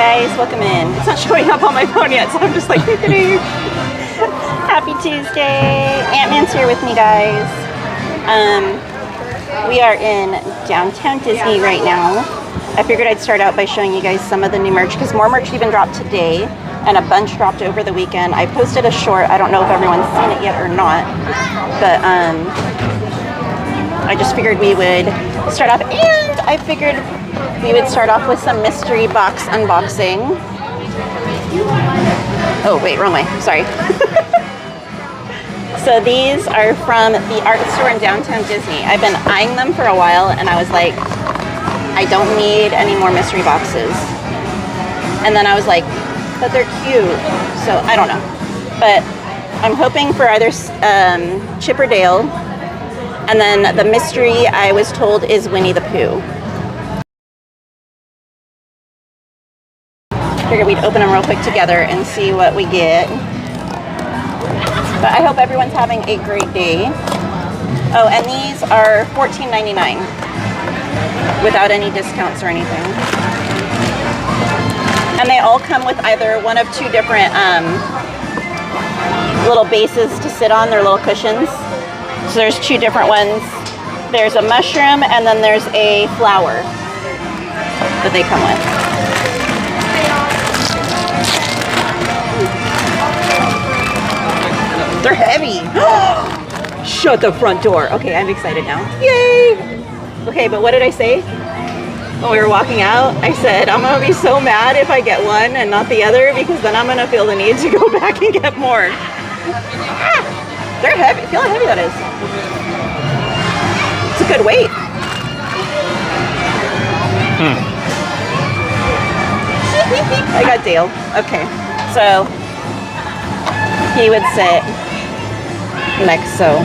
guys, welcome in. It's not showing up on my phone yet, so I'm just like, happy Tuesday. Ant-Man's here with me, guys. We are in downtown Disney right now. I figured I'd start out by showing you guys some of the new merch, because more merch even dropped today, and a bunch dropped over the weekend. I posted a short, I don't know if everyone's seen it yet or not, but I just figured we would start off, and I figured we would start off with some mystery box unboxing. Oh, wait, wrong way, sorry. So these are from the art store in downtown Disney. I've been eyeing them for a while, and I was like, I don't need any more mystery boxes. And then I was like, but they're cute, so I don't know. But I'm hoping for either Chip or Dale, and then the mystery I was told is Winnie the Pooh. Figured we'd open them real quick together and see what we get. But I hope everyone's having a great day. Oh, and these are $14.99 without any discounts or anything. And they all come with either one of two different little bases to sit on, their little cushions. So there's two different ones. There's a mushroom and then there's a flower that they come with. They're heavy. Shut the front door. Okay, I'm excited now. Yay! Okay, but what did I say? When we were walking out, I said, I'm gonna be so mad if I get one and not the other, because then I'm gonna feel the need to go back and get more. Ah, they're heavy. Feel how heavy that is. It's a good weight. I got Dale. Okay, so he would sit next, so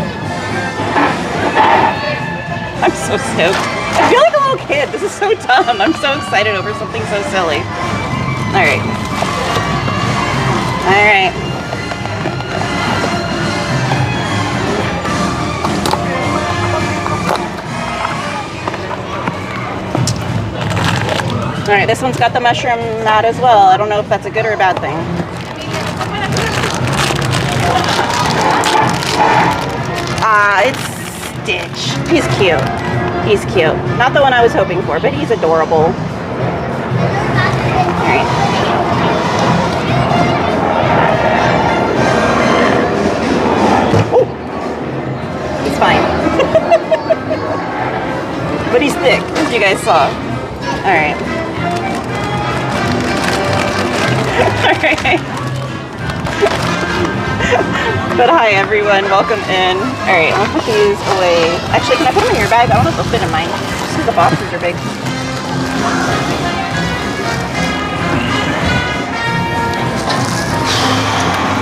I'm so stoked. I feel like a little kid. This is so dumb. I'm so excited over something so silly. Alright. Alright. Alright, this one's got the mushroom mat as well. I don't know if that's a good or a bad thing. It's Stitch. He's cute. He's cute. Not the one I was hoping for, but he's adorable. Alright. Oh! He's fine. But he's thick, as you guys saw. Alright. Alright. But hi everyone, welcome in. Alright, I'm gonna put these away. Actually, can I put them in your bag? I don't know if they'll fit in mine, just because the boxes are big.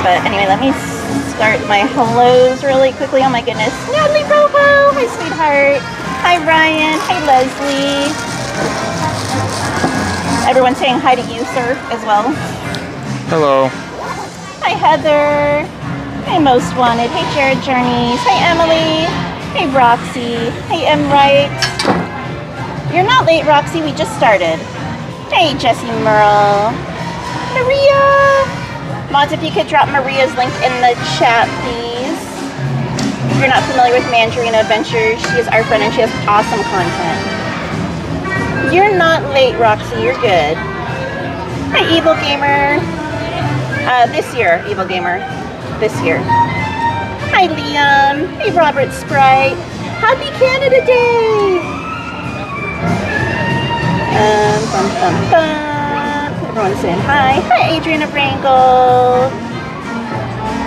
But anyway, let me start my hellos really quickly. Oh my goodness. Natalie Bobo! Hi sweetheart. Hi Ryan. Hi Leslie. Everyone's saying hi to you, sir, as well. Hello. Hi Heather. Hi Most Wanted. Hey Jared Journeys. Hi Emily. Hey Roxy. Hey M. Wright. You're not late, Roxy. We just started. Hey Jessie Merle. Maria. Mods, if you could drop Maria's link in the chat, please. If you're not familiar with Mandarina Adventures, she is our friend and she has awesome content. You're not late, Roxy. You're good. Hi Evil Gamer. This year, Evil Gamer. This year. Hi Liam. Hey Robert Sprite. Happy Canada Day! Bum, bum, bum. Everyone's saying hi. Hi Adriana Brangle.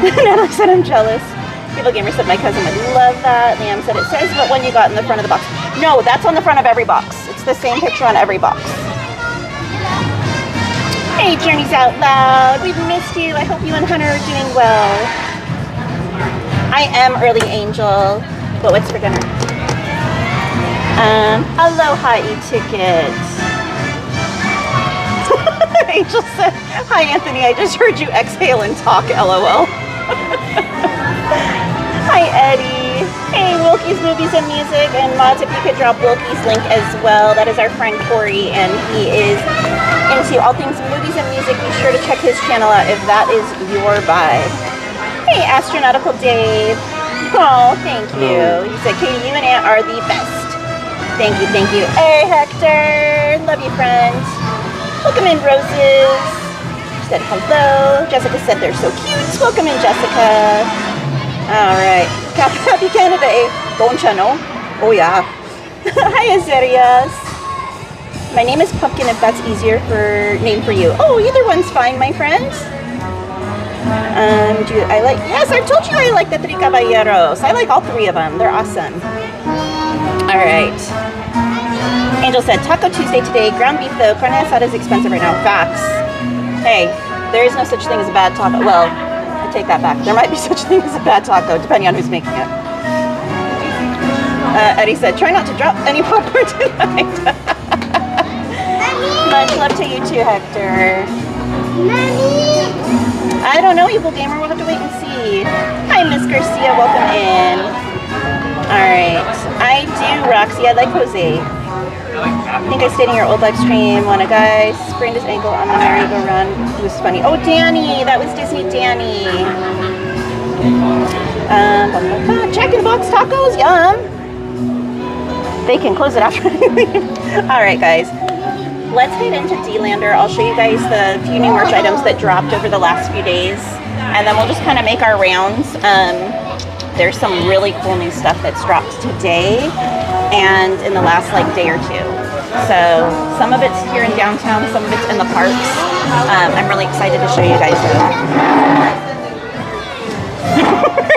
Natalie said I'm jealous. Evil Gamer said my cousin would love that. Liam said it says what one you got in the front of the box. No, that's on the front of every box. It's the same picture on every box. Hey, Journeys Out Loud. We've missed you. I hope you and Hunter are doing well. I am Early Angel. But what's for dinner? Aloha e-ticket. Angel said, hi Anthony, I just heard you exhale and talk, LOL. Hi Eddie. Hey Hey, Wilkie's Movies and Music, and mods, if you could drop Wilkie's link as well. That is our friend Corey, and he is into all things movies and music. Be sure to check his channel out if that is your vibe. Hey, Astronautical Dave. Oh, thank you. He said, Katie, you and Aunt are the best. Thank you, thank you. Hey, Hector. Love you, friends. Welcome in, Roses. She said hello. Jessica said they're so cute. Welcome in, Jessica. All right. Happy Canada Day. Don't you know? Oh, yeah. Hi, Azarias. My name is Pumpkin, if that's easier for name for you. Oh, either one's fine, my friends. Yes, I've told you I like the Three Caballeros. I like all three of them. They're awesome. All right. Angel said, Taco Tuesday today. Ground beef, though. Carne asada is expensive right now. Facts. Hey, there is no such thing as a bad taco. Well, I take that back. There might be such thing as a bad taco, depending on who's making it. Eddie said, try not to drop any popcorn tonight. Much love to you too, Hector. Mommy. I don't know, Evil Gamer. We'll have to wait and see. Hi, Miss Garcia. Welcome in. All right. I do, Roxy. I like Jose. I think I stayed in your old live stream when a guy sprained his ankle on the merry-go-round. It was funny. Oh, Danny. That was Disney Danny. Jack in the Box tacos. Yum. They can close it after I leave. All right, guys. Let's head into D-Lander. I'll show you guys the few new merch items that dropped over the last few days. And then we'll just kind of make our rounds. There's some really cool new stuff that's dropped today and in the last day or two. So some of it's here in downtown, some of it's in the parks. I'm really excited to show you guys that.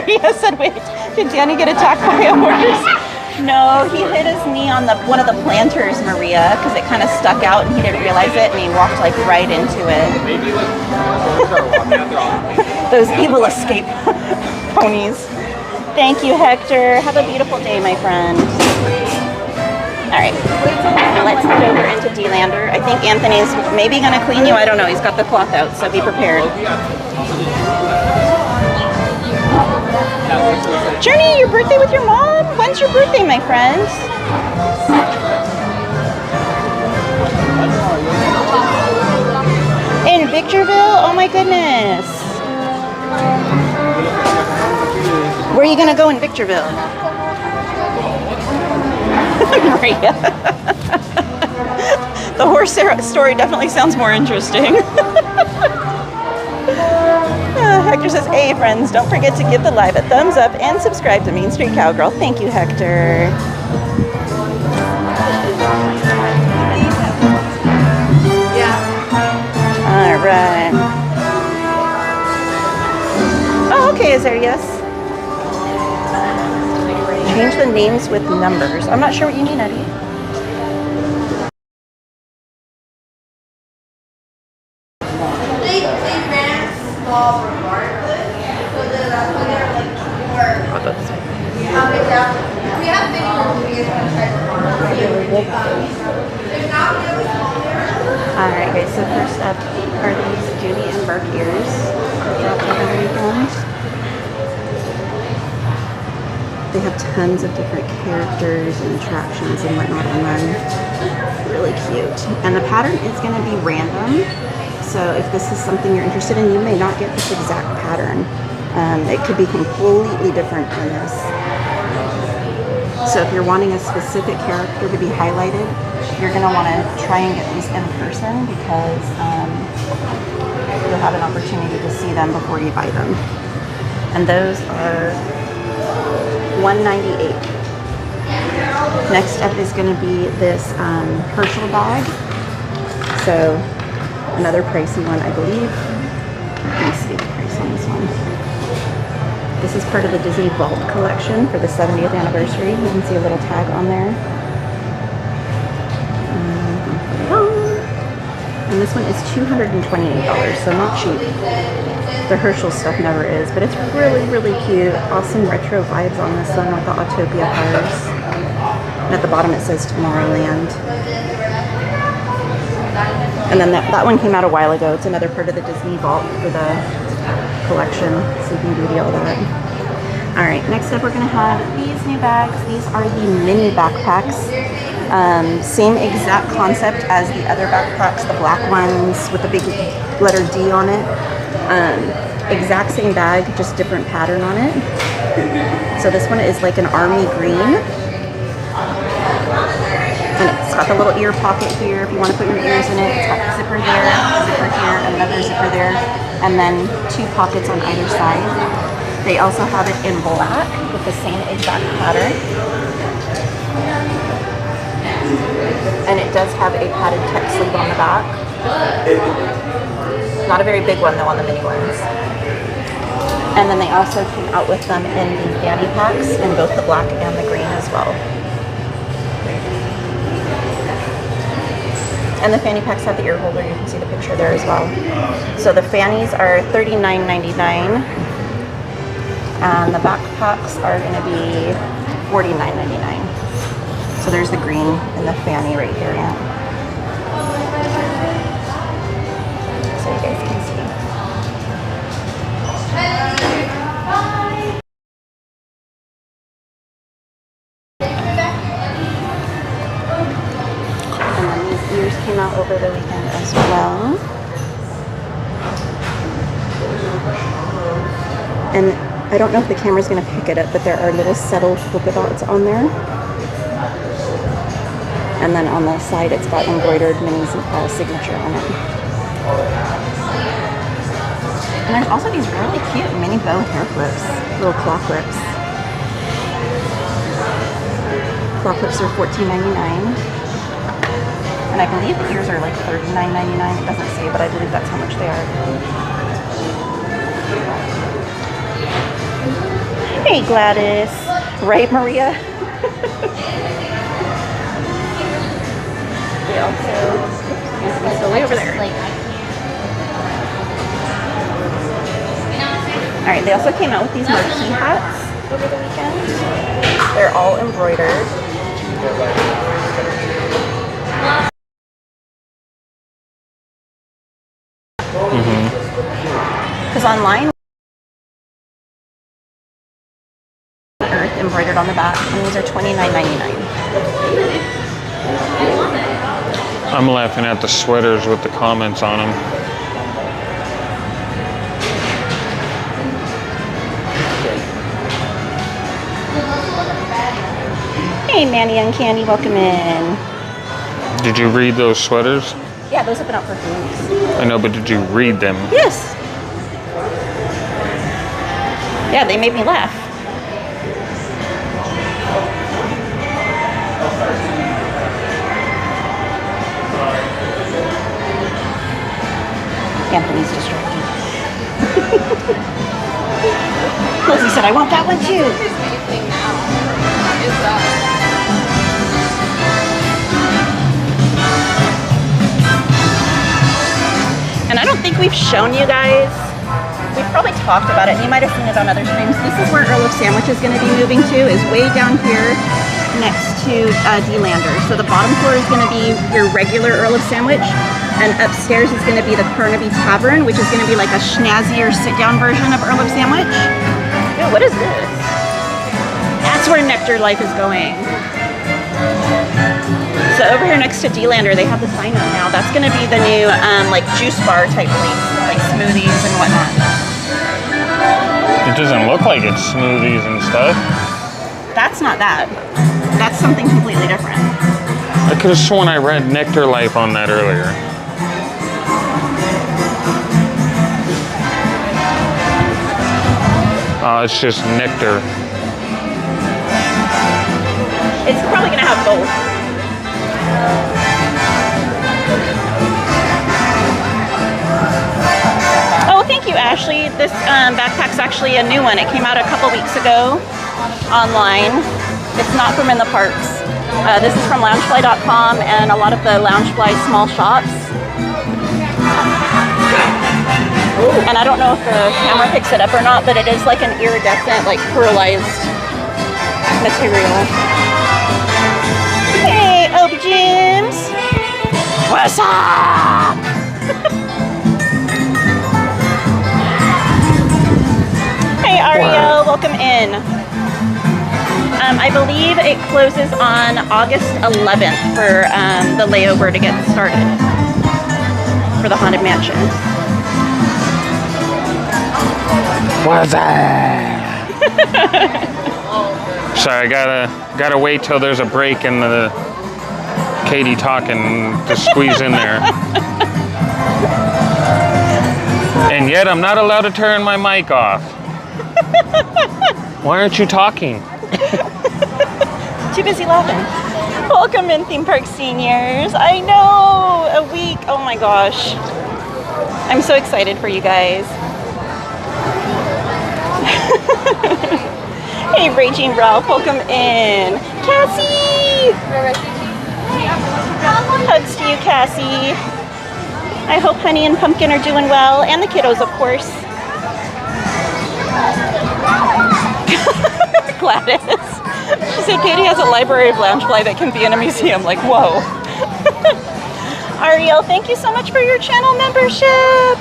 Maria said, wait, did Danny get attacked by a horse? No, he hit his knee on one of the planters, Maria, because it kind of stuck out and he didn't realize it and he walked right into it. Those evil escape ponies. Thank you, Hector. Have a beautiful day, my friend. All right, let's head over into D-Lander. I think Anthony's maybe going to clean you. I don't know. He's got the cloth out, so be prepared. Journey, your birthday with your mom? When's your birthday, my friends? In Victorville? Oh my goodness. Where are you gonna go in Victorville? Maria. The horse story definitely sounds more interesting. Hector says, hey friends, don't forget to give the live a thumbs up and subscribe to MainStCowgirl. Thank you, Hector. All right. Oh, okay, Azarias. Change the names with numbers. I'm not sure what you mean, Eddie. Alright guys, so first up are these Judy and Bark ears. They have tons of different characters and attractions and whatnot on them. Really cute. And the pattern is going to be random. So if this is something you're interested in, you may not get this exact pattern. It could be completely different than this. So if you're wanting a specific character to be highlighted, you're going to want to try and get these in person because you'll have an opportunity to see them before you buy them. And those are $198. Next up is going to be this Herschel bag. So another pricey one, I believe. Let me see the price on this one. This is part of the Disney Vault collection for the 70th anniversary. You can see a little tag on there. And this one is $228, so not cheap. The Herschel stuff never is, but it's really, really cute. Awesome retro vibes on this one with the Autopia cars. And at the bottom it says Tomorrowland. And then that one came out a while ago. It's another part of the Disney Vault for the collection, Sleeping Beauty, all that. All right, next up we're gonna have these new bags. These are the mini backpacks. Same exact concept as the other backpacks, the black ones with the big letter D on it. Exact same bag, just different pattern on it. So this one is like an army green. And it's got the little ear pocket here if you want to put your ears in it. It's got a zipper there, zipper here, another zipper there, and then 2 pockets on either side. They also have it in black with the same exact pattern. And it does have a padded tech sleeve on the back. Not a very big one though on the mini ones. And then they also came out with them in the fanny packs in both the black and the green as well. And the fanny packs have the ear holder. You can see the picture there as well. So the fannies are $39.99. And the backpacks are going to be $49.99. So there's the green and the fanny right here. Yeah. So you guys can see. And then these ears came out over the weekend as well. And I don't know if the camera's going to pick it up, but there are little subtle polka dots on there. And then on the side, it's got embroidered Minnie's signature on it. And there's also these really cute mini bow hair clips, little claw clips. Claw clips are $14.99. And I believe the ears are like $39.99. It doesn't say, but I believe that's how much they are. Hey Gladys, right Maria? They also, so way over there. Alright, they also came out with these marquee hats over the weekend. They're all embroidered. Because online, Earth embroidered on the back, and these are $29.99. I'm laughing at the sweaters with the comments on them. Hey Manny and Candy, welcome in. Did you read those sweaters? Yeah, those have been out for 3 weeks. I know, but did you read them? Yes. Yeah, they made me laugh. Anthony's distracted. Lizzie said, I want that one too. And I don't think we've shown you guys. We've probably talked about it, and you might have seen it on other streams. This is where Earl of Sandwich is going to be moving to, is way down here next to D-Lander. So the bottom floor is going to be your regular Earl of Sandwich, and upstairs is going to be the Carnaby Tavern, which is going to be like a schnazzier sit-down version of Earl of Sandwich. Ew, what is this? That's where Nectar Life is going. So over here next to D-Lander, they have the sign up now. That's going to be the new like juice bar type place, like smoothies and whatnot. It doesn't look like it's smoothies and stuff. That's not that. That's something completely different. I could have sworn I read Nectar Life on that earlier. It's just nectar. It's probably going to have both. Oh, thank you, Ashley. This backpack's actually a new one. It came out a couple weeks ago online. It's not from in the parks. This is from loungefly.com and a lot of the Loungefly small shops. And I don't know if the camera picks it up or not, but it is like an iridescent, like pearlized material. Hey, Opie Jims! What's up? Hey, Ariel, welcome in. I believe it closes on August 11th for the layover to get started for the Haunted Mansion. What's that? Sorry, I gotta wait till there's a break in the Katie talking to squeeze in there. And yet I'm not allowed to turn my mic off. Why aren't you talking? Too busy laughing. Welcome in, theme park seniors. I know, a week. Oh my gosh. I'm so excited for you guys. Hey, Raging Ralph, welcome in. Cassie! Hugs to you, Cassie. I hope Honey and Pumpkin are doing well, and the kiddos, of course. Gladys. She said Katie has a library of loungefly that can be in a museum. Like, whoa. Ariel, thank you so much for your channel membership.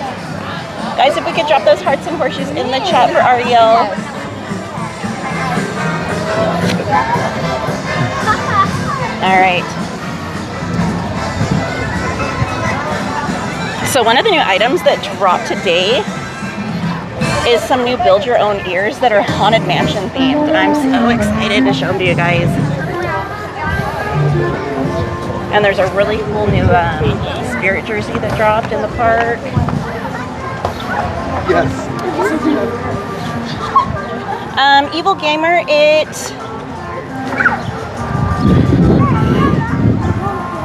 Guys, if we could drop those hearts and horseshoes in the chat for Ariel. All right. So one of the new items that dropped today is some new build your own ears that are Haunted Mansion themed, and I'm so excited to show them to you guys. And there's a really cool new spirit jersey that dropped in the park. Yes. Evil Gamer,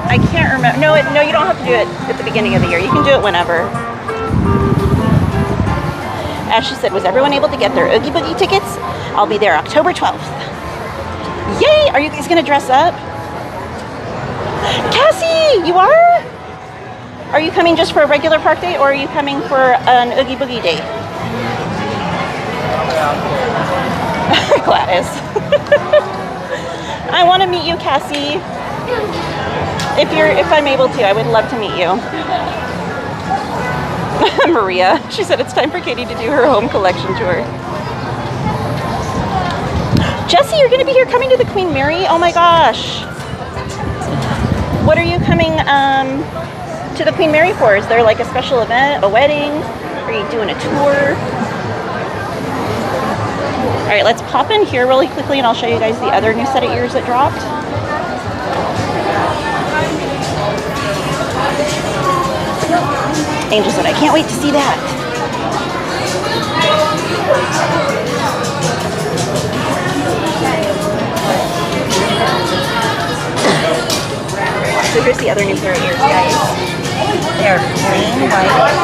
I can't remember. No, you don't have to do it at the beginning of the year. You can do it whenever. Ashley said, was everyone able to get their Oogie Boogie tickets? I'll be there October 12th. Yay! Are you guys gonna dress up? Cassie, you are? Are you coming just for a regular park day, or are you coming for an Oogie Boogie day? Gladys. I want to meet you, Cassie. If I'm able to, I would love to meet you. Maria, she said it's time for Katie to do her home collection tour. Jesse, you're going to be here coming to the Queen Mary? Oh my gosh. What are you coming to the Queen Mary for? Is there like a special event, a wedding? Are you doing a tour? All right, let's pop in here really quickly and I'll show you guys the other new set of ears that dropped. Angel said, I can't wait to see that. So here's the other new pair of ears, guys. They are plain white.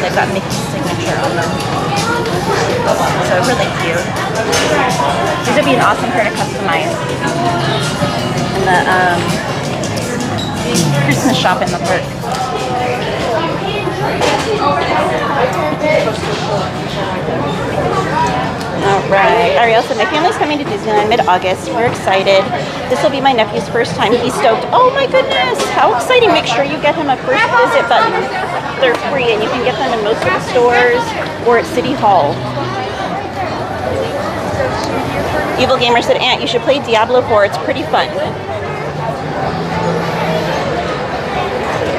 They've got Mickey's signature on them. So really cute. These would be an awesome pair to customize in the Christmas shop in the park. Alright, Ariel said, my family's coming to Disneyland mid-August. We're excited. This will be my nephew's first time. He's stoked. Oh my goodness, how exciting. Make sure you get him a first visit button. They're free and you can get them in most of the stores or at City Hall. Evil Gamer said, Aunt, you should play Diablo 4. It's pretty fun.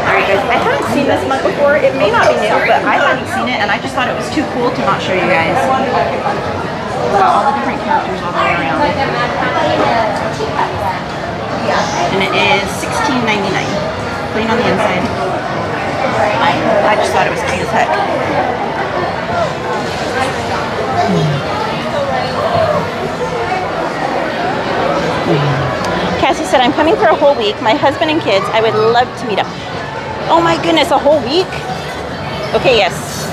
Alright guys, I haven't seen this mug before. It may not be new, but I hadn't seen it and I just thought it was too cool to not show you guys. It's got all the different characters all the way around. And it is $16.99. Clean on the inside. I just thought it was cute as heck. Cassie said, I'm coming for a whole week. My husband and kids, I would love to meet up. Oh my goodness, a whole week? Okay, yes.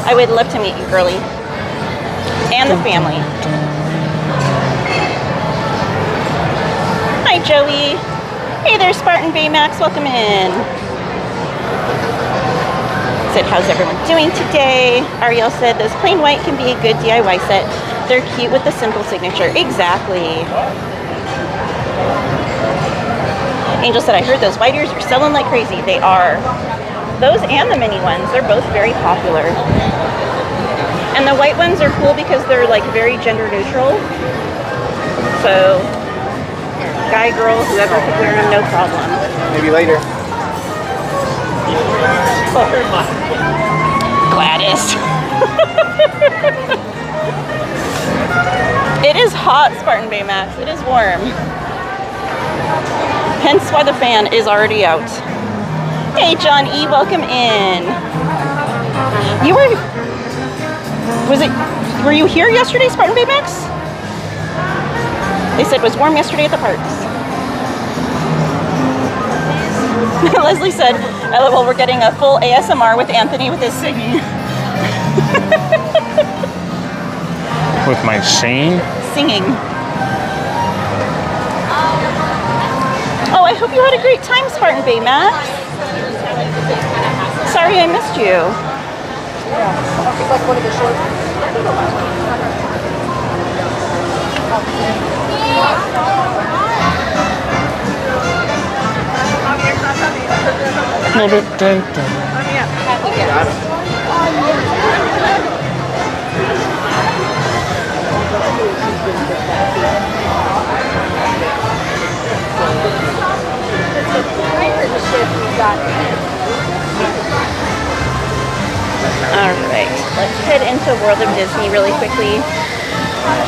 I would love to meet you, girlie. And the family. Hi, Joey. Hey there, Spartan Baymax. Welcome in. Said, how's everyone doing today? Ariel said, this plain white can be a good DIY set. They're cute with the simple signature. Exactly. Angel said, I heard those white ears are selling like crazy. They are. Those and the mini ones, they're both very popular. And the white ones are cool because they're like very gender neutral. So, guy, girl, whoever could wear them, no problem. Maybe later. Gladys. It is hot, Spartan Baymax. It is warm. Hence why the fan is already out. Hey, John E., welcome in. Were you here yesterday, Spartan Baymax? They said it was warm yesterday at the parks. Leslie said, LOL, we're getting a full ASMR with Anthony with his singing. With my singing? Singing. Oh, I hope you had a great time, Spartan Baymax. Sorry I missed you. It's like one of the short. Alright, let's head into World of Disney really quickly.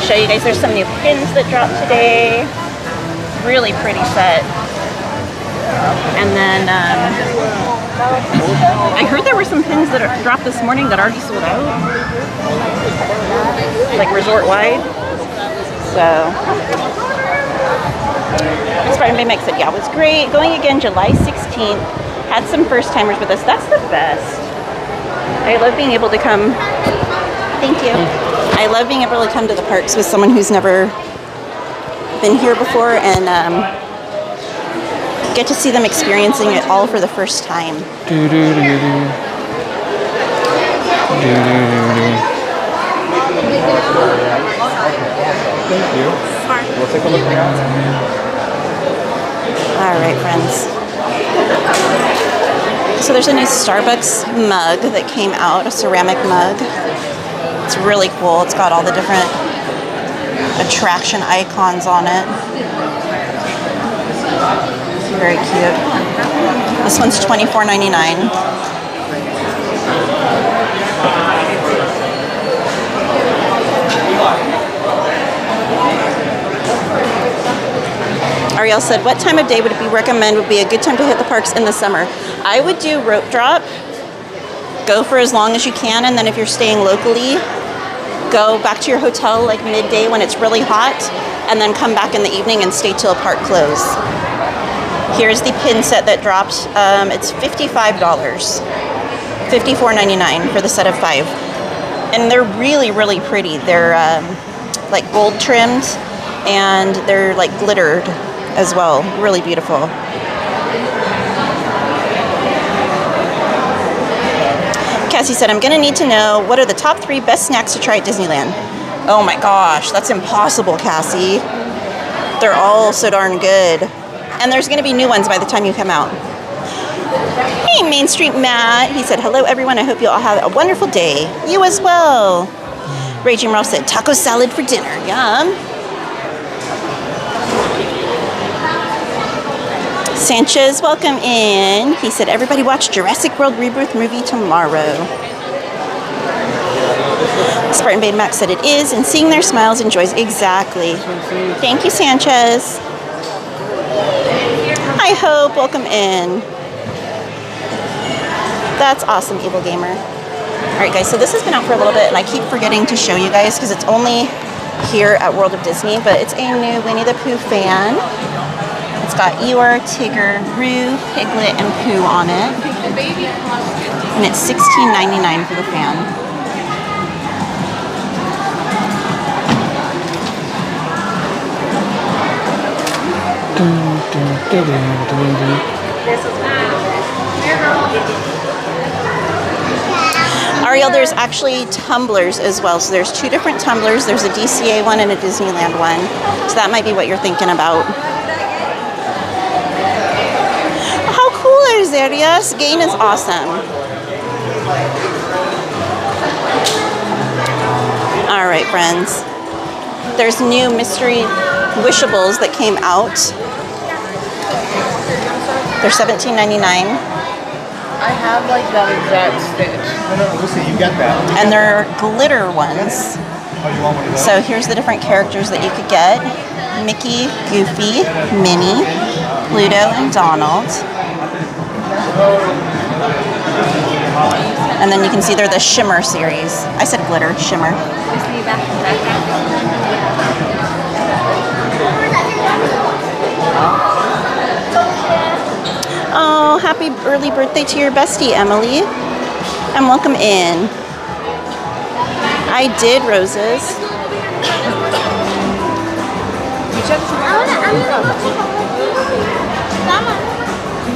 Show you guys there's some new pins that dropped today. Really pretty set. And then I heard there were some pins that dropped this morning that already sold out. Like resort wide. So Spartan Baymax said, yeah, it was great. Going again July 16th. Had some first timers with us. That's the best. I love being able to come. Thank you. I love being able to come to the parks with someone who's never been here before and get to see them experiencing it all for the first time. Thank you. We'll take a look now. All right, friends. So there's a new Starbucks mug that came out, a ceramic mug. It's really cool. It's got all the different attraction icons on it. Very cute. This one's $24.99. Ariel said, what time of day would it be recommend would be a good time to hit the parks in the summer? I would do rope drop. Go for as long as you can, and then if you're staying locally, go back to your hotel like midday when it's really hot, and then come back in the evening and stay till park close. Here's the pin set that dropped. It's $55. $54.99 for the set of 5. And they're really, really pretty. They're like gold trimmed, and they're like glittered as well. Really beautiful. Cassie said, I'm gonna need to know what are the top 3 best snacks to try at Disneyland. Oh my gosh, that's impossible, Cassie. They're all so darn good. And there's gonna be new ones by the time you come out. Hey, Main Street Matt. He said, hello everyone, I hope you all have a wonderful day. You as well. Raging Ralph said, taco salad for dinner, yum. Sanchez, welcome in. He said, everybody watch Jurassic World Rebirth movie tomorrow. Spartan Baymax said it is, and seeing their smiles and joys. Exactly. Thank you, Sanchez. Hi, Hope. Welcome in. That's awesome, Evil Gamer. All right, guys, so this has been out for a little bit, and I keep forgetting to show you guys because it's only here at World of Disney, but it's a new Winnie the Pooh fan. It's got Eeyore, Tigger, Roo, Piglet, and Pooh on it. And it's $16.99 for the fan. Ariel, there's actually tumblers as well. So there's 2 different tumblers. There's a DCA one and a Disneyland one. So that might be what you're thinking about. How cool is it? Yes, Gain is awesome. All right, friends. There's new mystery wishables that came out. They're $17.99. I have like that exact stitch. No, Lucy, you get that. And they're glitter ones. Oh, you want one of those? So here's the different characters that you could get. Mickey, Goofy, Minnie, Pluto, and Donald. And then you can see they're the Shimmer series. I said glitter, Shimmer. Oh, happy early birthday to your bestie, Emily. And welcome in. I did roses.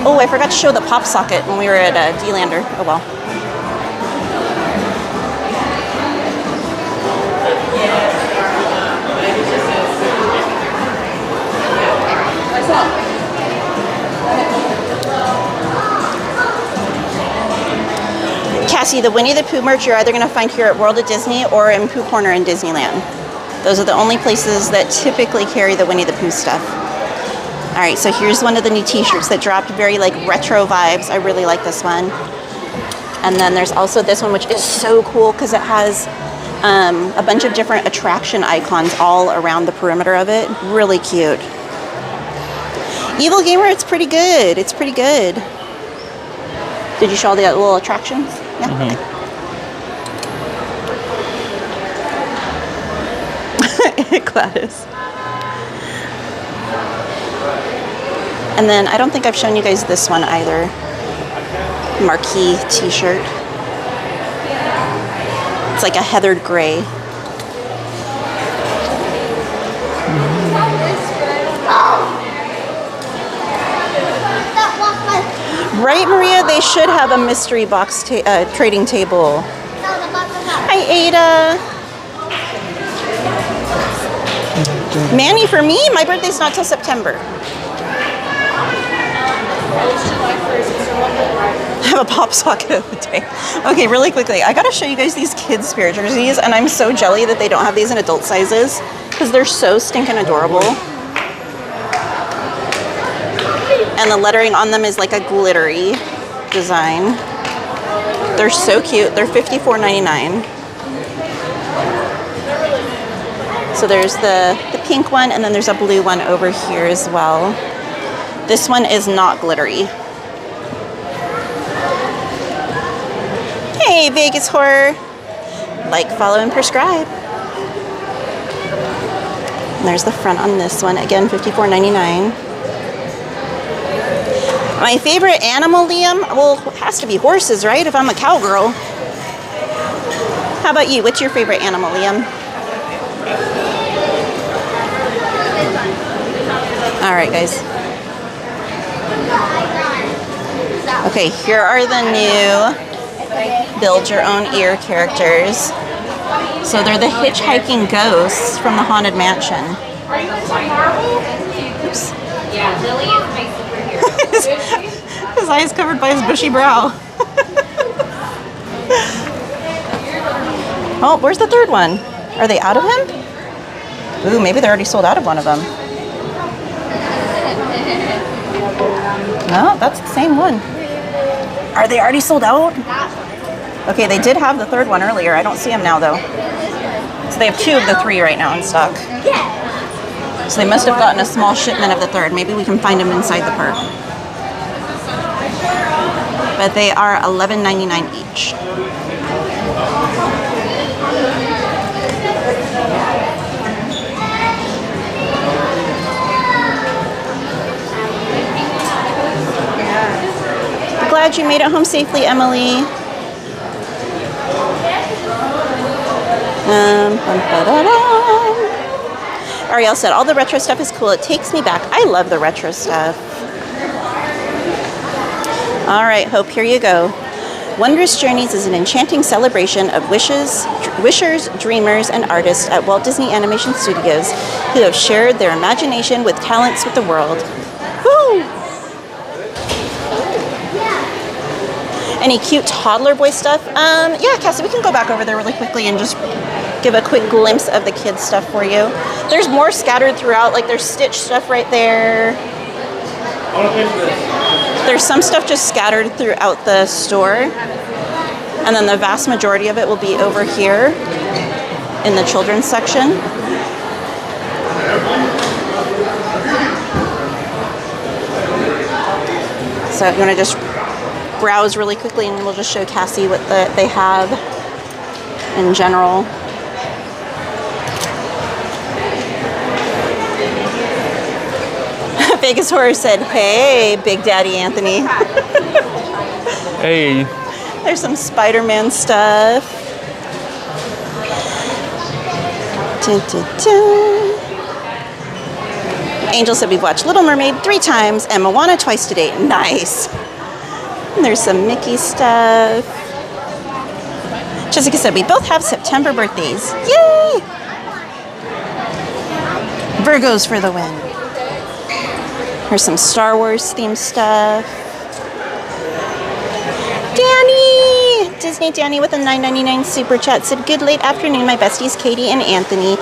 Oh, I forgot to show the pop socket when we were at D-Lander. Oh well. Cassie, the Winnie the Pooh merch you're either going to find here at World of Disney or in Pooh Corner in Disneyland. Those are the only places that typically carry the Winnie the Pooh stuff. All right, so here's one of the new t-shirts that dropped, very like retro vibes. I really like this one. And then there's also this one, which is so cool because it has a bunch of different attraction icons all around the perimeter of it. Really cute. Evil Gamer, it's pretty good. It's pretty good. Did you show all the little attractions? Yeah. Mm-hmm. Gladys. And then I don't think I've shown you guys this one either. Marquee t-shirt. It's like a heathered gray. Right, Maria? They should have a mystery box trading table. Hi, Ada. Manny, for me, my birthday's not till September. I have a pop socket of the day. Okay, really quickly, I gotta show you guys these kids' spirit jerseys, and I'm so jelly that they don't have these in adult sizes because they're so stinking adorable. And the lettering on them is like a glittery design. They're so cute. They're $54.99. So there's the pink one, and then there's a blue one over here as well. This one is not glittery. Hey, Vegas Horror. Like, follow, and prescribe. And there's the front on this one. Again, $54.99. My favorite animal, Liam? Well, it has to be horses, right? If I'm a cowgirl. How about you? What's your favorite animal, Liam? All right, guys. Okay, here are the new Build Your Own Ear characters. So they're the hitchhiking ghosts from the Haunted Mansion. Are you into Marvel? Oops. Yeah, Lily is my superhero. His eyes covered by his bushy brow. Oh, where's the third one? Are they out of him? Ooh, maybe they're already sold out of one of them. No, that's the same one. Are they already sold out? Okay, they did have the third one earlier. I don't see them now, though. So they have 2 of the 3 right now in stock. So they must have gotten a small shipment of the third. Maybe we can find them inside the park. But they are $11.99 each. Glad you made it home safely, Emily. Ariel said, all the retro stuff is cool. It takes me back. I love the retro stuff. All right, Hope, here you go. Wondrous Journeys is an enchanting celebration of wishers, dreamers, and artists at Walt Disney Animation Studios who have shared their imagination with talents with the world. Woo! Any cute toddler boy stuff? Yeah, Cassie, we can go back over there really quickly and just give a quick glimpse of the kids stuff for you. There's more scattered throughout, like there's Stitch stuff right there. There's some stuff just scattered throughout the store. And then the vast majority of it will be over here in the children's section. So you want to just browse really quickly and we'll just show Cassie what they have in general. Vegas Horror said, "Hey, Big Daddy Anthony." Hey. There's some Spider-Man stuff. Dun, dun, dun. Angel said we've watched Little Mermaid 3 times and Moana twice to date. Nice. And there's some Mickey stuff. Jessica said we both have September birthdays. Yay! Virgos for the win. Here's some Star Wars themed stuff. Danny! Disney Danny with a $9.99 super chat said, good late afternoon, my besties Katie and Anthony.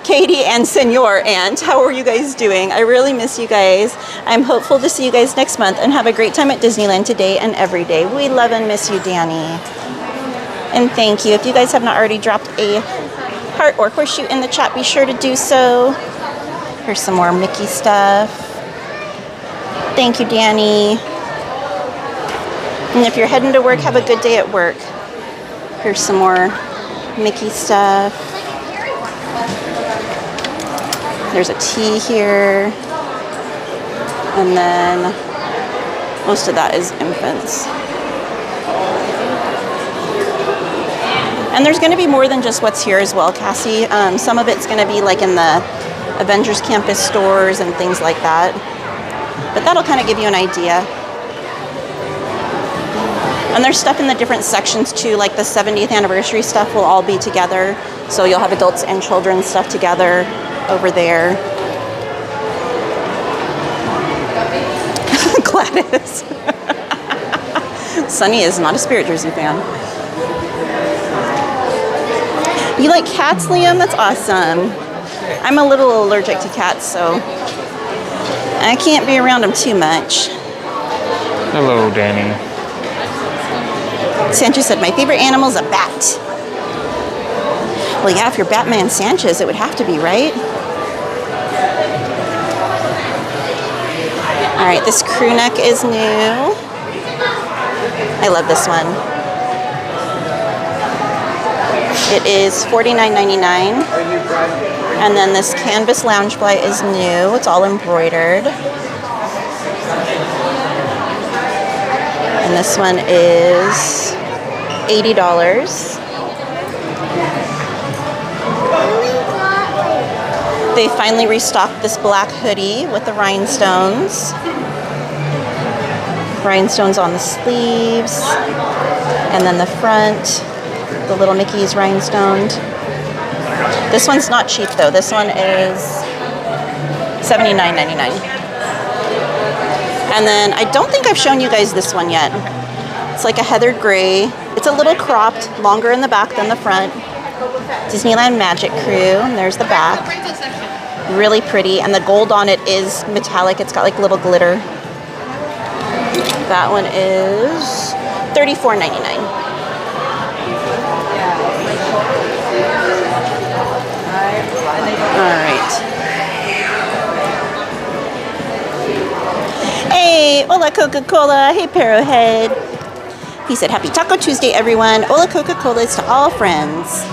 Katie and Senor Aunt, how are you guys doing? I really miss you guys. I'm hopeful to see you guys next month and have a great time at Disneyland today and every day. We love and miss you, Danny. And thank you. If you guys have not already dropped a heart or horseshoe in the chat, be sure to do so. Here's some more Mickey stuff. Thank you, Danny. And if you're heading to work, have a good day at work. Here's some more Mickey stuff. There's a tea here. And then most of that is infants. And there's going to be more than just what's here as well, Cassie. Some of it's going to be like in the Avengers Campus stores and things like that. But that'll kind of give you an idea. And there's stuff in the different sections too, like the 70th anniversary stuff will all be together. So you'll have adults and children's stuff together over there. Gladys. Sunny is not a Spirit Jersey fan. You like cats, Liam? That's awesome. I'm a little allergic to cats, so I can't be around them too much. Hello, Danny. Sanchez said, my favorite animal is a bat. Well, yeah, if you're Batman Sanchez, it would have to be, right? All right, this crew neck is new. I love this one. It is $49.99. And then this canvas lounge fly is new. It's all embroidered. And this one is $80. They finally restocked this black hoodie with the rhinestones. Rhinestones on the sleeves. And then the front, the little Mickey's rhinestoned. This one's not cheap though. This one is $79.99. And then I don't think I've shown you guys this one yet. It's like a heathered gray. It's a little cropped, longer in the back than the front. Disneyland Magic Crew, and there's the back. Really pretty, and the gold on it is metallic. It's got like little glitter. That one is $34.99. All right. Hey, hola Coca-Cola. Hey, Parohead. He said, happy Taco Tuesday, everyone. Hola Coca-Colas to all friends.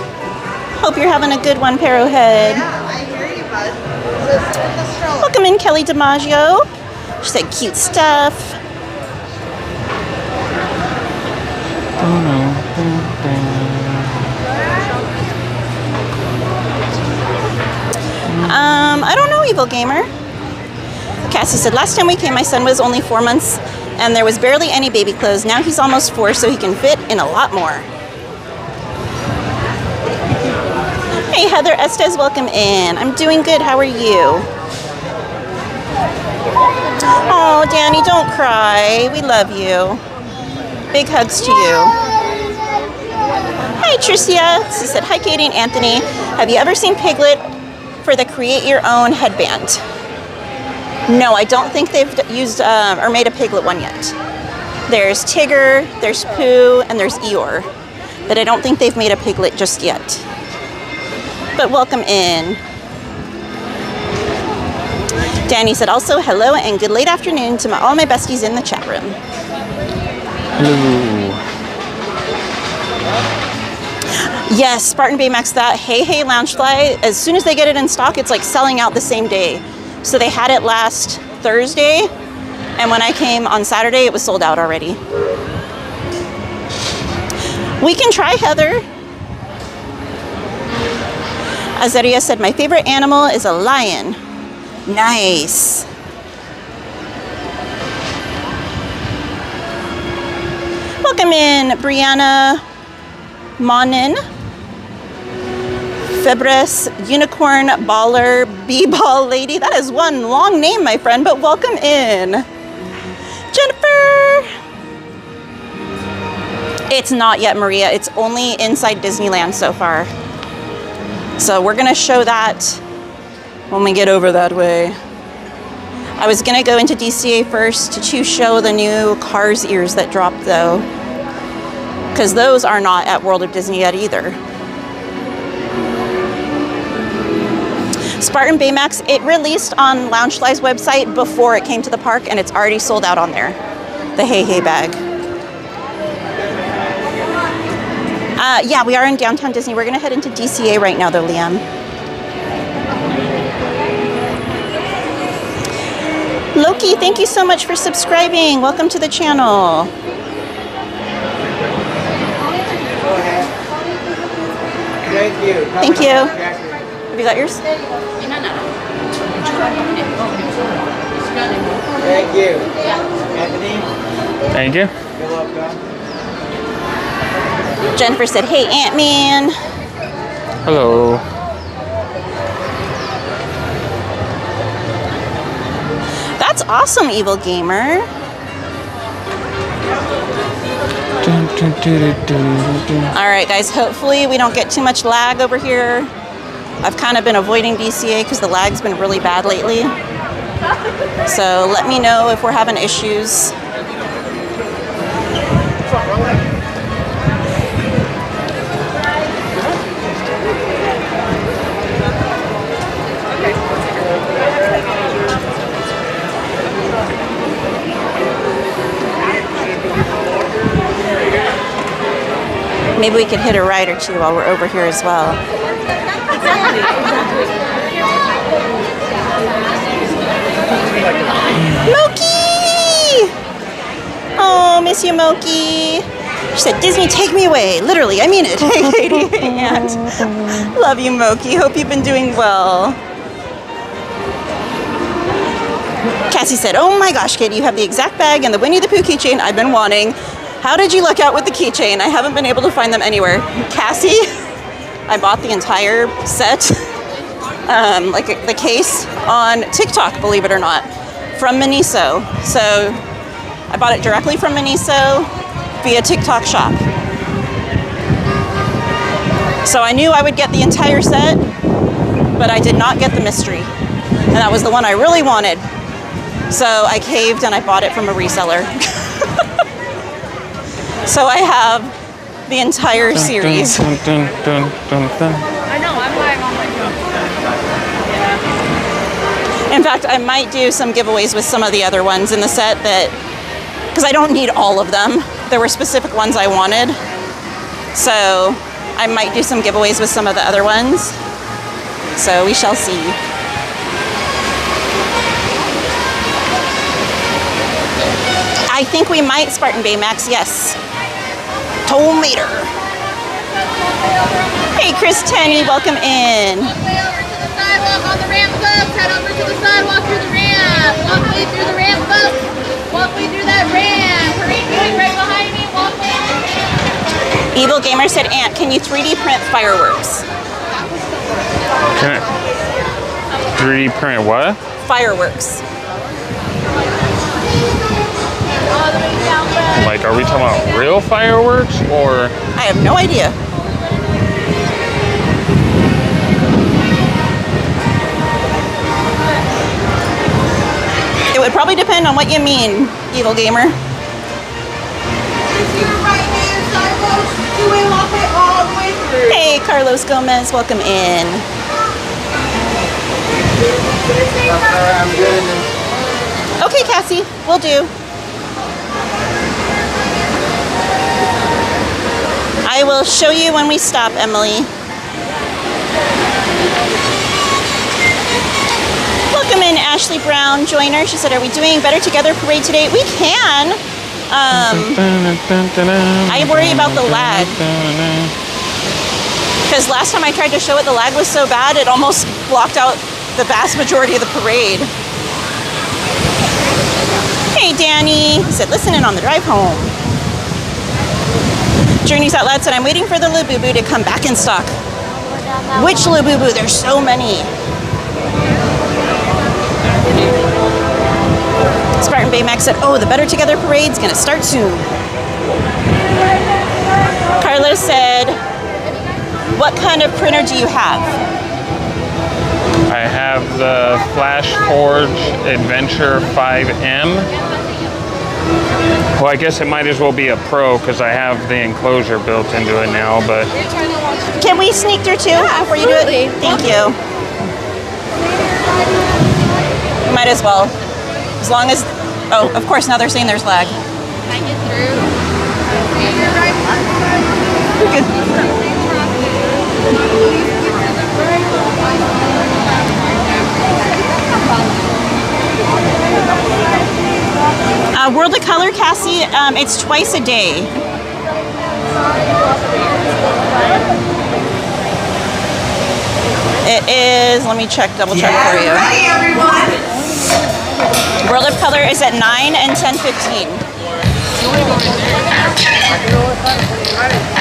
Hope you're having a good one, Parohead. Yeah, I hear you, bud. Welcome in, Kelly DiMaggio. She said, cute stuff. I don't know, Evil Gamer. Cassie said, last time we came, my son was only 4 months and there was barely any baby clothes. Now he's almost 4, so he can fit in a lot more. Hey, Heather Estes, welcome in. I'm doing good. How are you? Oh, Danny, don't cry. We love you. Big hugs to you. Hi, Tricia. She said, hi, Katie and Anthony. Have you ever seen Piglet for the Create Your Own headband? No, I don't think they've used or made a Piglet one yet. There's Tigger, there's Pooh, and there's Eeyore. But I don't think they've made a Piglet just yet. But welcome in. Danny said also hello and good late afternoon to all my besties in the chat room. Hello. Yes, Spartan Baymax, that Hey Hey Loungefly, as soon as they get it in stock, it's like selling out the same day. So they had it last Thursday, and when I came on Saturday, it was sold out already. We can try, Heather. Azaria said, my favorite animal is a lion. Nice. Welcome in, Brianna Monin. Febres, Unicorn Baller, B-Ball Lady. That is one long name, my friend, but welcome in. Jennifer. It's not yet, Maria. It's only inside Disneyland so far. So we're gonna show that when we get over that way. I was gonna go into DCA first to show the new Cars ears that dropped though, because those are not at World of Disney yet either. Spartan Baymax, it released on Loungefly's website before it came to the park, and it's already sold out on there. The Hey Hey bag. Yeah, we are in downtown Disney. We're gonna head into DCA right now though, Liam. Loki, thank you so much for subscribing. Welcome to the channel. Thank you. Thank you. Have you got yours? Thank you. Anthony? Thank you. You're welcome. Jennifer said, hey, Ant-Man. Hello. That's awesome, Evil Gamer. All right, guys, hopefully we don't get too much lag over here. I've kind of been avoiding DCA because the lag's been really bad lately. So let me know if we're having issues. Maybe we could hit a ride or two while we're over here as well. Moki! Oh, miss you, Moki. She said, Disney, take me away. Literally, I mean it. Hey, Katie and love you, Moki. Hope you've been doing well. Cassie said, oh my gosh, Katie, you have the exact bag and the Winnie the Pooh keychain I've been wanting. How did you luck out with the keychain? I haven't been able to find them anywhere. Cassie, I bought the entire set, like the case, on TikTok, believe it or not, from Miniso. So I bought it directly from Miniso via TikTok shop. So I knew I would get the entire set, but I did not get the mystery. And that was the one I really wanted. So I caved and I bought it from a reseller. So I have the entire series. I know, I'm buying all my stuff. In fact, I might do some giveaways with some of the other ones in the set that, because I don't need all of them. There were specific ones I wanted. So I might do some giveaways with some of the other ones. So we shall see. I think we might Spartan Baymax, yes. Tomater. Hey, Chris Tenney, welcome in. Walk way over to the sidewalk on the ramp, folks. Head over to the sidewalk through the ramp. Walk way through the ramp, folks. Walk way through that ramp. Hurry, doing right behind me. Walk way over the ramp. Evil Gamer said, Aunt, can you 3D print fireworks? Can I 3D print what? Fireworks. Like, are we talking about real fireworks or? I have no idea. probably depend on what you mean, evil gamer. It's your right hand side, folks. Two-way walkway all the way through. Hey, Carlos Gomez, welcome in. I'm good. Okay, Cassie, we'll do. I will show you when we stop, Emily. Welcome in, Ashley Brown, joiner. She said, are we doing Better Together Parade today? We can. I worry about the lag. Because last time I tried to show it, the lag was so bad, it almost blocked out the vast majority of the parade. Hey, Danny. He said, listen in on the drive home. Journeys Out Loud said, I'm waiting for the Labubu to come back in stock. Which Labubu? There's so many. Spartan Baymax said, oh, the Better Together Parade's gonna start soon. Carlos said, what kind of printer do you have? I have the Flash Forge Adventure 5M. Well, I guess it might as well be a Pro because I have the enclosure built into it now, but... Can we sneak through too before you do it? Thank you. Might as well. As long as... Oh, of course, now they're saying there's lag. Can I get through? World of Color, Cassie, it's twice a day. It is, let me check, double check for you. Ready, everyone? World of Color is at 9 and 10:15.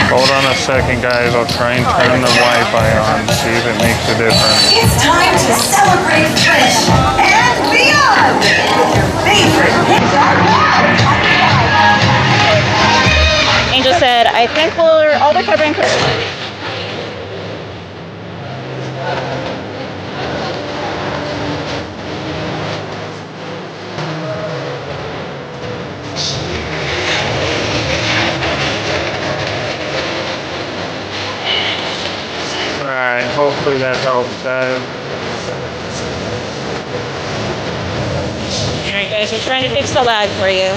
Hold on a second, guys. I'll try and turn the Wi-Fi on, see if it makes a difference. It's time to celebrate Fish and beyond. Favorite Angel said, I think we're all recovering. Alright, hopefully that helps. Alright guys, we're trying to fix the lag for you.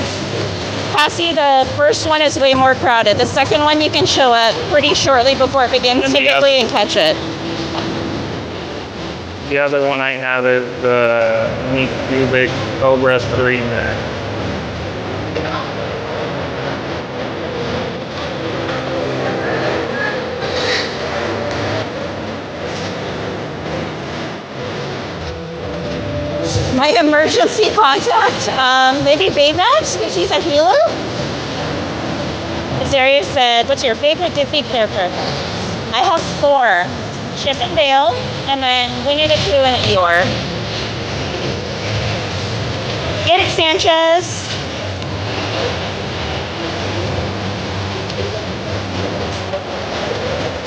Cassie, the first one is way more crowded. The second one you can show up pretty shortly before it begins typically and catch it. The other one I have is the Neat Cubic Cobra 3 Max. My emergency contact, maybe Baymax, because she's a healer. Azaria said, what's your favorite Disney character? I have 4. Chip and Dale, and then Winnie the Pooh and Eeyore. Get it, Sanchez.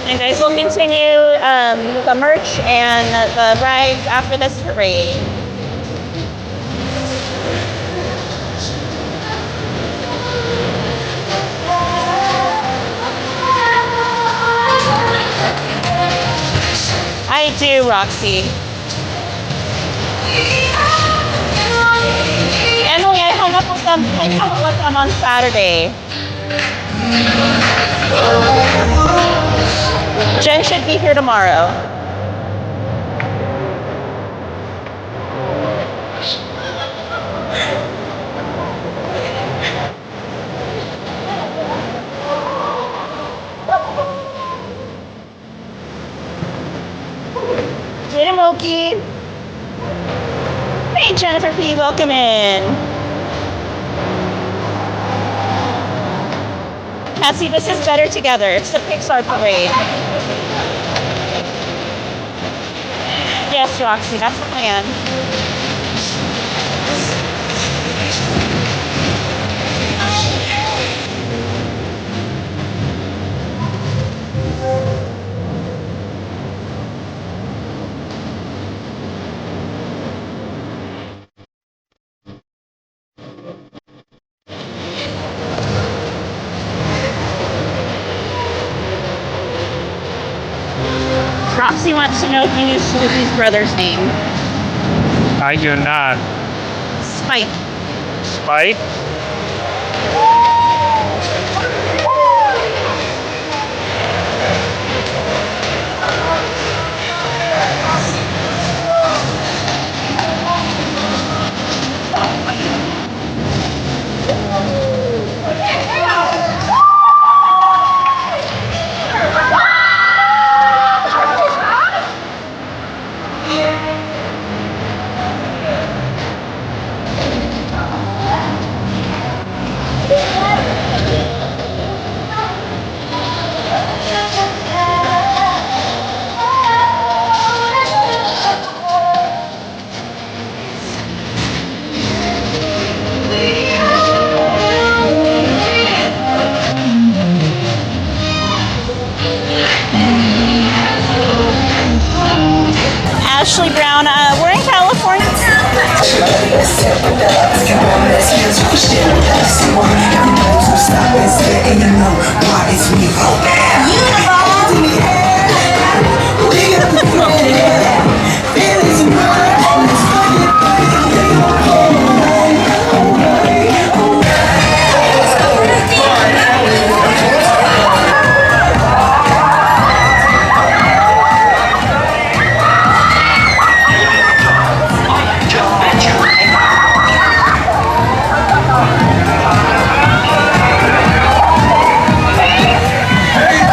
And guys, we'll continue the merch and the rides after this parade. I do, Roxy. Emily, I hung up with them on Saturday. Jen should be here tomorrow. Hey, Moki. Hey, Jennifer P. Welcome in. Cassie, this is Better Together. It's the Pixar parade. Yes, Roxy, that's the plan. Roxy wants to know if you knew Snoopy's brother's name. I do not. Spike. Spike? Ashley Brown, we're in California. Hey,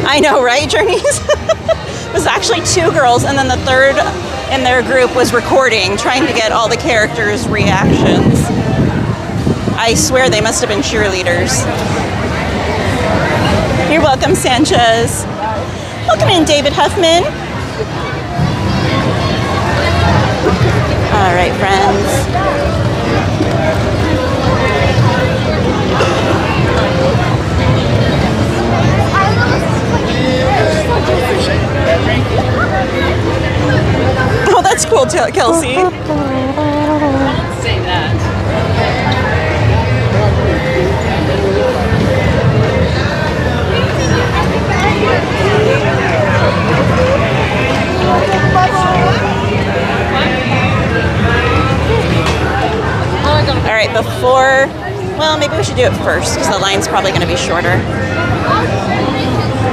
I know, right, Journeys? It was actually 2 girls, and then the third in their group was recording, trying to get all the characters' reactions. I swear they must have been cheerleaders. You're welcome, Sanchez. Welcome in, David Huffman. All right, friends. Oh, that's cool, Kelsey. Say that. All right, before, well, maybe we should do it first because the line's probably going to be shorter.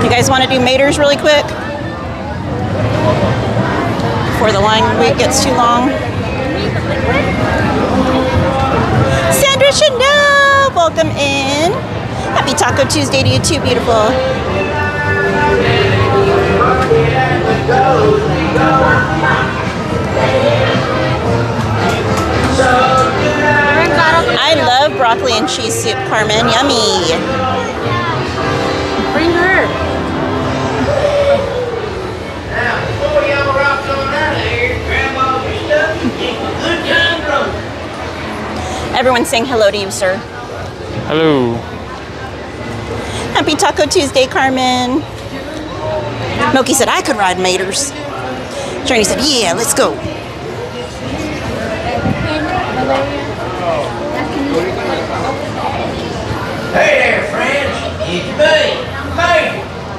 You guys want to do Maters really quick? Before the line wait gets too long. Sandra Chanel, welcome in. Happy Taco Tuesday to you too, beautiful. I love broccoli and cheese soup, Carmen. Yummy. Bring her. Everyone's saying hello to you, sir. Hello. Happy Taco Tuesday, Carmen. Milky said I could ride Maters. Journey said, yeah, let's go. Hey there, friends. It's me, Mike.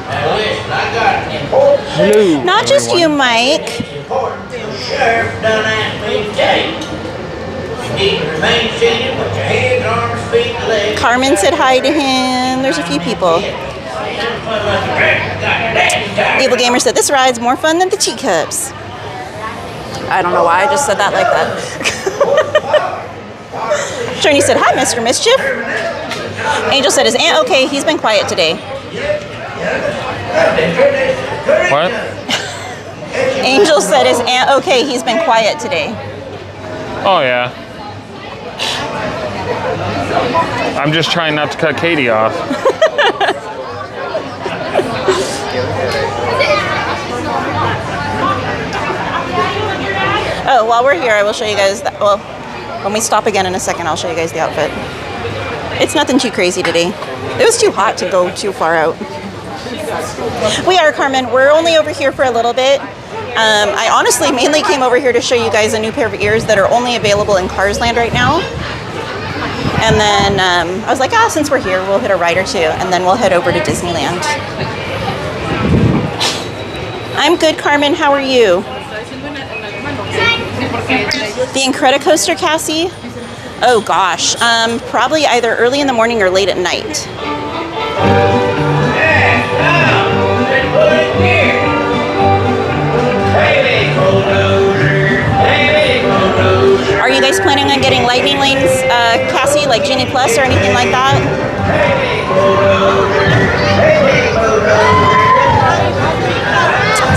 Now listen, I got an important Hello. Not just you, Mike. It's important. The sheriff done asked me to tell you. You need to remain seated with your hands, arms, feet, and legs. Carmen said hi to him. There's a few people. Evil Gamer said this ride's more fun than the teacups. I don't know why I just said that like that. Journey said, hi, Mr. Mischief. Angel said, is Aunt okay? He's been quiet today. What? Angel said, is Aunt okay? He's been quiet today. Oh, yeah. I'm just trying not to cut Katie off. Oh, while we're here, I will show you guys that. Well, when we stop again in a second, I'll show you guys the outfit. It's nothing too crazy today. It was too hot to go too far out. We are, Carmen. We're only over here for a little bit. I honestly mainly came over here to show you guys a new pair of ears that are only available in Carsland right now. And then I was like, since we're here, we'll hit a ride or two, and then we'll head over to Disneyland. I'm good, Carmen. How are you? The Incredicoaster, Cassie? Oh gosh, probably either early in the morning or late at night. Are you guys planning on getting lightning lanes, Cassie, like Genie Plus or anything like that?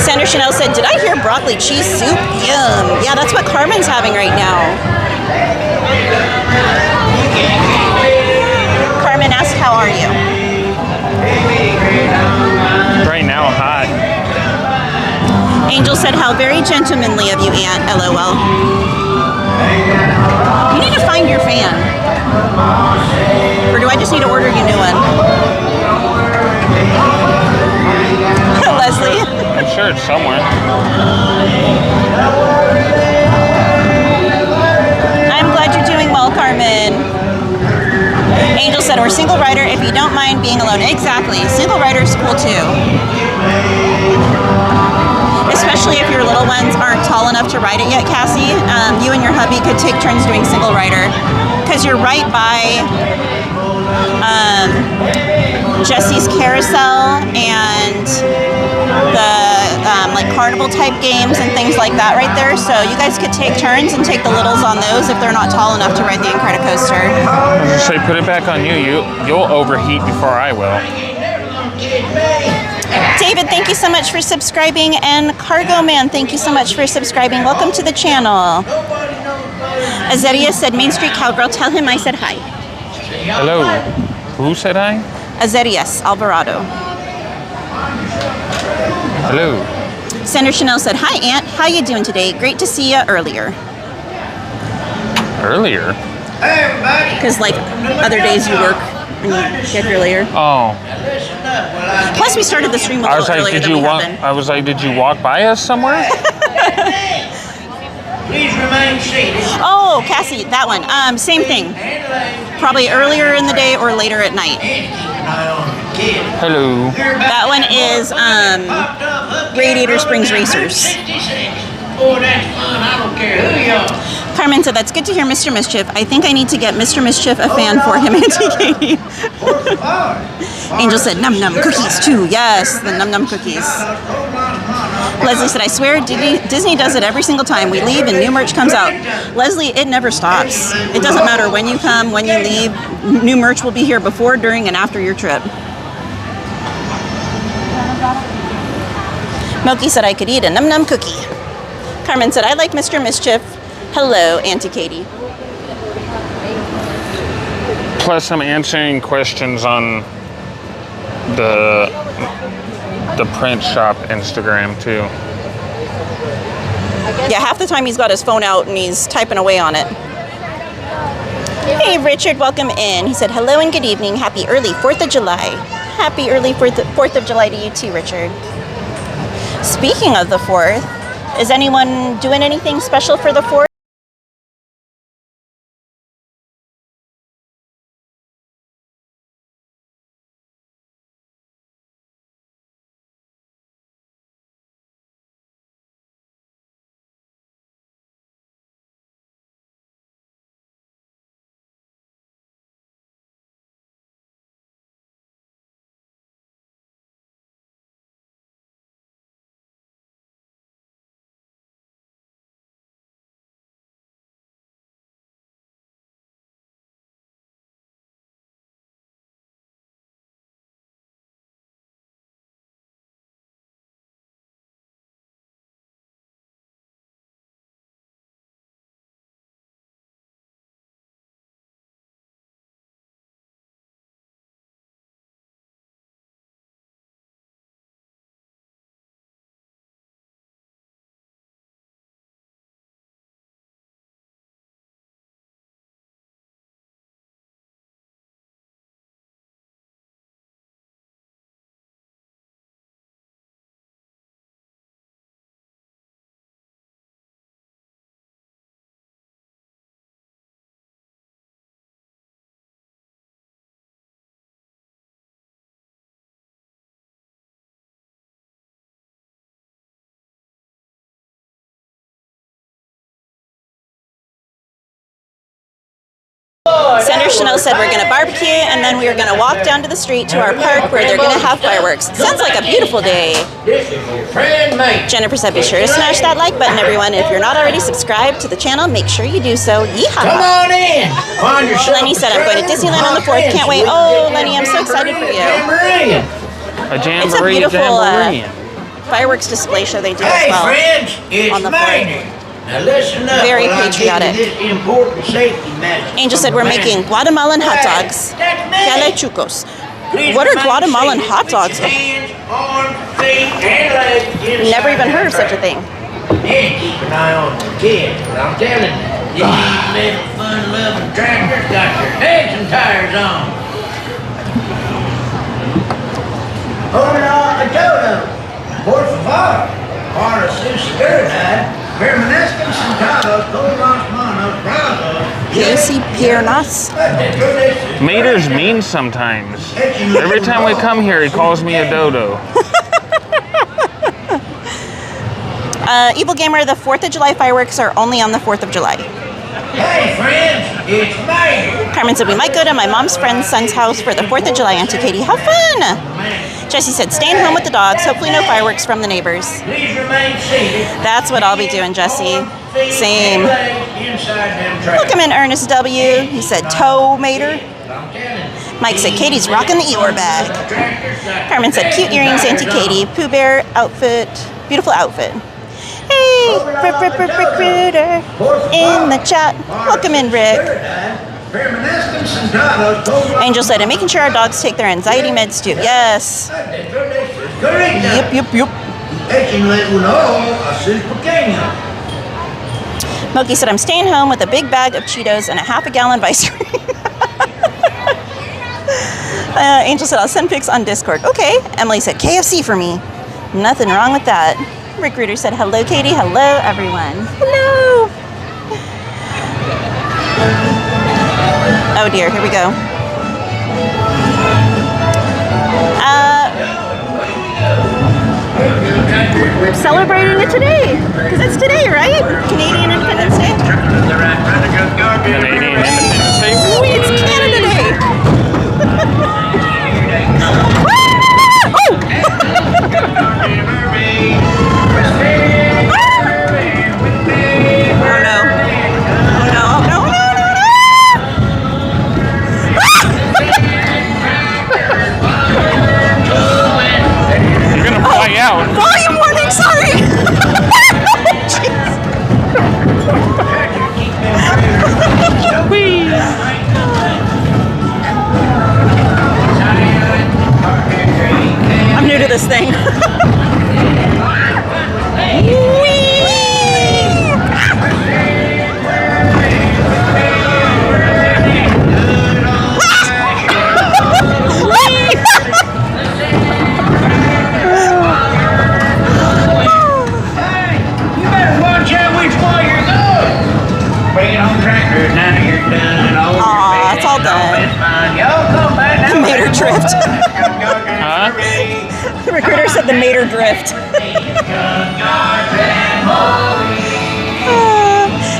Sandra Chanel said, did I hear broccoli cheese soup? Yum. Yeah, that's what Carmen's having right now. Carmen asked, how are you? Right now, hot. Angel said, how very gentlemanly of you, Aunt. LOL. You need to find your fan. Or do I just need to order you a new one? Leslie? I'm sure it's somewhere. I'm glad you're doing well, Carmen. Angel said, or single rider if you don't mind being alone. Exactly. Single rider is cool too. Especially if your little ones aren't tall enough to ride it yet, Cassie. You and your hubby could take turns doing single rider. Because you're right by Jesse's Carousel and the like carnival type games and things like that right there. So you guys could take turns and take the littles on those if they're not tall enough to ride the Incredicoaster. I was just say, put it back on you. You'll overheat before I will. thank you so much for subscribing. And Cargo Man, thank you so much for subscribing. Welcome to the channel. Azeria said, Main Street Cowgirl, tell him I said hi. Hello. Who said hi? Azerias Alvarado. Hello. Senator Chanel said, hi, Aunt. How you doing today? Great to see you earlier. Earlier? Hey, everybody. Because, like, other days you work and you get earlier. Oh. Listen up while I Plus, we started the stream a little earlier than we have been. I was like, did you walk by us somewhere? Please remain seated. Oh, Cassie, that one. Same thing. Probably earlier in the day or later at night. Hello. That one is Radiator Springs Racers. Oh, that's fun. I don't care who you are. Carmen said, that's good to hear Mr. Mischief. I think I need to get Mr. Mischief a fan for him, Auntie Katie. Angel said, num num cookies too. Yes, the num num cookies. Leslie said, I swear Disney does it every single time. We leave and new merch comes out. Leslie, it never stops. It doesn't matter when you come, when you leave. New merch will be here before, during, and after your trip. Milky said I could eat a num num cookie. Carmen said, I like Mr. Mischief. Hello, Auntie Katie. Plus, I'm answering questions on the print shop Instagram too. Yeah, half the time he's got his phone out and he's typing away on it. Hey, Richard, welcome in. He said, hello and good evening. Happy early 4th of July. Happy early 4th of July to you too, Richard. Speaking of the 4th, is anyone doing anything special for the 4th? Senator Chanel said we're going to barbecue and then we are going to walk down to the street to our park where they're going to have fireworks. Sounds like a beautiful day. This is your friend, mate. Jennifer said be sure to smash that like button, everyone. If you're not already subscribed to the channel, make sure you do so. Yeehaw! Come on in. Find yourself Lenny said I'm going to Disneyland on the 4th. Can't wait. Oh, Lenny, I'm so excited for you. A jamboree, It's a beautiful jamboree. Fireworks display show they do as Hey, well. friends, it's on the 4th. Maynard. Now listen up. Very while I give you patriotic. this important safety message Angel said from we're the making manager. Guatemalan hot dogs. That's me. Calechucos. Please What are remain Guatemalan seated hot with dogs? your hands, arms, feet, and legs inside Never even heard of that such a thing. And keep an eye on the kids. But I'm telling you, these little fun-loving tractors got your heads and tires on. Hola, a dodo. Por favor. Para su seguridad, permanezcan sentados todas las manos bravos. Casey Piernas. Maters mean sometimes. Every time we come here, he calls me a dodo. Evil Gamer, the 4th of July fireworks are only on the 4th of July. Hey friends, it's Maynard. Carmen said we might go to my mom's friend's son's house for the 4th of July, Auntie Katie. How fun! Jesse said staying home with the dogs, hopefully no fireworks from the neighbors. Please remain seated. That's what I'll be doing, Jesse. Same. Inside them tractors. Welcome in, Ernest W. He said toe mater. I'm telling you. Mike said, Katie's rocking the Eeyore bag. Carmen said, cute earrings, Auntie Katie. Pooh Bear outfit, beautiful outfit. Hey, Recruiter in the chat. Welcome in, Rick. Angel said, I'm making sure our dogs take their anxiety meds too. Yes. Yep. Milky said, I'm staying home with a big bag of Cheetos and a half a gallon of ice cream. Angel said, I'll send pics on Discord. Okay. Emily said, KFC for me. Nothing wrong with that. Rick Reuter said, hello, Katie. Hello, everyone. Hello. Oh, dear. Here we go. We're celebrating it today. Because it's today, right? Canadian Independence Day? Canadian Independence Day? It's Canada Day. Out. Volume warning, sorry! I'm new to this thing. Aw, it's all done. Mater drift. Huh? The recruiter said the mater drift.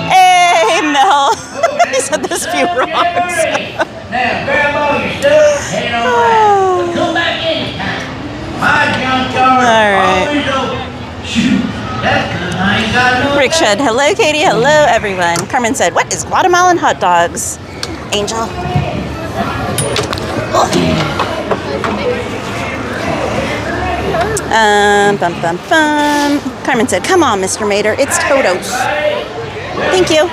Hey, Mel. He said this few rocks. Alright. Rick said, hello, Katie. Hello, everyone. Carmen said, what is Guatemalan hot dogs? Angel. Carmen said, come on, Mr. Mater. It's Toto's. Thank you.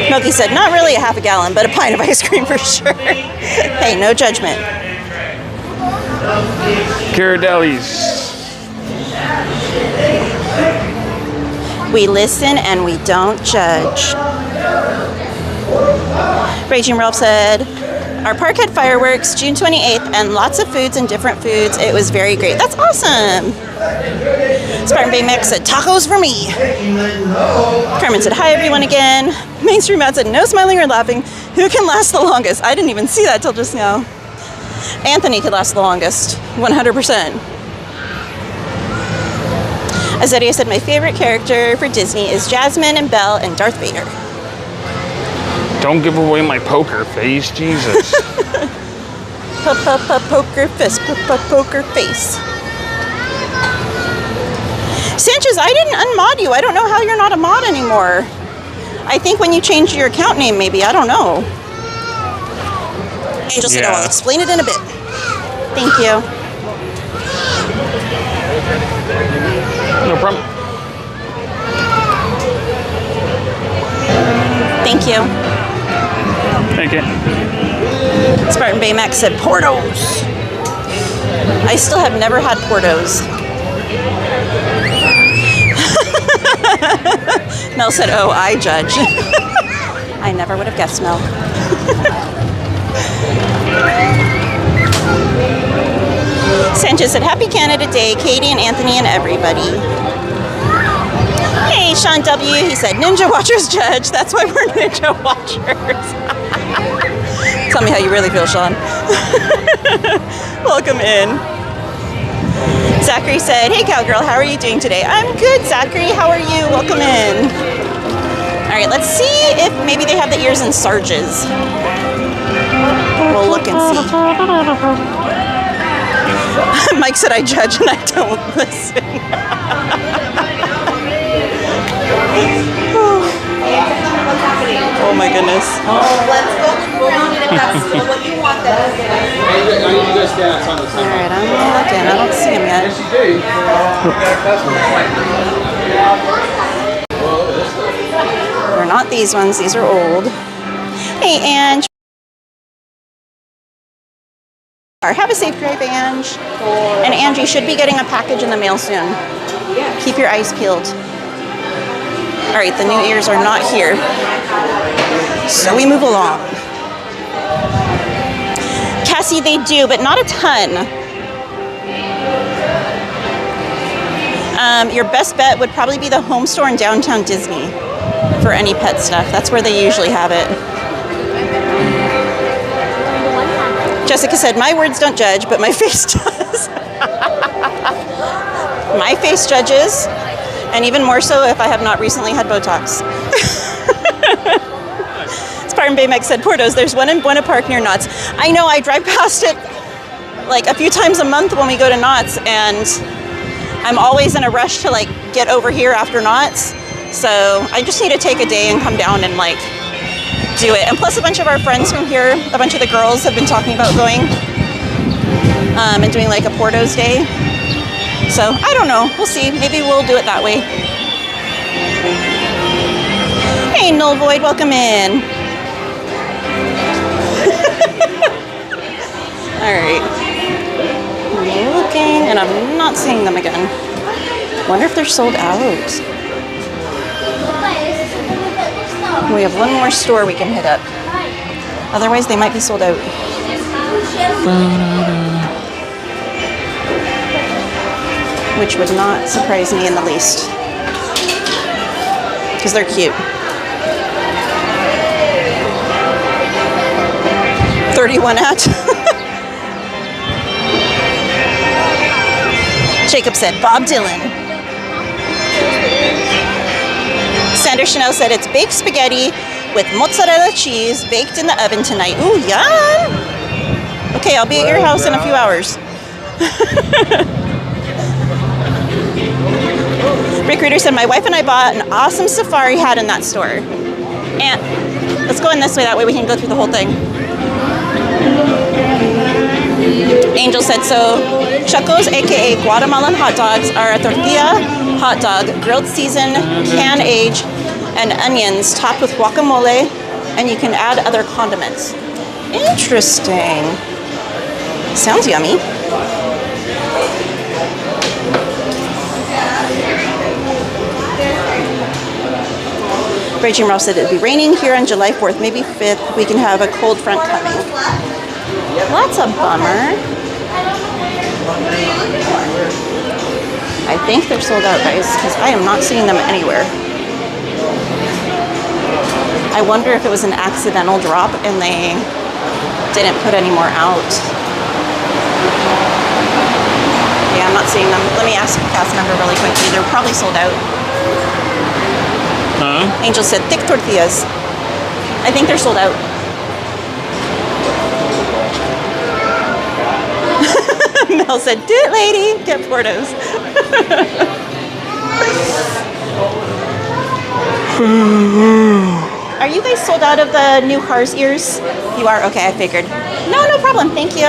Milky said, not really a half a gallon, but a pint of ice cream for sure. Hey, no judgment. Ghirardelli's. We listen and we don't judge. Raging Ralph said, our park had fireworks June 28th and lots of foods and different foods. It was very great. That's awesome. Spartan Bay Mix said, tacos for me. Carmen said, hi everyone again. Mainstream Matt said, no smiling or laughing. Who can last the longest? I didn't even see that till just now. Anthony could last the longest, 100%. Azedia said, my favorite character for Disney is Jasmine and Belle and Darth Vader. Don't give away my poker face, Jesus. Poker fist, poker face. Sanchez, I didn't unmod you. I don't know how you're not a mod anymore. I think when you changed your account name, maybe. I don't know. Angel said, I'll explain it in a bit. Thank you. No problem. Thank you. Thank you. Spartan Baymax said Portos. I still have never had Portos. Mel said, oh, I judge. I never would have guessed, Mel. Sanchez said, happy Canada Day, Katie and Anthony and everybody. Hey, Sean W. He said, Ninja Watchers judge. That's why we're Ninja Watchers. Tell me how you really feel, Sean. Welcome in. Zachary said, hey, Cowgirl, how are you doing today? I'm good, Zachary. How are you? Welcome in. All right, let's see if maybe they have the ears and Sarges. We'll look and see. Mike said I judge and I don't listen. Oh Oh my goodness. Let's go look around and if that's still what you want, then Alright, I'm looking. I don't see him yet. They're not these ones. These are old. Hey, Ange. Have a safe drive, Ange. And Ange, you should be getting a package in the mail soon. Keep your eyes peeled. All right, the new ears are not here. So we move along. Cassie, they do, but not a ton. Your best bet would probably be the home store in downtown Disney for any pet stuff. That's where they usually have it. Jessica said, my words don't judge, but my face does. My face judges, and even more so if I have not recently had Botox. Spartan Baymax said, Portos, there's one in Buena Park near Knott's. I know, I drive past it like a few times a month when we go to Knott's, and I'm always in a rush to like get over here after Knott's. So I just need to take a day and come down and like do it. And plus a bunch of our friends from here, a bunch of the girls have been talking about going and doing like a Portos day. So I don't know, we'll see. Maybe we'll do it that way. Hey, Null Void, welcome in. All right. I'm looking and I'm not seeing them again. Wonder if they're sold out. We have one more store we can hit up. Otherwise, they might be sold out. Which would not surprise me in the least. Because they're cute. 31 at. Jacob said, Bob Dylan. Sandra Chanel said, it's baked spaghetti with mozzarella cheese baked in the oven tonight. Ooh, yum! Okay, I'll be at your house in a few hours. Rick Reader said, my wife and I bought an awesome safari hat in that store. And let's go in this way, that way we can go through the whole thing. Angel said, so Chucos, aka Guatemalan hot dogs, are a tortilla hot dog, grilled season, can age, and onions topped with guacamole, and you can add other condiments. Interesting. Sounds yummy. Raging Ralph said it would be raining here on July 4th, maybe 5th. We can have a cold front coming. Well, that's a bummer. I think they're sold out, guys, because I am not seeing them anywhere. I wonder if it was an accidental drop and they didn't put any more out. Yeah, I'm not seeing them. Let me ask the cast member really quickly. They're probably sold out. Huh? Angel said thick tortillas. I think they're sold out. Mel said, do it, lady. Get Portos. Are you guys sold out of the new Cars ears? You are? Okay, I figured. No problem. Thank you.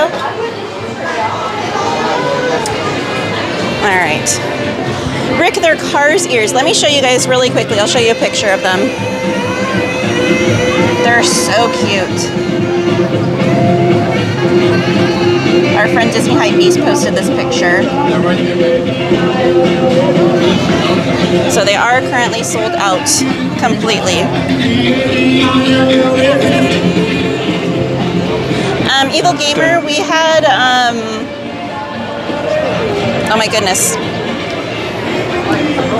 All right. Rick, they're Cars ears. Let me show you guys really quickly. I'll show you a picture of them. They're so cute. Our friend Disney Hype Beast posted this picture. So they are currently sold out completely. Evil Gamer, we had, oh my goodness.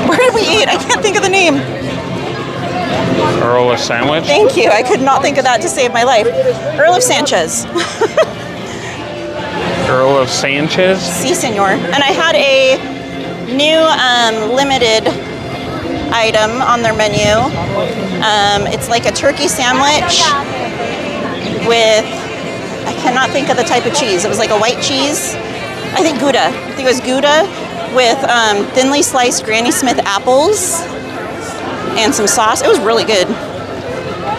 Where did we eat? I can't think of the name. Earl of Sandwich? Thank you. I could not think of that to save my life. Earl of Sanchez. Earl of Sanchez? Si, senor. And I had a new limited item on their menu. It's like a turkey sandwich with, I cannot think of the type of cheese. It was like a white cheese. I think Gouda. I think it was Gouda with thinly sliced Granny Smith apples and some sauce. It was really good.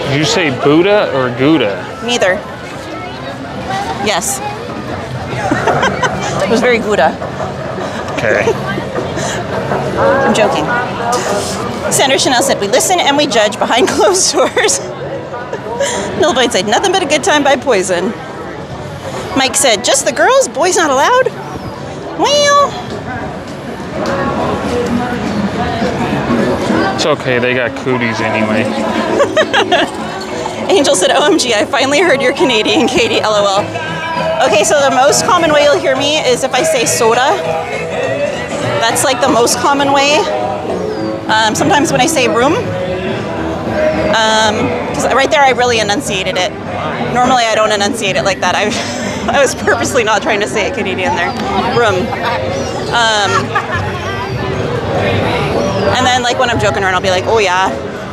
Did you say Buddha or Gouda? Neither. Yes. It was very Gouda. Okay. I'm joking. Sandra Chanel said, we listen and we judge behind closed doors. Millboyd said, nothing but a good time by Poison. Mike said, just the girls? Boys not allowed? Well... It's okay, they got cooties anyway. Angel said, OMG, I finally heard you're Canadian, Katie, LOL. Okay, so the most common way you'll hear me is if I say soda. That's like the most common way. Sometimes when I say room, because right there I really enunciated it. Normally I don't enunciate it like that. I was purposely not trying to say it Canadian there. Room. And then like when I'm joking around, I'll be like, oh yeah,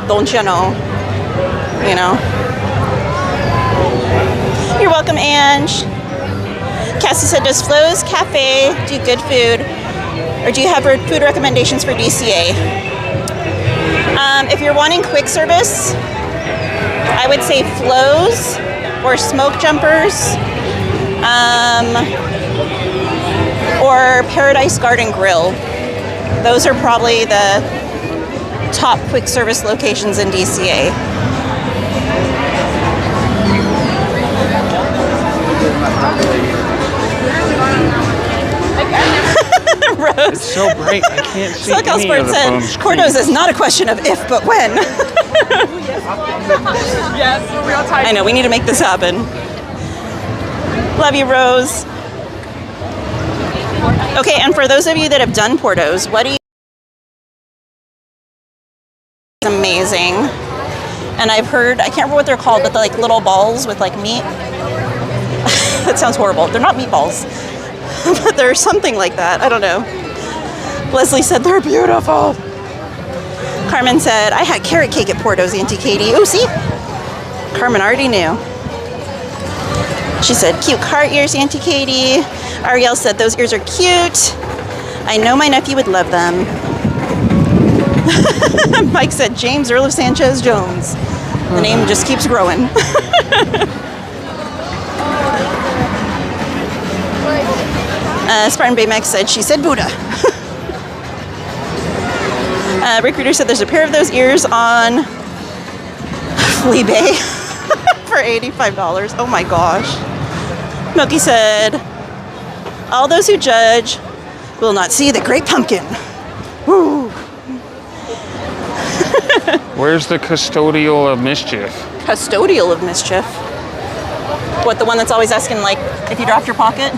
don't you know? You know. You're welcome, Ange. Cassie said, does Flo's Cafe do good food? Or do you have food recommendations for DCA? If you're wanting quick service, I would say Flo's or Smoke Jumpers or Paradise Garden Grill. Those are probably the top quick service locations in DCA. Rose. It's so bright, I can't see Silk House any of Sports the said, phone screen. Cordo's is not a question of if, but when. Yes, real time. I know, we need to make this happen. Love you, Rose. Okay, and for those of you that have done Portos, what do you... Amazing. And I've heard, I can't remember what they're called, but they're like little balls with like meat. That sounds horrible. They're not meatballs. But they're something like that. I don't know. Leslie said they're beautiful. Carmen said, I had carrot cake at Porto's, Auntie Katie. Oh, see? Carmen already knew. She said, cute car ears, Auntie Katie. Ariel said, those ears are cute. I know my nephew would love them. Mike said, James Earl of Sanchez Jones. The name just keeps growing. Spartan Baymax said, she said Buddha. Rick Reader said, there's a pair of those ears on eBay for $85. Oh my gosh. Milky said, all those who judge will not see the great pumpkin. Woo. Where's the custodial of mischief? Custodial of mischief? What, the one that's always asking, like, if you dropped your pocket?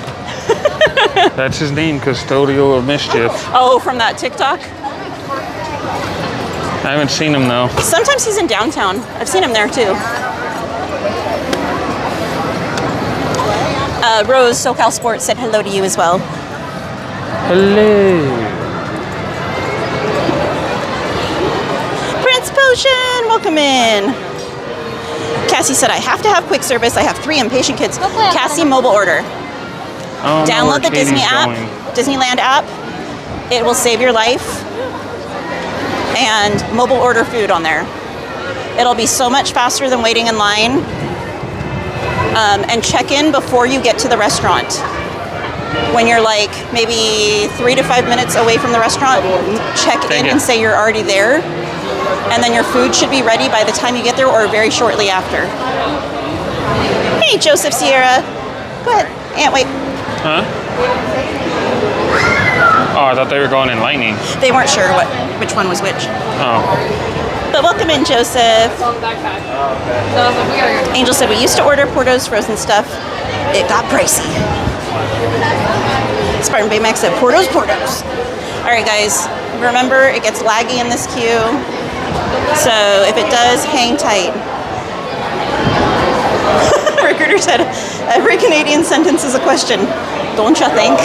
That's his name, custodial of mischief. Oh, from that TikTok? I haven't seen him though. Sometimes he's in downtown. I've seen him there too. Rose, SoCal Sports, said hello to you as well. Hello. Prince Potion, welcome in. Cassie said, I have to have quick service. I have 3 impatient kids. Cassie, mobile order. Oh, Download the Katie's Disney app, going. Disneyland app. It will save your life. And mobile order food on there. It'll be so much faster than waiting in line. And check in before you get to the restaurant. When you're like maybe 3 to 5 minutes away from the restaurant, check in and say you're already there. And then your food should be ready by the time you get there or very shortly after. Hey, Joseph Sierra. Go ahead. Aunt, wait. Huh? Oh, I thought they were going in lightning. They weren't sure which one was which. Oh. But welcome in, Joseph. Angel said, we used to order Porto's frozen stuff. It got pricey. Spartan Baymax said, Porto's. All right, guys. Remember, it gets laggy in this queue. So if it does, hang tight. Recruiter said, every Canadian sentence is a question. Don't you think?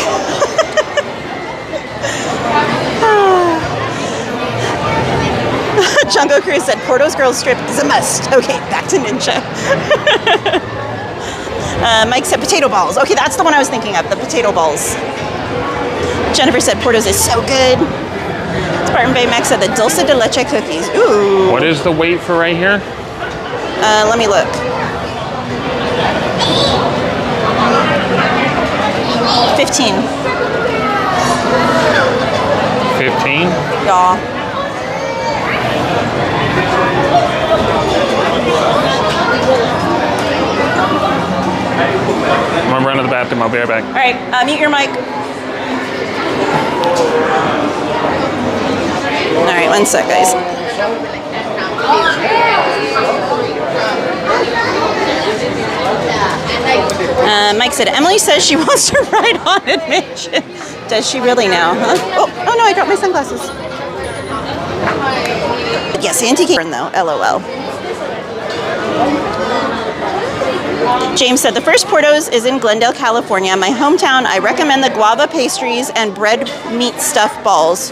Jungle Cruise said, Porto's Girls Strip is a must. Okay, back to Ninja. Mike said, potato balls. Okay, that's the one I was thinking of, the potato balls. Jennifer said, Porto's is so good. Spartan Baymax said, the dulce de leche cookies. Ooh. What is the wait for right here? Let me look. 15. 15? Y'all. I'm gonna run to the bathroom. I'll be right back. All right, mute your mic. All right, one sec, guys. Mike said, Emily says she wants to ride on admission. Does she really now, huh? Oh no, I dropped my sunglasses. Yes, antique though, LOL. James said, the first Portos is in Glendale, California, my hometown. I recommend the guava pastries and bread meat stuffed balls.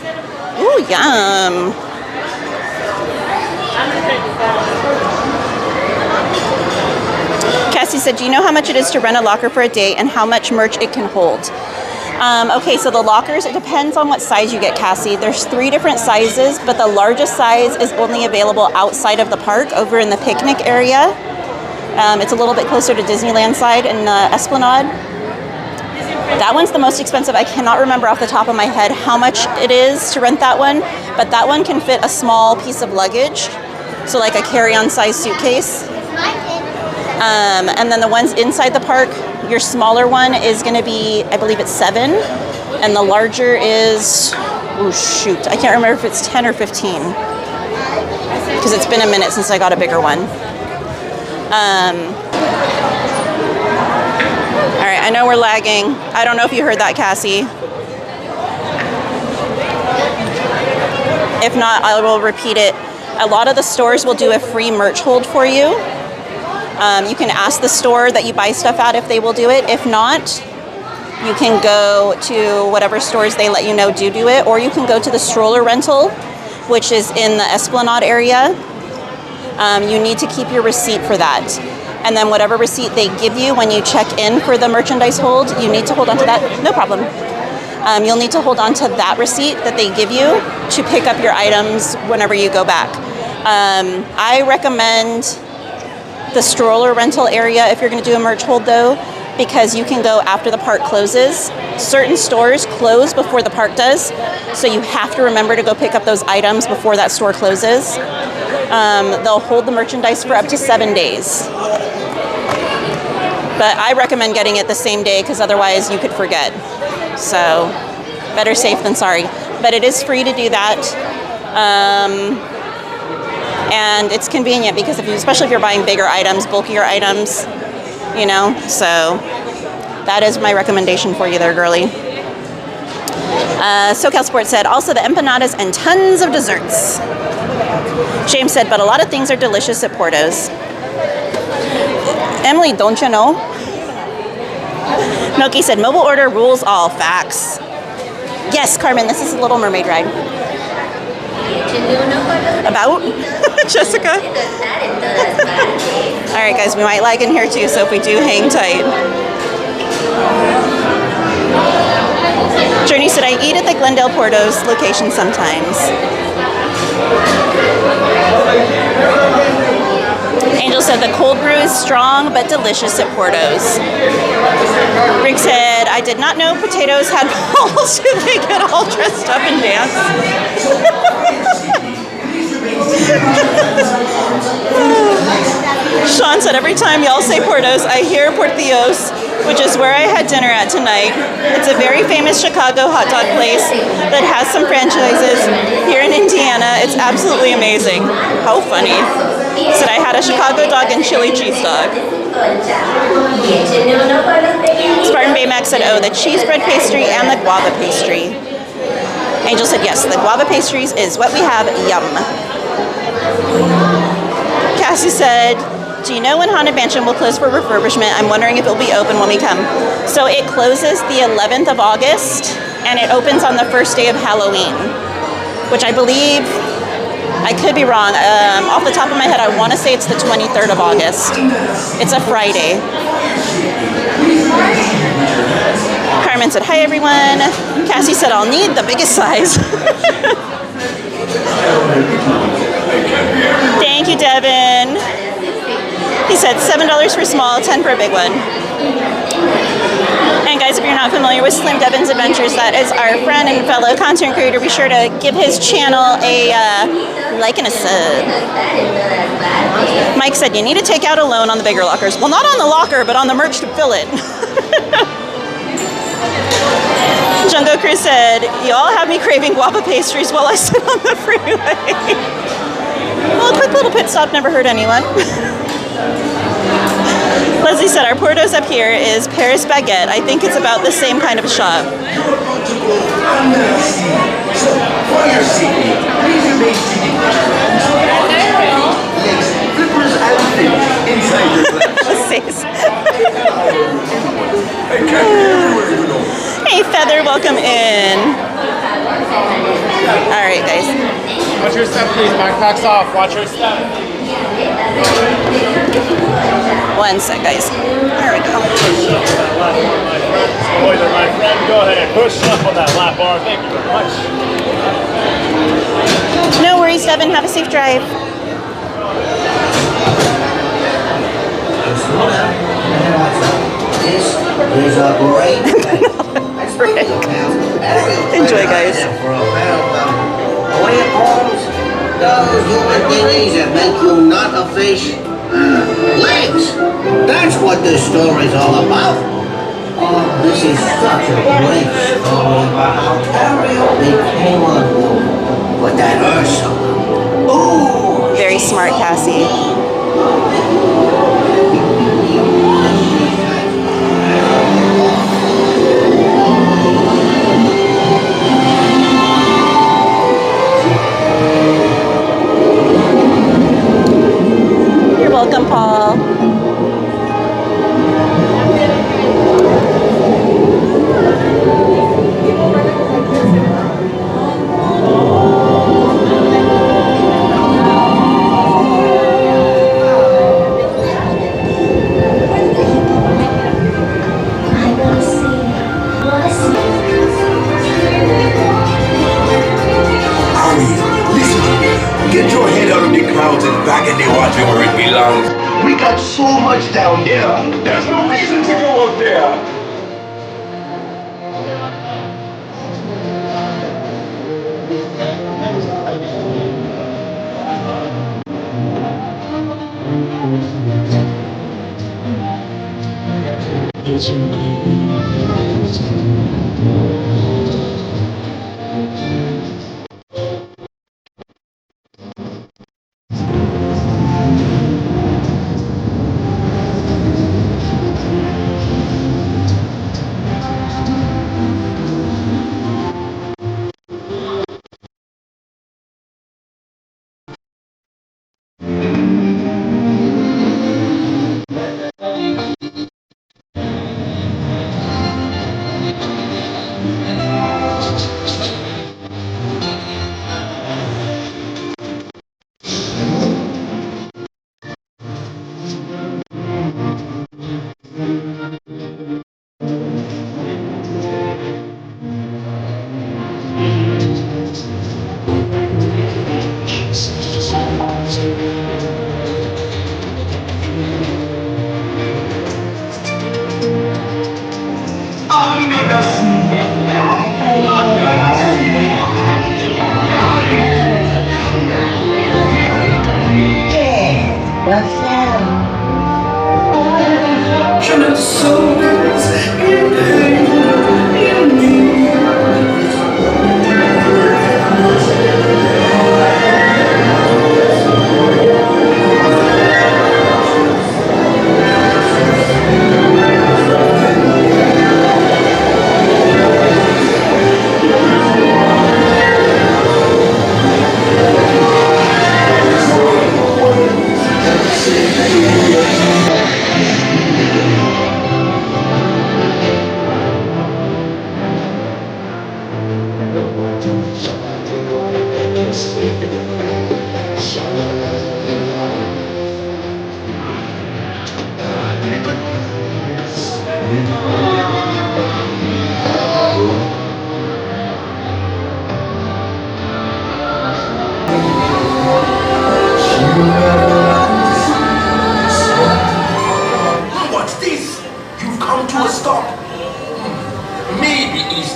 Ooh, yum. Cassie said, do you know how much it is to rent a locker for a day and how much merch it can hold? Okay, so the lockers, it depends on what size you get, Cassie. There's 3 different sizes, but the largest size is only available outside of the park, over in the picnic area. It's a little bit closer to Disneyland side in Esplanade. That one's the most expensive. I cannot remember off the top of my head how much it is to rent that one, but that one can fit a small piece of luggage, so like a carry-on size suitcase. And then the ones inside the park, your smaller one is going to be, I believe it's 7, and the larger is, oh shoot, I can't remember if it's 10 or 15, because it's been a minute since I got a bigger one. All right, I know we're lagging. I don't know if you heard that, Cassie. If not, I will repeat it. A lot of the stores will do a free merch hold for you. You can ask the store that you buy stuff at if they will do it. If not, you can go to whatever stores they let you know do it, or you can go to the stroller rental, which is in the Esplanade area. You need to keep your receipt for that. And then whatever receipt they give you when you check in for the merchandise hold, you need to hold on to that. No problem. You'll need to hold on to that receipt that they give you to pick up your items whenever you go back. I recommend the stroller rental area if you're going to do a merch hold though, because you can go after the park closes. Certain stores close before the park does, so you have to remember to go pick up those items before that store closes. They'll hold the merchandise for up to 7 days. But I recommend getting it the same day, because otherwise you could forget. So better safe than sorry. But it is free to do that. And it's convenient because especially if you're buying bigger items, bulkier items, you know, so that is my recommendation for you there, girly. SoCal Sports said, also the empanadas and tons of desserts. James said, but a lot of things are delicious at Portos. Emily, don't you know? Milky said, mobile order rules all. Facts. Yes, Carmen, this is a Little Mermaid ride. About? Jessica? All right, guys, we might lag in here too, so if we do, hang tight. Journey said, I eat at the Glendale Portos location sometimes. Angel said, the cold brew is strong but delicious at Portos. Rick said, I did not know potatoes had balls. Do they get all dressed up and dance? Sean said, every time y'all say Portos, I hear Portillo's, which is where I had dinner at tonight. It's a very famous Chicago hot dog place that has some franchises here in Indiana. It's absolutely amazing. How funny. Said I had a Chicago dog and chili cheese dog. Spartan Baymax said, oh, the cheese bread pastry and the guava pastry. Angel said, yes, the guava pastries is what we have. Yum. Cassie said, do you know when Haunted Mansion will close for refurbishment? I'm wondering if it will be open when we come. So it closes the 11th of August, and it opens on the first day of Halloween, which I believe, I could be wrong. Off the top of my head, I want to say it's the 23rd of August. It's a Friday. Carmen said, hi, everyone. Cassie said, I'll need the biggest size. Thank you, Devin. He said $7 for small, 10 for a big one. And guys, if you're not familiar with Slim Devin's Adventures, that is our friend and fellow content creator. Be sure to give his channel a like and a sub. Mike said you need to take out a loan on the bigger lockers. Well, not on the locker, but on the merch to fill it. Jungle Chris said, you all have me craving guava pastries while I sit on the freeway. Well, a quick little pit stop never hurt anyone. Leslie said, our Portos up here is Paris Baguette. I think it's about the same kind of a shop. Hey, Feather, welcome in. All right, guys. Watch your step, please. Backpacks off. Watch your step. 1 sec, guys. There we go. Spoiler, my friend. Go ahead and push up on that lap bar. Thank you very much. No worries, Devin. Have a safe drive. This is a great Enjoy, guys. Away at homes, those human thingies that make you not a fish. Legs! That's what this story's all about. Oh, this is such a great story about how Ariel became a with that Ursula. Ooh! Very smart, Cassie. You're welcome, Paul. Get your head out of the clouds and back in the water where it belongs. We got so much down there. There's no reason to go up there.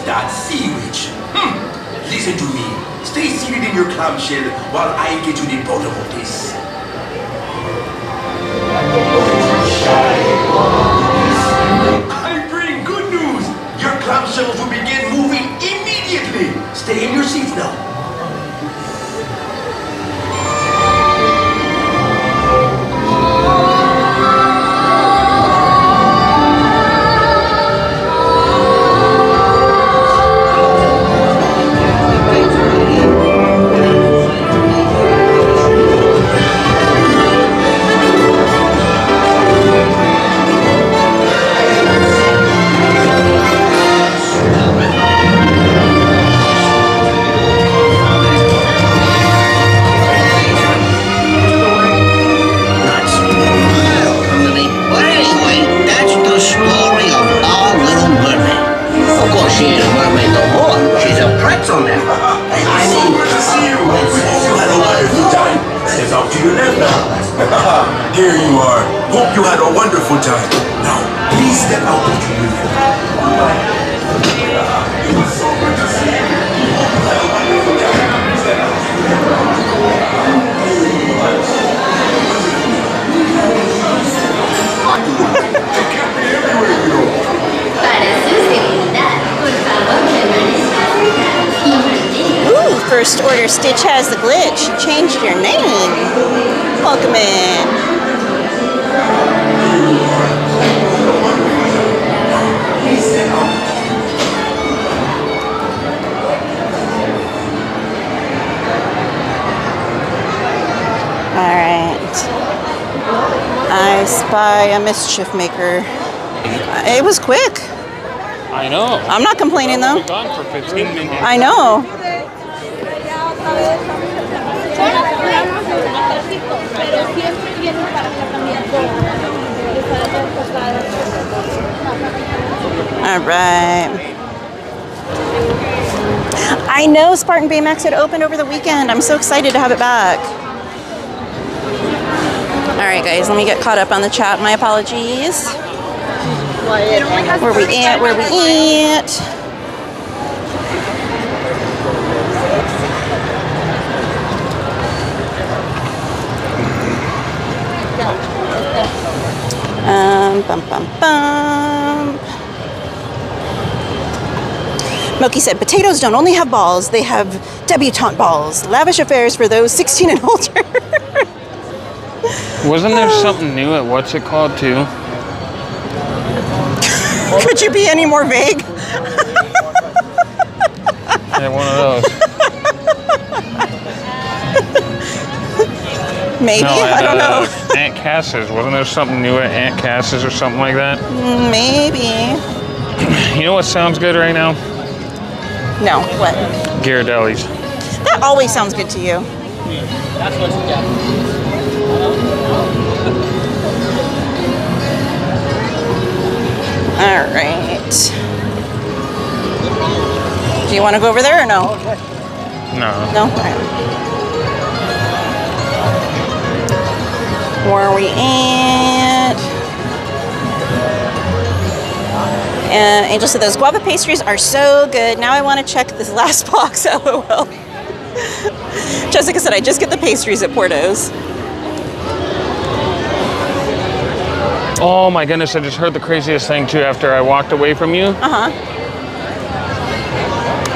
that sewage? Listen to me. Stay seated in your clamshell while I get to the bottom of this. I bring good news. Your clamshells will begin moving immediately. Stay in your seats now. Here you are. Hope you had a wonderful time. Now, please step out of the union. It was so good to see you. Had a wonderful time. Step Ooh, First Order Stitch has the glitch. You changed your name. Welcome in. Alright. I spy a mischief maker. It was quick. I know. I'm not complaining though. We've gone for 15 minutes. I know. All right. I know Spartan Baymax had opened over the weekend. I'm so excited to have it back. All right, guys, let me get caught up on the chat. My apologies. Where we at? Where we at? Bum, bum, bum. Moki said, potatoes don't only have balls, they have debutante balls. Lavish affairs for those 16 and older. Wasn't there something new at what's it called too? Could you be any more vague? Yeah, one of those. Maybe, No, I don't know. Aunt Cass's. Wasn't there something new at Aunt Cass's or something like that? Maybe. You know what sounds good right now? No, what? Ghirardelli's. That always sounds good to you. That's what's All right. Do you want to go over there or no? No. No? Okay. Where are we at? And Angel said those guava pastries are so good. Now I want to check this last box, LOL. Jessica said I just get the pastries at Porto's. Oh my goodness, I just heard the craziest thing too after I walked away from you. Uh-huh.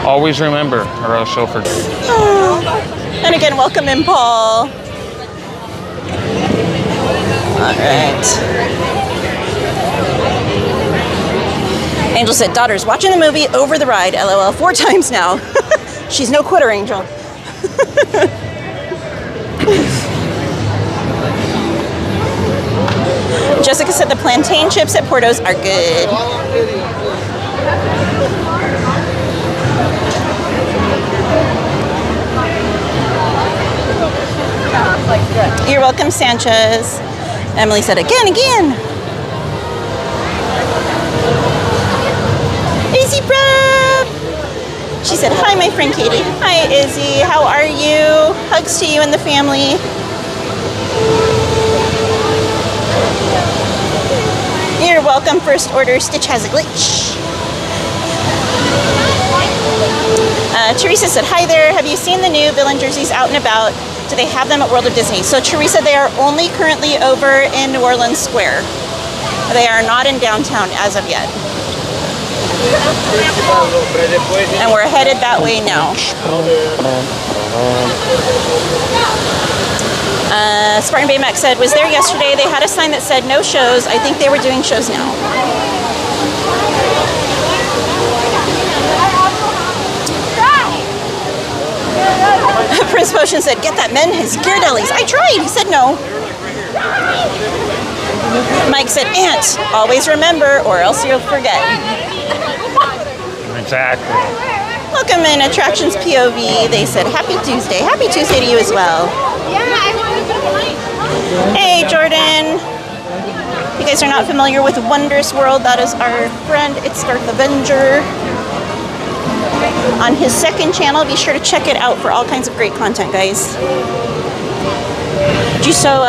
Always remember, or else you'll forget. Oh. And again, welcome in, Paul. All right. Angel said, daughter's watching the movie Over the Ride, LOL, 4 times now. She's no quitter, Angel. Jessica said the plantain chips at Porto's are good. You're welcome, Sanchez. Emily said, again. Izzy Brab! She said, hi, my friend Katie. Hi, Izzy. How are you? Hugs to you and the family. You're welcome, First Order. Stitch has a glitch. Teresa said, hi there. Have you seen the new villain jerseys out and about? Do they have them at World of Disney? So Teresa, they are only currently over in New Orleans Square. They are not in downtown as of yet. And we're headed that way now. Spartan Baymax said, was there yesterday. They had a sign that said no shows. I think they were doing shows now. Prince Potion said, get that man his Ghirardellis. I tried. He said no. Mike said, Aunt, always remember or else you'll forget. Exactly. Welcome in Attractions POV. They said, happy Tuesday. Happy Tuesday to you as well. Hey, Jordan. If you guys are not familiar with Wondrous World, that is our friend, It's Darth Avenger. On his second channel, be sure to check it out for all kinds of great content, guys. Did you sew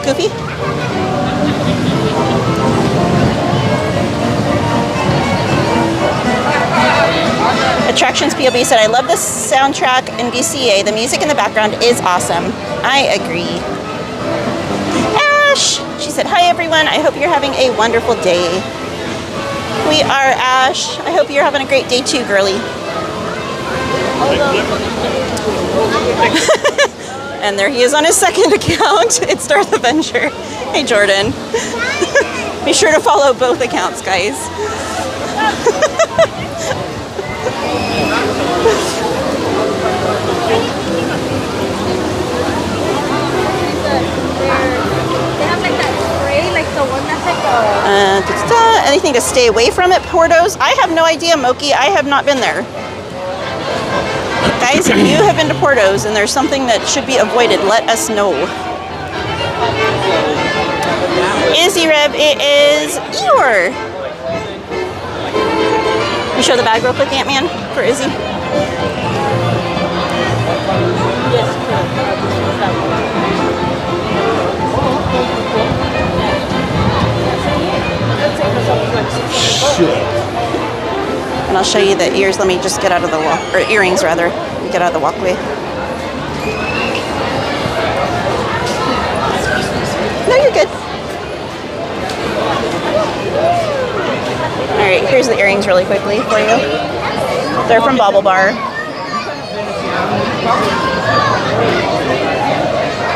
Goofy? Attractions POB said, I love the soundtrack in DCA. The music in the background is awesome. I agree. Ash, she said, hi everyone. I hope you're having a wonderful day. We are, Ash. I hope you're having a great day too, girly. And there he is on his second account. It's Darth Avenger. Hey, Jordan. Be sure to follow both accounts, guys. Anything to stay away from at Portos? I have no idea, Moki. I have not been there. Guys, if you have been to Portos and there's something that should be avoided, let us know. Izzy Rev, it is Eeyore. You show the bag real quick, Ant-Man, for Izzy. And I'll show you the ears. Let me just get out of the walk, or earrings rather. Get out of the walkway. No, you're good. All right, here's the earrings really quickly for you. They're from Bobble Bar.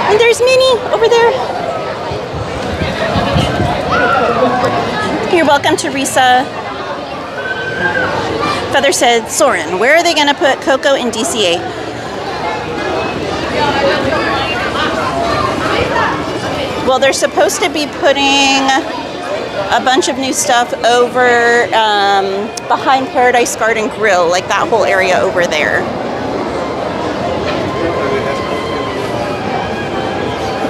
And there's Minnie over there. You're welcome, Teresa. Feather said, Soren, where are they going to put Coco in DCA? Well, they're supposed to be putting a bunch of new stuff over behind Paradise Garden Grill, like that whole area over there.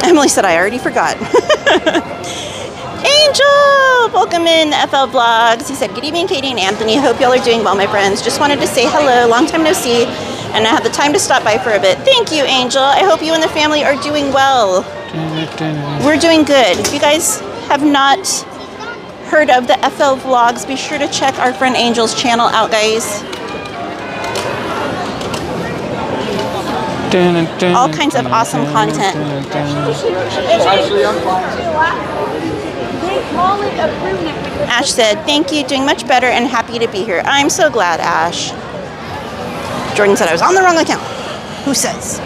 Emily said, I already forgot. Angel! Welcome in FL Vlogs. He said, good evening, Katie and Anthony. Hope y'all are doing well, my friends. Just wanted to say hello. Long time no see. And I had the time to stop by for a bit. Thank you, Angel. I hope you and the family are doing well. We're doing good. If you guys have not heard of the FL Vlogs, be sure to check our friend Angel's channel out, guys. All kinds of awesome content. Ash said, thank you, doing much better and happy to be here. I'm so glad, Ash. Jordan said I was on the wrong account. Who says?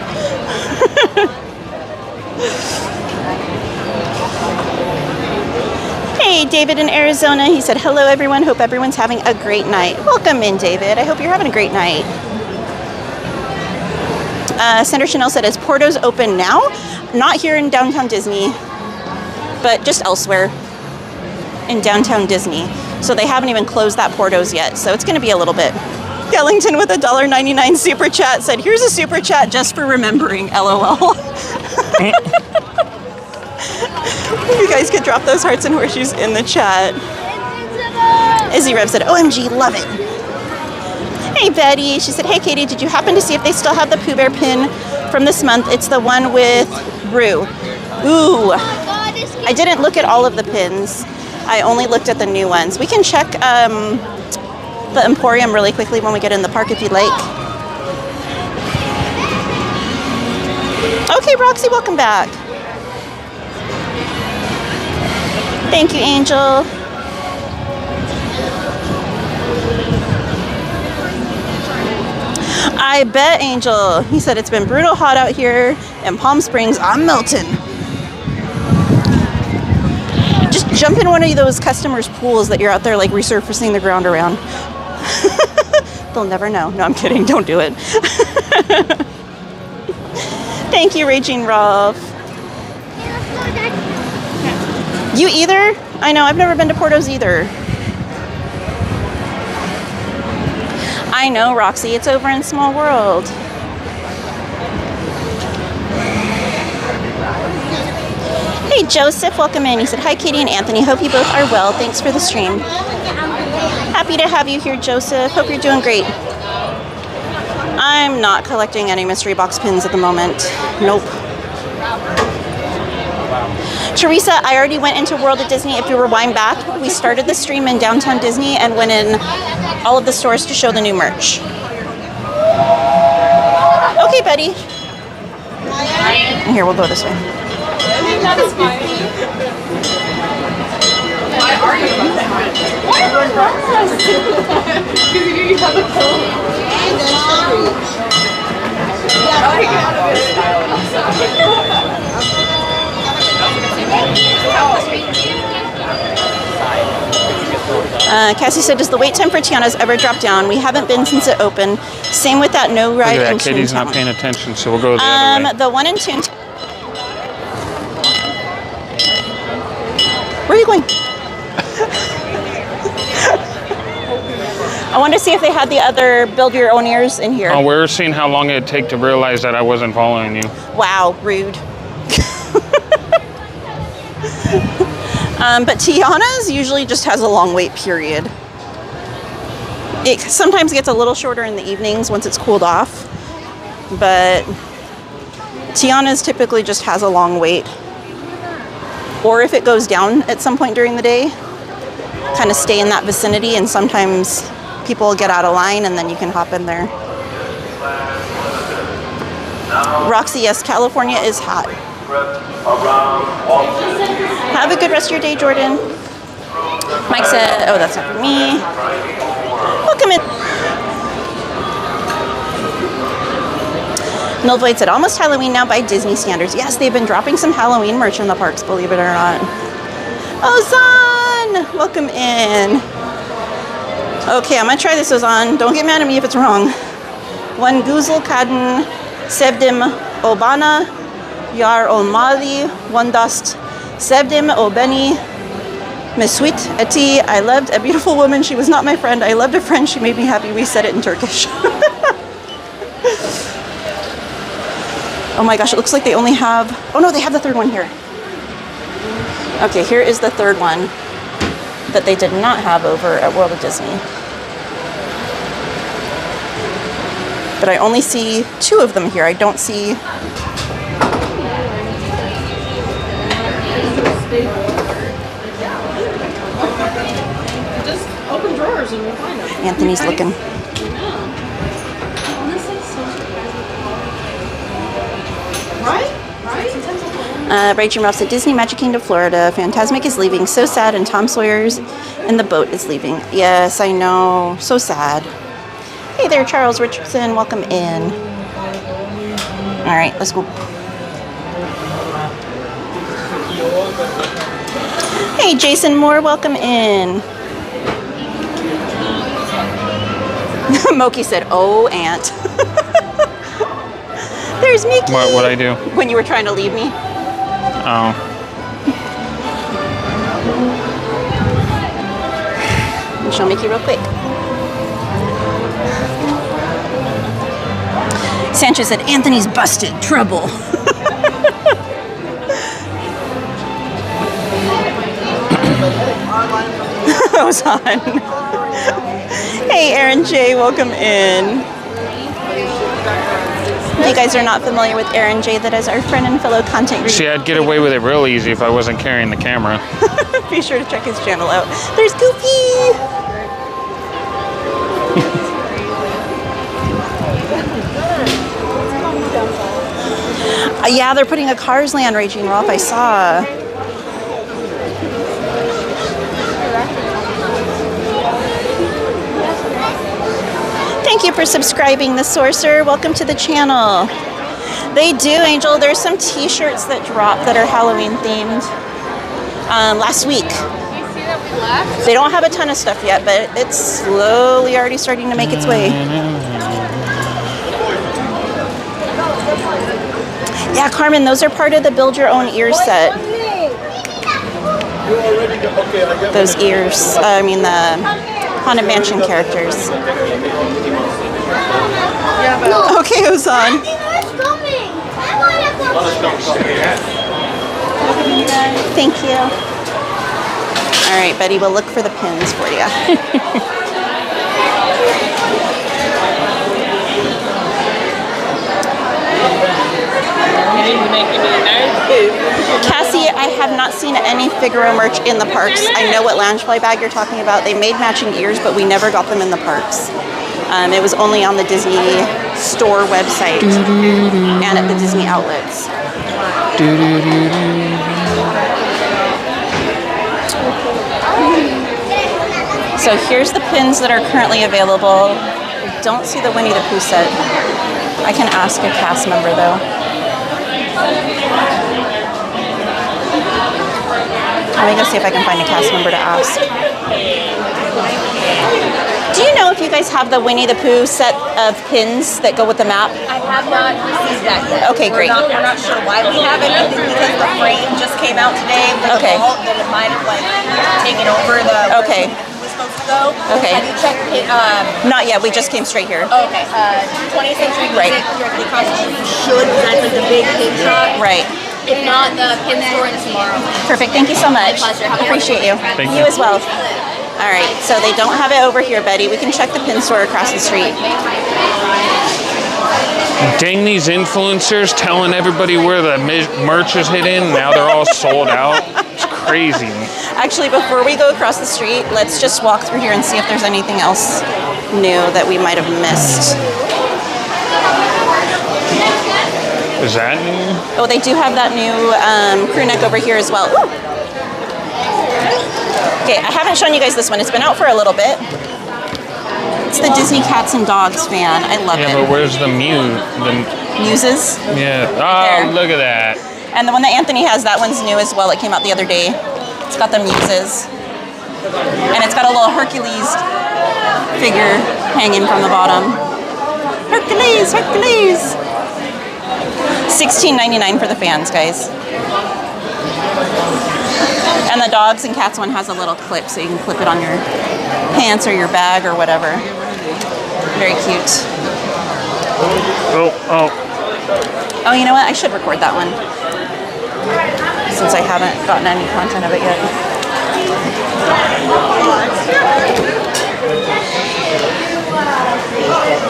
Hey, David in Arizona. He said, hello, everyone. Hope everyone's having a great night. Welcome in, David. I hope you're having a great night. Senator Chanel said, is Portos open now? Not here in downtown Disney, but just elsewhere in downtown Disney. So they haven't even closed that Portos yet. So it's going to be a little bit. Ellington with a $1.99 super chat said, here's a super chat just for remembering, LOL. You guys could drop those hearts and horseshoes in the chat. Izzy Rev said, OMG, love it. Hey, Betty. She said, hey, Katie, did you happen to see if they still have the Pooh Bear pin from this month? It's the one with Rue. Ooh. I didn't look at all of the pins. I only looked at the new ones. We can check the Emporium really quickly when we get in the park if you'd like. Okay, Roxy, welcome back. Thank you, Angel. I bet, Angel. He said it's been brutal hot out here in Palm Springs. I'm melting. Just jump in one of those customers' pools that you're out there like resurfacing the ground around. They'll never know. No, I'm kidding. Don't do it. Thank you, Raging Rolf. You either? I know, I've never been to Porto's either. I know, Roxy, it's over in Small World. Hey, Joseph, welcome in. He said, hi, Katie and Anthony. Hope you both are well. Thanks for the stream. Happy to have you here, Joseph. Hope you're doing great. I'm not collecting any mystery box pins at the moment. Nope. Teresa, I already went into World of Disney. If you rewind back, we started the stream in Downtown Disney and went in all of the stores to show the new merch. Okay, buddy. Here, we'll go this way. Cassie said, does the wait time for Tiana's ever drop down? We haven't been since it opened. Same with that no ride in Toon Town. Katie's not paying attention, so we'll go the other way. The one in Toon Town. Where are you going? I wanted to see if they had the other build your own ears in here. Oh, we were seeing how long it'd take to realize that I wasn't following you. Wow, rude. But Tiana's usually just has a long wait period. It sometimes gets a little shorter in the evenings once it's cooled off, but Tiana's typically just has a long wait. Or if it goes down at some point during the day, kind of stay in that vicinity, and sometimes people get out of line and then you can hop in there. Roxy, yes, California is hot. Have a good rest of your day, Jordan. Mike said, oh, that's not for me. Welcome in. Null Void said, almost Halloween now by Disney standards. Yes, they've been dropping some Halloween merch in the parks, believe it or not. Ozan, welcome in. Okay, I'm gonna try this, Ozan. Don't get mad at me if it's wrong. One Guzel Kadden Sevdim Obana Yar Olmali Wondast Sevdim Obeni Meswit Eti. I loved a beautiful woman. She was not my friend. I loved a friend. She made me happy. We said it in Turkish. Oh my gosh, it looks like they only have... Oh no, they have the third one here. Okay, here is the third one that they did not have over at World of Disney. But I only see two of them here. I don't see... Just open drawers and we'll find them. Anthony's looking. Rachel Ruff said, Disney Magic Kingdom, Florida. Fantasmic is leaving. So sad. And Tom Sawyer's and the boat is leaving. Yes, I know. So sad. Hey there, Charles Richardson. Welcome in. All right, let's go. Hey, Jason Moore. Welcome in. Moki said, oh, Aunt. There's Mickey. What'd I do? When you were trying to leave me. Oh. I'll show Mickey real quick. Sanchez said, Anthony's busted. Trouble. Ozan. Hey, Aaron J. Welcome in. If you guys are not familiar with Aaron J, that is our friend and fellow content creator. See, I'd get away with it real easy if I wasn't carrying the camera. Be sure to check his channel out. There's Goofy! Yeah, they're putting a Cars Land Raging Roth, I saw. Thank you for subscribing, The Sorcerer. Welcome to the channel. They do, Angel. There's some t-shirts that dropped that are Halloween themed last week. They don't have a ton of stuff yet, but it's slowly already starting to make its way. Yeah, Carmen, those are part of the Build Your Own Ear set. Those ears, I mean the Haunted Mansion characters. Okay, Ozan. Thank you. All right, Betty, we'll look for the pins for you. Cassie, I have not seen any Figaro merch in the parks. I know what Loungefly bag you're talking about. They made matching ears, but we never got them in the parks. It was only on the Disney store website and at the Disney outlets. So here's the pins that are currently available. I don't see the Winnie the Pooh set. I can ask a cast member though. Let me go see if I can find a cast member to ask. Do you know if you guys have the Winnie the Pooh set of pins that go with the map? I have not received that yet. Okay, great. We're not sure why we haven't, because the frame just came out today with the vault, that it might have taken over the okay. Was supposed to go. Okay. Have you checked it? Not yet. We just came straight here. Okay. 20th Century Music directly across the street should. That's like the big pin shop. Right. If not, the pin store in Tomorrowland. Perfect. Thank you so much. Appreciate you. Thank you as well. All right, so they don't have it over here, Betty. We can check the pin store across the street. Dang these influencers telling everybody where the merch is hidden. Now they're all sold out. It's crazy. Actually, before we go across the street, let's just walk through here and see if there's anything else new that we might have missed. Is that new? Oh, they do have that new crew neck over here as well. Ooh. Okay, I haven't shown you guys this one. It's been out for a little bit. It's the Disney Cats and Dogs fan. I love it. Yeah, but where's the Muses? Yeah. Oh, look at that. And the one that Anthony has, that one's new as well. It came out the other day. It's got the Muses. And it's got a little Hercules figure hanging from the bottom. Hercules, Hercules. $16.99 for the fans, guys. And the dogs and cats one has a little clip, so you can clip it on your pants or your bag or whatever. Very cute. Oh, you know what? I should record that one, since I haven't gotten any content of it yet.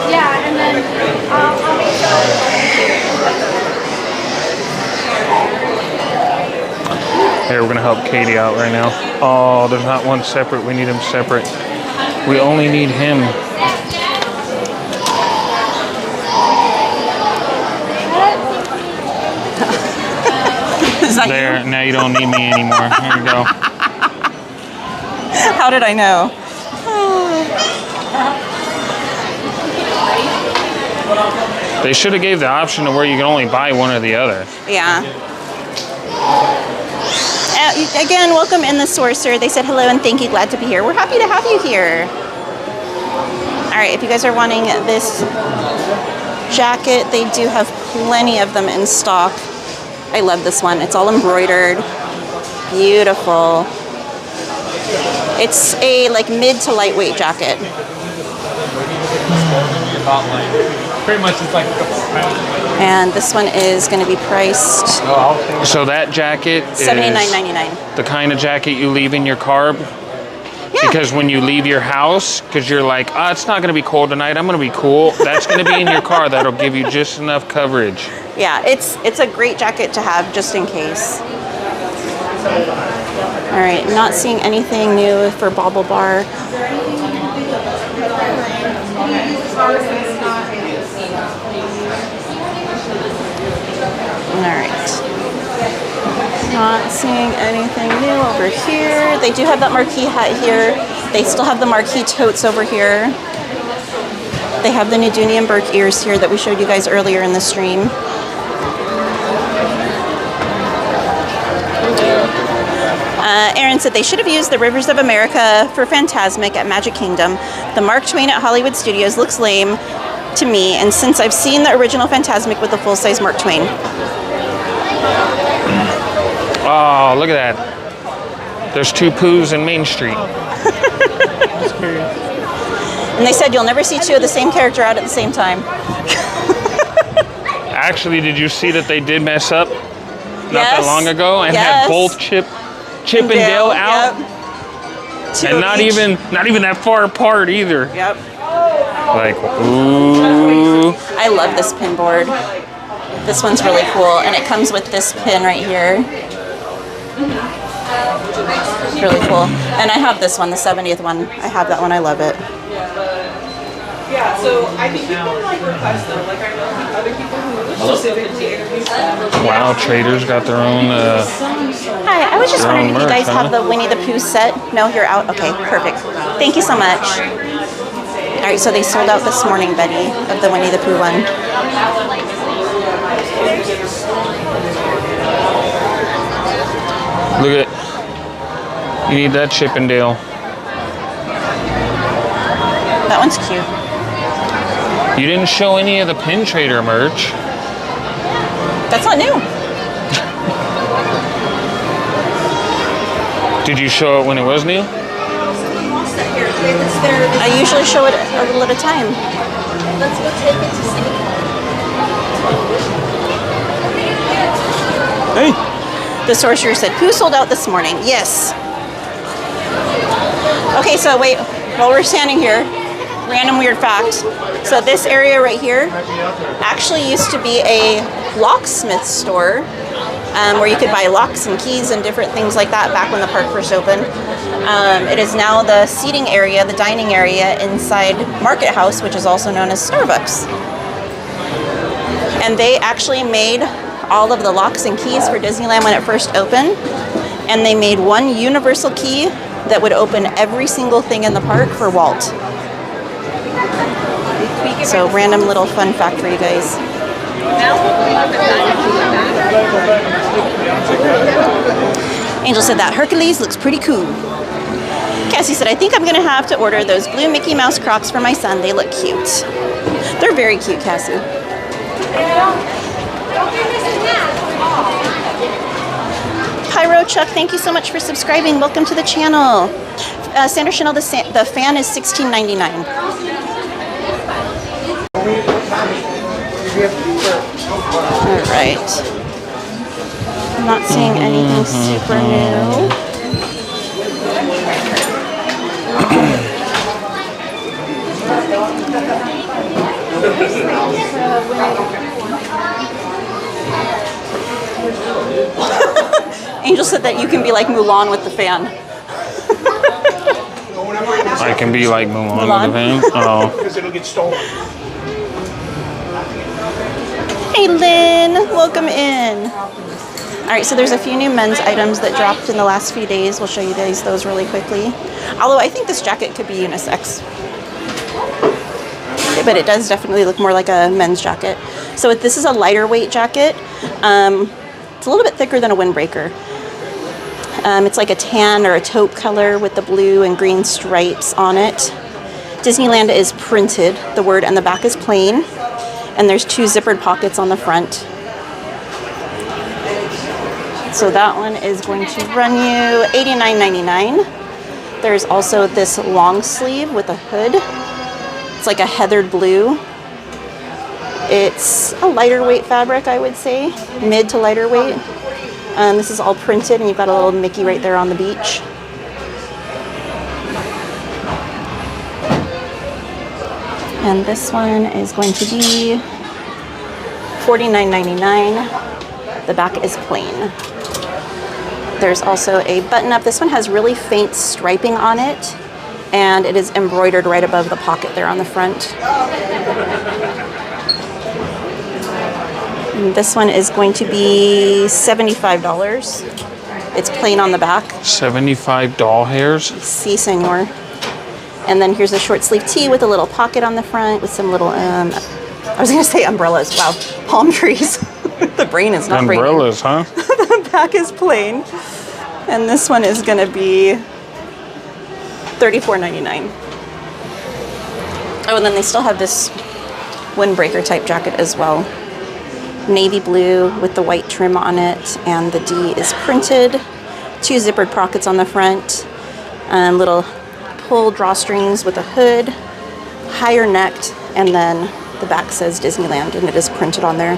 Yeah, and then I'll make Here, we're gonna help Katie out right now. Oh, there's not one separate. We need him separate. We only need him. Is that there, you? now you don't need me anymore. Here you go. How did I know? They should have gave the option to where you can only buy one or the other. Yeah. Again, welcome in, the Sorcerer. They said hello and thank you. Glad to be here. We're happy to have you here. All right, if you guys are wanting this jacket, they do have plenty of them in stock. I love this one. It's all embroidered. Beautiful. It's a like mid to lightweight jacket. Pretty much it's like a couple pounds. And this one is going to be priced So that jacket is $79.99. the kind of jacket you leave in your car. Yeah. Because when you leave your house, because you're like, oh, it's not going to be cold tonight, I'm going to be cool. That's going to be in your car. That'll give you just enough coverage. Yeah, it's a great jacket to have just in case. All right, not seeing anything new for Bobble Bar. All seeing anything new over here. They do have that marquee hat here. They still have the marquee totes over here. They have the Naduni and Burke ears here that we showed you guys earlier in the stream. Aaron said they should have used the Rivers of America for Fantasmic at Magic Kingdom. The Mark Twain at Hollywood Studios looks lame to me, and since I've seen the original Fantasmic with the full-size Mark Twain. Oh, look at that. There's two Poos in Main Street. And they said you'll never see two of the same character out at the same time. Actually, did you see that they did mess up not that long ago and had both Chip and Dale out? Yep. And not even that far apart either. Yep. Like, ooh. I love this pin board. This one's really cool, and it comes with this pin right here. Really cool. And I have this one, the 70th one. I have that one. I love it. Yeah, so I think you can like request them. Like I know other people who specifically interview them. Wow, Traders got their own. Hi, I was just wondering if you guys have the Winnie the Pooh set. No, you're out. Okay, perfect. Thank you so much. All right, so they sold out this morning, Betty, of the Winnie the Pooh one. Look at. You need that Chip and Dale. That one's cute. You didn't show any of the Pin Trader merch. That's not new. Did you show it when it was new? I usually show it a little at a time. Let's go take it to see. Hey. The sorcerer said, Pooh sold out this morning. Yes. Okay, so wait, while we're standing here, random weird fact. So this area right here actually used to be a locksmith store where you could buy locks and keys and different things like that back when the park first opened. It is now the seating area, the dining area inside Market House, which is also known as Starbucks. And they actually made all of the locks and keys for Disneyland when it first opened. And they made one universal key that would open every single thing in the park for Walt. So random little fun fact for you guys. Angel said that Hercules looks pretty cool. Cassie said, I think I'm gonna have to order those blue Mickey Mouse Crocs for my son. They look cute. They're very cute, Cassie. Pyro Chuck, thank you so much for subscribing. Welcome to the channel. Sandra Chanel, the fan is $16.99. All right. I'm not seeing anything super new. Angel said that you can be like Mulan with the fan. I can be like Mulan with the fan? Oh. Because it'll get stolen. Hey Lynn, welcome in. All right, so there's a few new men's items that dropped in the last few days. We'll show you guys those really quickly. Although I think this jacket could be unisex. But it does definitely look more like a men's jacket. So this is a lighter weight jacket. It's a little bit thicker than a windbreaker. It's like a tan or a taupe color with the blue and green stripes on it. Disneyland is printed, the word, and the back is plain. And there's two zippered pockets on the front. So that one is going to run you $89.99. There's also this long sleeve with a hood. It's like a heathered blue. It's a lighter weight fabric, I would say, mid to lighter weight. This is all printed, and you've got a little Mickey right there on the beach. And this one is going to be $49.99. The back is plain. There's also a button up. This one has really faint striping on it, and it is embroidered right above the pocket there on the front. And this one is going to be $75. It's plain on the back. 75 doll hairs. Si, senor. And then here's a short sleeve tee with a little pocket on the front with some little, I was going to say umbrellas. Wow. Palm trees. The brain is not umbrellas, huh? The back is plain. And this one is going to be $34.99. Oh, and then they still have this windbreaker type jacket as well. Navy blue with the white trim on it, and the D is printed. 2 zippered pockets on the front, and little pull drawstrings with a hood, higher necked, and then the back says Disneyland, and it is printed on there.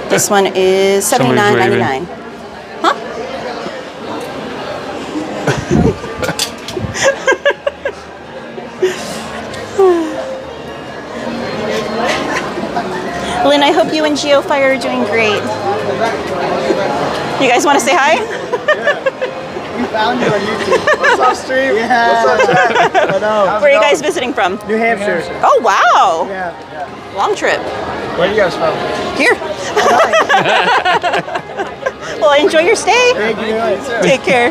This one is $79.99. Huh? Lynn, I hope you and Geofire are doing great. You guys want to say hi? We found you on YouTube. What's up, stream? Yeah. What's up, chat? I know. Where are you guys visiting from? New Hampshire. Oh, wow. Yeah. Long trip. Where are you guys from? Here. Well, enjoy your stay. Thank you. Take care.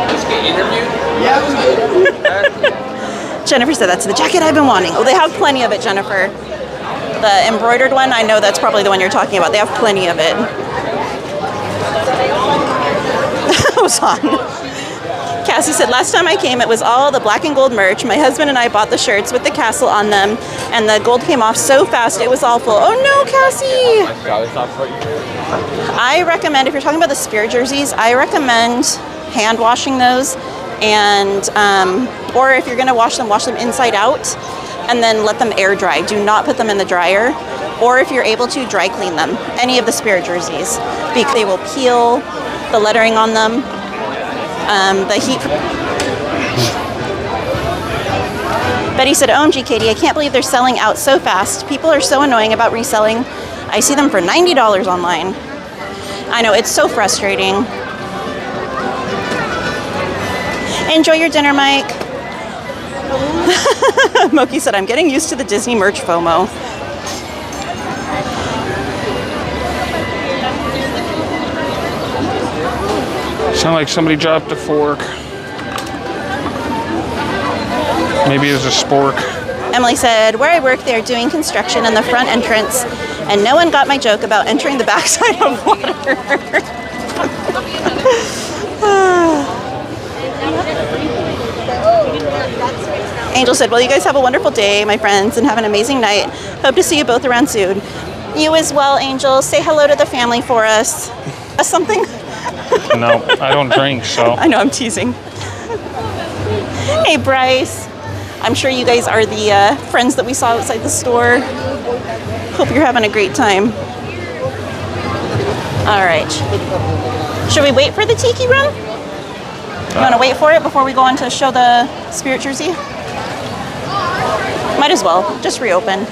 Let's get interviewed? Yeah. Jennifer said that's the jacket I've been wanting. Oh, they have plenty of it, Jennifer. The embroidered one, I know that's probably the one you're talking about. They have plenty of it. Ozan. Cassie said, last time I came, it was all the black and gold merch. My husband and I bought the shirts with the castle on them, and the gold came off so fast it was awful. Oh no, Cassie! I recommend, if you're talking about the Spirit jerseys, I recommend hand washing those, and or if you're gonna wash them inside out, and then let them air dry. Do not put them in the dryer, or if you're able to, dry clean them. Any of the Spirit jerseys, because they will peel the lettering on them. The heat. Betty said, OMG, Katie, I can't believe they're selling out so fast. People are so annoying about reselling. I see them for $90 online. I know, it's so frustrating. Enjoy your dinner, Mike. Moki said, I'm getting used to the Disney merch FOMO. Sound like somebody dropped a fork. Maybe it was a spork. Emily said, where I work, they're doing construction in the front entrance, and no one got my joke about entering the backside of water. Angel said, well, you guys have a wonderful day, my friends, and have an amazing night. Hope to see you both around soon. You as well, Angel. Say hello to the family for us. Something? No, I don't drink, so. I know, I'm teasing. Hey, Bryce. I'm sure you guys are the friends that we saw outside the store. Hope you're having a great time. All right. Should we wait for the tiki room? You want to wait for it before we go on to show the Spirit jersey? Might as well. Just reopen.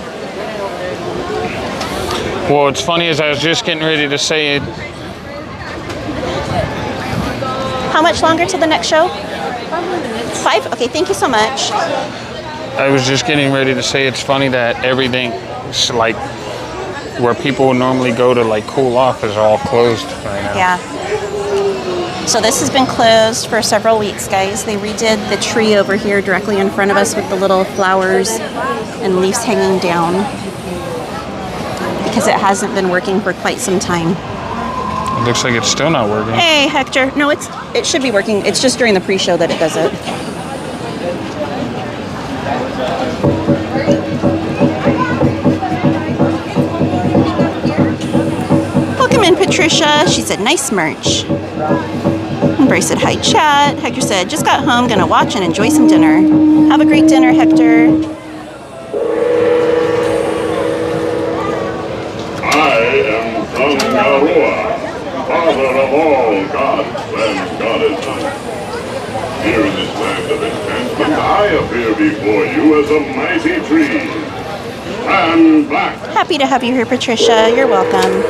Well, what's funny is I was just getting ready to say it. How much longer till the next show? 5? Okay, thank you so much. I was just getting ready to say it's funny that everything, like, where people would normally go to, like, cool off is all closed right now. Yeah. So this has been closed for several weeks, guys. They redid the tree over here directly in front of us with the little flowers and leaves hanging down because it hasn't been working for quite some time. It looks like it's still not working. Hey, Hector. No, it should be working. It's just during the pre-show that it does it. Welcome in, Patricia. She said, nice merch. And Bryce said, hi, chat. Hector said, just got home, gonna watch and enjoy some dinner. Have a great dinner, Hector. I am Tangaroa, father of all gods and goddesses. Here in this land of enchantment, I appear before you as a mighty tree. And black. Happy to have you here, Patricia. You're welcome.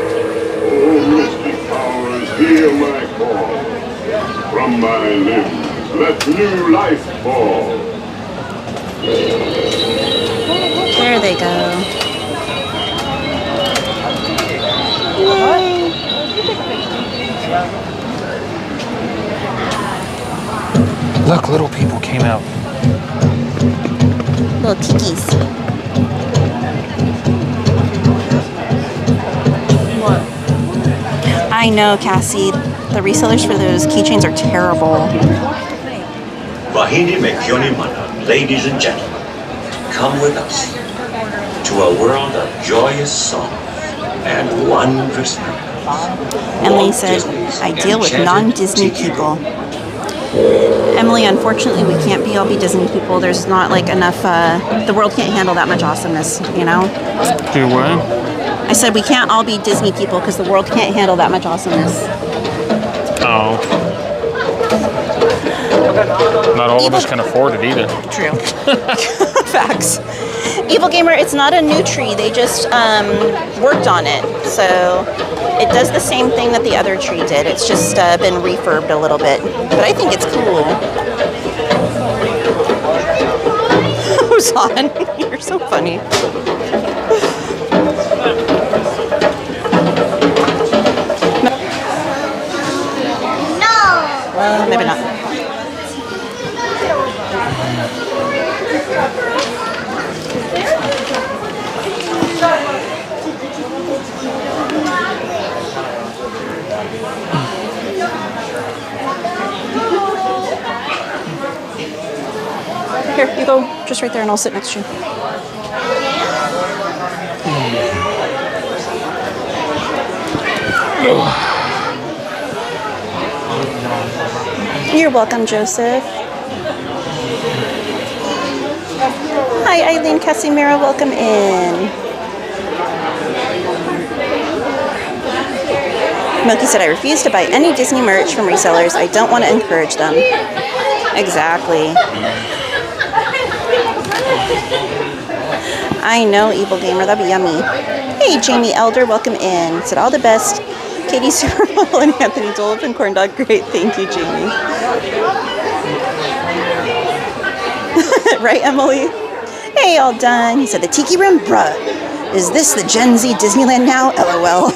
Oh, mystic powers, hear my call. From my limbs, let new life fall. There they go. Yay. Look, little people came out. Little tikis. What? I know, Cassie. The resellers for those keychains are terrible. Wahindi Mekioni Mana, ladies and gentlemen, come with us to a world of joyous songs and wondrous memories. Emily said, I deal with non-Disney people. Emily, unfortunately, we can't all be Disney people. There's not like enough, the world can't handle that much awesomeness, you know? Do what? I said we can't all be Disney people because the world can't handle that much awesomeness. Oh. Not all of us can afford it either. True. Facts. Evil Gamer, it's not a new tree. They just worked on it. So it does the same thing that the other tree did. It's just been refurbed a little bit. But I think it's cool. Ozan, you're so funny. No! Maybe not. Here, you go just right there and I'll sit next to you. You're welcome, Joseph. Hi, Eileen Casimiro, welcome in. Milky said, I refuse to buy any Disney merch from resellers. I don't want to encourage them. Exactly. I know, Evil Gamer, that'd be yummy. Hey, Jamie Elder, welcome in. Said all the best. Katie Supermodel and Anthony Dolphin and Corn Dog, great. Thank you, Jamie. Right, Emily? Hey, all done. He said, the Tiki Room, bruh. Is this the Gen Z Disneyland now? LOL.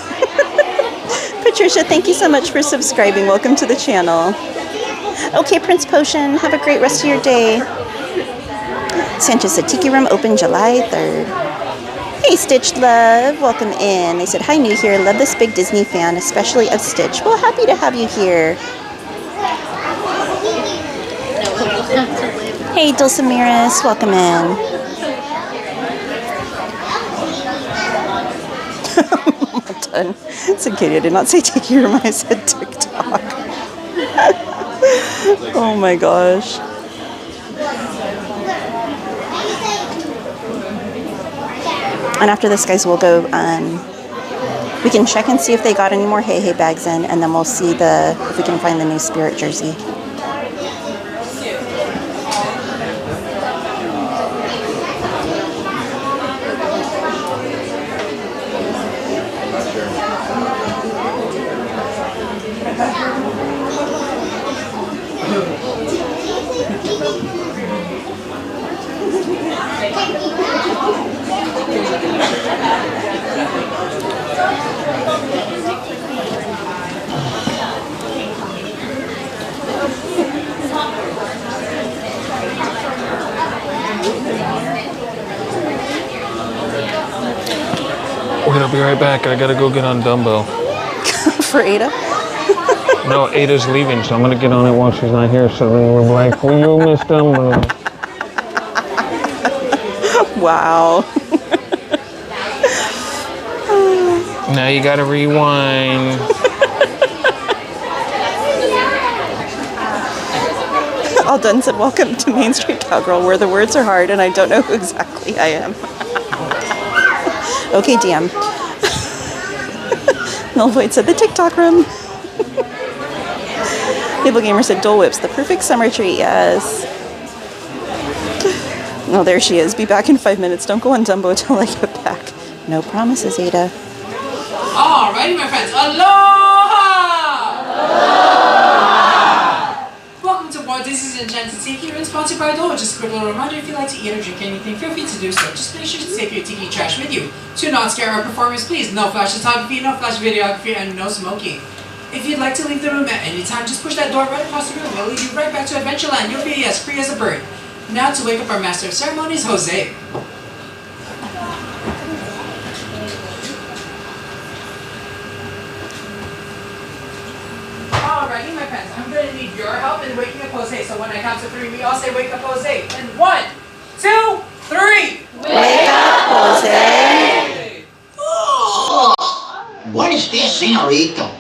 Patricia, thank you so much for subscribing. Welcome to the channel. Okay, Prince Potion, have a great rest of your day. Sanchez said, Tiki Room open July 3rd. Hey, Stitch Love, welcome in. They said, hi, new here. Love this big Disney fan, especially of Stitch. Well, happy to have you here. Hey, Dulcimiris, welcome in. Well done. It's okay, I did not say Tiki Room, I said TikTok. Oh my gosh. And after this, guys, we'll go, we can check and see if they got any more Hey Hey bags in, and then we'll see if we can find the new Spirit jersey. I'll be right back. I gotta go get on Dumbo. For Ada? No, Ada's leaving, so I'm gonna get on it while she's not here. So then we're like, will you miss Dumbo? Wow. Now you gotta rewind. All done said, welcome to MainStCowgirl, where the words are hard and I don't know who exactly I am. Okay, DM. Null Void said, the TikTok room. Evil Gamer said, Dole Whip's the perfect summer treat, yes. Oh, there she is. Be back in 5 minutes. Don't go on Dumbo until I get back. No promises, Ada. Alrighty, my friends. Aloha! Aloha! Welcome to Walt Disney's Enchanted Tiki Room, sponsored by Dole. Just a quick little reminder, if you like to eat or drink anything, feel free to do so. Just make sure to take your tiki trash with you. To not scare our performers, please. No flash photography, no flash videography, and no smoking. If you'd like to leave the room at any time, just push that door right across the room. It'll lead you right back to Adventureland. You'll be as free as a bird. Now to wake up our Master of Ceremonies, Jose. Alrighty, my friends, I'm going to need your help in waking up Jose. So when I count to 3, we all say wake up Jose. And 1, 2, 3. Wake up, Jose. Oh, what is this, señorito?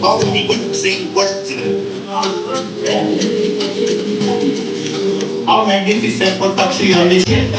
All the people sing words to them. How magnificent production is it?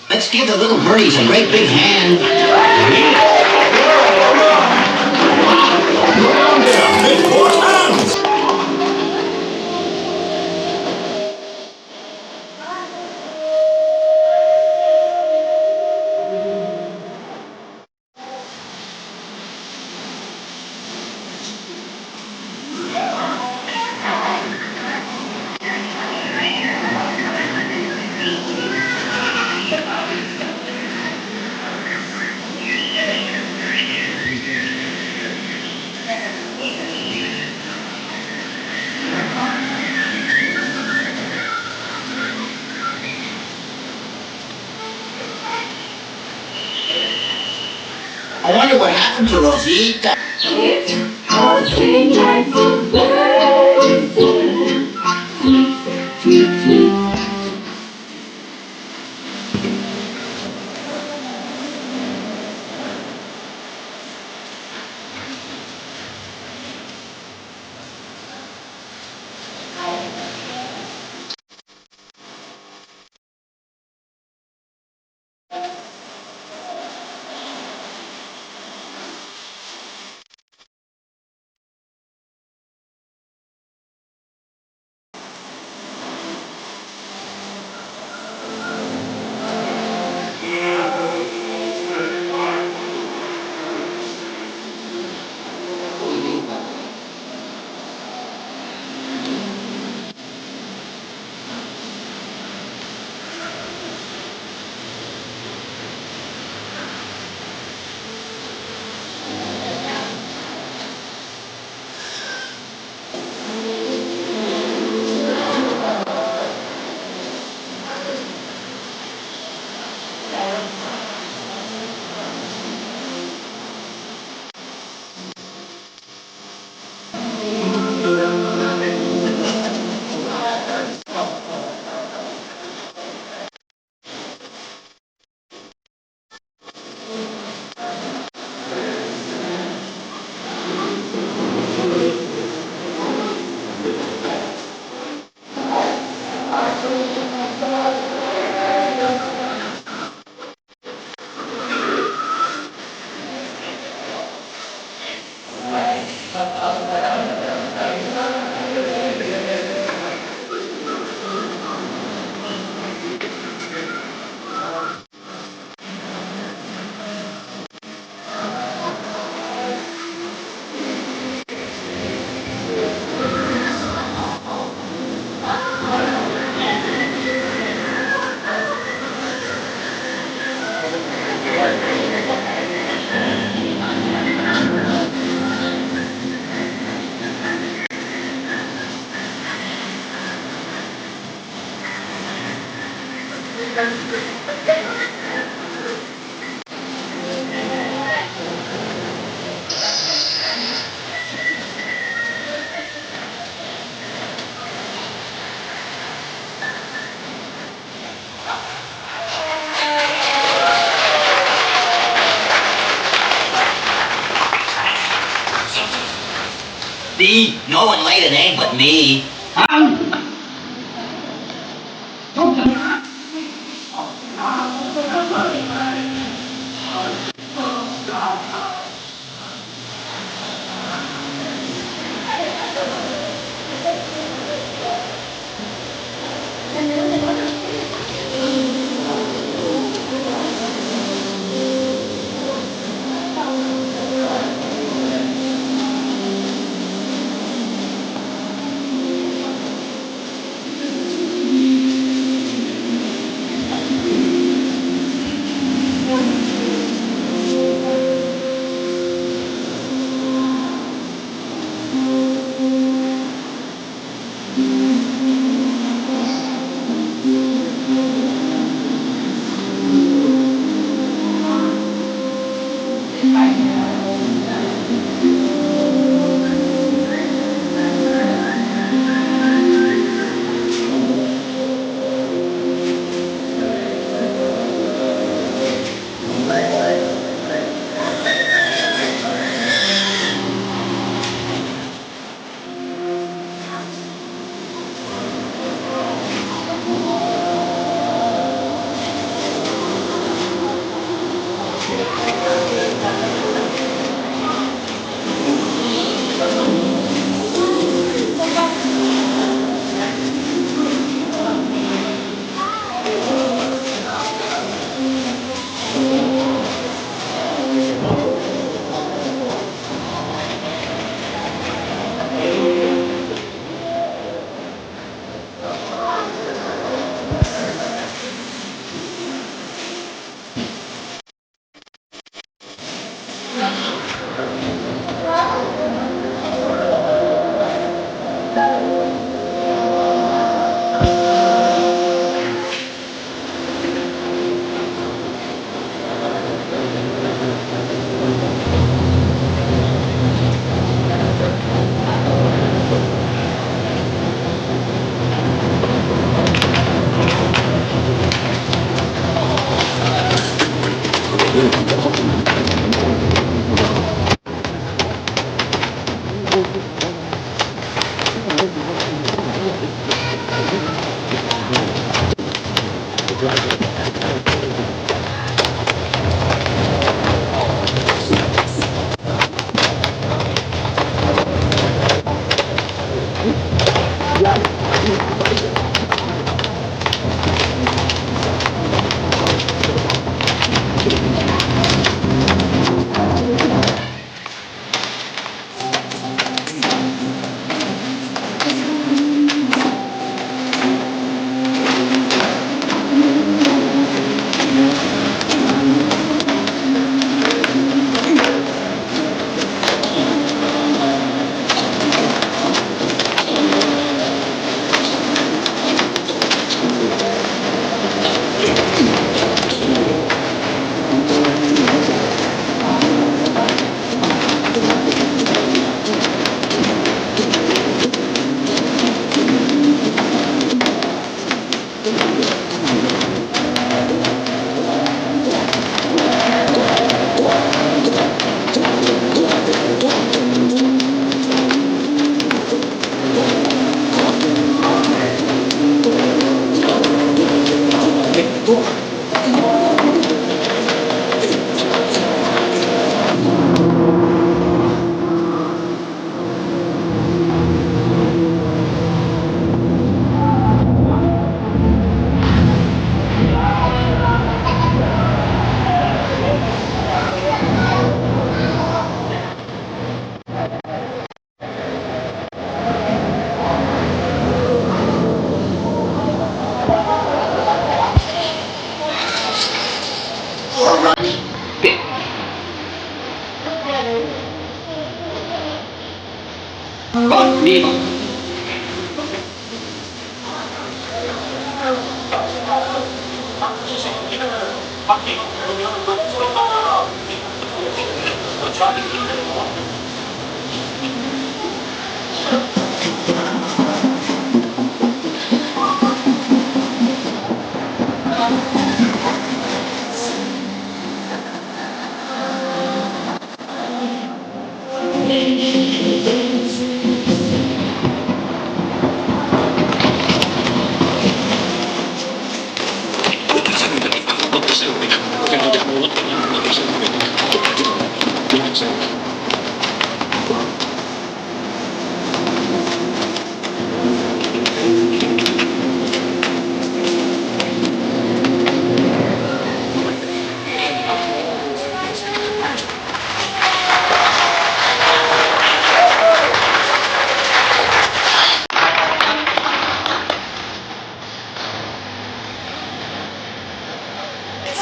Let's give the little birdies a great big hand. I wonder what happened to Rosita. B, no one laid an egg but me.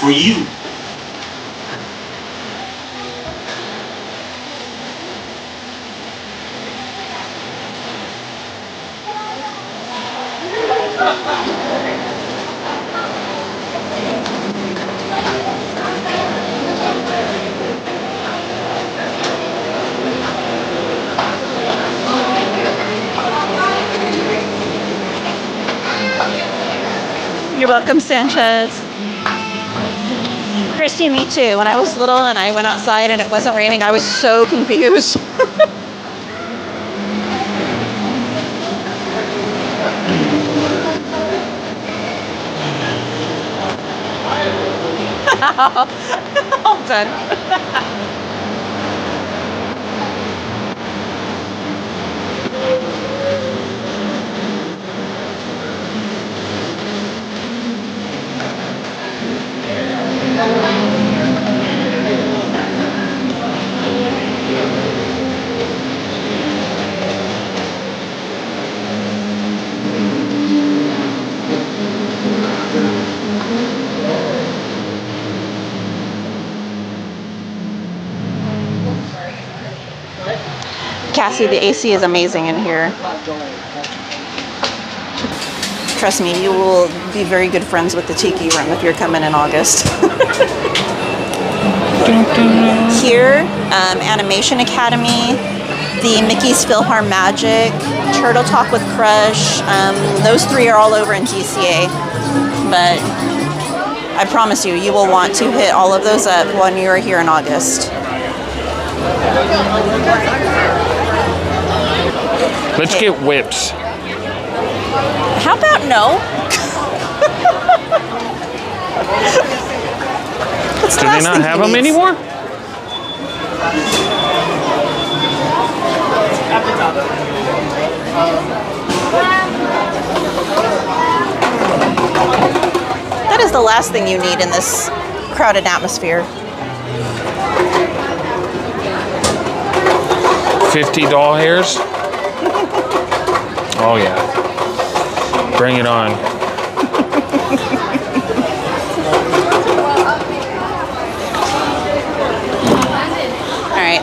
for you. You're welcome, Sanchez. Christy, me too. When I was little and I went outside and it wasn't raining, I was so confused. All done. Cassie, the AC is amazing in here. Trust me, you will be very good friends with the Tiki Room if you're coming in August. Here, Animation Academy, the Mickey's Philhar Magic, Turtle Talk with Crush, those three are all over in DCA. But I promise you, you will want to hit all of those up when you're here in August. Let's get whips. How about no? Do they not have them anymore? That is the last thing you need in this crowded atmosphere. 50 doll hairs? Oh yeah. Bring it on. Alright.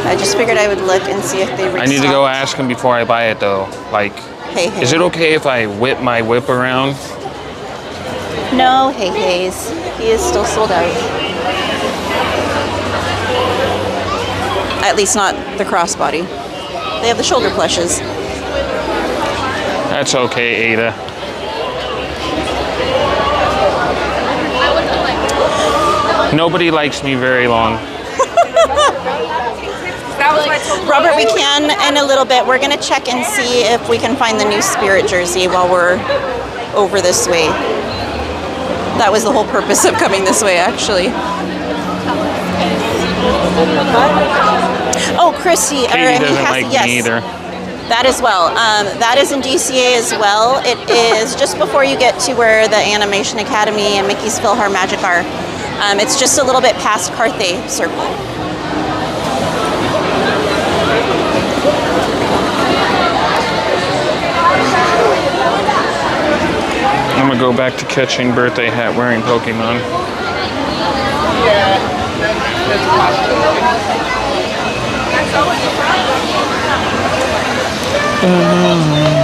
I just figured I would look and see if they restocked. I need to go ask him before I buy it though. Like, hey. Is it okay if I whip my whip around? No, Hayes. He is still sold out. At least not the crossbody. They have the shoulder plushes. That's okay, Ada. Nobody likes me very long. Robert, we can in a little bit. We're going to check and see if we can find the new Spirit jersey while we're over this way. That was the whole purpose of coming this way, actually. Oh, Christy. Katie doesn't like me either. That as well. That is in DCA as well. It is just before you get to where the Animation Academy and Mickey's Philhar Magic are. It's just a little bit past Carthay Circle. I'm gonna go back to catching birthday hat wearing Pokemon.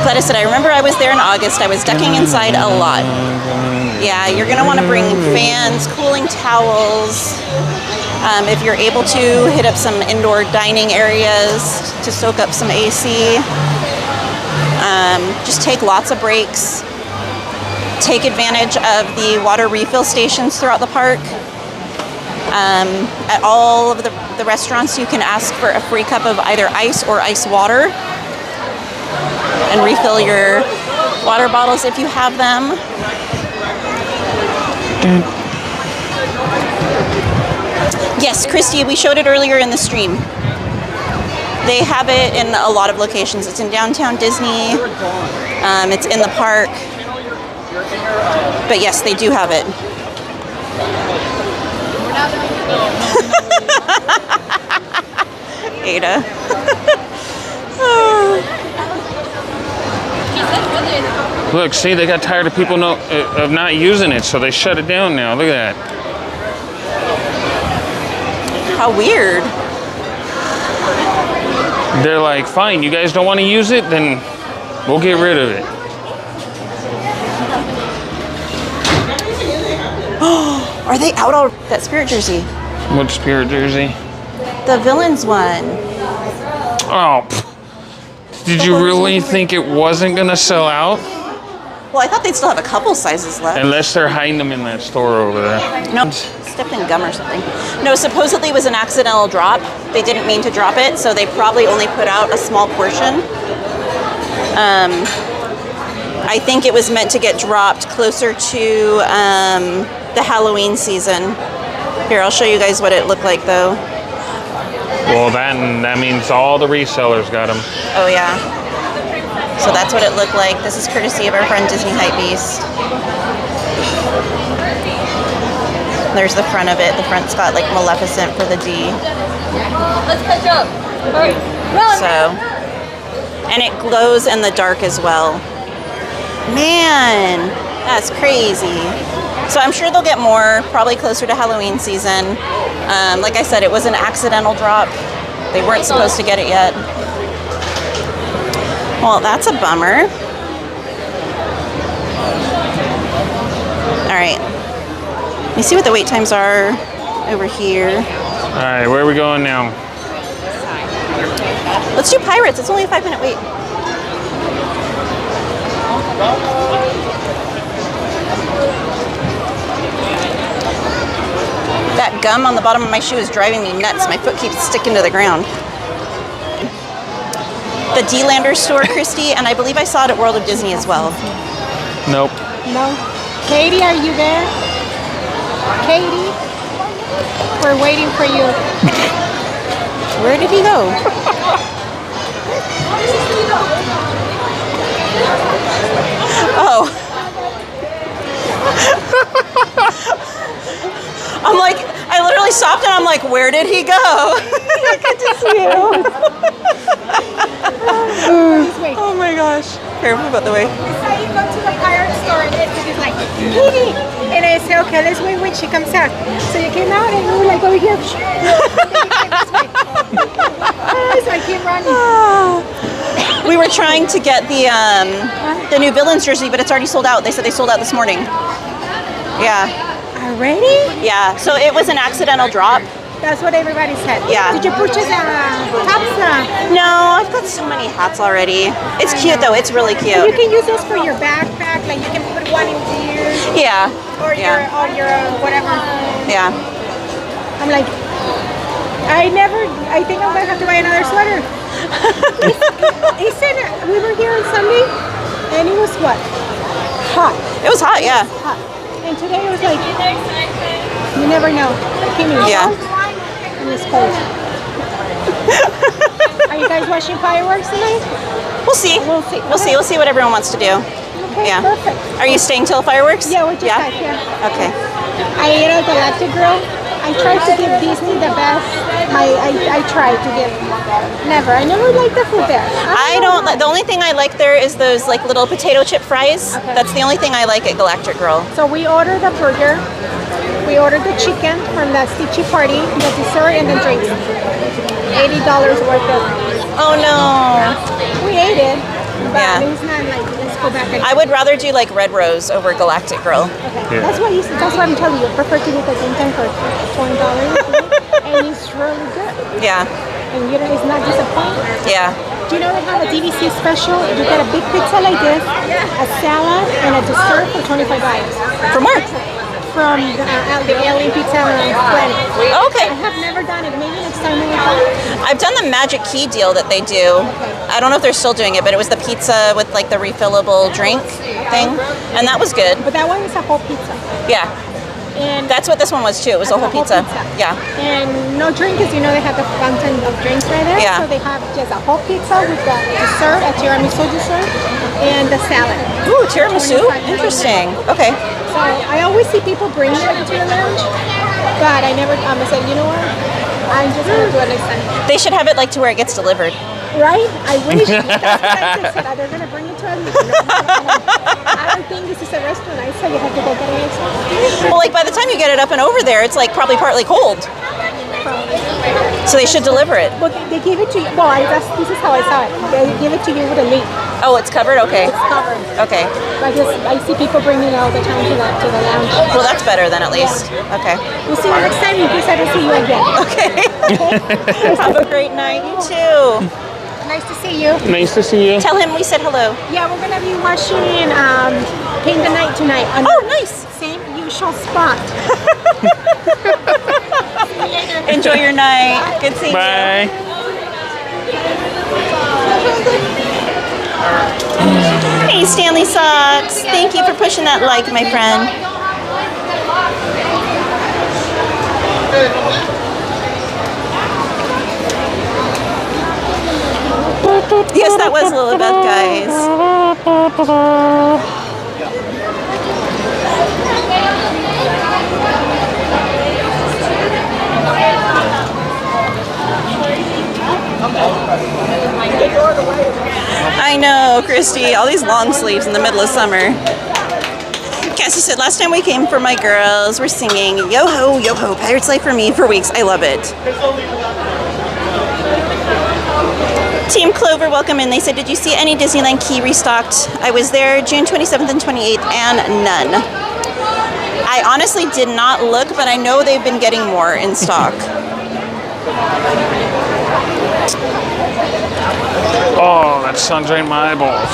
Cleta said, I remember I was there in August. I was ducking inside a lot. Yeah, you're going to want to bring fans, cooling towels. If you're able to, hit up some indoor dining areas to soak up some AC. Just take lots of breaks. Take advantage of the water refill stations throughout the park. At all of the restaurants, you can ask for a free cup of either ice or ice water. And refill your water bottles if you have them. Yes, Christy, we showed it earlier in the stream. They have it in a lot of locations. It's in downtown Disney. It's in the park. But yes, they do have it. Ada. Look, see, they got tired of people of not using it, so they shut it down now. Look at that. How weird. They're like, fine, you guys don't want to use it, then we'll get rid of it. Are they out of that spirit jersey? What spirit jersey? The villains one. Oh, did you really think it wasn't going to sell out? Well, I thought they'd still have a couple sizes left. Unless they're hiding them in that store over there. Nope. Stepped in gum or something. No, supposedly it was an accidental drop. They didn't mean to drop it, so they probably only put out a small portion. I think it was meant to get dropped closer to the Halloween season. Here, I'll show you guys what it looked like, though. Well, that means all the resellers got them. Oh, yeah. So that's what it looked like. This is courtesy of our friend Disney Hypebeast. There's the front of it. The front's got like Maleficent for the D. Let's catch up. So, and it glows in the dark as well. Man, that's crazy. So I'm sure they'll get more, probably closer to Halloween season. Like I said, it was an accidental drop. They weren't supposed to get it yet. Well, that's a bummer. All right. Let me see what the wait times are over here. All right, where are we going now? Let's do Pirates. It's only a 5-minute wait. That gum on the bottom of my shoe is driving me nuts. My foot keeps sticking to the ground. The D-Lander store, Christy, and I believe I saw it at World of Disney as well. Nope. No. Katie, are you there? Katie? We're waiting for you. Where did he go? Oh. I'm like, I literally stopped and I'm like, where did he go? Good to see you. Oh my gosh. Here, move out the way. So you go to the pirate store and it's like, Katie! And I say, okay, let's wait when she comes out. So you came out and you were like over here. So I keep running. We were trying to get the new Villains jersey, but it's already sold out. They said they sold out this morning. Yeah. Already? Yeah. So it was an accidental drop. That's what everybody said. Yeah. Did you purchase hats? No, I've got so many hats already. It's cute though. It's really cute. You can use this for your backpack. Like you can put one in here. Yeah. Or your whatever. Yeah. I'm like, I think I'm gonna have to buy another sweater. He said we were here on Sunday, and it was what? Hot. It was hot, yeah. Hot. And today it was like, you never know. It came in Yeah. and it's cold. Are you guys watching fireworks tonight? We'll see. We'll see. We'll see. We'll see what everyone wants to do. Okay, Yeah. perfect. Are you staying till fireworks? Yeah, we're just back here. Okay. I ate a Galactic Girl. I tried to give Disney the best. I tried to give. Never. I never liked the food there. I don't. The only thing I like there is those like little potato chip fries. Okay. That's the only thing I like at Galactic Girl. So we ordered a burger. We ordered the chicken from that Stitchy party, the dessert, and the drinks. $80 worth of. Oh no. We ate it, but Yeah. it's not like let's go back again. I would rather do like Red Rose over Galactic Girl. Okay. That's what I'm telling you. I prefer to get the Toon Town for $20, and it's really good. Yeah. And you know, it's not disappointing. Yeah. Do you know they have a DVC special? You get a big pizza like this, a salad, and a dessert for $25. From where? From the Alien Pizza Planet. Okay. I have never done it. Maybe next time we will come. I've done the Magic Key deal that they do. I don't know if they're still doing it, but it was the pizza with like the refillable drink thing, and that was good. But that one is a whole pizza. Yeah. And that's what this one was too. It was a whole pizza. Yeah. And no drink, because you know they have the fountain of drinks right there. Yeah. So they have just a whole pizza with the dessert, a tiramisu dessert, and the salad. Ooh, tiramisu? Interesting. Okay. So I always see people bring it into the lounge, but I never. I said, you know what? I'm just gonna do it next time. They should have it like to where it gets delivered. Right? I wish. That's what I said. They're going to bring it to us. I don't think this is a restaurant. I said you have to go get it. Well, like by the time you get it up and over there, it's like probably partly cold. So they should deliver it. But they give it to you. Well, this is how I saw it. They give it to you with a link. Oh, it's covered? Okay. It's covered. Okay. I see people bringing it all the time to the lounge. Well, that's better then at least. Yeah. Okay. We'll see you next time in case I don't see you again. Okay. Have a great night. You too. Nice to see you. Nice to see you. Tell him we said hello. Yeah, we're gonna be watching Paint the Night tonight. Oh, nice. Same usual spot. Enjoy your night. Good seeing Bye. you. Hey, Stanley Socks. Thank you for pushing that like, my friend. Yes, that was Lilibeth, guys. I know, Christy. All these long sleeves in the middle of summer. Cassie said, last time we came for my girls, we're singing Yo-Ho, Yo-Ho, Pirate's Life for me for weeks. I love it. Team Clover, welcome in. They said, did you see any Disneyland key restocked? I was there June 27th and 28th, and none. I honestly did not look, but I know they've been getting more in stock. Oh, that sun's right in my eyeballs.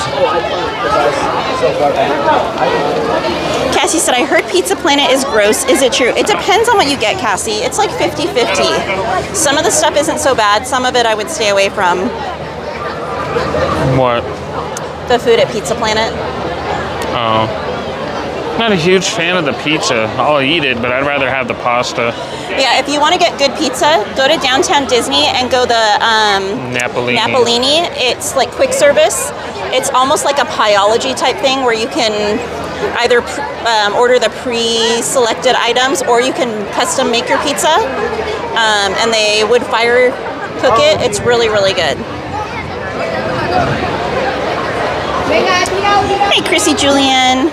Cassie said, I heard Pizza Planet is gross. Is it true? It depends on what you get, Cassie. It's like 50-50. Some of the stuff isn't so bad. Some of it I would stay away from. What? The food at Pizza Planet. Oh. Not a huge fan of the pizza. I'll eat it, but I'd rather have the pasta. Yeah, if you want to get good pizza, go to Downtown Disney and go the Napolini. It's like quick service. It's almost like a pieology type thing where you can either order the pre-selected items or you can custom make your pizza. And they would fire cook it. It's really, really good. Hey, Chrissy Julian.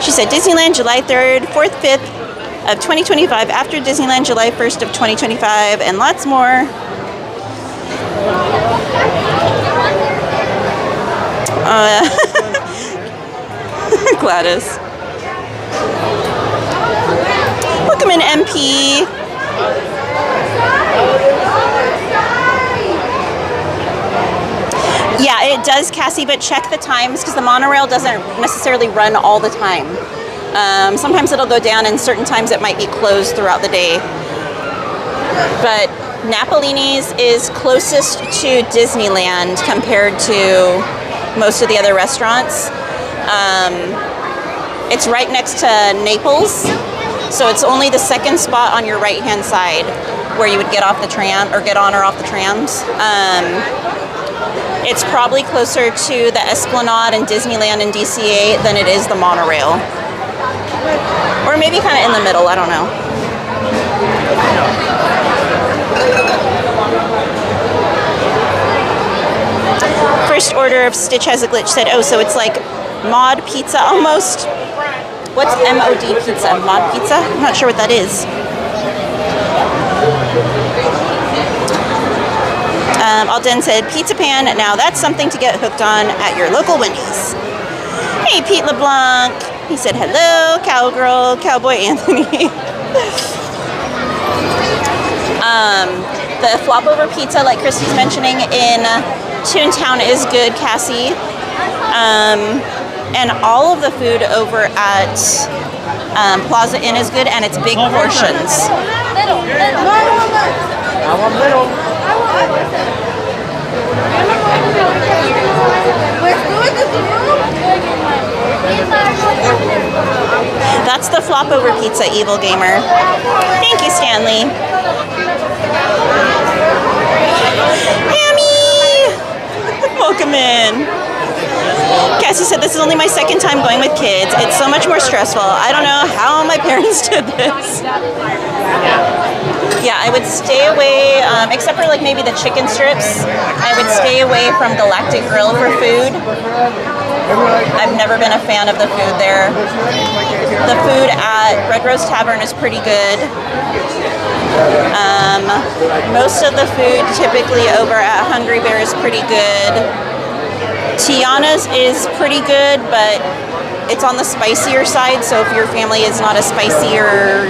She said Disneyland July 3rd, 4th, 5th of 2025, after Disneyland July 1st of 2025, and lots more. Gladys. Welcome in, MP. Yeah, it does, Cassie, but check the times because the monorail doesn't necessarily run all the time. Sometimes it'll go down and certain times it might be closed throughout the day. But Napolini's is closest to Disneyland compared to most of the other restaurants. It's right next to Naples, so it's only the second spot on your right-hand side where you would get off the tram, or get on or off the trams. It's probably closer to the Esplanade and Disneyland and DCA than it is the monorail. Or maybe kind of in the middle, I don't know. First order of Stitch has a glitch said, oh, so it's like mod pizza almost. What's MOD pizza? Mod pizza? I'm not sure what that is. Alden said, Pizza Pan, now that's something to get hooked on at your local Wendy's. Hey, Pete LeBlanc. He said, hello, Cowgirl, Cowboy Anthony. The flop over pizza, like Christy's mentioning, in Toon Town is good, Cassie. And all of the food over at Plaza Inn is good, and it's big portions. That's the flop over pizza, Evil Gamer. Thank you, Stanley. Hammy! Welcome in. Cassie said, this is only my second time going with kids. It's so much more stressful. I don't know how my parents did this. Yeah, I would stay away, except for like maybe the chicken strips. I would stay away from Galactic Grill for food. I've never been a fan of the food there. The food at Red Rose Tavern is pretty good. Most of the food typically over at Hungry Bear is pretty good. Tiana's is pretty good, but it's on the spicier side, so if your family is not a spicier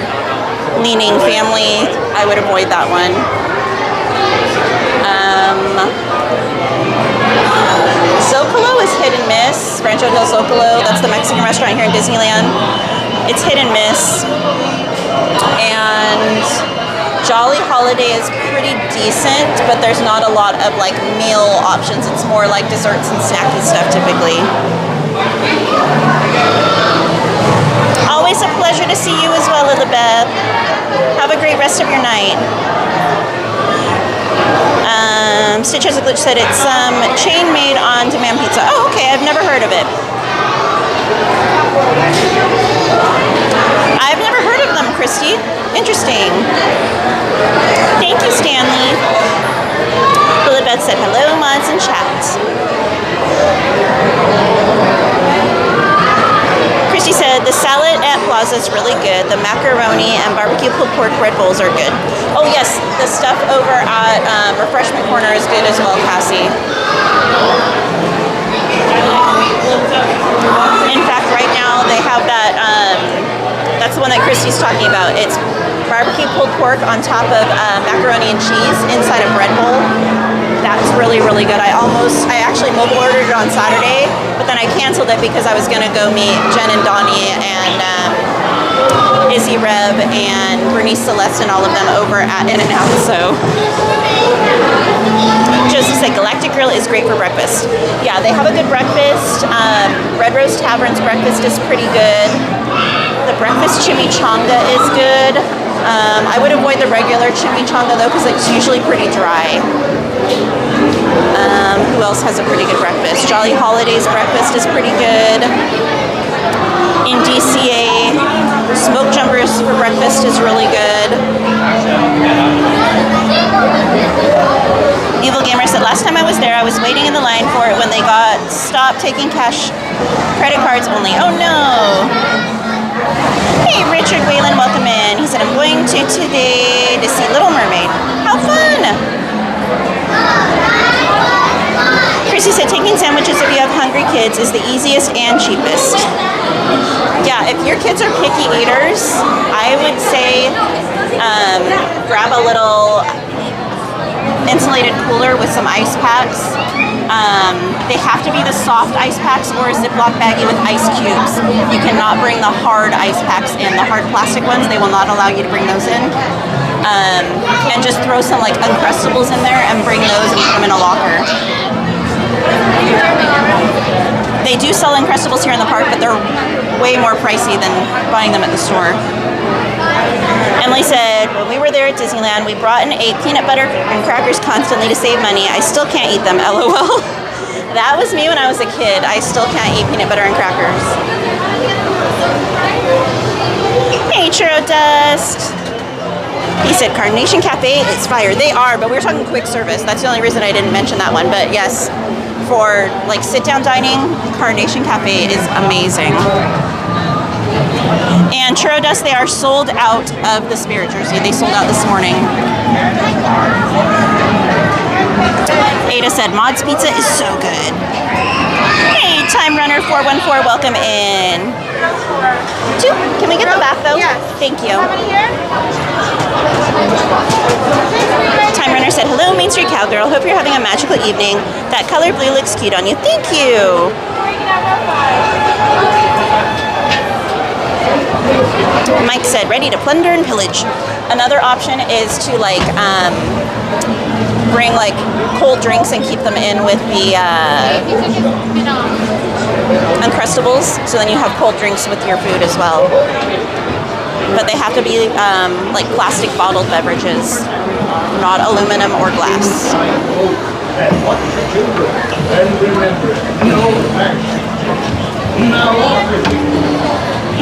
leaning family, I would avoid that one. Zocalo is hit and miss. Rancho del Zocalo, that's the Mexican restaurant here in Disneyland. It's hit and miss. And Jolly Holiday is pretty decent, but there's not a lot of like meal options. It's more like desserts and snacky stuff typically. Always a pleasure to see you as well, Lilibeth. Have a great rest of your night. Stitch Has a Glitch said it's some chain made on demand pizza. Oh, okay, I've never heard of it. I've never heard of them, Christy. Interesting. Thank you, Stanley. Lilibeth said hello, mods and chat. Christy said the salad at Plaza is really good. The macaroni and barbecue pulled pork bread bowls are good. Oh yes, the stuff over at Refreshment Corner is good as well, Cassie. In fact, right now they have that, that's the one that Christy's talking about. It's barbecue pulled pork on top of macaroni and cheese inside a bread bowl. That's really, really good. I actually mobile ordered it on Saturday, but then I canceled it because I was gonna go meet Jen and Donnie and Izzy Rev and Bernice Celeste and all of them over at In-N-Out, so. Joseph said Galactic Grill is great for breakfast. Yeah, they have a good breakfast. Red Rose Tavern's breakfast is pretty good. The breakfast chimichanga is good. I would avoid the regular chimichanga though because it's usually pretty dry. Who else has a pretty good breakfast? Jolly Holidays breakfast is pretty good. In DCA, Smoke Jumpers for breakfast is really good. Evil Gamer said, last time I was there, I was waiting in the line for it when they got stopped taking cash, credit cards only. Oh no! Hey, Richard Whalen, welcome in. He said, I'm going to today to see Little Mermaid. How fun! Chrissy said, taking sandwiches if you have hungry kids is the easiest and cheapest. Yeah, if your kids are picky eaters, I would say grab a little insulated cooler with some ice packs. They have to be the soft ice packs or a Ziploc baggie with ice cubes. You cannot bring the hard ice packs in. The hard plastic ones, they will not allow you to bring those in. And just throw some like Uncrustables in there and bring those and put them in a locker. They do sell Uncrustables here in the park, but they're way more pricey than buying them at the store. Emily said, when we were there at Disneyland, we brought and ate peanut butter and crackers constantly to save money. I still can't eat them, LOL. That was me when I was a kid. I still can't eat peanut butter and crackers. Hey, Churro Dust. He said, Carnation Cafe is fire. They are, but we were talking quick service. That's the only reason I didn't mention that one. But yes, for like sit-down dining, Carnation Cafe is amazing. And Churro Dust, they are sold out of the Spirit jersey. They sold out this morning. Ada said, Mod's Pizza is so good. Hey, Time Runner 414, welcome in. Two, can we get the back though? Yes. Thank you. Time Runner said, hello, Main Street Cowgirl. Hope you're having a magical evening. That color blue looks cute on you. Thank you. Mike said, ready to plunder and pillage. Another option is to like bring like cold drinks and keep them in with the Uncrustables, so then you have cold drinks with your food as well. But they have to be like plastic bottled beverages, not aluminum or glass.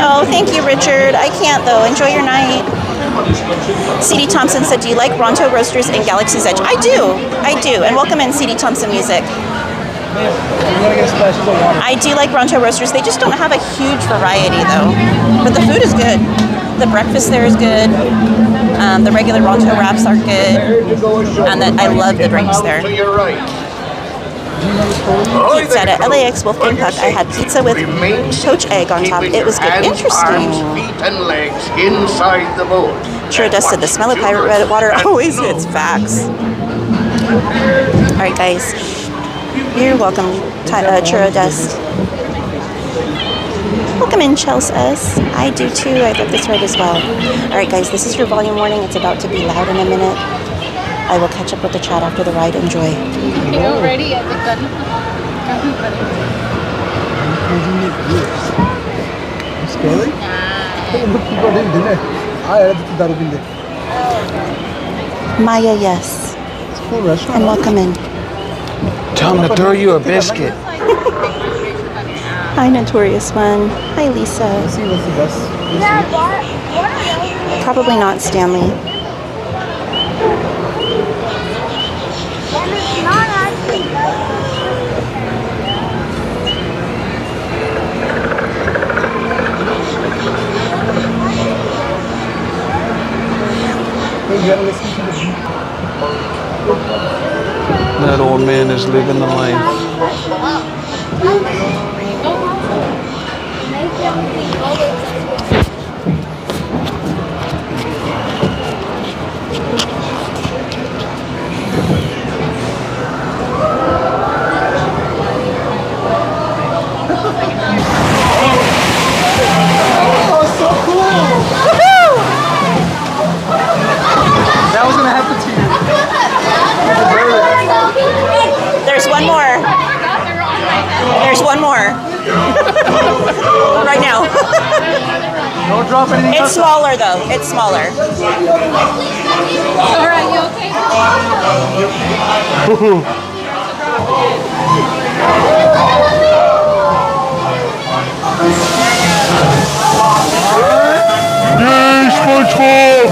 Oh, thank you, Richard. I can't, though. Enjoy your night. C.D. Thompson said, do you like Ronto Roasters and Galaxy's Edge? I do. I do. And welcome in C.D. Thompson Music. I do like Ronto Roasters. They just don't have a huge variety, though. But the food is good. The breakfast there is good. The regular Ronto wraps are good. And I love the drinks there. Pete said at LAX Wolfgang Puck, I had pizza with poached egg on top. It was good. Interesting. Feet and legs inside the boat. Churro Dust said the smell of pirate red water always hits. Facts. Alright, guys. You're welcome, Churro Dust. Welcome in, Chelsea S. I do too. I got this right as well. Alright, guys, this is your volume warning. It's about to be loud in a minute. I will catch up with the chat after the ride. Enjoy. You already at the gun. Scary? Maya, yes. It's a cool restaurant. And welcome in. Tell him to throw you a biscuit. Hi, Notorious One. Hi, Lisa. Let's see what's the best. Probably not Stanley. That old man is living the life. That was gonna happen to you. There's one more. There's one more. Right now. Don't drop anything. It's smaller though. It's smaller. Alright, you okay? Yay, SpongeBob!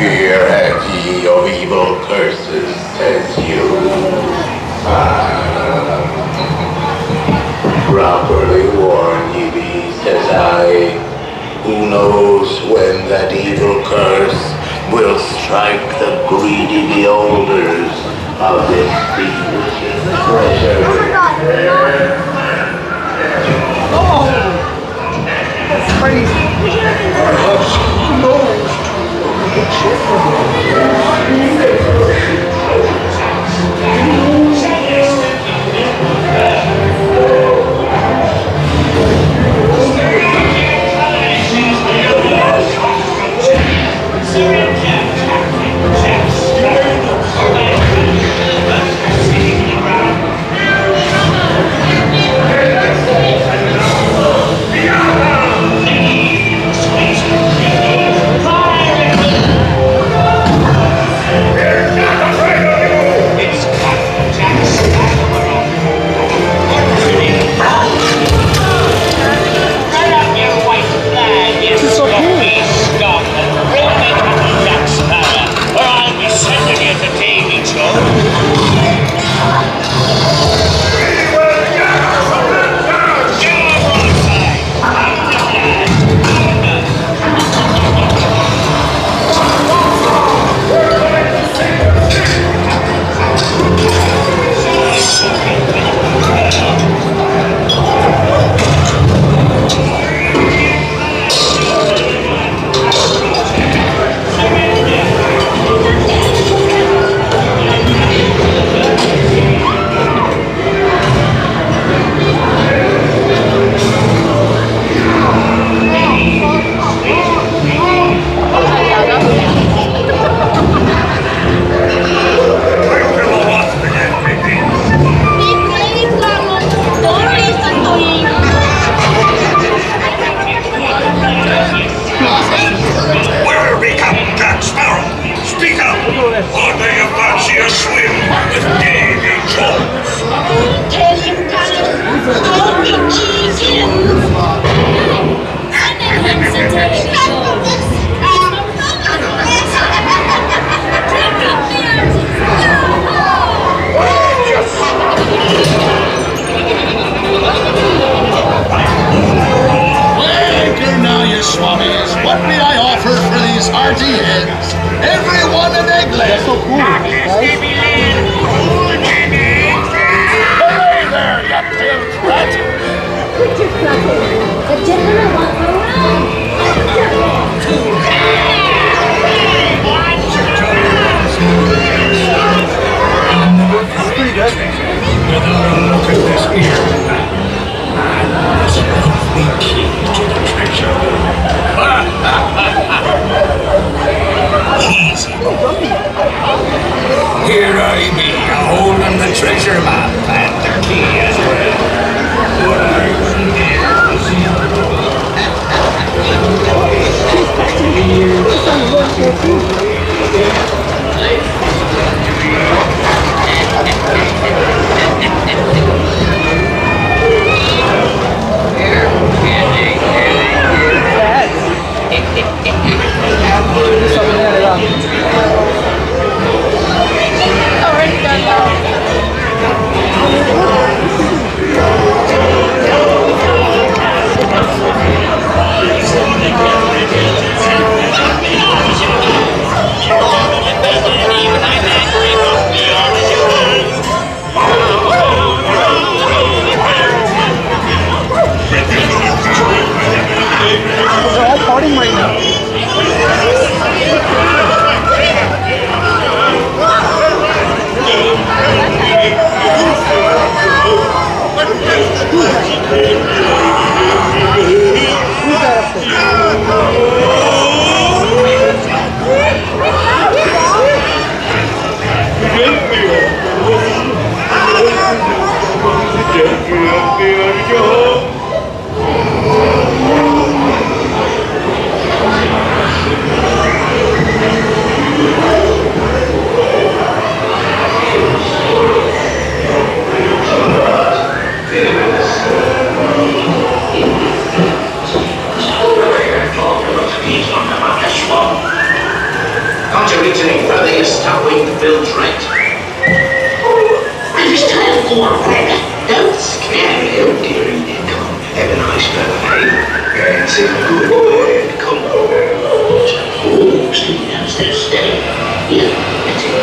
Here have ye of evil curses, says you. Properly warn ye be, says I. Who knows when that evil curse will strike the greedy beholders of this fiendish treasure. Oh! That's crazy. Don't scare him, dearie. Come, have a nice birthday. And say a good word. Come on. Oh, stay downstairs, stay. Yeah, that's it.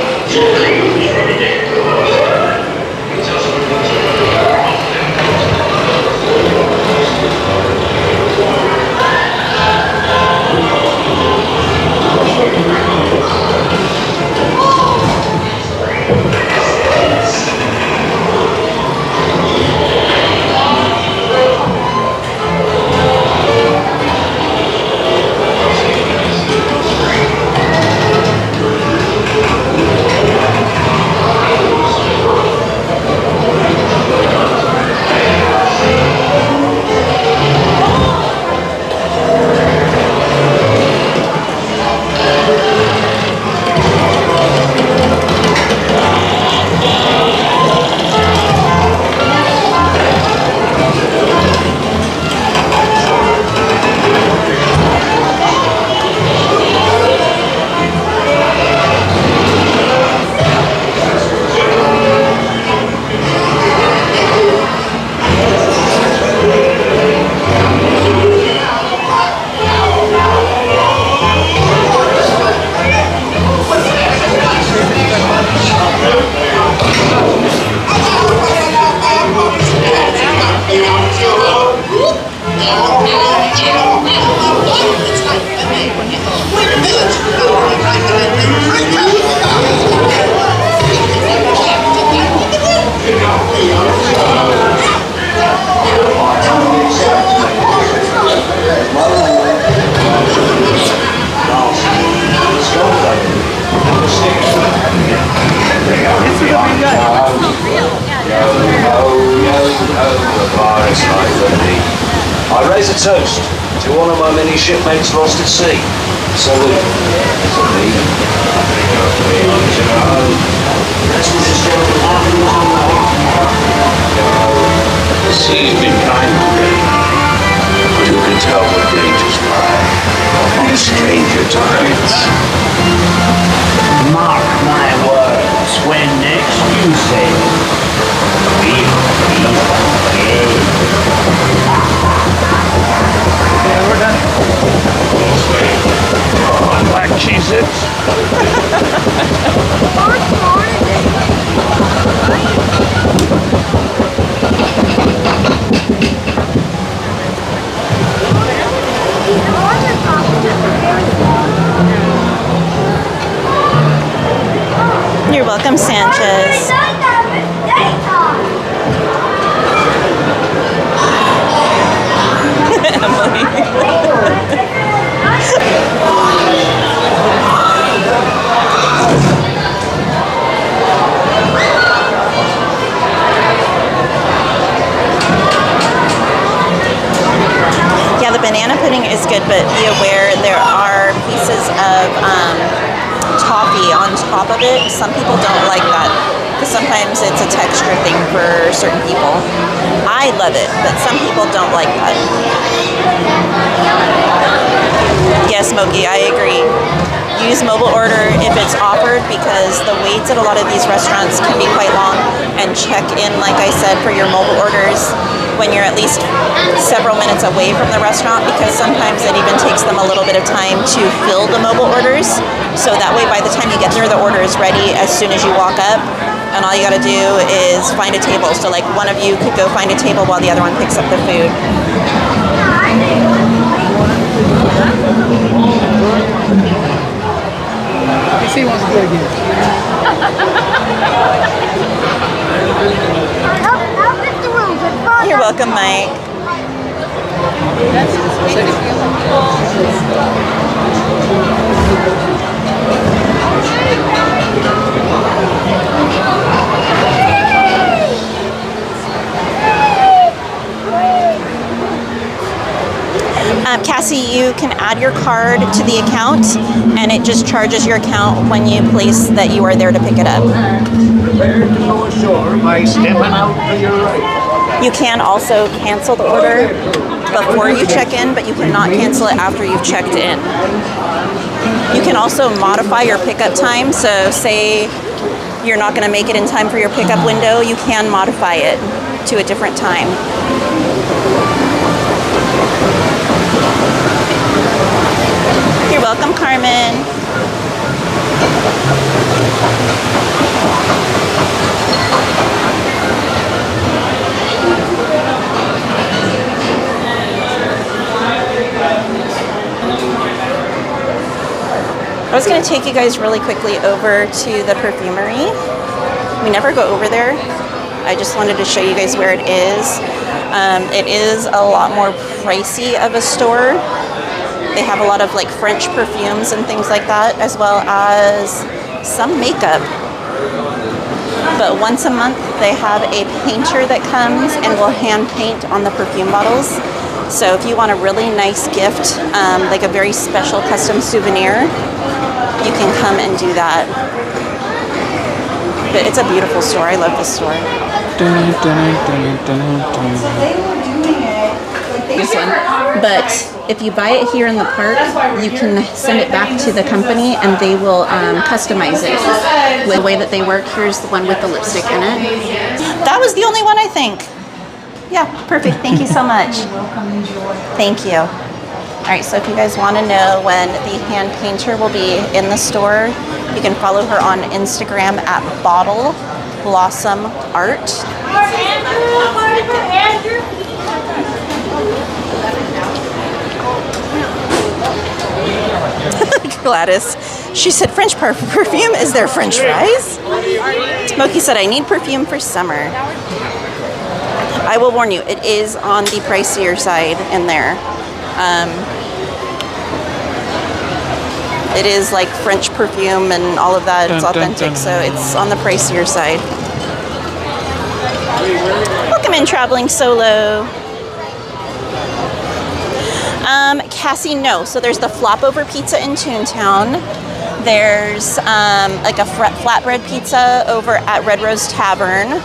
I raise a toast to one of my many shipmates lost at sea. Salute. The sea's been kind to me. Who can tell what dangers lie on stranger times? Mark my words, when next you sail, we'll be again. We're done. Black Cheez-Its. You're welcome, Sanchez. Yeah, the banana pudding is good, but be aware there are pieces of toffee on top of it. Some people don't like that because sometimes it's a texture thing for certain people. I love it, but some people don't like that. Yes, Smokey, I agree. Use mobile order if it's offered because the waits at a lot of these restaurants can be quite long, and check in, like I said, for your mobile orders when you're at least several minutes away from the restaurant, because sometimes it even takes them a little bit of time to fill the mobile orders. So that way by the time you get there, the order is ready as soon as you walk up, and all you gotta do is find a table. So like one of you could go find a table while the other one picks up the food. He wants to do it again. You're welcome, Mike. Cassie, you can add your card to the account, and it just charges your account when you place that you are there to pick it up. Prepare to go ashore by stepping out to your right. You can also cancel the order before you check in, but you cannot cancel it after you've checked in. You can also modify your pickup time. So say you're not going to make it in time for your pickup window, you can modify it to a different time. You're welcome, Carmen. I was going to take you guys really quickly over to the perfumery. We never go over there. I just wanted to show you guys where it is. It is a lot more pricey of a store. They have a lot of like French perfumes and things like that, as well as some makeup. But once a month they have a painter that comes and will hand paint on the perfume bottles. So if you want a really nice gift, like a very special custom souvenir, you can come and do that. But it's a beautiful store. I love this store. This one. But if you buy it here in the park, you can send it back to the company and they will customize it with the way that they work. Here's the one with the lipstick in it. That was the only one, I think. Yeah, perfect. Thank you so much. Thank you. All right, so if you guys want to know when the hand painter will be in the store, you can follow her on Instagram at Bottle Blossom Art. Gladys, she said French perfume, is there French fries? Smokey said I need perfume for summer. I will warn you, it is on the pricier side in there. It is like French perfume and all of that. It's authentic, so it's on the pricier side. Welcome in, traveling solo. Cassie, no. So there's the flop over pizza in Toon Town. There's like a flatbread pizza over at Red Rose Tavern.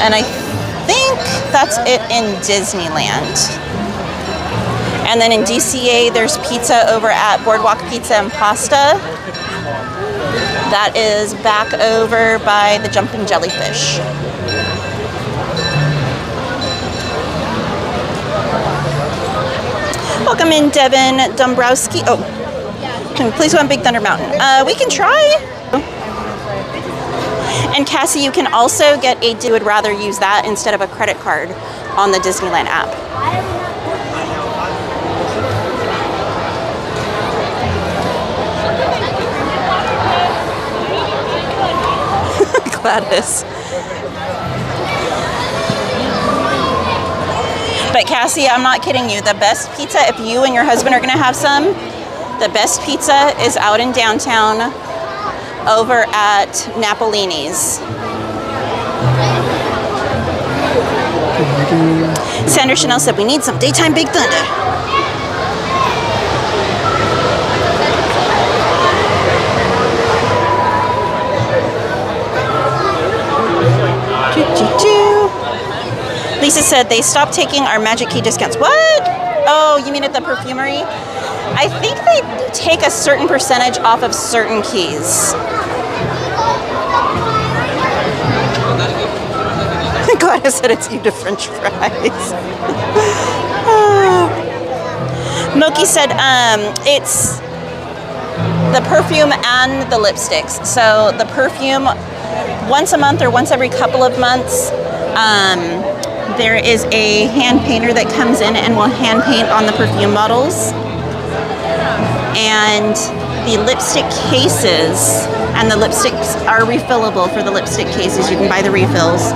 And I think that's it in Disneyland. And then in DCA, there's pizza over at Boardwalk Pizza and Pasta. That is back over by the Jumping Jellyfish. Welcome in, Devin Dombrowski. Oh, please go on Big Thunder Mountain. We can try. And Cassie, you can also get a, would rather use that instead of a credit card on the Disneyland app. Gladys. But Cassie, I'm not kidding you. The best pizza, if you and your husband are going to have some, the best pizza is out in downtown over at Napolini's. Sandra Chanel said we need some daytime Big Thunder. Lisa said they stopped taking our Magic Key discounts. What? Oh, you mean at the perfumery? I think they take a certain percentage off of certain keys. Gladys said it's you to French fries. Moki said it's the perfume and the lipsticks. So the perfume once a month or once every couple of months. There is a hand painter that comes in and will hand paint on the perfume bottles. And the lipstick cases, and the lipsticks are refillable for the lipstick cases. You can buy the refills.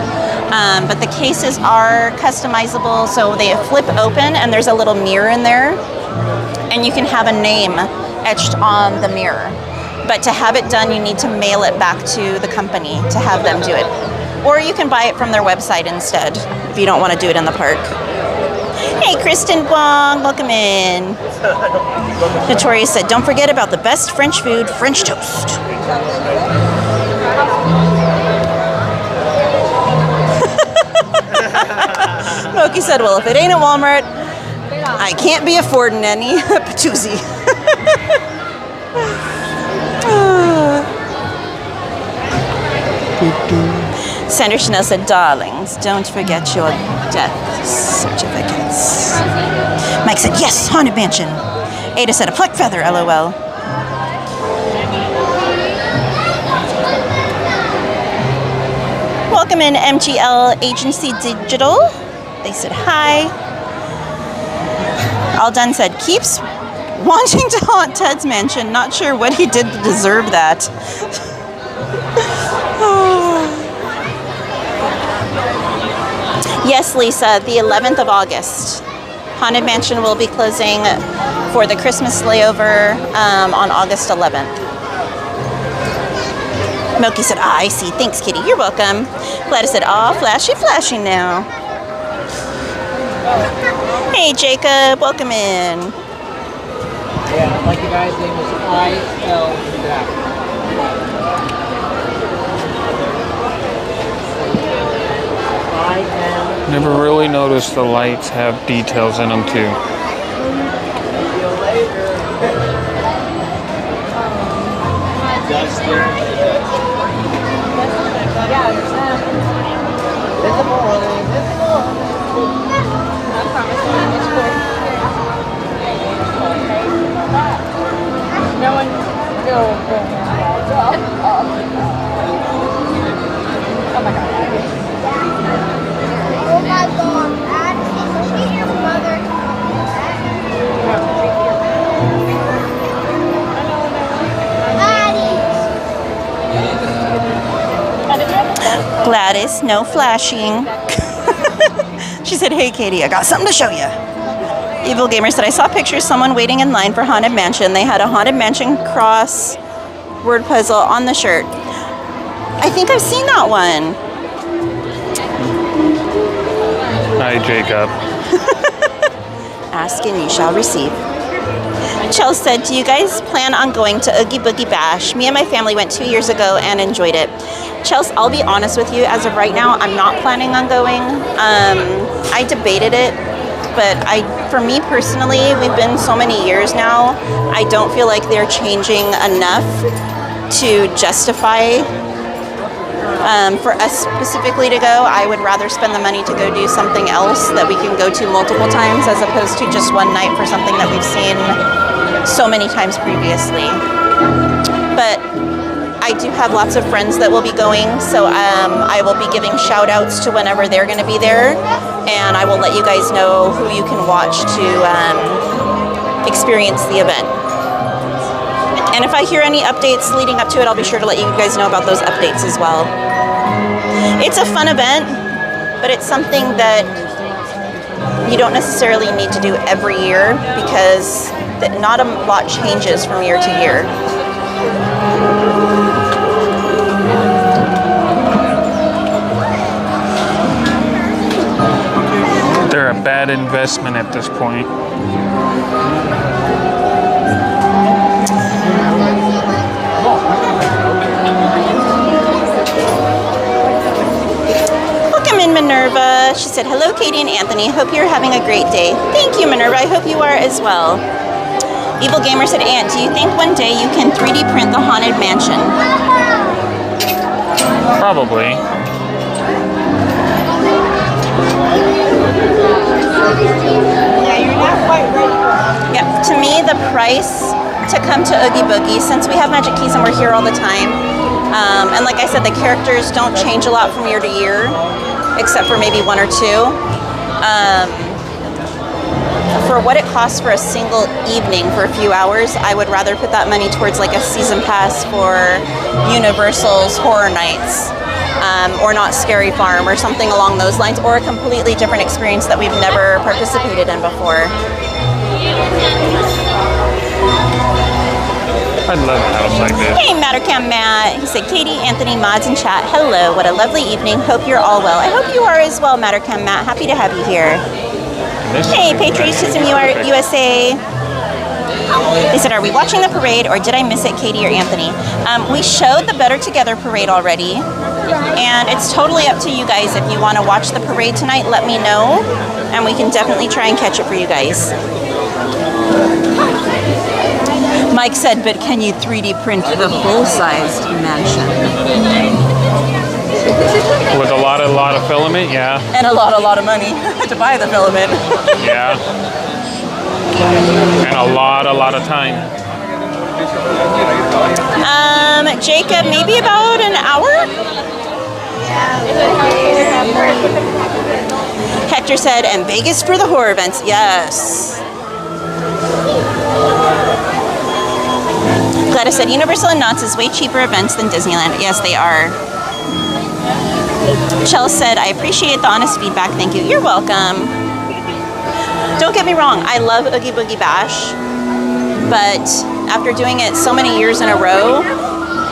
But the cases are customizable, so they flip open and there's a little mirror in there. And you can have a name etched on the mirror. But to have it done, you need to mail it back to the company to have them do it. Or you can buy it from their website instead, if you don't want to do it in the park. Hey, Kristen Wong, welcome in. Notorious said, don't forget about the best French food, French toast. Moki said, well, if it ain't at Walmart, I can't be affording any. Patoozy. Sandra Chanel said, darlings, don't forget your death certificates. Mike said, yes, Haunted Mansion. Ada said, a pluck feather, LOL. Welcome in MGL Agency Digital. They said hi. All done said, keeps wanting to haunt Ted's mansion. Not sure what he did to deserve that. Yes, Lisa, the 11th of August. Haunted Mansion will be closing for the Christmas layover on August 11th. Milky said, ah, I see. Thanks, Kitty. You're welcome. Gladys said, aw, flashy, flashy now. Hey, Jacob. Welcome in. Yeah, like the guy's name was I.L. Never really noticed the lights have details in them too. Gladys, no flashing. She said, hey, Katie, I got something to show you. Evil Gamer said, I saw pictures of someone waiting in line for Haunted Mansion. They had a Haunted Mansion cross word puzzle on the shirt. I think I've seen that one. Hi, Jacob. Ask and you shall receive. Chell said, do you guys plan on going to Oogie Boogie Bash? Me and my family went 2 years ago and enjoyed it. Chelsea, I'll be honest with you, as of right now, I'm not planning on going. I debated it, but for me personally, we've been so many years now, I don't feel like they're changing enough to justify for us specifically to go. I would rather spend the money to go do something else that we can go to multiple times as opposed to just one night for something that we've seen so many times previously. But I do have lots of friends that will be going, so I will be giving shout outs to whenever they're going to be there, and I will let you guys know who you can watch to experience the event. And if I hear any updates leading up to it, I'll be sure to let you guys know about those updates as well. It's a fun event, but it's something that you don't necessarily need to do every year because not a lot changes from year to year. They're a bad investment at this point. Welcome in, Minerva. She said, hello, Katie and Anthony. Hope you're having a great day. Thank you, Minerva. I hope you are as well. Evil Gamer said, Aunt, do you think one day you can 3D print the Haunted Mansion? Probably. Yeah, you're not quite ready. Yep. To me, the price to come to Oogie Boogie, since we have Magic Keys and we're here all the time, and like I said, the characters don't change a lot from year to year, except for maybe one or two. For what it costs for a single evening for a few hours, I would rather put that money towards like a season pass for Universal's Horror Nights, or Not Scary Farm, or something along those lines, or a completely different experience that we've never participated in before. I'd love a house like this. Hey, Mattercam Matt. He said, Katie, Anthony, mods, and chat. Hello. What a lovely evening. Hope you're all well. I hope you are as well, Mattercam Matt. Happy to have you here. Hey, Patriotism USA. They said, are we watching the parade or did I miss it, Katie or Anthony? We showed the Better Together parade already, and it's totally up to you guys. If you want to watch the parade tonight, let me know, and we can definitely try and catch it for you guys. Mike said, but can you 3D print the full-sized mansion? With a lot of filament, yeah. And a lot of money to buy the filament. Yeah. And a lot of time. Jacob, maybe about an hour? Hector said, and Vegas for the horror events. Yes. Gladys said, Universal and Knott's is way cheaper events than Disneyland. Yes, they are. Chell said, I appreciate the honest feedback. Thank you. You're welcome. Don't get me wrong. I love Oogie Boogie Bash. But after doing it so many years in a row,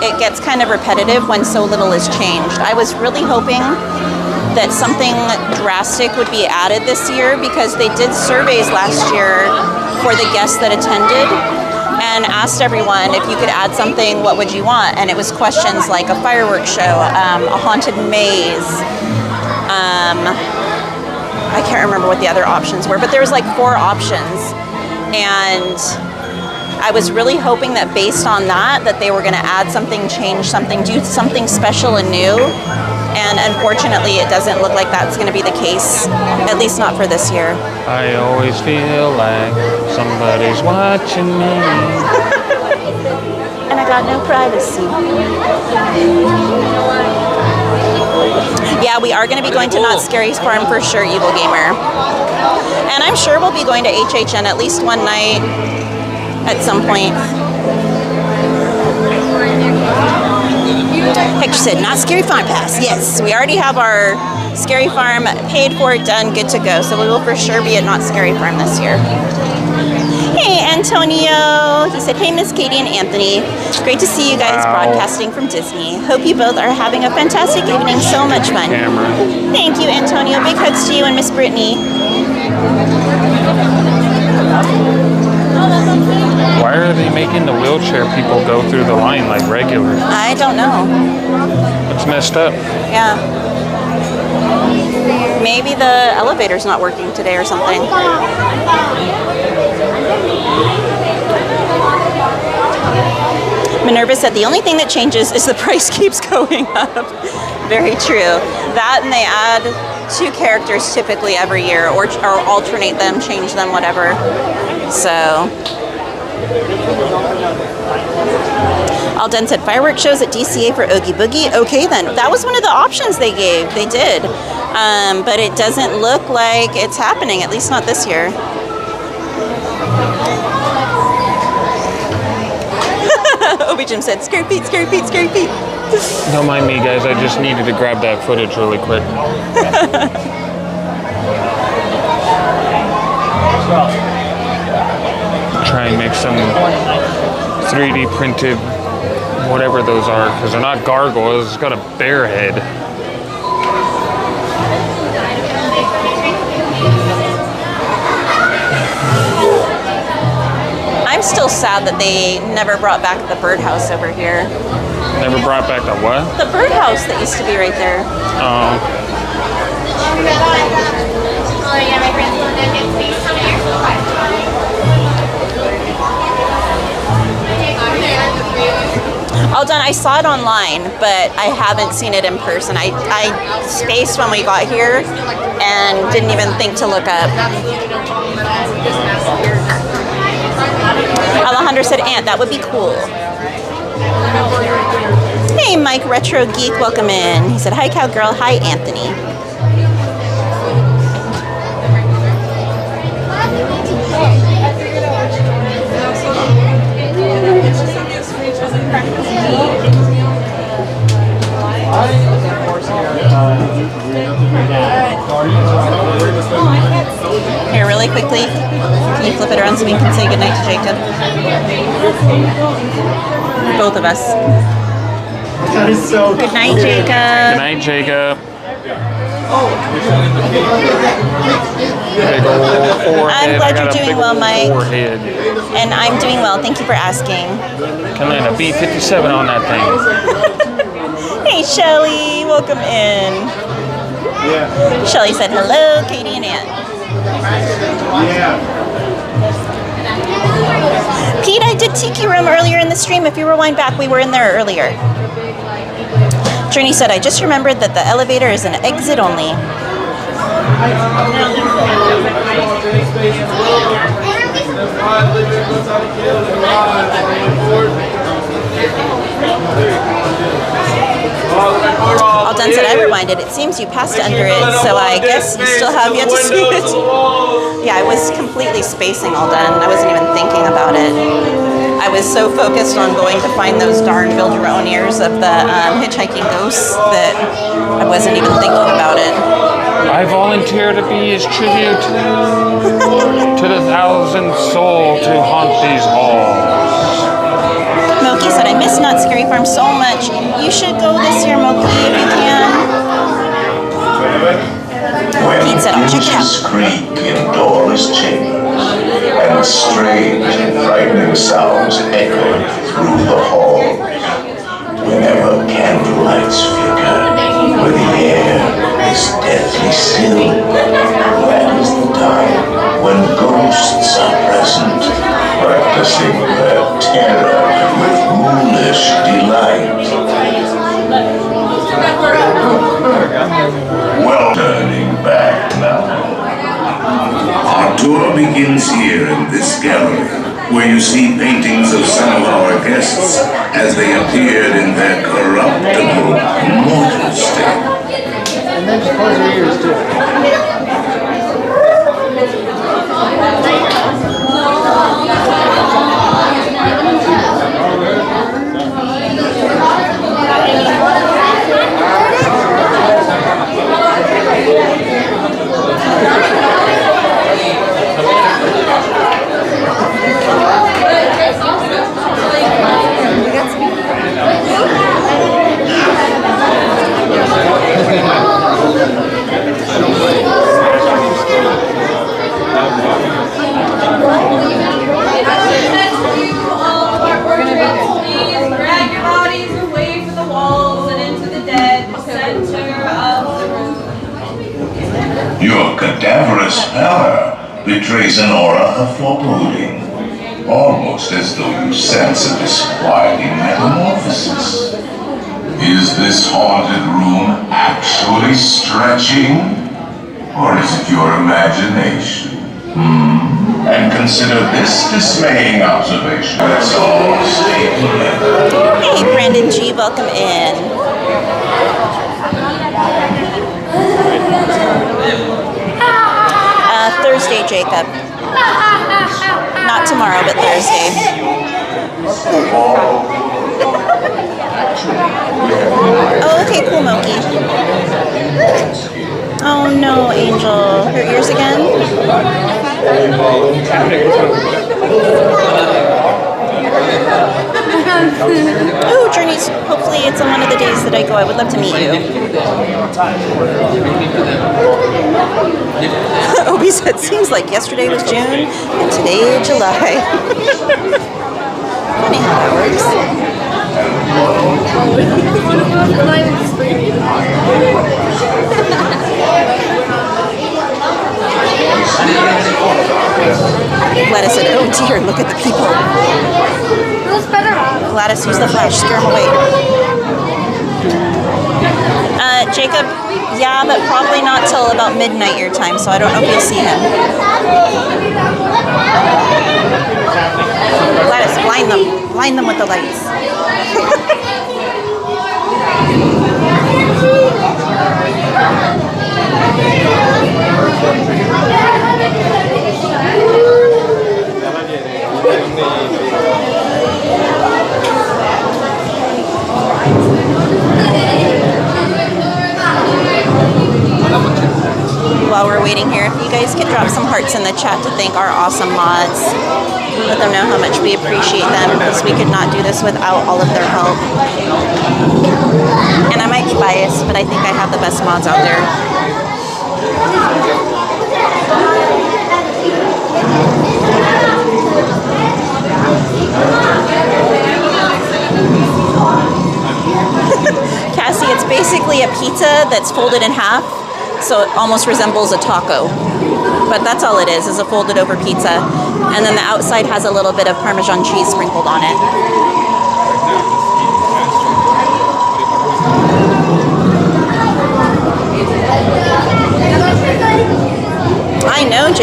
it gets kind of repetitive when so little is changed. I was really hoping that something drastic would be added this year because they did surveys last year for the guests that attended and asked everyone if you could add something, what would you want? And it was questions like a fireworks show, a haunted maze. I can't remember what the other options were, but there was like 4 options. And I was really hoping that based on that they were going to add something, change something, do something special and new. And unfortunately, it doesn't look like that's going to be the case, at least not for this year. I always feel like somebody's watching me. And I got no privacy. Yeah, we are going to be going to Not Scary's Farm for sure, Evil Gamer. And I'm sure we'll be going to HHN at least one night at some point. Hector said, Not Scary Farm Pass. Yes, we already have our Scary Farm paid for, done, good to go. So we will for sure be at Not Scary Farm this year. Hey, Antonio. He said, hey, Miss Katie and Anthony. Great to see you guys broadcasting from Disney. Hope you both are having a fantastic evening. So much fun. Thank you, Antonio. Big hugs to you and Miss Brittany. Why are they making the wheelchair people go through the line like regular? I don't know. It's messed up. Yeah. Maybe the elevator's not working today or something. Minerva said the only thing that changes is the price keeps going up. Very true. That and they add 2 characters typically every year or alternate them, change them, whatever. So. Alden said fireworks shows at DCA for Oogie Boogie. Okay then, that was one of the options they gave. They did. But it doesn't look like it's happening, at least not this year. Obi Jim said, scary feet, scary feet, scary feet. Don't mind me, guys. I just needed to grab that footage really quick. Try and make some 3D printed whatever those are, because they're not gargoyles. It's got a bear head. I'm still sad that they never brought back the birdhouse over here. Never brought back the what? The birdhouse that used to be right there. Oh. All done. I saw it online, but I haven't seen it in person. I spaced when we got here and didn't even think to look up. Alejandro said, Aunt, that would be cool. Hey, Mike Retro Geek, welcome in. He said, hi, Cowgirl. Hi, Anthony. Here, really quickly, can you flip it around so we can say goodnight to Jacob? Both of us. That is so good night, Jacob. Good night, Jacob. Big old forehead. I'm glad you're doing well, Mike. Forehead. And I'm doing well. Thank you for asking. Can land a B-57 on that thing. Hey, Shelly. Welcome in. Yeah. Shelly said hello, Katie and Aunt. Yeah. Pete, I did Tiki Room earlier in the stream. If you rewind back, we were in there earlier. Journey said, I just remembered that the elevator is an exit only. Alden said, I rewinded. It seems you passed under it, so I guess you still have yet to see it. Yeah, I was completely spacing Alden. I wasn't even thinking about it. I was so focused on going to find those darn build-your-own ears of the hitchhiking ghosts that I wasn't even thinking about it. I volunteer to be his tribute to the 1,000th soul to haunt these halls. Moki said, I miss Not Scary Farm so much. You should go this year, Moki, if you can. Pete said, I'll check it out. Creak in doorless chambers, and strange and frightening sounds echoed through the halls. Whenever candlelights flicker, where the air is deathly still, that is the time when ghosts are present, practicing their terror with ghoulish delight. Well, turning back now. Our tour begins here in this gallery, where you see paintings of some of our guests as they appeared in their corruptible mortal state. And then just close your ears too. Your cadaverous pallor betrays an aura of foreboding, almost as though you sense a disquieting metamorphosis. Is this haunted room actually stretching? Or is it your imagination? And consider this dismaying observation. Let's all stay together. Hey, Brandon G, welcome in. Thursday, Jacob. Not tomorrow, but Thursday. Oh, okay, cool, Moki. Oh no, Angel. Her ears again? Oh, Journeys. Hopefully it's on one of the days that I go. I would love to meet you. Obi said, seems like yesterday was June and today July. Funny how that works. Gladys said, oh dear, look at the people. Who's better off? Gladys, use the flash, scare him away. Jacob, yeah, but probably not till about midnight your time, so I don't know if you'll see him. Gladys, blind them with the lights. While we're waiting here, if you guys could drop some hearts in the chat to thank our awesome mods. Let them know how much we appreciate them, because we could not do this without all of their help. And I might be biased, but I think I have the best mods out there. Cassie, it's basically a pizza that's folded in half, so it almost resembles a taco. But that's all it is a folded over pizza. And then the outside has a little bit of Parmesan cheese sprinkled on it.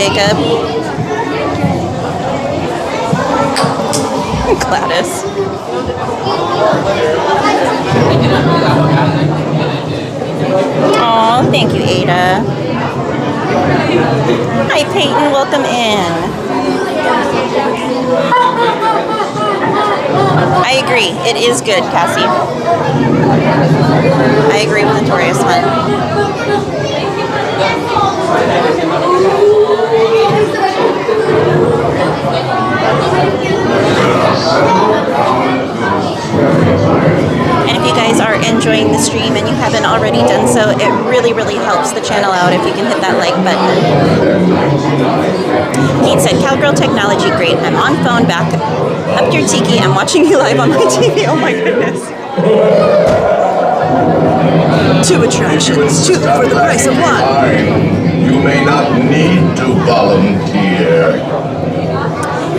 Jacob. Gladys. Oh, thank you, Ada. Hi, Peyton. Welcome in. I agree. It is good, Cassie. I agree with Notorious one. And if you guys are enjoying the stream and you haven't already done so, it really, really helps the channel out if you can hit that like button. Kate said, Cowgirl technology, great. I'm on phone, back up your tiki. I'm watching you live on my TV. Oh my goodness. 2 attractions, 2 for the price of 1. You may not need to volunteer.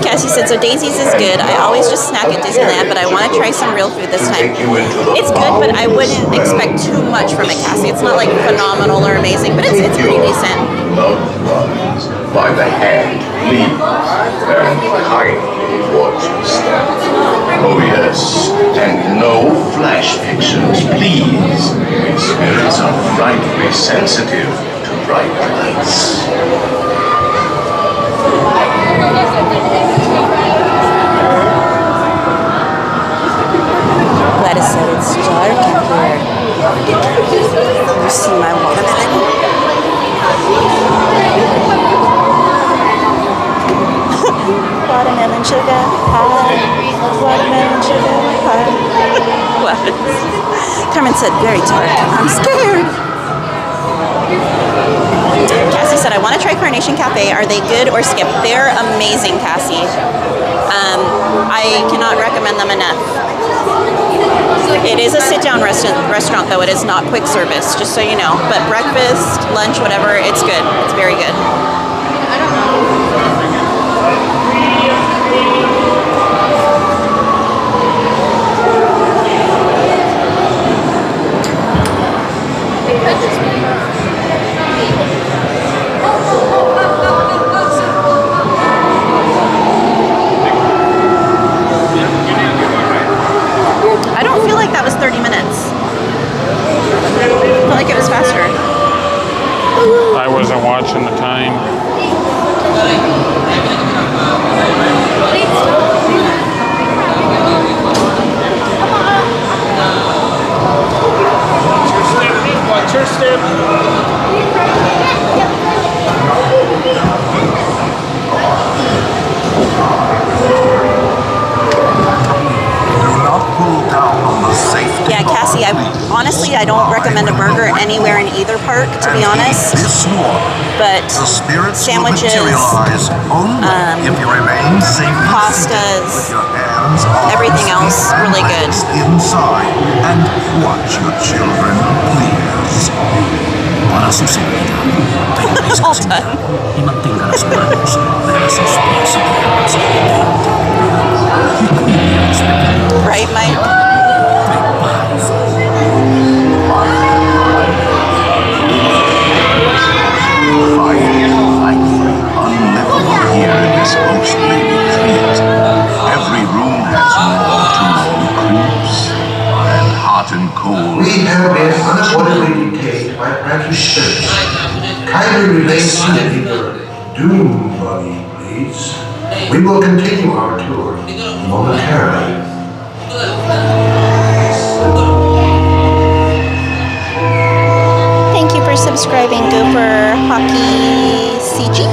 Cassie said, so Daisy's is good. I always just snack at Disneyland, but I want to try some real food this time. It's good, but I wouldn't expect too much from it, Cassie. It's not like phenomenal or amazing, but it's pretty decent. Loved ones by the hand, lead, and kindly watch you step. Oh yes, and no flash pictures, please. Spirits are frightfully sensitive to bright lights. Gladys said it's dark in here. You see my watermelon? Watermelon sugar high. Watermelon sugar high. Gladys. Carmen said, very dark. I'm scared. Cassie said, I want to try Carnation Cafe. Are they good or skip? They're amazing, Cassie. I cannot recommend them enough. It is a sit-down restaurant, though. It is not quick service, just so you know. But breakfast, lunch, whatever, it's good. It's very good. I don't feel like that was 30 minutes. I feel like it was faster. I wasn't watching the time. Church step. Yeah, Cassie, honestly, I don't recommend a burger anywhere in either park, to be honest. But sandwiches, pastas, everything else, really good. Inside and watch your children, please. Para su seguridad, All y mantengan a sus manos de esos principios. Right, Mike? Unlivable here in this ghostly retreat. Every room has wall-to-wall creeps and hot and cold. We have been unavoidably detained by branching spirits. Kindly remain seated in your doom buggy, please. We will continue our tour momentarily. Thank you for subscribing, Gopher Hockey CG.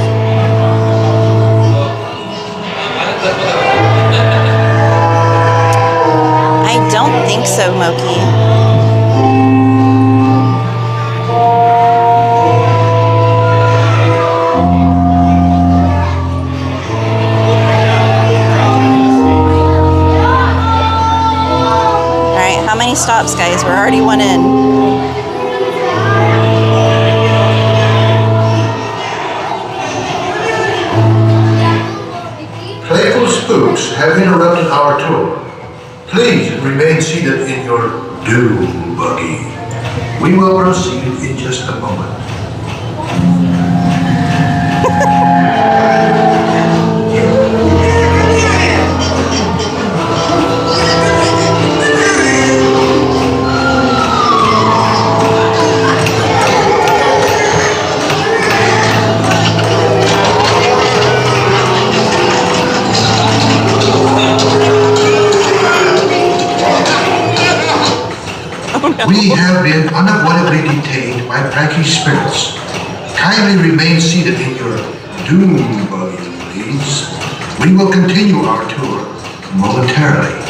I don't think so, Moki. Alright, how many stops, guys? We're already one in. Playful spooks have interrupted our tour. Please remain seated in your doom buggy. We will proceed in just a moment. unavoidably detained by pranky spirits. Kindly remain seated in your doom buggy, please. We will continue our tour momentarily.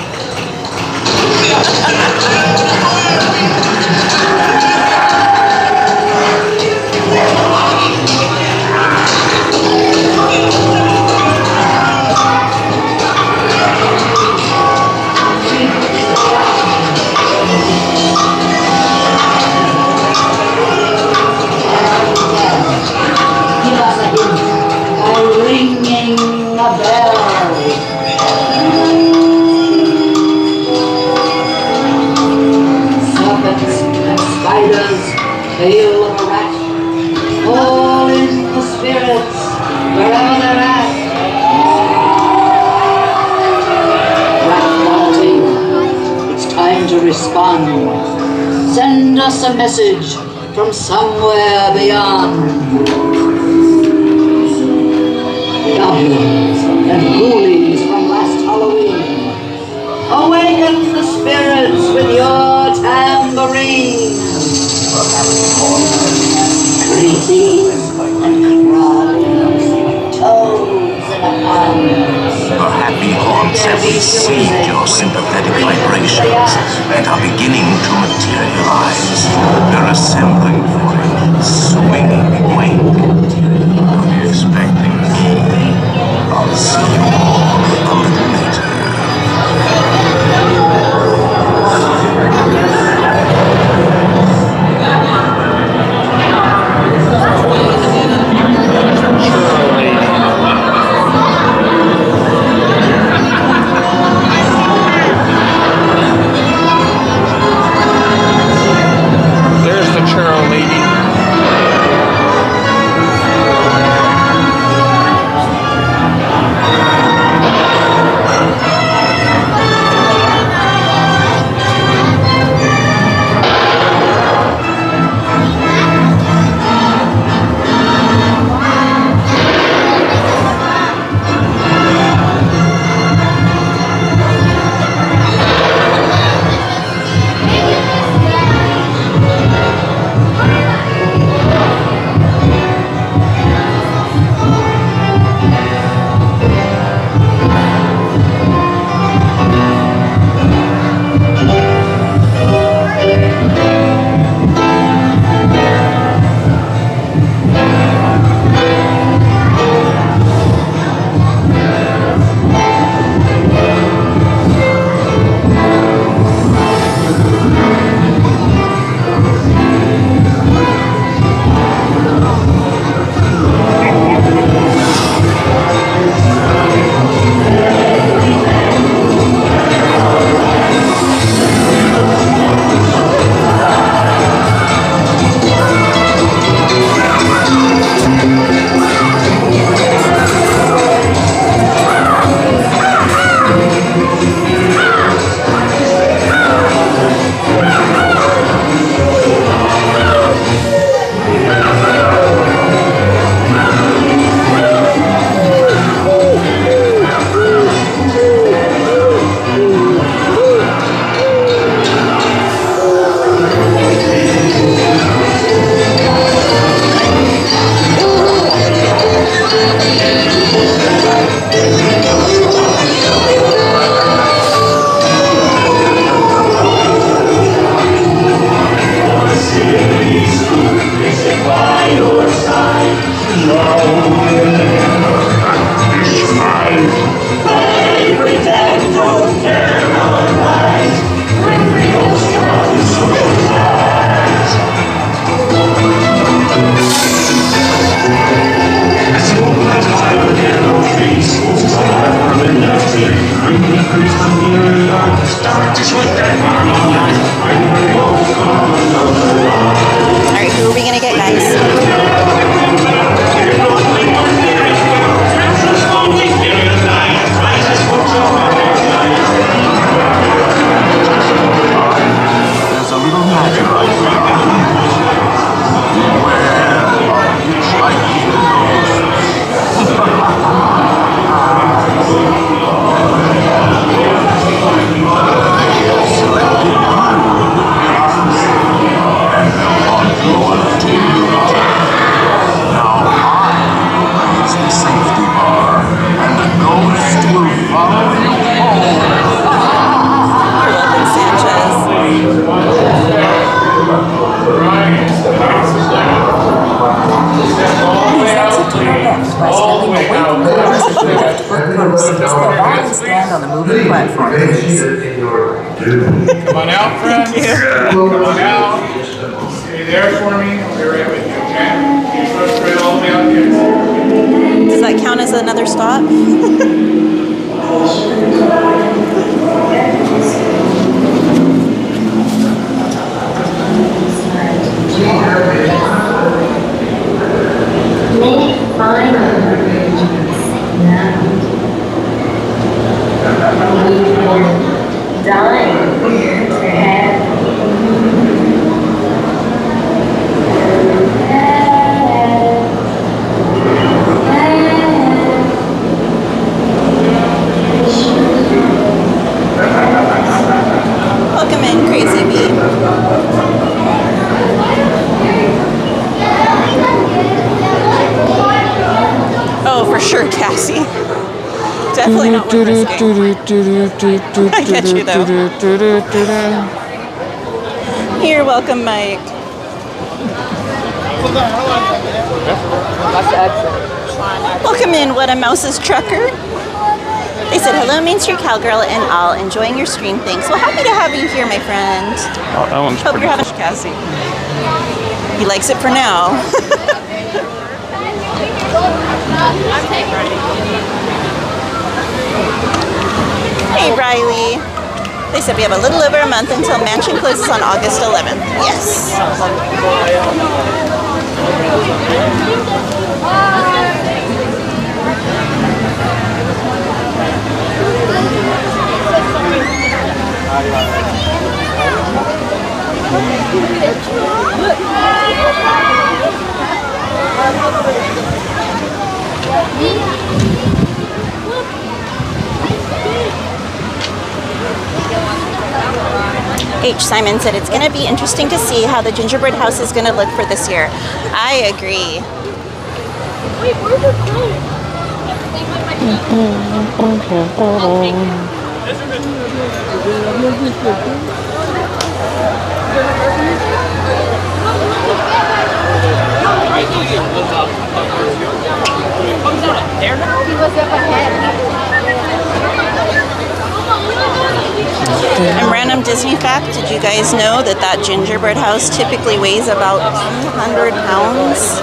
Ringing a bell. Serpents and spiders, tail of a rat, all in the spirits, wherever they're at. Rat quality, it's time to respond. Send us a message from somewhere beyond. Goblins and ghoulies from last Halloween, awaken the spirits with your tambourine. Creeping and crawling, toads in a pond. The happy haunts have received your sympathetic vibrations and are beginning to materialize. They're assembling for a swinging wake. Are you expecting me? I'll see you all a little later. platform. Remain seated in your Come on out, friends. Come on out. Stay there for me. I'll be right with you, okay? You go straight all the way out here. Does that count as another stop? Welcome in, Crazy Bee. Oh, for sure, Cassie. Definitely not worth risking. I get you, though. Here, welcome, Mike. Welcome in, What a Mouse's Trucker. They said, hello, Main Street Cowgirl and all. Enjoying your stream, thanks. Well, happy to have you here, my friend. Oh, that one's Hope you're having Cassie. He likes it for now. Hey, Riley. They said we have a little over a month until Mansion closes on August 11th. Yes. H. Simon said it's going to be interesting to see how the gingerbread house is going to look for this year. I agree. Wait, where's the phone? He was up ahead. And random Disney fact, did you guys know that that gingerbread house typically weighs about 200 pounds?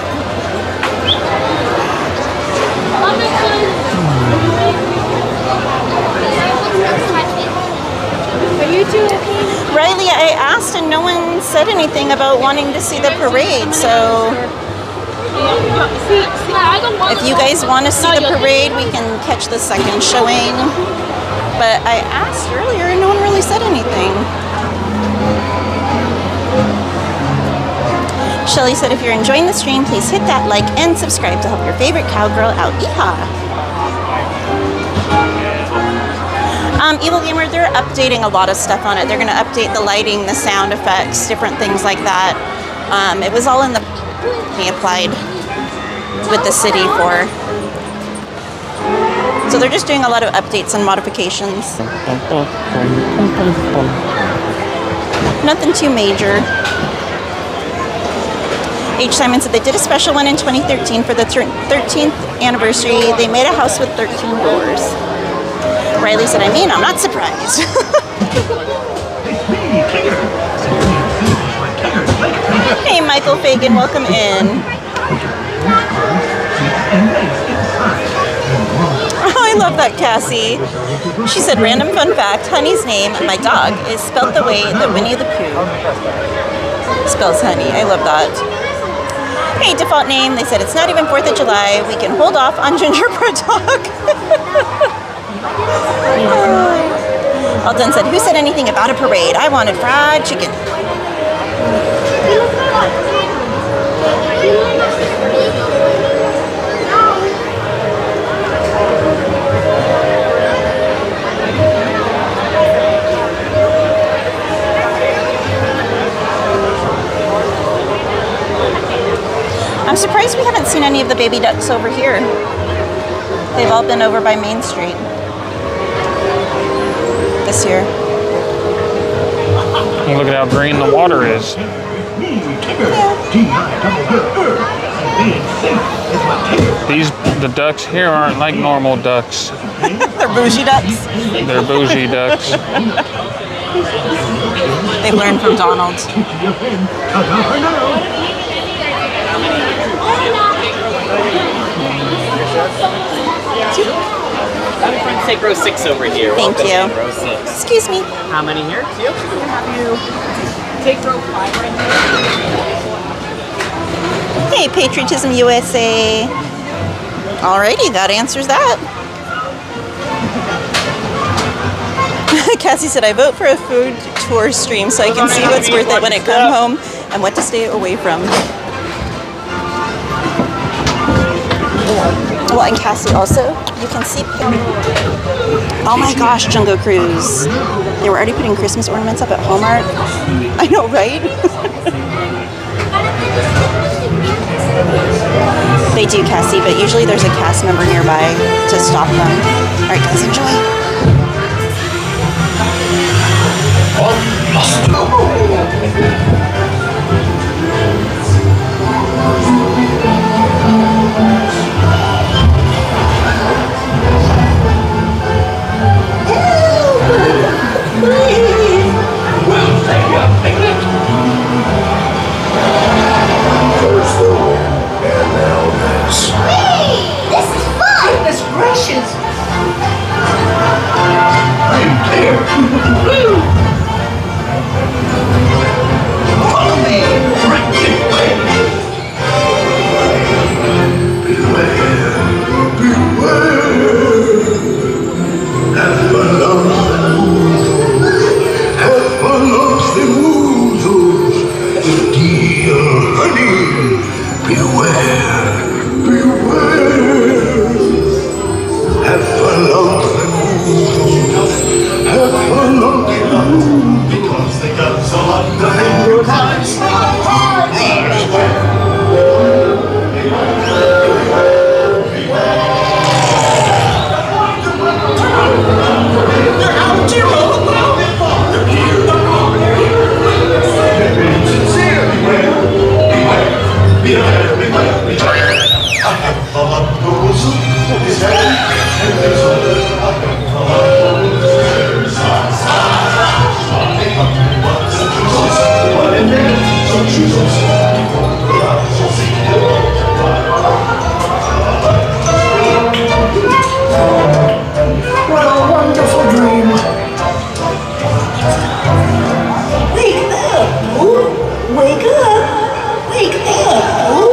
Are you two okay? Riley, I asked and no one said anything about wanting to see the parade, so if you guys want to see the parade, we can catch the second showing. But I asked earlier and no one really said anything. Shelly said, if you're enjoying the stream, please hit that like and subscribe to help your favorite cowgirl out. Yeehaw! Evil Gamer, they're updating a lot of stuff on it. They're going to update the lighting, the sound effects, different things like that. It was all in the he applied with the city for. So they're just doing a lot of updates and modifications. Nothing too major. H. Simon said they did a special one in 2013 for the 13th anniversary. They made a house with 13 doors. Riley said, I'm not surprised. Hey, Michael Fagan, welcome in. I love that, Cassie. She said, random fun fact, Honey's name, my dog, is spelled the way that Winnie the Pooh spells honey. I love that. Hey, default name, they said it's not even 4th of July. We can hold off on gingerbread talk. Alton said, who said anything about a parade? I wanted fried chicken. I'm surprised we haven't seen any of the baby ducks over here. They've all been over by Main Street this year. And look at how green the water is. The ducks here aren't like normal ducks. They're bougie ducks. They're bougie ducks. They learned from Donald. Take row 6 over here. Thank Welcome you. in row 6. Excuse me. How many here? 2. We're going to have you take row 5 right here. Hey, Patriotism USA. Alrighty, that answers that. Cassie said, I vote for a food tour stream so I can see what's worth it when I come home and what to stay away from. Well, and Cassie also, you can see. Oh my gosh, Jungle Cruise. They were already putting Christmas ornaments up at Hallmark. I know, right? They do, Cassie, but usually there's a cast member nearby to stop them. All right, guys, enjoy. First the wind, and now this. Hey, this is fun! Goodness gracious! I'm there. Follow me! Right this way! Beware! Beware! Have fun loves the woozles! Dear honey! Beware! Beware! Have fun loves the woozles! Have fun loves the woozles! Because they got so much behind times! What a wonderful dream! Wake up, Boo! Wake up! Wake up, Boo!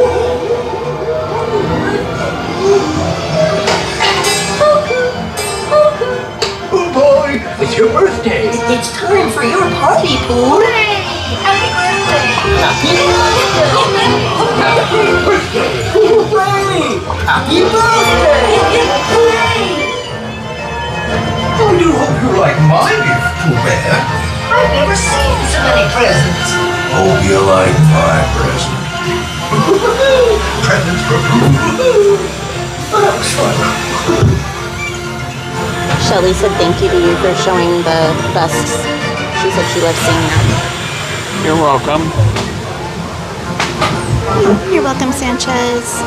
Oh boy, it's your birthday! It's time for your party, Boo! Happy birthday! Happy birthday! Hooray! Happy birthday! Hooray! I do hope you like my gift, Pooh Bear. I've never seen so many presents. Hope you like my present. Presents for Pooh. That was fun. Shelly said thank you to you for showing the busts. She said she loves seeing that. You're welcome. You're welcome, Sanchez.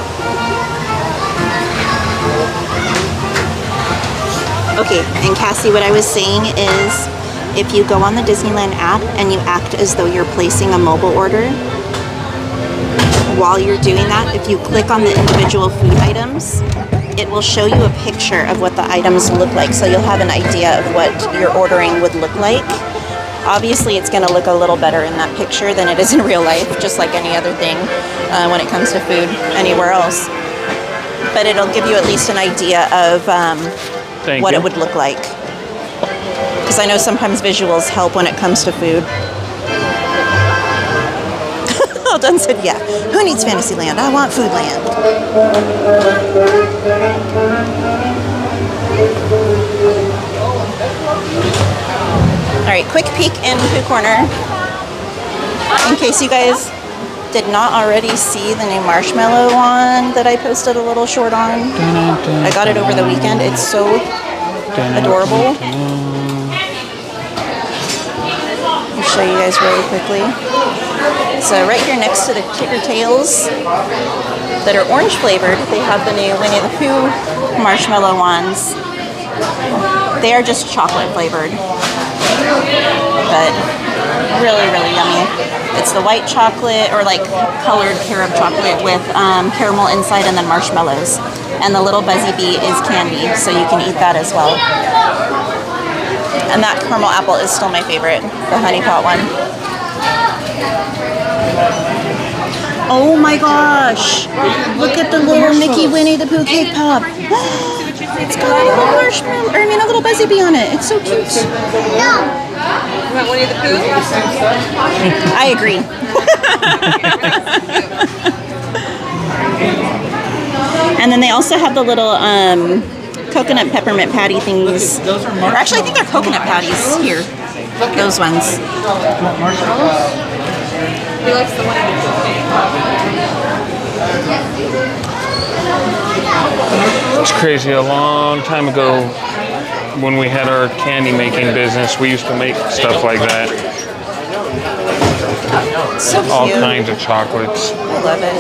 Okay, and Cassie, what I was saying is if you go on the Disneyland app and you act as though you're placing a mobile order, while you're doing that, if you click on the individual food items, it will show you a picture of what the items look like, so you'll have an idea of what your ordering would look like. Obviously, it's going to look a little better in that picture than it is in real life, just like any other thing when it comes to food anywhere else. But it'll give you at least an idea of what it would look like. Because I know sometimes visuals help when it comes to food. Well done said, yeah. Who needs Fantasyland? I want Foodland. All right, quick peek in Pooh Corner. In case you guys did not already see the new marshmallow one that I posted a little short on. I got it over the weekend. It's so adorable. I'll show you guys really quickly. So right here next to the Ticker Tails that are orange flavored, they have the new Winnie the Pooh marshmallow ones. They are just chocolate flavored, but really, really yummy. It's the white chocolate or like colored carob chocolate with caramel inside and then marshmallows. And the little Buzzy Bee is candy, so you can eat that as well. And that caramel apple is still my favorite, the honey pot one. Oh my gosh! Look at the little Mickey Winnie the Pooh cake pop. It's got a little marshmallow, or I mean a little Buzzy Bee on it. It's so cute. You want Winnie the Pooh? I agree. And then they also have the little coconut peppermint patty things. Or actually, I think they're coconut patties here. Those ones. He likes the one in the It's crazy. A long time ago, when we had our candy making business, we used to make stuff like that. So cute. All kinds of chocolates. I love it.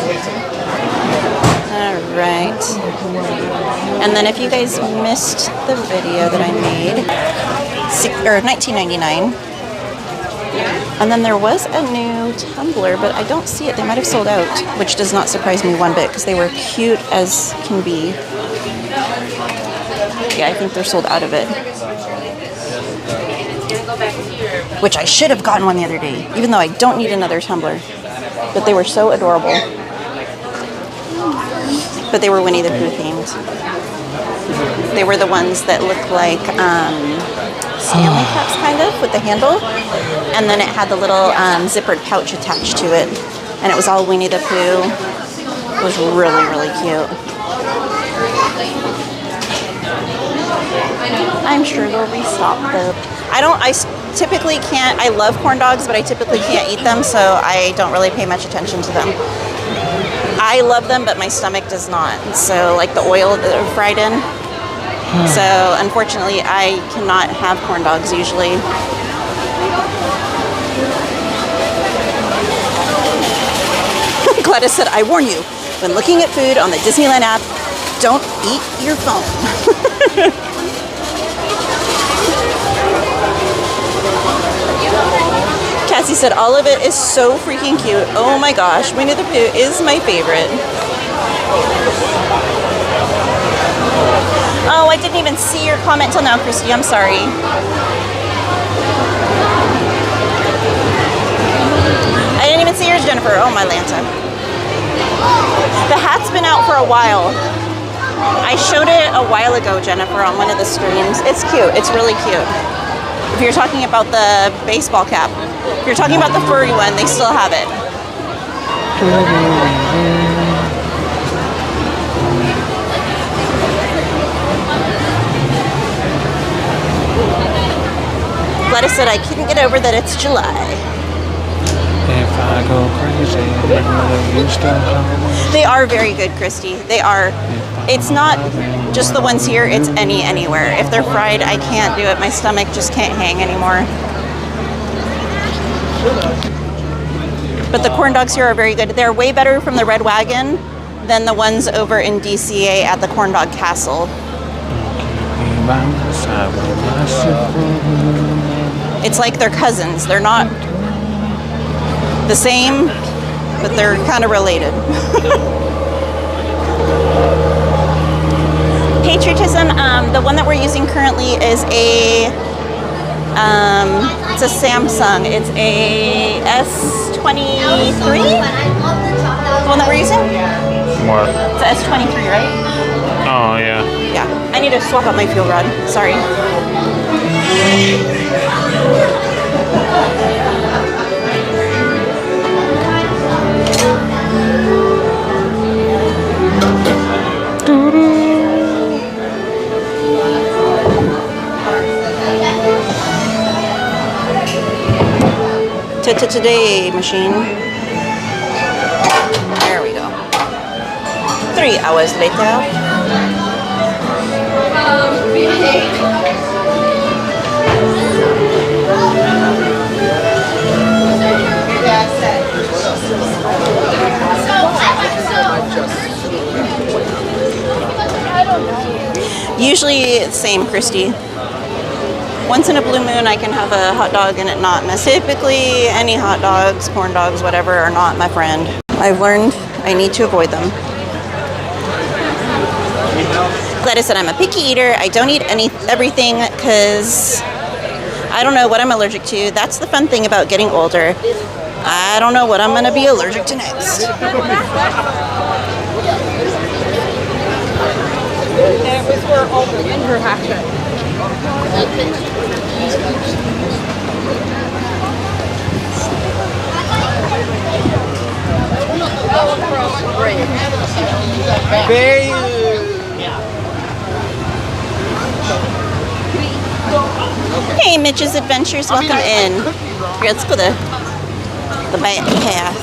All right. And then if you guys missed the video that I made, or 1999. And then there was a new tumbler, but I don't see it. They might have sold out, which does not surprise me one bit because they were cute as can be. Yeah, I think they're sold out of it. Which I should have gotten one the other day, even though I don't need another tumbler. But they were so adorable. But they were Winnie the Pooh themed. They were the ones that look like Stanley cups, kind of, with the handle. And then it had the little zippered pouch attached to it. And it was all Winnie the Pooh. It was really, really cute. I'm sure they'll restock though. I typically can't, I love corn dogs, but I typically can't eat them, so I don't really pay much attention to them. I love them, but my stomach does not. So like the oil that they're fried in. So unfortunately, I cannot have corn dogs usually. Gladys said, I warn you, when looking at food on the Disneyland app, don't eat your phone. Cassie said, all of it is so freaking cute. Oh my gosh, Winnie the Pooh is my favorite. Oh, I didn't even see your comment till now, Christy. I'm sorry. I didn't even see yours, Jennifer. Oh, my Lanta. The hat's been out for a while. I showed it a while ago, Jennifer, on one of the streams. It's cute. It's really cute. If you're talking about the baseball cap. If you're talking about the furry one, they still have it. Gladys said, I couldn't get over that it's July. If I go crazy, you still come. They are very good, Christy. They are. It's not just the ones here, it's anywhere. If they're fried, I can't do it. My stomach just can't hang anymore. But the corn dogs here are very good. They're way better from the Red Wagon than the ones over in DCA at the Corn Dog Castle. It's like they're cousins. They're not the same, but they're kind of related. Patriotism, the one that we're using currently is it's a Samsung. It's a S23? The one that we're using? What? It's a S23, right? Oh, yeah. Yeah. I need to swap out my fuel rod. Sorry. Today machine. There we go. 3 hours later. Usually it's the same, Christy. Once in a blue moon, I can have a hot dog and it not mess. Typically, any hot dogs, corn dogs, whatever, are not my friend. I've learned I need to avoid them. Gladys said I'm a picky eater. I don't eat everything because I don't know what I'm allergic to. That's the fun thing about getting older. I don't know what I'm going to be allergic to next. That was where all the winter happened. Hey, Mitch's Adventures, welcome in. Here, let's go to the back path.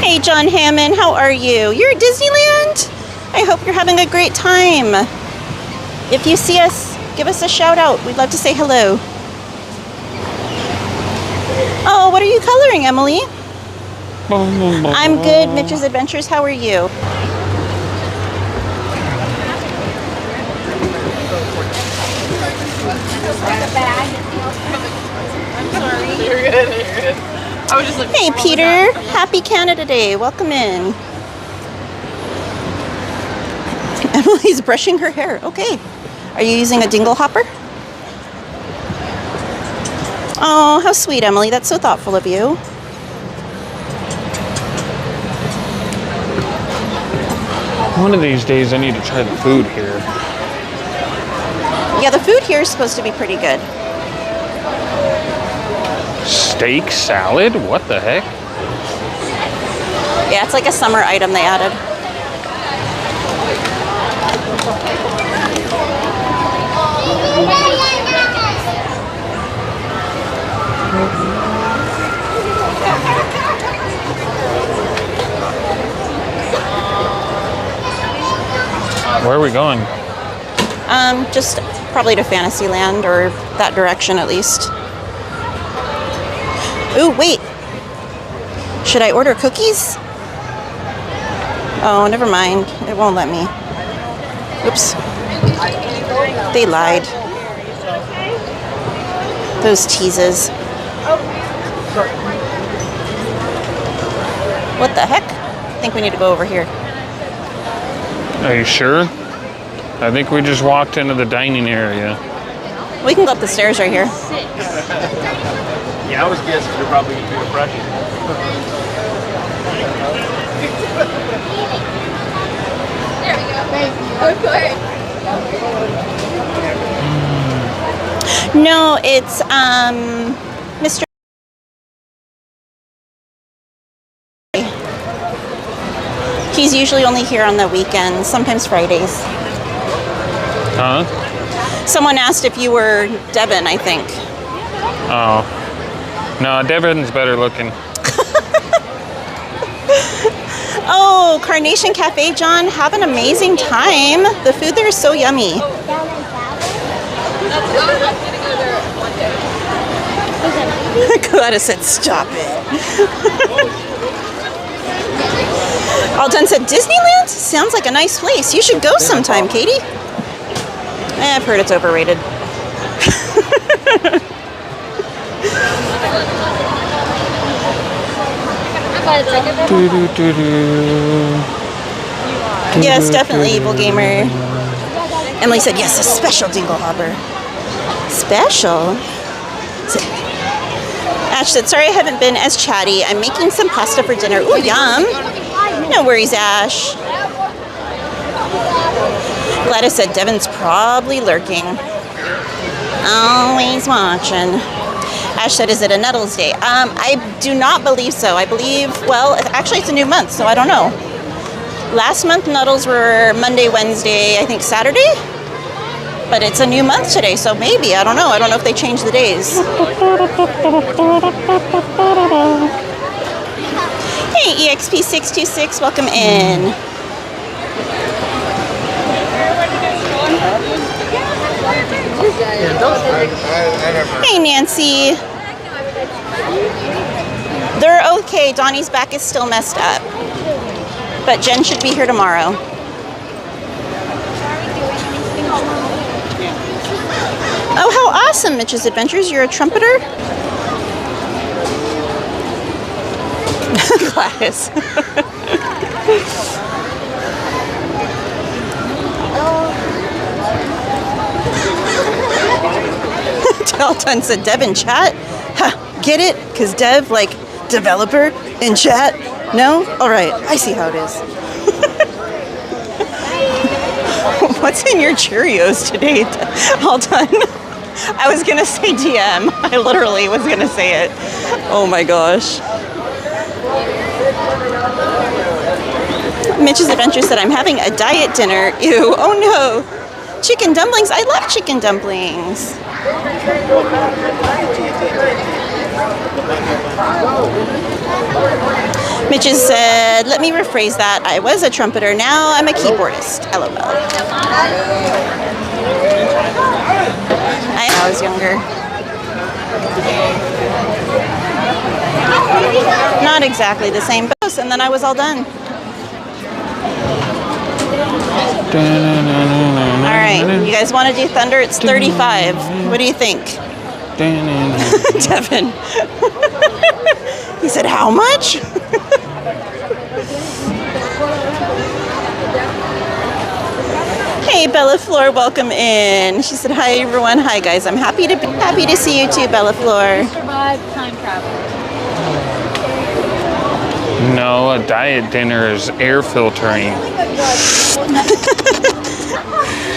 Hey, John Hammond, how are you? You're at Disneyland? I hope you're having a great time. If you see us, give us a shout out. We'd love to say hello. Oh, what are you coloring, Emily? I'm good, Mitch's Adventures. How are you? I'm sorry. You're good. You're good. I was just looking. Hey, Peter. Happy Canada Day. Welcome in. Emily's brushing her hair. Okay. Are you using a dingle hopper? Oh, how sweet, Emily. That's so thoughtful of you. One of these days I need to try the food here. Yeah, the food here is supposed to be pretty good. Steak salad? What the heck? Yeah, it's like a summer item they added. Where are we going? Just probably to Fantasyland or that direction at least. Ooh, wait. Should I order cookies? Oh, never mind. It won't let me. Oops. They lied. Those teases. What the heck? I think we need to go over here. Are you sure? I think we just walked into the dining area. We can go up the stairs right here. Yeah, I was guessing you're probably doing brushing. There we go. Thank you. No, it's Mr. He's usually only here on the weekends, sometimes Fridays. Huh? Someone asked if you were Devin, I think. Oh. No, Devin's better looking. Oh, Carnation Cafe, John. Have an amazing time. The food there is so yummy. Gladys said, stop it. Alden said, Disneyland? Sounds like a nice place. You should go sometime, Katie. I've heard it's overrated. Yes, definitely, Evil Gamer. Emily said, yes, a special dingle hopper. Special? Ash said, sorry I haven't been as chatty. I'm making some pasta for dinner. Ooh, yum. No worries, Ash. Gladys said, Devin's probably lurking. Always watching. Ash said, is it a Nettles Day? I do not believe so. I believe, well, actually it's a new month, so I don't know. Last month, Nettles were Monday, Wednesday, I think Saturday. But it's a new month today, so maybe. I don't know. I don't know if they changed the days. Hey, EXP626, welcome in. Hey, Nancy. okay. Donnie's back is still messed up. But Jen should be here tomorrow. Oh, how awesome, Mitch's Adventures. You're a trumpeter? Gladys. Dalton said, Dev in chat? Huh, get it? Because Dev, like, developer in chat? No? All right, I see how it is. What's in your Cheerios today? All done. I was going to say DM. I literally was going to say it. Oh my gosh. Mitch's Adventure said, I'm having a diet dinner. Ew. Oh no. Chicken dumplings. I love chicken dumplings. Mitch's said, let me rephrase that. I was a trumpeter. Now I'm a keyboardist. LOL. I was younger. Not exactly the same, but and then I was all done. All right, you guys want to do Thunder? It's 35. What do you think? Devin. He said, how much? Hey, Bella Flor, welcome in. She said, hi, everyone. Hi, guys. I'm happy to see you too, Bella Flor. Survive time travel. No, a diet dinner is air filtering.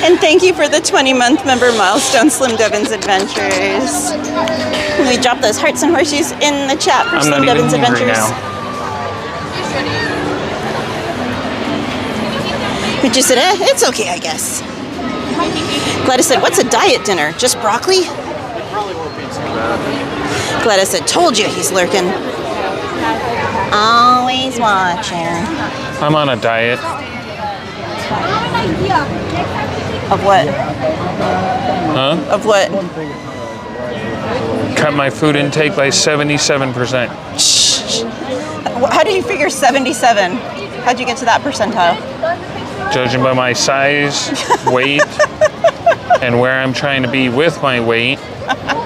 And thank you for the 20-month member milestone, Slim Devin's Adventures. We dropped those hearts and horseshoes in the chat for Slim Devin's Adventures. We just said, it's okay, I guess. Gladys said, what's a diet dinner? Just broccoli? Gladys said, told you he's lurking. Always watching. I'm on a diet. Of what? Huh? Of what? Cut my food intake by 77%. How did you figure 77? How'd you get to that percentile? Judging by my size, weight, and where I'm trying to be with my weight,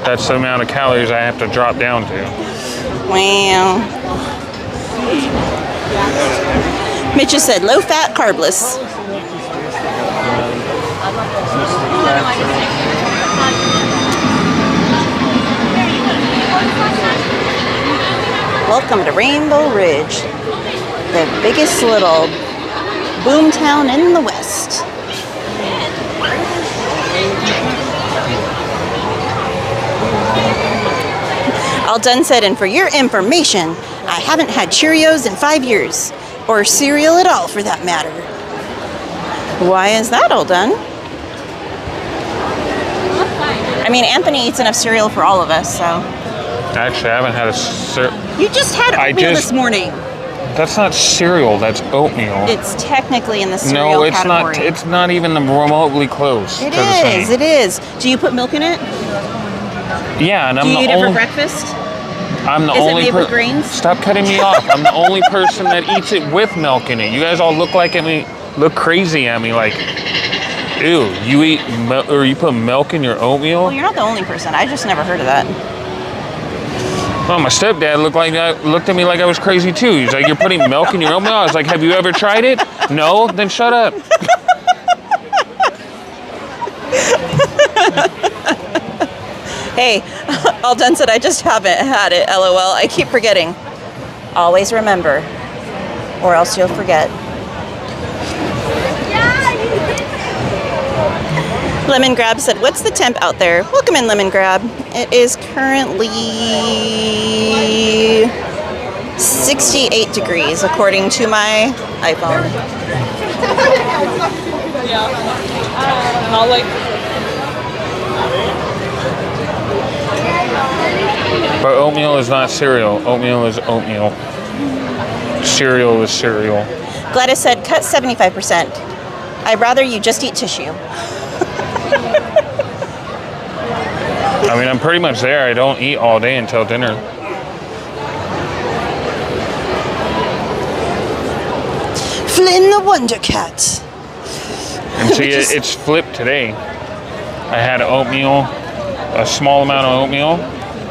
that's the amount of calories I have to drop down to. Wow. Mitch just said low fat, carbless. Welcome to Rainbow Ridge, the biggest little boom town in the West. All done said, and for your information, I haven't had Cheerios in 5 years, or cereal at all for that matter. Why is that all done? I mean, Anthony eats enough cereal for all of us, so. Actually, I haven't had a cereal. You just had oatmeal this morning. That's not cereal, that's oatmeal. It's technically in the cereal category. No, it's not even remotely close. It is, it is. Do you put milk in it? Yeah, and I'm the only. Do you eat it for breakfast? I'm the only. Is it made with grains? Stop cutting me off. I'm the only person that eats it with milk in it. You guys all look crazy at me, like, ew. You eat or you put milk in your oatmeal? Well, you're not the only person. I just never heard of that. Well, my stepdad looked at me like I was crazy too. He's like, "You're putting milk in your oatmeal?" I was like, "Have you ever tried it?" No. Then shut up. Hey, all done said, I just haven't had it, LOL. I keep forgetting. Always remember, or else you'll forget. Lemon Grab said, what's the temp out there? Welcome in, Lemon Grab. It is currently 68 degrees, according to my iPhone. Yeah. Not like... But oatmeal is not cereal. Oatmeal is oatmeal. Cereal is cereal. Gladys said, cut 75%. I'd rather you just eat tissue. I mean, I'm pretty much there. I don't eat all day until dinner. the Wonder Cat. And see, it's flipped today. I had oatmeal, a small amount of oatmeal,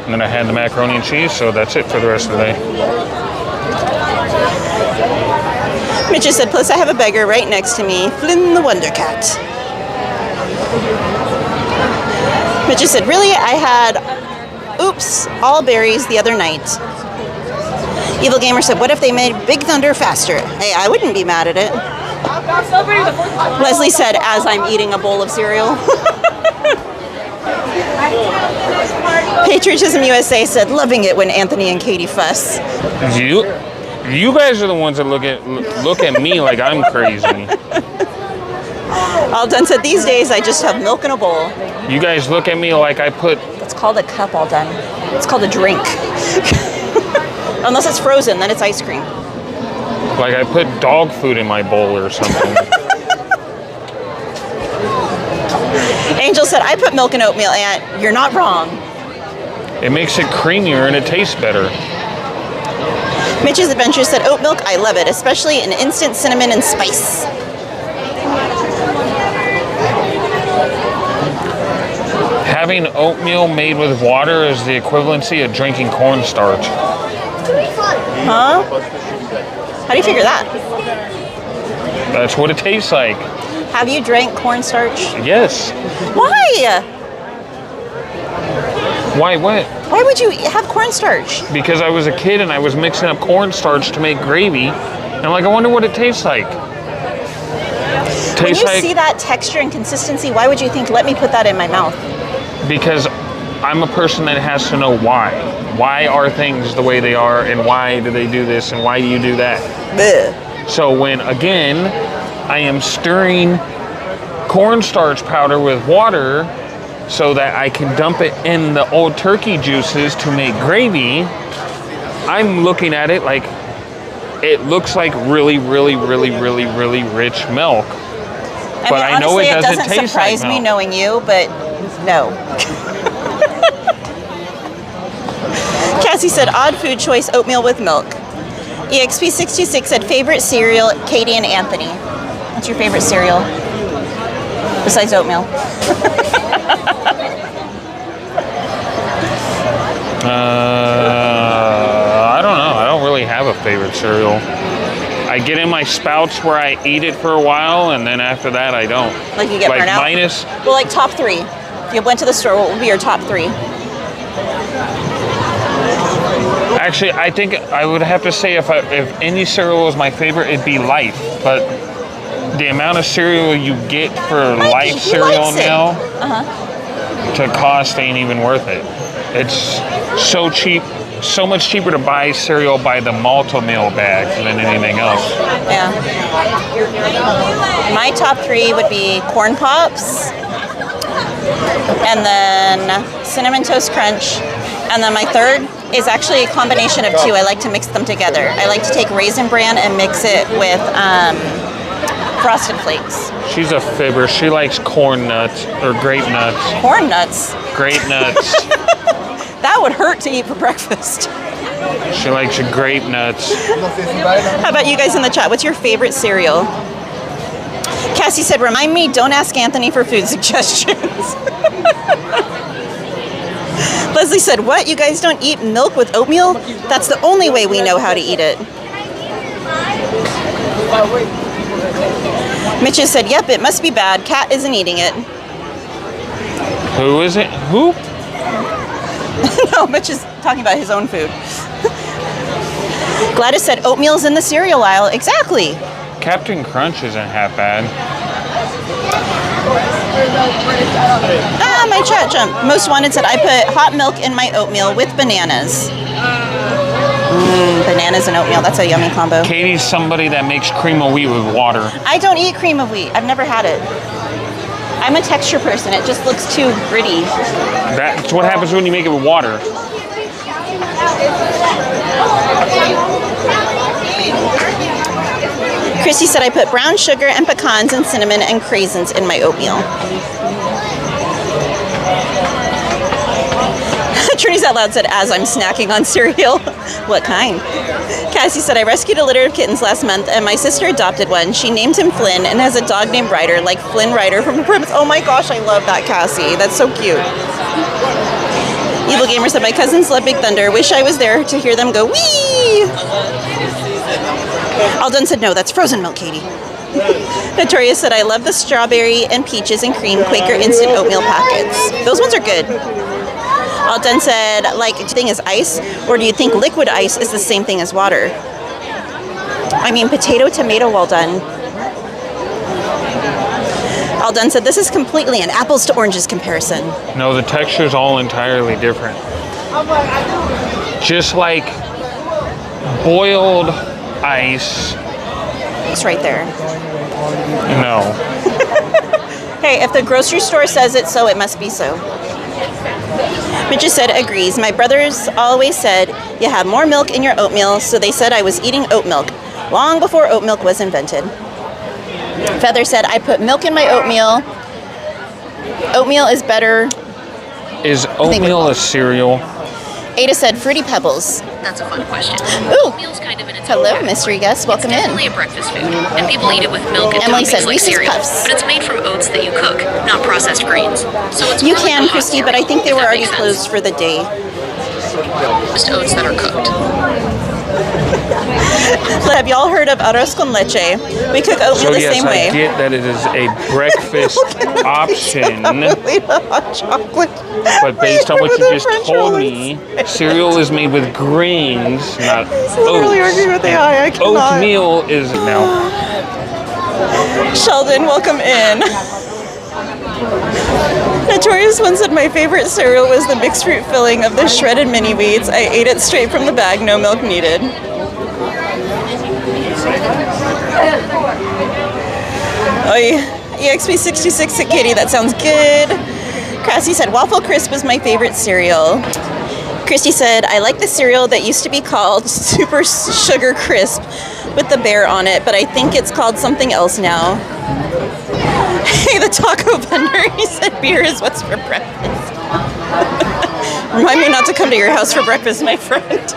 and then I had the macaroni and cheese, so that's it for the rest of the day. Mitch just said, plus I have a beggar right next to me, Flynn the Wonder Cat. Mitch just said, really? I had, oops, all berries the other night. Evil Gamer said, what if they made Big Thunder faster? Hey, I wouldn't be mad at it. Leslie said, as I'm eating a bowl of cereal. Patriotism USA said, loving it when Anthony and Katie fuss. You guys are the ones that look at me like I'm crazy. All done said, these days I just have milk in a bowl. You guys look at me like I put... It's called a cup, All Done. It's called a drink. Unless it's frozen, then it's ice cream. Like I put dog food in my bowl or something. Angel said, I put milk in oatmeal, Aunt. You're not wrong. It makes it creamier and it tastes better. Mitch's Adventure said, oat milk, I love it, especially in instant cinnamon and spice. Having oatmeal made with water is the equivalency of drinking cornstarch. Huh? How do you figure that? That's what it tastes like. Have you drank cornstarch? Yes. Why? Why what? Why would you have cornstarch? Because I was a kid and I was mixing up cornstarch to make gravy. And I'm like, I wonder what it tastes like. When you see that texture and consistency, why would you think, let me put that in my mouth? Because I'm a person that has to know why. Why are things the way they are, and why do they do this, and why do you do that? Blech. So when, again, I am stirring cornstarch powder with water so that I can dump it in the old turkey juices to make gravy, I'm looking at it like it looks like really, really, really, really, really rich milk. But I know it doesn't taste like milk. Surprise me knowing you, but no. Cassie said, odd food choice, oatmeal with milk. EXP66 said, favorite cereal, Katie and Anthony. What's your favorite cereal? Besides oatmeal. I don't know. I don't really have a favorite cereal. I get in my spouts where I eat it for a while, and then after that, I don't. Like you get burnt out? Minus... Well, like top three. If you went to the store, what would be your top three? Actually, I think I would have to say if any cereal was my favorite, it'd be Life. But the amount of cereal you get for Life cereal now to cost ain't even worth it. It's so cheap, so much cheaper to buy cereal by the multi-meal bag than anything else. Yeah. My top three would be Corn Pops, and then Cinnamon Toast Crunch, and then my third is actually a combination of two. I like to mix them together. I like to take Raisin Bran and mix it with Frosted Flakes. She's a fibber. She likes corn nuts or grape nuts. Corn nuts? Grape nuts. That would hurt to eat for breakfast. She likes your grape nuts. How about you guys in the chat? What's your favorite cereal? Cassie said, remind me, don't ask Anthony for food suggestions. Leslie said, what? You guys don't eat milk with oatmeal? That's the only way we know how to eat it. Mitch has said, yep, it must be bad. Cat isn't eating it. Who is it? Who? No, Mitch is talking about his own food. Gladys said, oatmeal's in the cereal aisle. Exactly. Captain Crunch isn't half bad. Ah, my chat jumped. Most Wanted said, I put hot milk in my oatmeal with bananas. Bananas and oatmeal, that's a yummy combo. Katie's somebody that makes cream of wheat with water. I don't eat cream of wheat. I've never had it. I'm a texture person. It just looks too gritty. That's what happens when you make it with water. Christy said I put brown sugar and pecans and cinnamon and craisins in my oatmeal. Trinity Freeze Out Loud said, as I'm snacking on cereal. What kind? Cassie said, I rescued a litter of kittens last month and my sister adopted one. She named him Flynn and has a dog named Ryder, like Flynn Rider from The Princess. Oh my gosh, I love that, Cassie. That's so cute. Evil Gamer said, my cousins love Big Thunder. Wish I was there to hear them go, wee! Alden said, no, that's frozen milk, Katie. Notorious said, I love the strawberry and peaches and cream Quaker instant oatmeal packets. Those ones are good. Alden said, like, do you think is ice, or do you think liquid ice is the same thing as water? I mean, potato, tomato, well done. Alden said, this is completely an apples to oranges comparison. No, the texture's all entirely different. Just like boiled ice. It's right there. No. Hey, if the grocery store says it so, it must be so. Mitch just said, agrees. My brothers always said you have more milk in your oatmeal, so they said I was eating oat milk long before oat milk was invented. Feather said, I put milk in my oatmeal. Oatmeal is better. Is oatmeal a cereal? Ada said, Fruity Pebbles. That's a fun question. Ooh. Oatmeal's kind of in its Hello, own mystery guest. Welcome it's in. definitely a breakfast food, and people eat it with milk and Emily toppings said, like Reese's cereal. Puffs. But it's made from oats that you cook, not processed grains. So it's You more like can, a hot Christy, but I cereal, think they if were that already makes closed sense. for the day. Just oats that are cooked. Have y'all heard of arroz con leche? We cook oatmeal So the yes, same way. I get that it is a breakfast option. Hot chocolate. But based on what you just told me, cereal is made with grains, not Literally arguing with AI. I cannot. Oatmeal is now. Sheldon, welcome in. Notorious One said my favorite cereal was the mixed fruit filling of the shredded mini wheats. I ate it straight from the bag, no milk needed. Oy, EXP66 said Kitty, that sounds good. Crassie said Waffle Crisp was my favorite cereal. Christy said, I like the cereal that used to be called Super Sugar Crisp with the bear on it, but I think it's called something else now. Hey, the taco vendor, he said beer is what's for breakfast. Remind me not to come to your house for breakfast, my friend.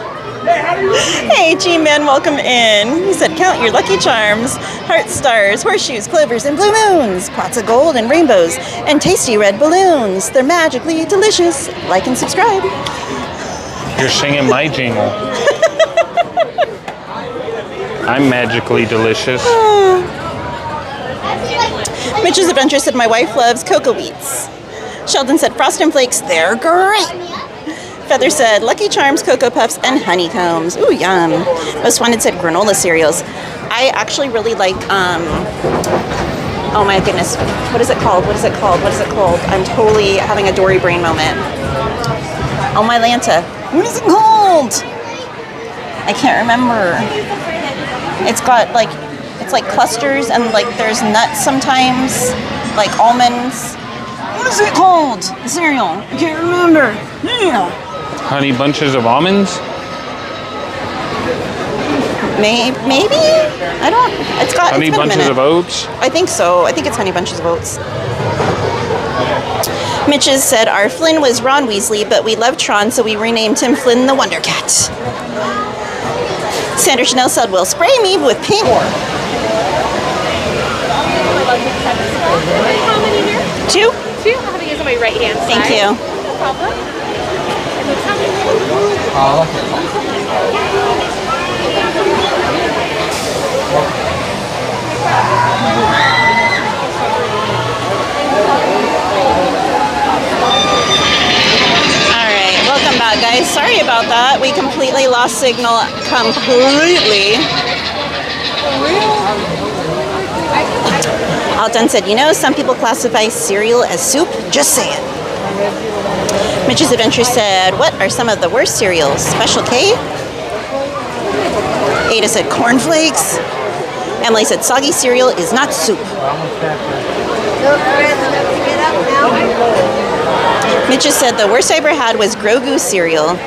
Hey, G-Man, welcome in. He said, count your lucky charms, heart stars, horseshoes, clovers, and blue moons, pots of gold and rainbows, and tasty red balloons. They're magically delicious. Like and subscribe. You're singing my jingle. I'm magically delicious. Mitch's Adventure said, my wife loves cocoa wheats. Sheldon said, Frosted Flakes, they're great. Feather said, Lucky Charms, Cocoa Puffs, and honeycombs. Ooh, yum. Most Wanted said granola cereals. I actually really like, oh my goodness. What is it called? What is it called? What is it called? I'm totally having a Dory brain moment. Oh my Lanta. What is it called? I can't remember. It's got like, it's like clusters and like there's nuts sometimes, like almonds. What is it called? The cereal. I can't remember. Yeah. Honey Bunches of Almonds? Maybe? I don't. It's got. Honey Bunches of Oats? I think so. I think it's Honey Bunches of Oats. Mitch's said our Flynn was Ron Weasley, but we love Tron, so we renamed him Flynn the Wonder Cat. Sandra Chanel said, "We'll spray me with paint." Two? Two? I'll have to use on my right hand side. Thank you. No problem. Alright, welcome back guys. Sorry about that. We completely lost signal. Completely. Alton said, you know, some people classify cereal as soup. Just saying. Mitch's Adventure said, what are some of the worst cereals? Special K? Ada said, cornflakes. Emily said, soggy cereal is not soup. Mitch said, the worst I ever had was Grogu cereal.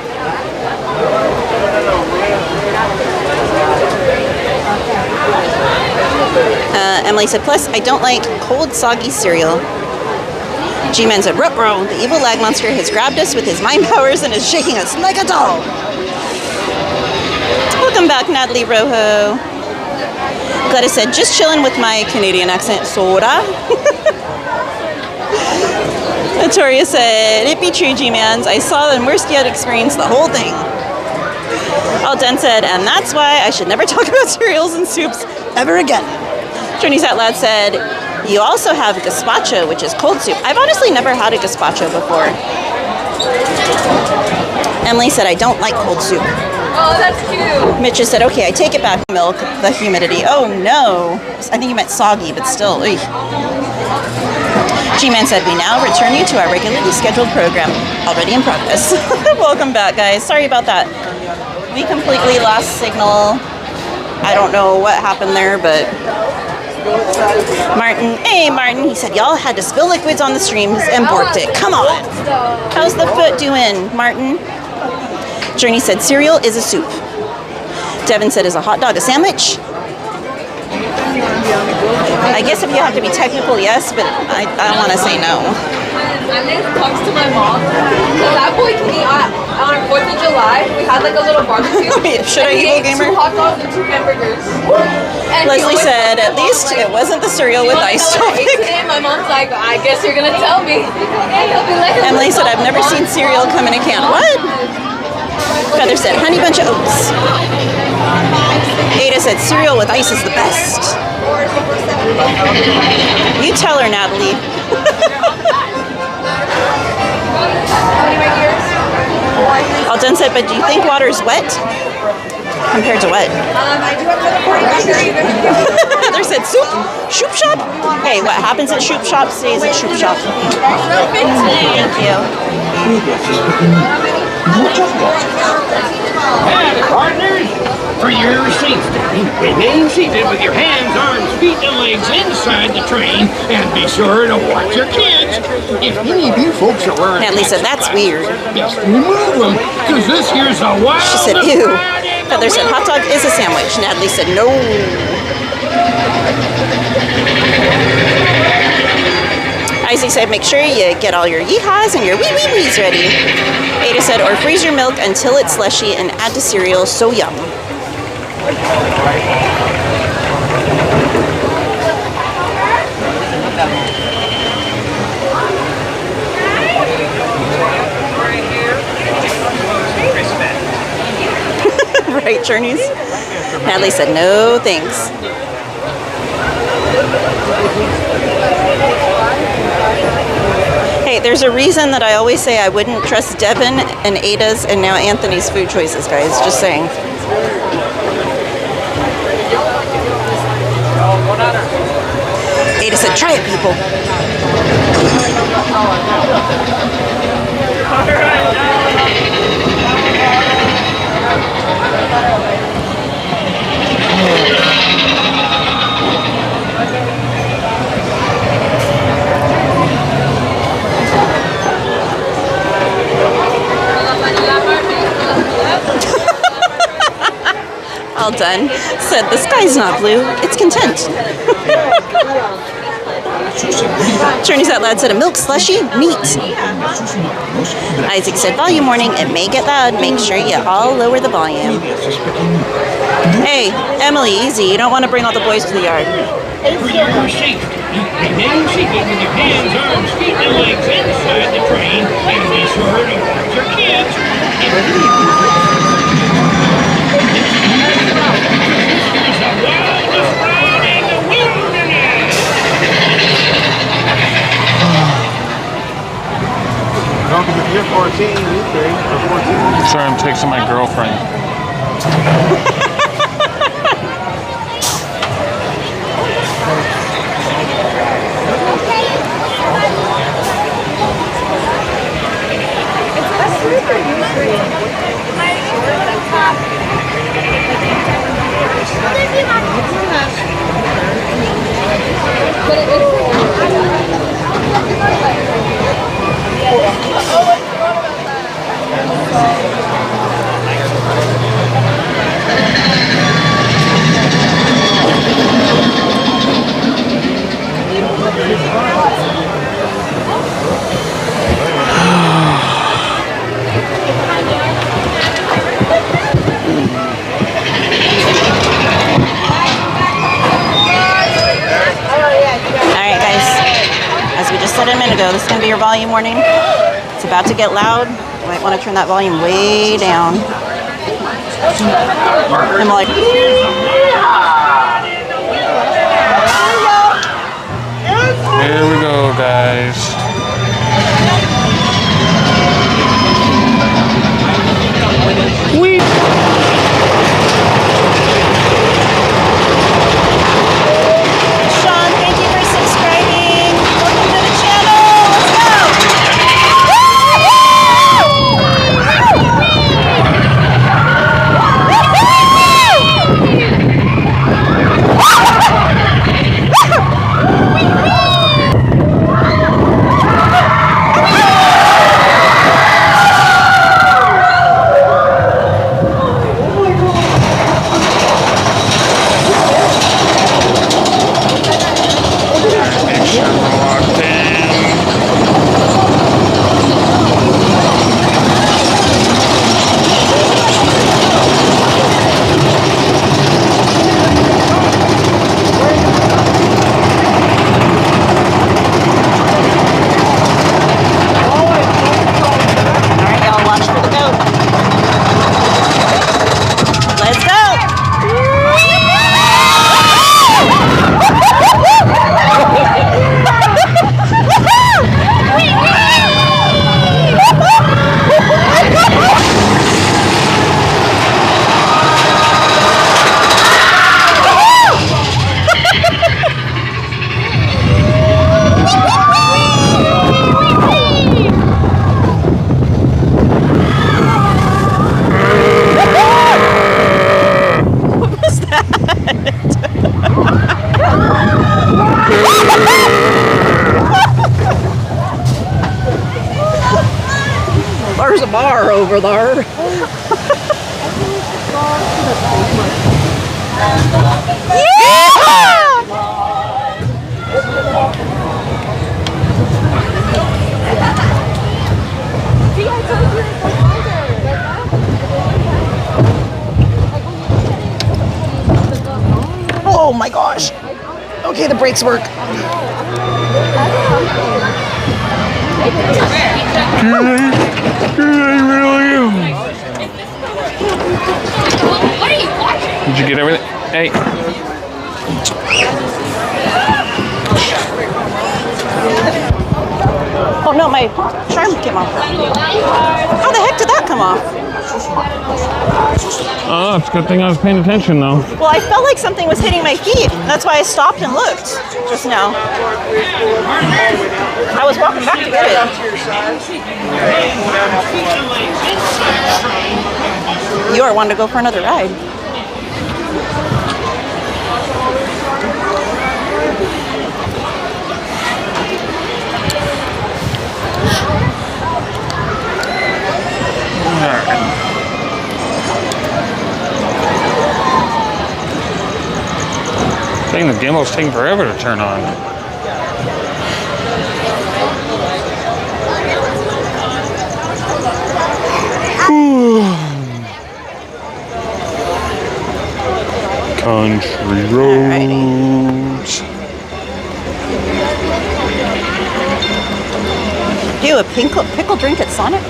Emily said, plus, I don't like cold, soggy cereal. G-Man said, ruh-roh, the evil lag monster has grabbed us with his mind powers and is shaking us like a doll. Welcome back, Natalie Rojo. Gladys said, just chilling with my Canadian accent, soda. Victoria said, it be true, G-Mans. I saw the worst yet experience the whole thing. Alden said, and that's why I should never talk about cereals and soups ever again. Journey's Out Loud said, you also have gazpacho, which is cold soup. I've honestly never had a gazpacho before. Emily said, I don't like cold soup. Oh, that's cute. Mitch just said, okay, I take it back. Milk, the humidity. Oh no. I think you meant soggy, but still. Eey. G-Man said, we now return you to our regularly scheduled program. Already in progress. Welcome back, guys. Sorry about that. We completely lost signal. I don't know what happened there, but Martin, hey Martin, he said y'all had to spill liquids on the streams and borked it. Come on. How's the foot doing, Martin? Journey said cereal is a soup. Devin said, is a hot dog a sandwich? I guess if you have to be technical, yes, but I want to say no. My name talks to my mom because that boy can eat on 4th of July. We had like a little barbecue. Should I Evil Gamer? 2 hot dogs and 2 hamburgers. And Leslie said, at least it wasn't the cereal with ice topping. My mom's like, I guess you're gonna tell me. Emily said, I've never seen cereal come in a can. What? Feather said, honey bunch of oats. Ada said, cereal with ice is the best. You tell her, Natalie. Alden said, but do you think water's wet? Compared to what? I do have another 40. Heather said, soup? Shoop shop? Hey, what happens at Shoop Shop stays at Shoop Shop. Thank you. Partners, for your safety, remain seated with your hands, arms, feet, and legs inside the train, and be sure to watch your kids. If any of you folks are wearing Natalie said, that's weird. just remove them, because this here's a wild. She said, ew. Heather said, hot dog is a sandwich. Natalie said, no. Isaac said, make sure you get all your yeehaws and your wee-wee-wees ready. Ada said, or freeze your milk until it's slushy and add to cereal, so yum. Right, Journeys? Natalie said, no thanks. Hey, there's a reason that I always say I wouldn't trust Devin and Ada's and now Anthony's food choices, guys. Just saying. Ada said, try it, people. All done. Said the sky's not blue, it's content. Journeys Out Loud said a milk slushy, neat. Isaac said volume warning, it may get loud, make sure you all lower the volume. Hey, Emily, easy, you don't want to bring all the boys to the yard. For your safety, remain seated with your hands, arms, feet, and legs inside the train, and be sure to watch your kids. It's the wildest ride in the wilderness. If you're 14, you think, or 14. Sorry, I'm texting my girlfriend. go. This is going to be your volume warning. It's about to get loud. You might want to turn that volume way down. I'm like, here we go, guys. Whee! Sean, thank you for subscribing. Welcome to the channel. Let's go. There's a bar over there. Oh my gosh. Okay, the brakes work. Did you get everything? Hey. Oh no, my charm came off. How the heck did that come off? Oh, it's a good thing I was paying attention though. Well, I felt like something was hitting my feet. That's why I stopped and looked just now. I was walking back to get it. You are wanting to go for another ride. Dang, the gimbal's taking forever to turn on. Country roads. Do you a pickle drink at Sonic?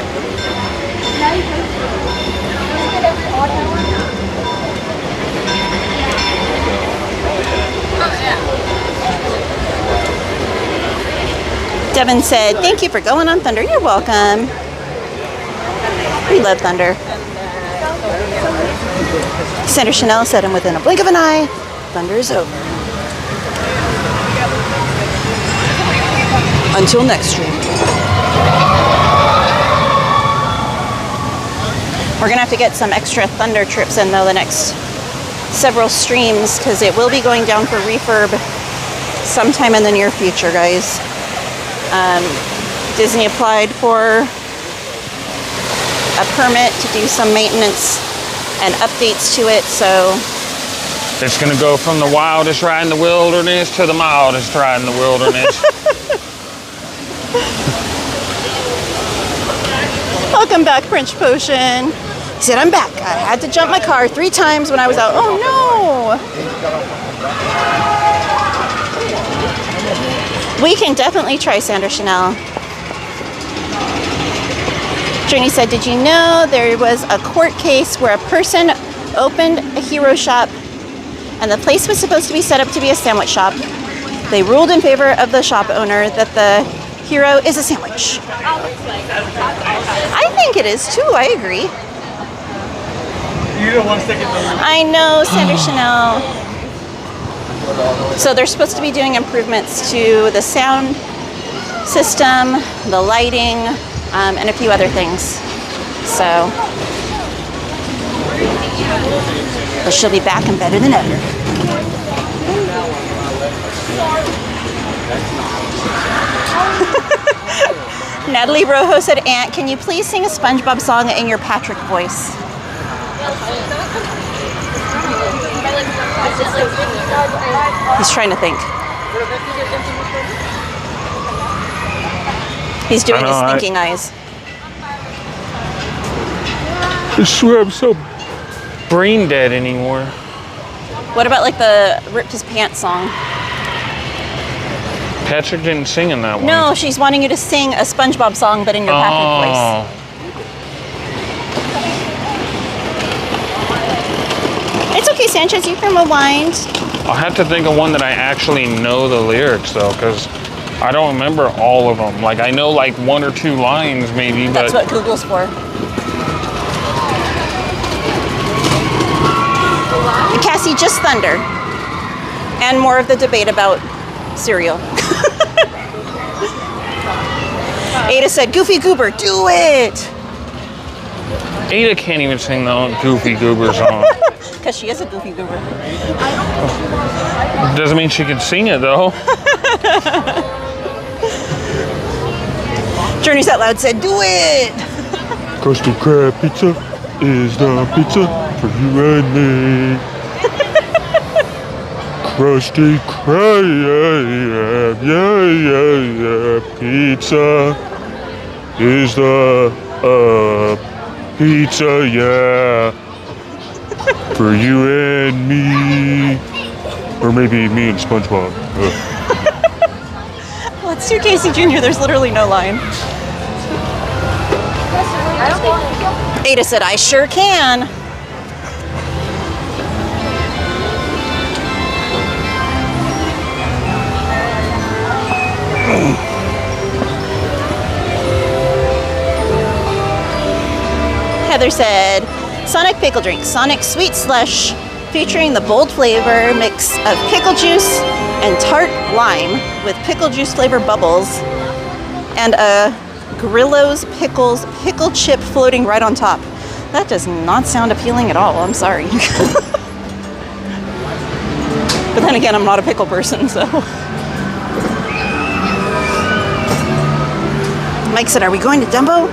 Devin said, thank you for going on Thunder. You're welcome. We love Thunder. Senator Chanel said, and within a blink of an eye, Thunder is over. Until next stream. We're going to have to get some extra Thunder trips in, though, the next several streams, because it will be going down for refurb sometime in the near future, guys. Disney applied for a permit to do some maintenance and updates to it, so it's going to go from the wildest ride in the wilderness to the mildest ride in the wilderness. Welcome back, French Potion. He said, I'm back. I had to jump my car 3 times when I was out. Oh no! We can definitely try Sandra Chanel. Journey said, did you know there was a court case where a person opened a hero shop and the place was supposed to be set up to be a sandwich shop? They ruled in favor of the shop owner that the hero is a sandwich. I think it is too, I agree. You don't want to stick it I know, Sandra Chanel. So they're supposed to be doing improvements to the sound system, the lighting, and a few other things. So, but she'll be back and better than ever. Natalie Rojo said, Aunt, can you please sing a SpongeBob song in your Patrick voice? He's trying to think. He's doing his thinking eyes. I swear I'm so brain dead anymore. What about like the ripped his pants song? Patrick didn't sing in that one. No, she's wanting you to sing a SpongeBob song, but in your Patrick voice. It's okay, Sanchez, you can rewind. I'll have to think of one that I actually know the lyrics though, because I don't remember all of them. Like I know like one or two lines maybe, That's but... what Google's for. Cassie, just thunder. And more of the debate about cereal. Ada said, Goofy Goober, do it! Ada can't even sing the Goofy Goober song. Because she is a Goofy Goober. Doesn't mean she can sing it though. Journeys Out Loud said, do it! Krusty Krab pizza is the pizza for you and me. Krusty Krab, yeah, pizza is the pizza, yeah, for you and me, or maybe me and SpongeBob. Let's do Casey Jr. There's literally no line. Ada said, I sure can. Heather said, Sonic Pickle Drink, Sonic Sweet Slush, featuring the bold flavor mix of pickle juice and tart lime with pickle juice flavor bubbles and a Grillo's Pickles pickle chip floating right on top. That does not sound appealing at all, I'm sorry. But then again, I'm not a pickle person, so. Mike said, are we going to Dumbo?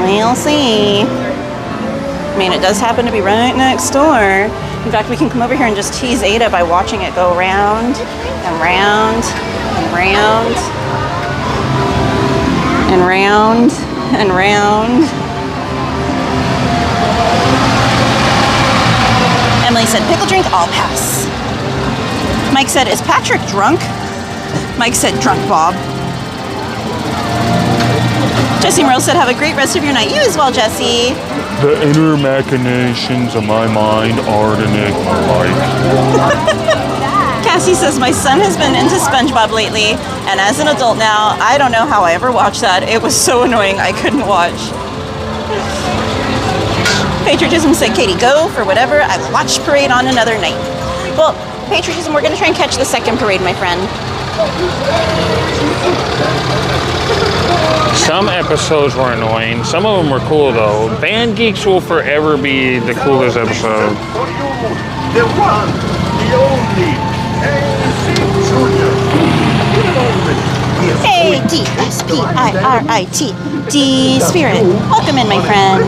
We'll see. I mean, it does happen to be right next door. In fact, we can come over here and just tease Ada by watching it go round and round and round and round and round. Emily said, pickle drink, I'll pass. Mike said, is Patrick drunk? Mike said, drunk Bob. Jesse Merle said, have a great rest of your night. You as well, Jesse. The inner machinations of my mind are an enigma, like. Cassie says, my son has been into SpongeBob lately, and as an adult now, I don't know how I ever watched that. It was so annoying, I couldn't watch. Patriotism said, Katie, go for whatever. I will watch parade on another night. Well, Patriotism, we're going to try and catch the second parade, my friend. Some episodes were annoying. Some of them were cool though. Band Geeks will forever be the coolest episode. The one, the only, A-D-S-P-I-R-I-T. D-Spirit. Welcome in, my friend.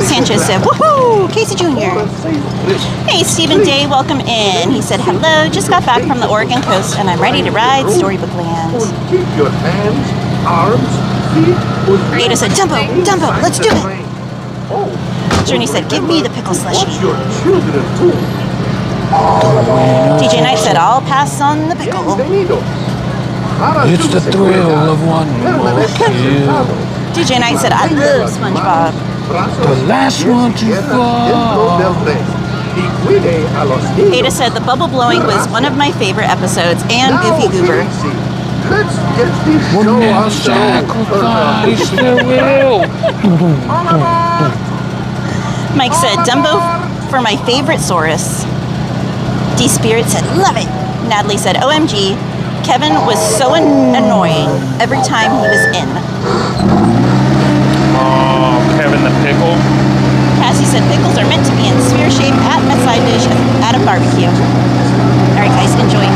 Sanchez said, woohoo! Casey Jr. Hey, Stephen Day, welcome in. He said, hello, just got back from the Oregon coast and I'm ready to ride Storybook Land. Keep your hands, arms, feet. Ada said, Dumbo, let's do it. Journey said, give me the pickle slushy. What's your children do? TJ Knight said, I'll pass on the pickle. It's the thrill of one more kill. TJ Knight said, I love SpongeBob. The last one to fall. Ada said, the bubble blowing was one of my favorite episodes, and Goofy Goober. Let's get this We'll show now on sacrifice the will. Mike said, Dumbo for my favorite Saurus. D Spirit said, love it. Natalie said, OMG, Kevin was so annoying every time he was in. Oh, Kevin the Pickle. Cassie said, pickles are meant to be in sphere shape at a side dish at a barbecue. All right, guys, enjoy.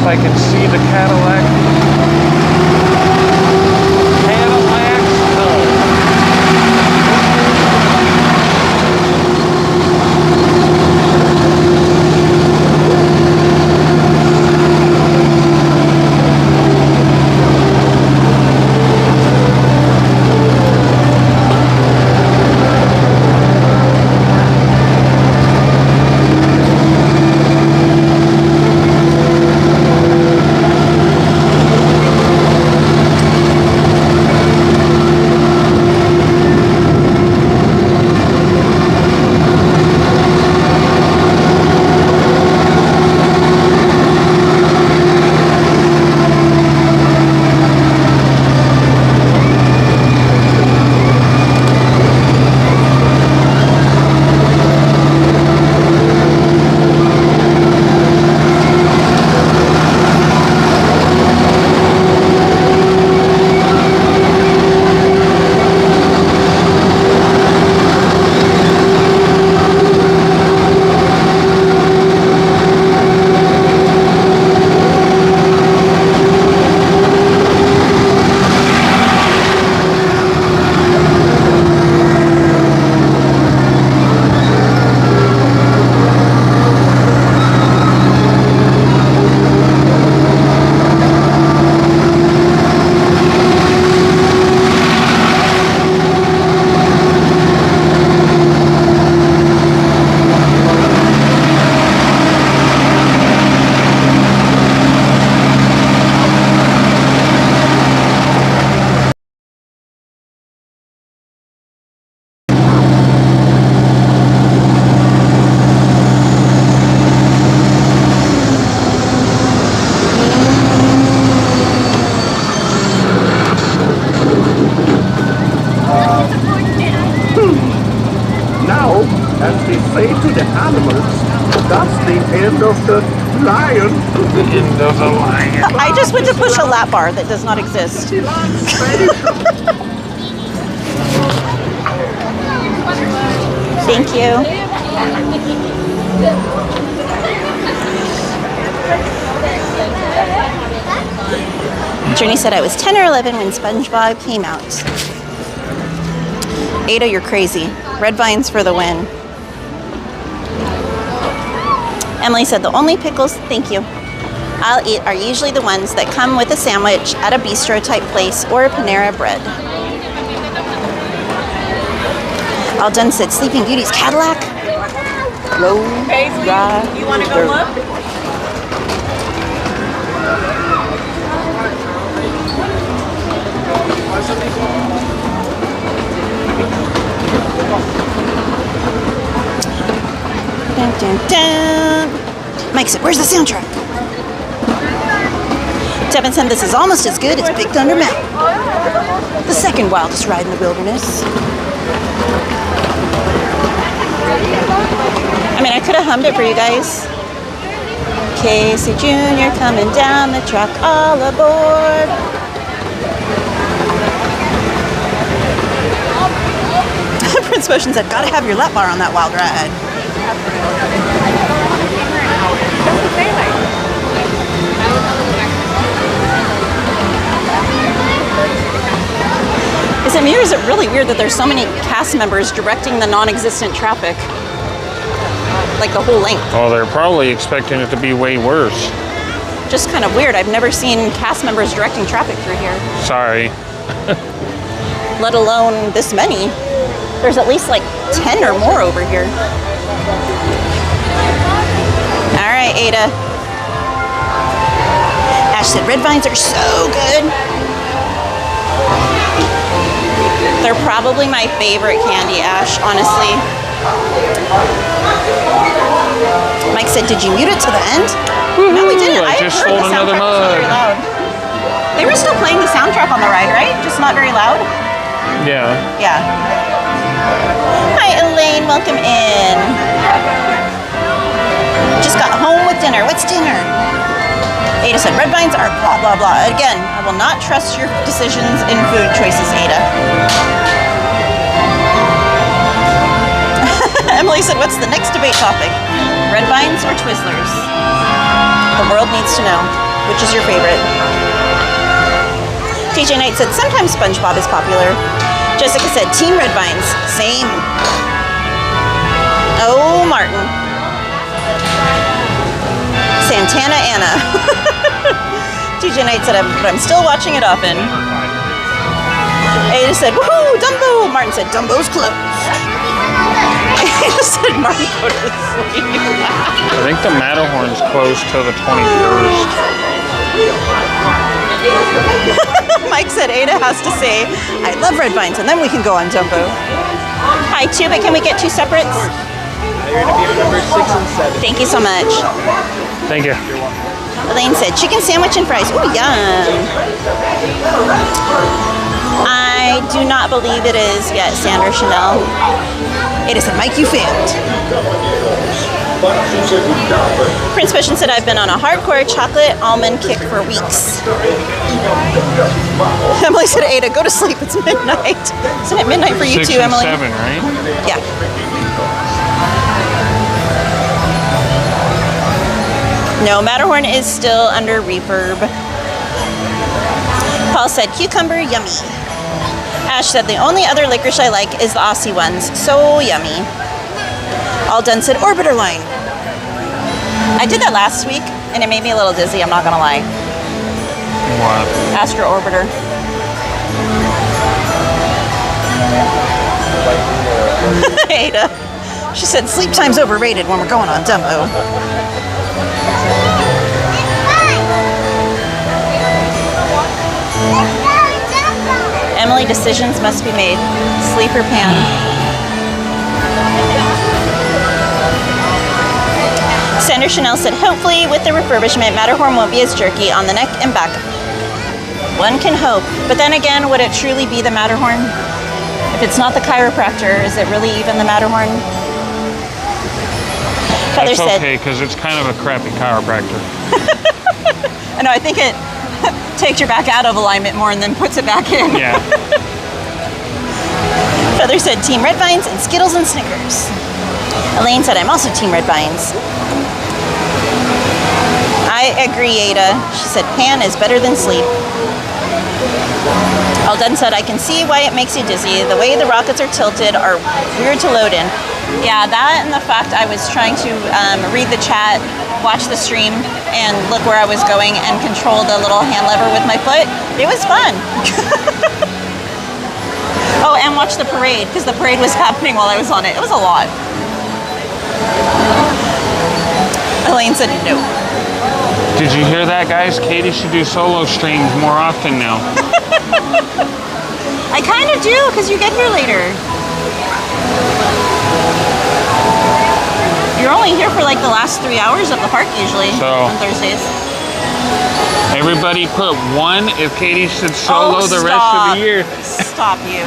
I can see the Cadillac. As they say to the animals, that's the end of the lion. The end of the lion. I just went to push a lap bar that does not exist. Thank you. Journey said I was 10 or 11 when SpongeBob came out. Ada, you're crazy. Red vines for the win. Emily said the only pickles, thank you, I'll eat are usually the ones that come with a sandwich at a bistro type place or a Panera Bread. All done said Sleeping Beauty's Cadillac. Low, dry, you want to go look? Dun, dun, dun. Mike said, where's the soundtrack? Devin said, this is almost as good as Big Thunder Mountain. The second wildest ride in the wilderness. I mean, I could have hummed it for you guys. Casey Jr. coming down the track, all aboard. Prince Motion said, gotta have your lap bar on that wild ride. Is it me or is it really weird that there's so many cast members directing the non-existent traffic? Like the whole length. Oh, they're probably expecting it to be way worse. Just kind of weird. I've never seen cast members directing traffic through here. Sorry. Let alone this many. There's at least like 10 or more over here. All right, Ada. Ash said red vines are so good. They're probably my favorite candy, Ash, honestly. Mike said, did you mute it to the end? No, we didn't. I just stole another mug. Very loud. They were still playing the soundtrack on the ride, right? Just not very loud? Yeah. Yeah. Hi, Elaine. Welcome in. Just got home with dinner. What's dinner? Ada said, red vines are blah, blah, blah. Again, I will not trust your decisions in food choices, Ada. Emily said, what's the next debate topic? Red vines or Twizzlers? The world needs to know. Which is your favorite? TJ Knight said, sometimes SpongeBob is popular. Jessica said, Team Red Vines. Same. Oh, Martin. Santana Anna. TJ Knight said, but I'm still watching it often. Ada said, woohoo, Dumbo. Martin said, Dumbo's closed. Ada said, Martin, go to sleep. I think the Matterhorn's closed till the 21st. Mike said Ada has to say, I love red vines, and then we can go on Dumbo. Hi, too, but can we get two separates? You're going to be on number 6 and 7. Thank you so much. Thank you. Elaine said, chicken sandwich and fries. Ooh, yum. I do not believe it is yet, Sandra Chanel. Ada said, Mike, you failed. Prince Vision said, I've been on a hardcore chocolate almond kick for weeks. Emily said, Ada, go to sleep. It's midnight. Isn't it midnight for you 6 too, and Emily? 7, right? Yeah. No, Matterhorn is still under refurb. Paul said, cucumber, yummy. Ash said, the only other licorice I like is the Aussie ones. So yummy. All done said, Orbiter line. I did that last week, and it made me a little dizzy, I'm not gonna lie. What? Astro Orbiter. Ada. She said, sleep time's overrated when we're going on Dumbo. Emily, decisions must be made. Sleep or pan. Sandra Chanel said, hopefully with the refurbishment, Matterhorn won't be as jerky on the neck and back. One can hope. But then again, would it truly be the Matterhorn? If it's not the chiropractor, is it really even the Matterhorn? That's okay, because it's kind of a crappy chiropractor. I know, I think it takes your back out of alignment more and then puts it back in. Yeah. Feather said Team Red Vines and Skittles and Snickers. Elaine said, I'm also Team Red Vines. I agree, Ada. She said, pan is better than sleep. Alden said, I can see why it makes you dizzy. The way the rockets are tilted are weird to load in. Yeah, that and the fact I was trying to read the chat, watch the stream, and look where I was going and control the little hand lever with my foot. It was fun. Oh, and watch the parade, because the parade was happening while I was on it. It was a lot. Elaine said no. Did you hear that, guys? Katie should do solo streams more often now. I kind of do, because you get here later. You're only here for like the last 3 hours of the park usually on Thursdays. Everybody put 1 if Katie should solo the rest of the year. Stop you.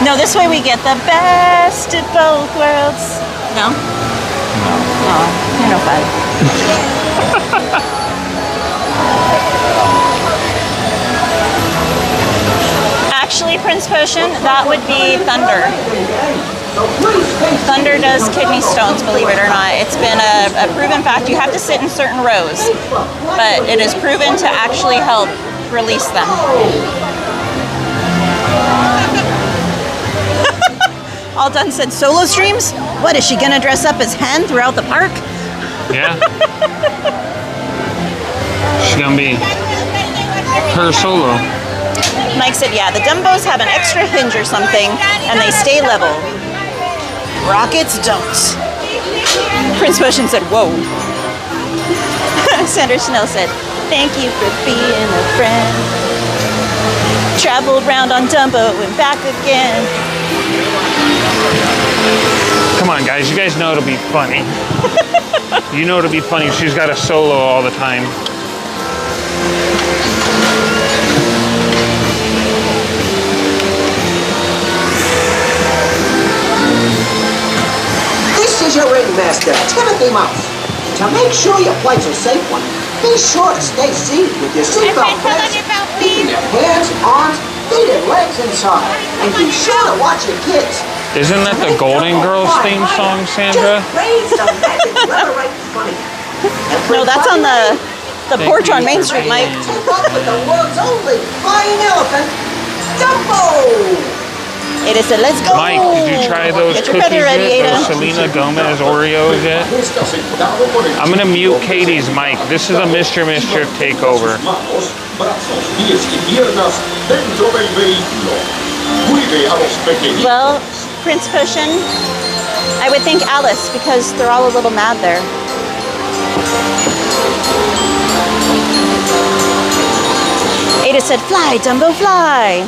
No, this way we get the best of both worlds. No? No. Oh, you're no fun. Actually, Prince Potion, that would be Thunder. Thunder does kidney stones, believe it or not. It's been a proven fact. You have to sit in certain rows, but it is proven to actually help release them. All Done said, solo streams? What, is she gonna dress up as Hen throughout the park? Yeah. She's gonna be her solo. Mike said, yeah, the Dumbos have an extra hinge or something, and they stay level. Rockets don't. Prince Potion said, whoa. Sandra Chanel said, thank you for being a friend. Traveled round on Dumbo and back again. Come on, guys. You guys know it'll be funny. You know it'll be funny. She's got a solo all the time. This is your ringmaster, Timothy Mouse. To make sure your flight's a safe one, be sure to stay seated with your seatbelt fixed, keeping your hands, arms, feet, and legs inside. And be sure to watch your kids. Isn't that the Golden Girls theme song, Sandra? No, that's on the porch on Main Street, Mike. Take off with the world's only flying elephant, Dumbo! Ada said, let's go. Mike, did you try those Get your cookies feather ready, yet? Ada. Those Selena Gomez Oreos yet? I'm gonna mute Katie's mic. This is a Mr. Mischief takeover. Well, Prince Potion, I would think Alice, because they're all a little mad there. Ada said, fly, Dumbo, fly.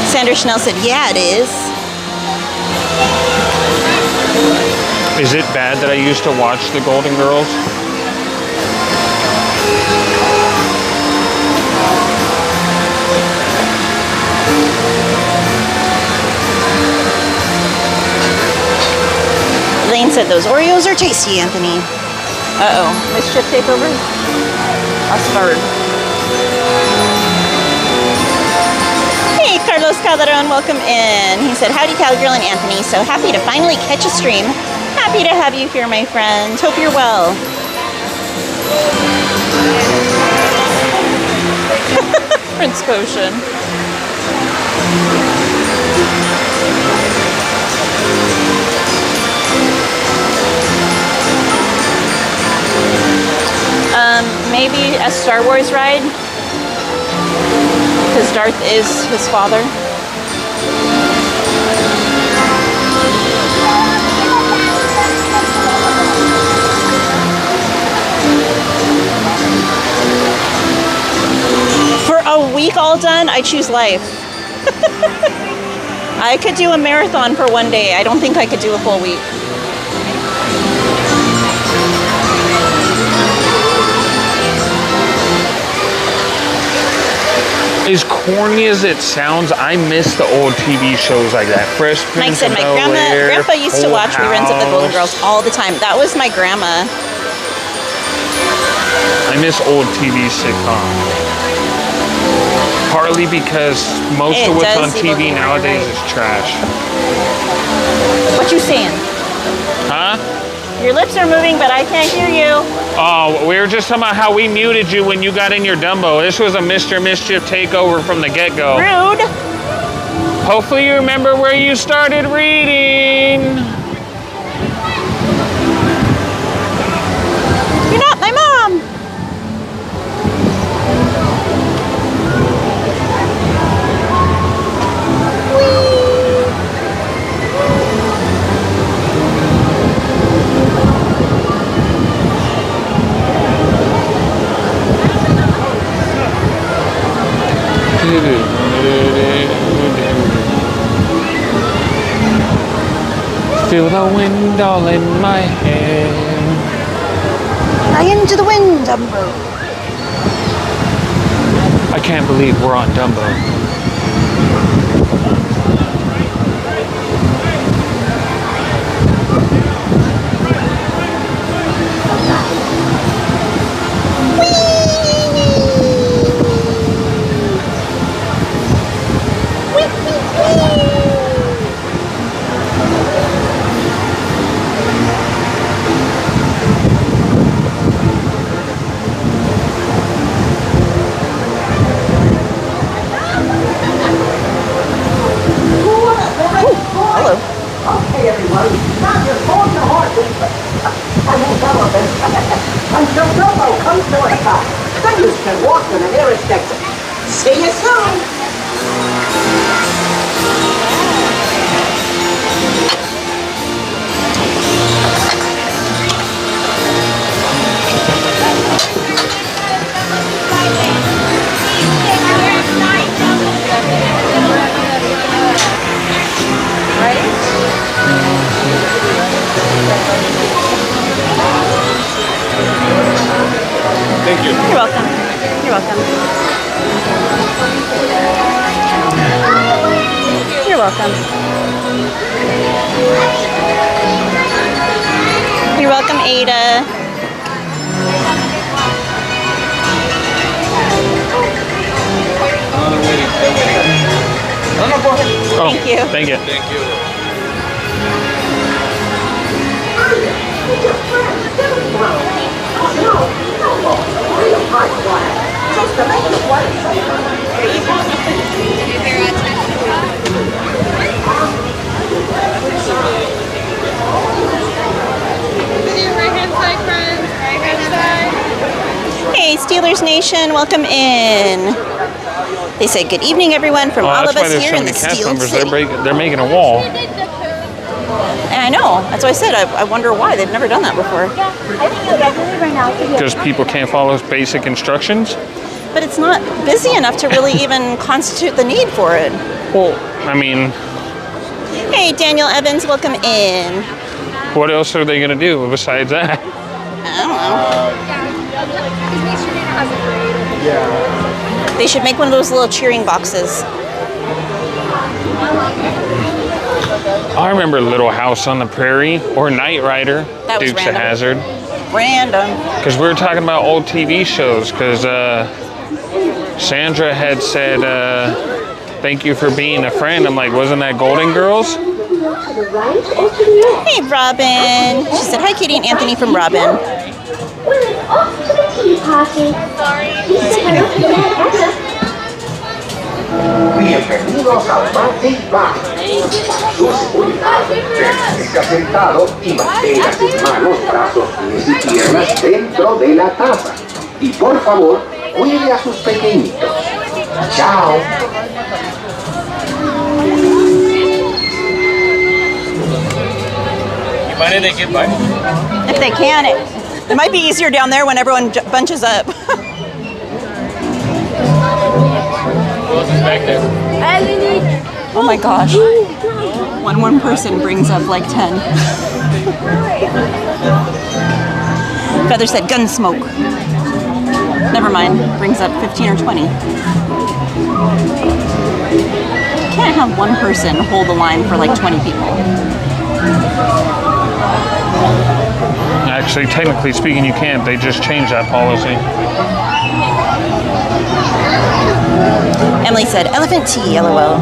Sandra Chanel said, yeah, it is. Is it bad that I used to watch the Golden Girls? Elaine said, those Oreos are tasty, Anthony. Uh-oh, mischief takeover? A third. Hey, Carlos Calderon, welcome in. He said, howdy, Cowgirl and Anthony. So happy to finally catch a stream. Happy to have you here, my friend. Hope you're well. Prince Potion. Maybe a Star Wars ride, because Darth is his father. For a week all done, I choose life. I could do a marathon for one day. I don't think I could do a full week. As corny as it sounds, I miss the old TV shows like that. Fresh Mike Prince said of my Bel-Air, grandpa used to Full watch reruns of the Golden House. Girls all the time. That was my grandma. I miss old TV sitcoms. Partly because most of what's on TV nowadays is trash. What you saying? Huh? Your lips are moving, but I can't hear you. Oh, we were just talking about how we muted you when you got in your Dumbo. This was a Mr. Mischief takeover from the get-go. Rude. Hopefully you remember where you started reading. You're not my mom. Feel the wind all in my hair. Fly into the wind, Dumbo. I can't believe we're on Dumbo. Okay, everyone, now just hold your horses. Some of them. Until Dumbo comes to a stop. Then you can walk to the nearest exit. See you soon. Thank you. You're welcome. You're welcome. You're welcome. You're welcome, Ada. Oh, thank you. Thank you. Thank you. Hey, Steelers Nation, welcome in. They said good evening, everyone, from all of us here in the Steel City. They're making a wall. And I know. That's why I said I wonder why they've never done that before. Because people can't follow basic instructions? But it's not busy enough to really even constitute the need for it. Well, I mean... Hey, Daniel Evans, welcome in. What else are they going to do besides that? I don't know. Yeah. They should make one of those little cheering boxes. I remember Little House on the Prairie or Knight Rider, That was Dukes of random. Hazzard. Random. Because we were talking about old TV shows, because Sandra had said, thank you for being a friend. I'm like, wasn't that Golden Girls? Hey, Robin. She said, hi, Katie and Anthony from Robin. Bienvenidos al Party Bar. Su seguridad, permanezca sentado y mantenga sus manos, brazos, pies y piernas dentro de la taza. Y por favor, cuide a sus pequeñitos. Chao. You mind if they get by? If they can, it might be easier down there when everyone bunches up. Who else is back there? Oh my gosh. One person brings up like 10. Feather said Gunsmoke. Never mind, brings up 15 or 20. You can't have one person hold the line for like 20 people. Actually, technically speaking, you can't. They just changed that policy. Emily said, elephant tea, LOL.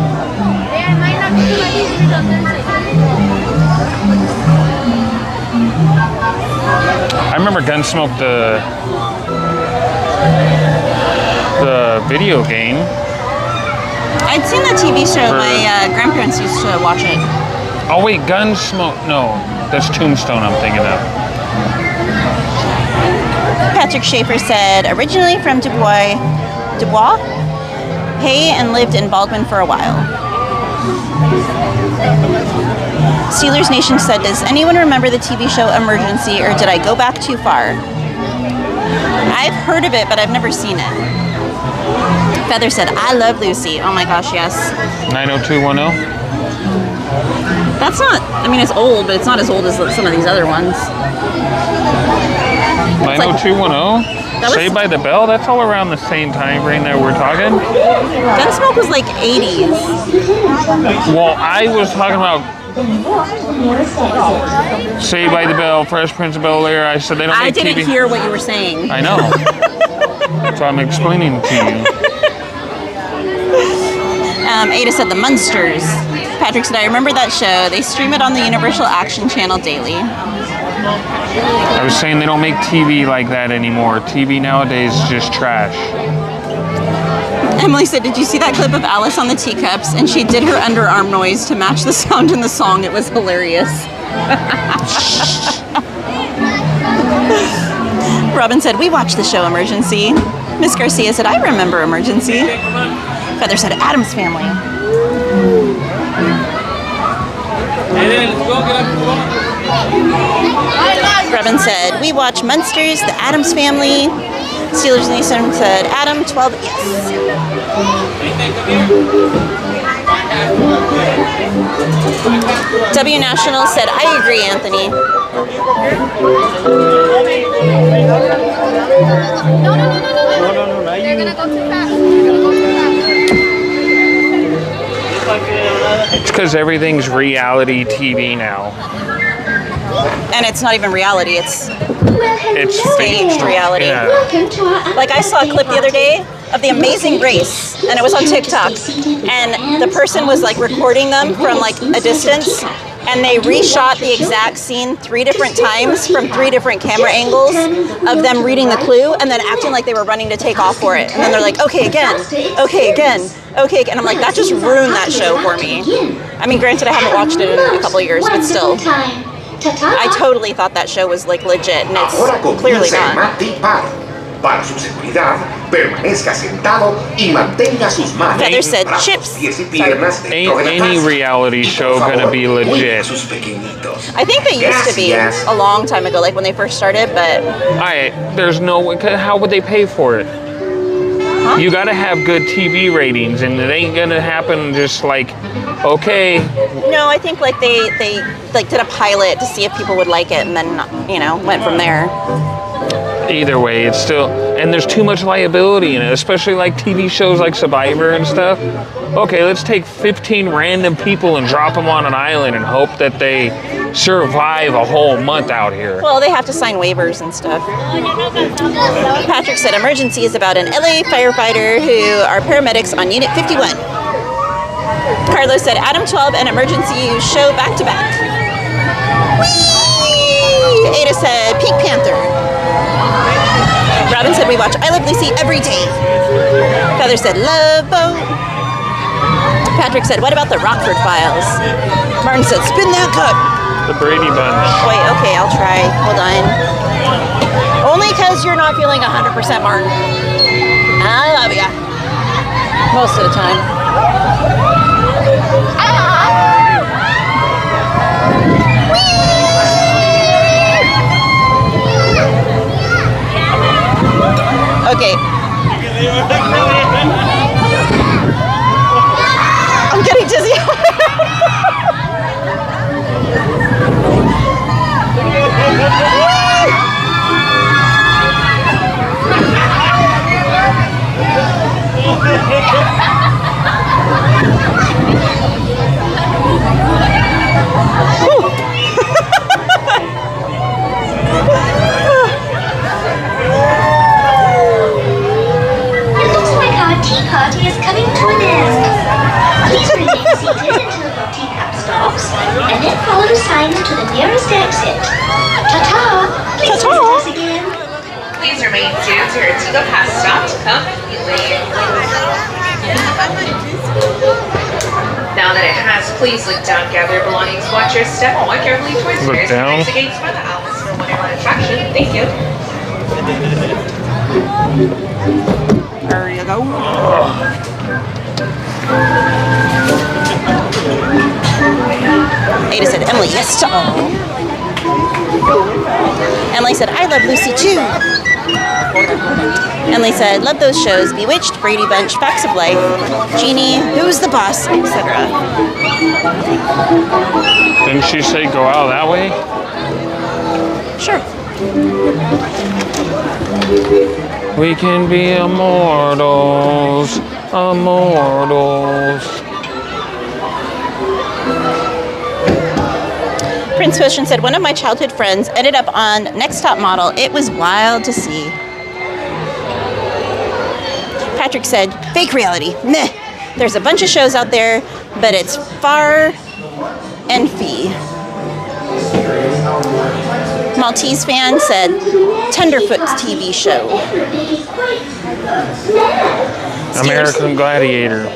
I remember Gunsmoke, the video game. I'd seen the TV show. My grandparents used to watch it. Oh wait, Gunsmoke. No, that's Tombstone I'm thinking of. Patrick Schaefer said, originally from Dubois, Hay, and lived in Baldwin for a while. Steelers Nation said, does anyone remember the TV show Emergency, or did I go back too far? I've heard of it, but I've never seen it. Feather said, I love Lucy. Oh my gosh, yes. 90210. That's not, I mean, it's old, but it's not as old as some of these other ones. 90210? Saved by the Bell? That's all around the same time frame that we're talking. Gunsmoke was like 80s. Well, I was talking about Saved by the Bell, Fresh Prince of Bel-Air. I said they don't make TV. I didn't hear what you were saying. I know. So I'm explaining to you. Ada said the Munsters. Patrick said, I remember that show. They stream it on the Universal Action Channel daily. I was saying they don't make TV like that anymore. TV nowadays is just trash. Emily said, did you see that clip of Alice on the teacups? And she did her underarm noise to match the sound in the song. It was hilarious. Robin said, we watched the show Emergency. Miss Garcia said, I remember Emergency. Feather said, Addams Family. Robin said, we watch Munsters, the Addams Family. Steelers Nation said, Adam, 12, yes. W National said, I agree, Anthony. No. You're gonna go too fast. You're gonna go too fast. It's because everything's reality TV now. And it's not even reality, it's staged reality. Yeah. Like I saw a clip the other day of The Amazing Race, and it was on TikTok, and the person was like recording them from like a distance, and they reshot the exact scene 3 different times from 3 different camera angles of them reading the clue and then acting like they were running to take off for it. And then they're like, okay again, okay again, okay again. I'm like, that just ruined that show for me. I mean, granted, I haven't watched it in a couple of years, but still. I totally thought that show was like legit, and it's clearly not. Para su seguridad, permanezca sentado y mantenga sus manos. Feather said chips. Ain't any reality show gonna be legit. I think they used to be a long time ago, like when they first started, but... There's no... How would they pay for it? Huh? You gotta have good TV ratings, and it ain't gonna happen just like, okay. No, I think like they like did a pilot to see if people would like it, and then, you know, went from there. Either way, it's still, and there's too much liability in it, especially like TV shows like Survivor and stuff. Okay, let's take 15 random people and drop them on an island and hope that they survive a whole month out here. Well, they have to sign waivers and stuff. Patrick said Emergency is about an LA firefighter who are paramedics on Unit 51. Carlos said Adam 12 and Emergency show back to back. Whee! Ada said Pink Panther. Robin said we watch I Love Lucy every day. Feather said Love Boat. Patrick said, what about the Rockford Files? Martin said, spin that cut. The Brady Bunch. Wait, okay, I'll try. Hold on. Only because you're not feeling 100% Martin. I love ya. Most of the time. Okay. I'm getting dizzy. Party is coming to an end. Please remain seated until your teacup stops, and then follow the signs to the nearest exit. Ta-ta! Please visit us again. Please remain seated till your teacup has stopped. Come immediately. Now that it has, please look down, gather your belongings, watch your step, and walk carefully towards Look down. against by the outlets for whatever attraction. Thank you. There you go. Ada said, Emily, yes to all. Emily said, I love Lucy too. Emily said, love those shows, Bewitched, Brady Bunch, Facts of Life, Genie, Who's the Boss, etc. Didn't she say go out that way? Sure. We can be immortals, immortals. Prince Potion said, one of my childhood friends ended up on Next Top Model. It was wild to see. Patrick said, fake reality. Meh. There's a bunch of shows out there, but it's far and fee. Maltese fan said, Tenderfoot's TV show. American Gladiator.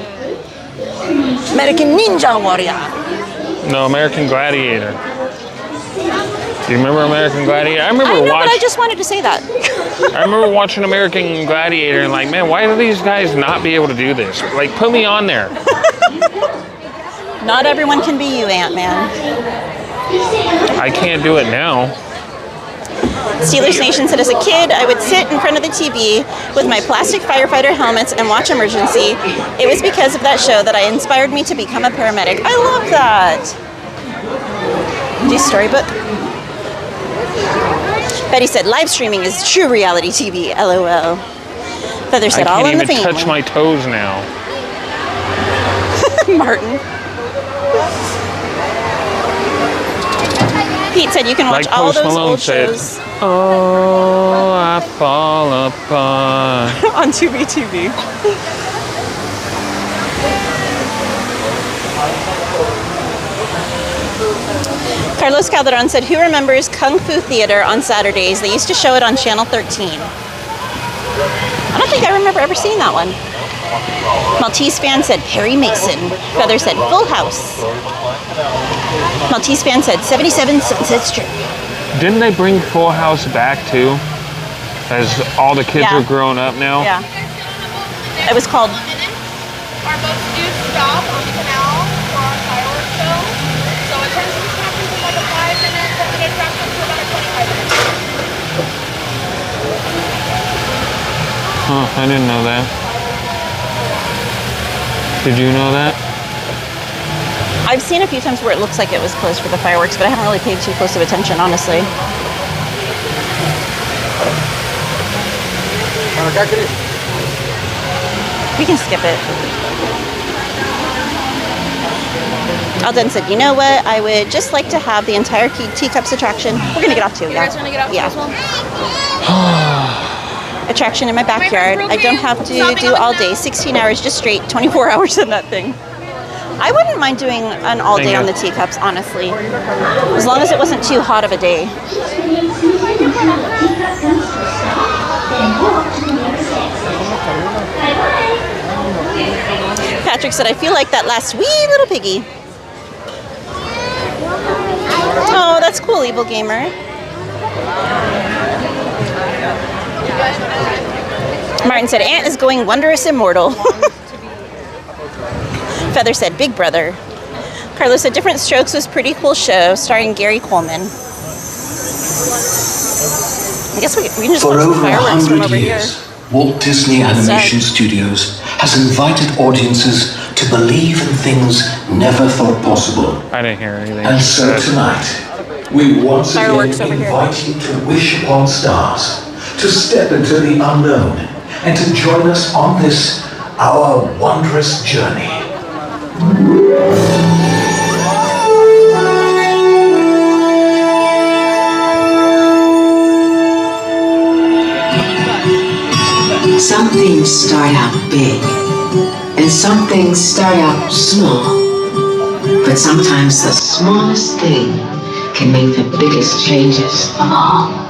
American Ninja Warrior. No, American Gladiator. Do you remember American Gladiator? I remember but watching. I just wanted to say that. I remember watching American Gladiator and like, man, why do these guys not be able to do this? Like, put me on there. Not everyone can be you, Ant-Man. I can't do it now. Steelers Nation said, as a kid, I would sit in front of the TV with my plastic firefighter helmets and watch Emergency. It was because of that show that inspired me to become a paramedic. I love that. Do you storybook? Betty said, live streaming is true reality TV, LOL. Feather said, all in the I can't even family. touch my toes now. Martin. Pete said, you can watch Like all Post those Malone old said, shows. Oh, I fall apart. On Tubi TV. Carlos Calderon said, who remembers Kung Fu Theater on Saturdays? They used to show it on Channel 13. I don't think I remember ever seeing that one. Maltese fan said, Perry Mason. Feather said, Full House. Maltese fan said, 77 Sunset Strip. Didn't they bring Full House back too? As all the kids are grown up now? Yeah. It was called... Our boats do stop on the canal for our fireworks show. So it turns into happens in like a 5-minute, 10-minute attraction to about a 25-minute. Huh, I didn't know that. Did you know that? I've seen a few times where it looks like it was closed for the fireworks, but I haven't really paid too close of attention, honestly. We can skip it. Alden said, you know what? I would just like to have the entire Teacups attraction. We're going to get off too, yeah. You guys want to get off as well? Attraction in my backyard. I don't have to do all day, 16 hours just straight, 24 hours on that thing. I wouldn't mind doing an all day on the Teacups, honestly. As long as it wasn't too hot of a day. Patrick said, I feel like that last wee little piggy. Oh, that's cool, Evil Gamer. Martin said, Ant is going wondrous immortal. Feather said, Big Brother. Carlos said, Different Strokes was pretty cool show starring Gary Coleman. I guess we can just For watch the over fireworks from 100 over years, here. Walt Disney Animation Studios has invited audiences to believe in things never thought possible. I didn't hear anything. And so tonight, we once again Fireworks over here. invite you to wish upon stars, to step into the unknown, and to join us on this, our wondrous journey. Some things start out big, and some things start out small. But sometimes the smallest thing can make the biggest changes of all.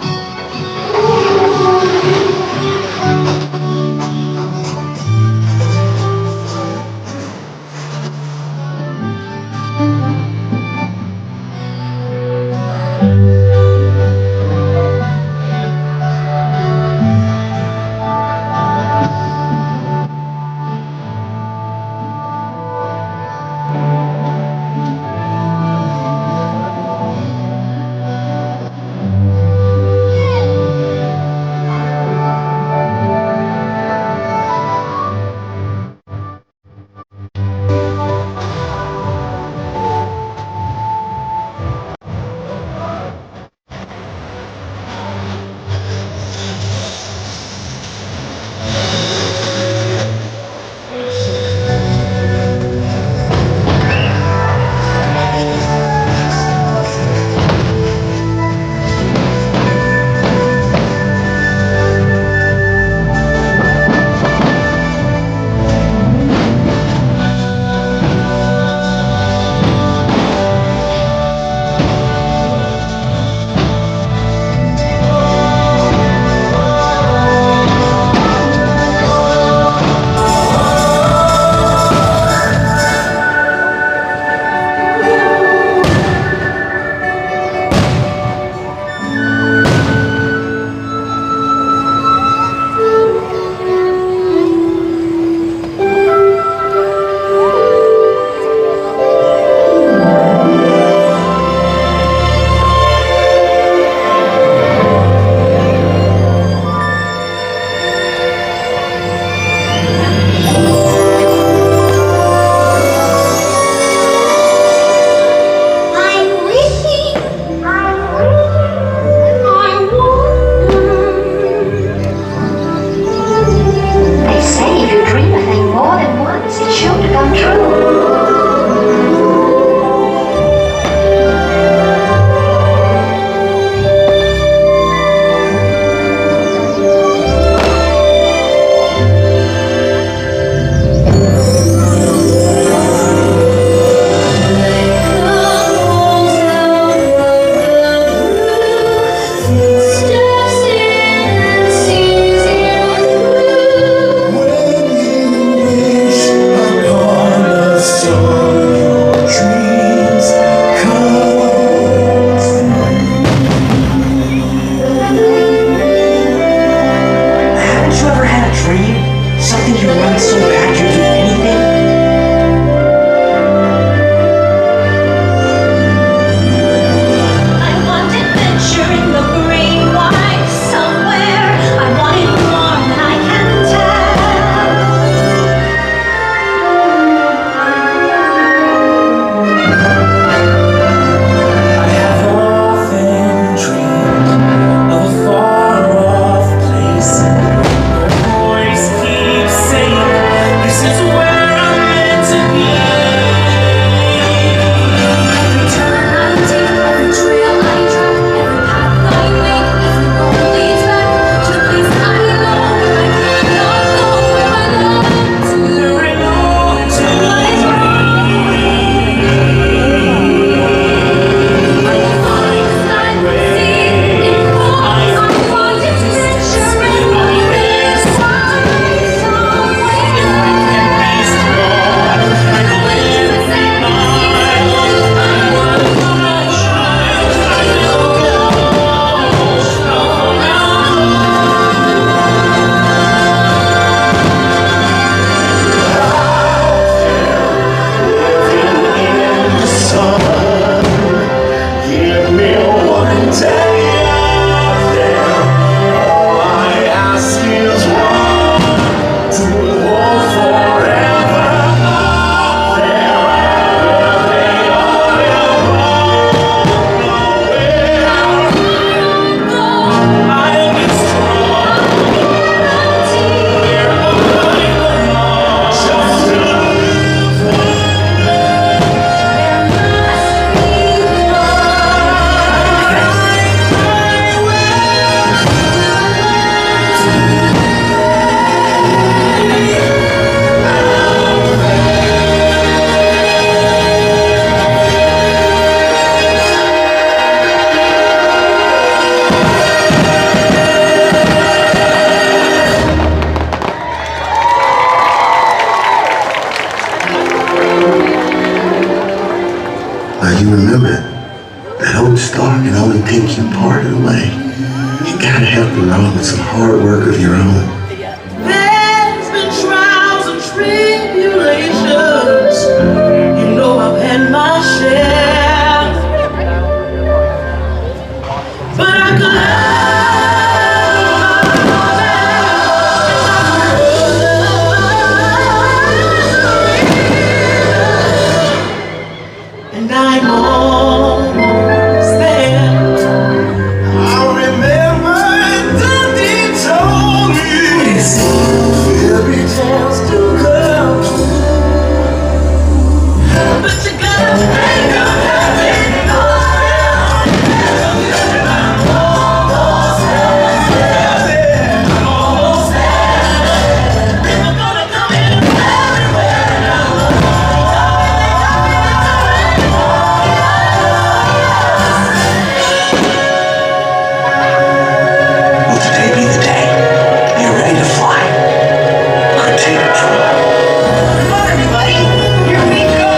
Now you remember, that old star can only take you part of the way. You gotta help along with some hard work of your own. There's been trials and tribulations. You know I've had my share. But I could and I'm almost there. I remember Daddy told me fairy tales do come, but you gotta make them happen. Will today be the day? Are you ready to fly? Could take a trip. Come on, everybody, here we go.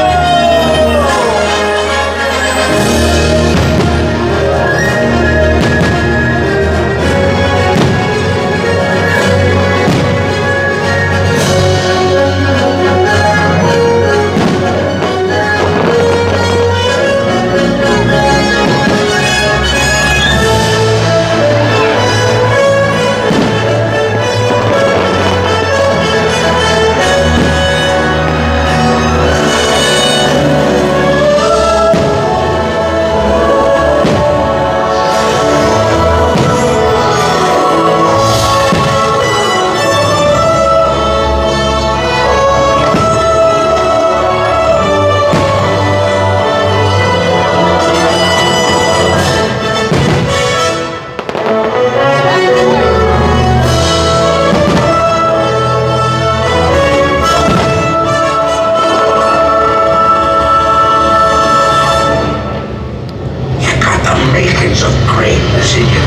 You got the makings of greatness in you,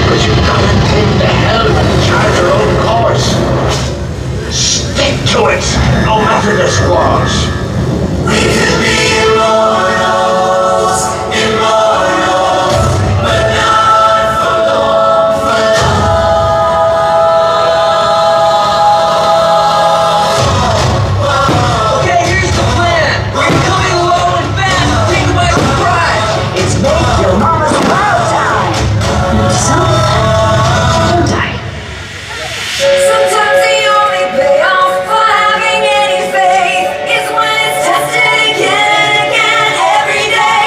but you gotta take the helm and chart your own course. Stick to it, no matter the squash. We'll be immortals, immortals, but not for long, for long. Okay, here's the plan. We're coming low and fast, take by surprise. It's make your mama's proud time. Don't I? Sometimes the only payoff for having any faith is when it's tested again and again every day.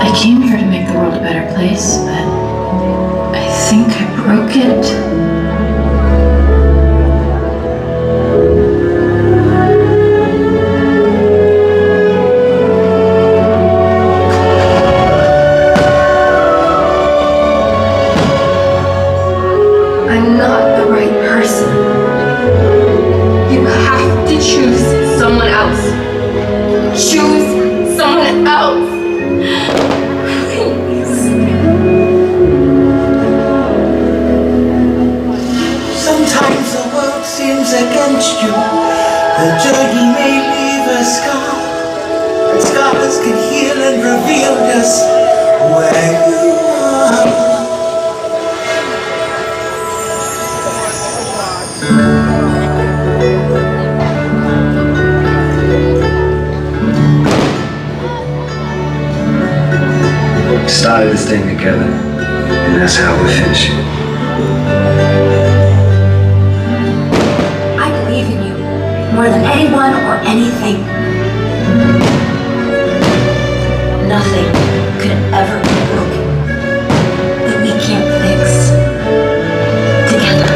I came here to make the world a better place, but I think I broke it. I'm not the right person. You have to choose someone else. Choose someone else. Please. Sometimes the world seems against you. The journey may leave a scar, but scars can heal and reveal just where you are. started this thing together, and that's how we're finishing. I believe in you more than anyone or anything. Nothing could ever be broken that we can't fix together.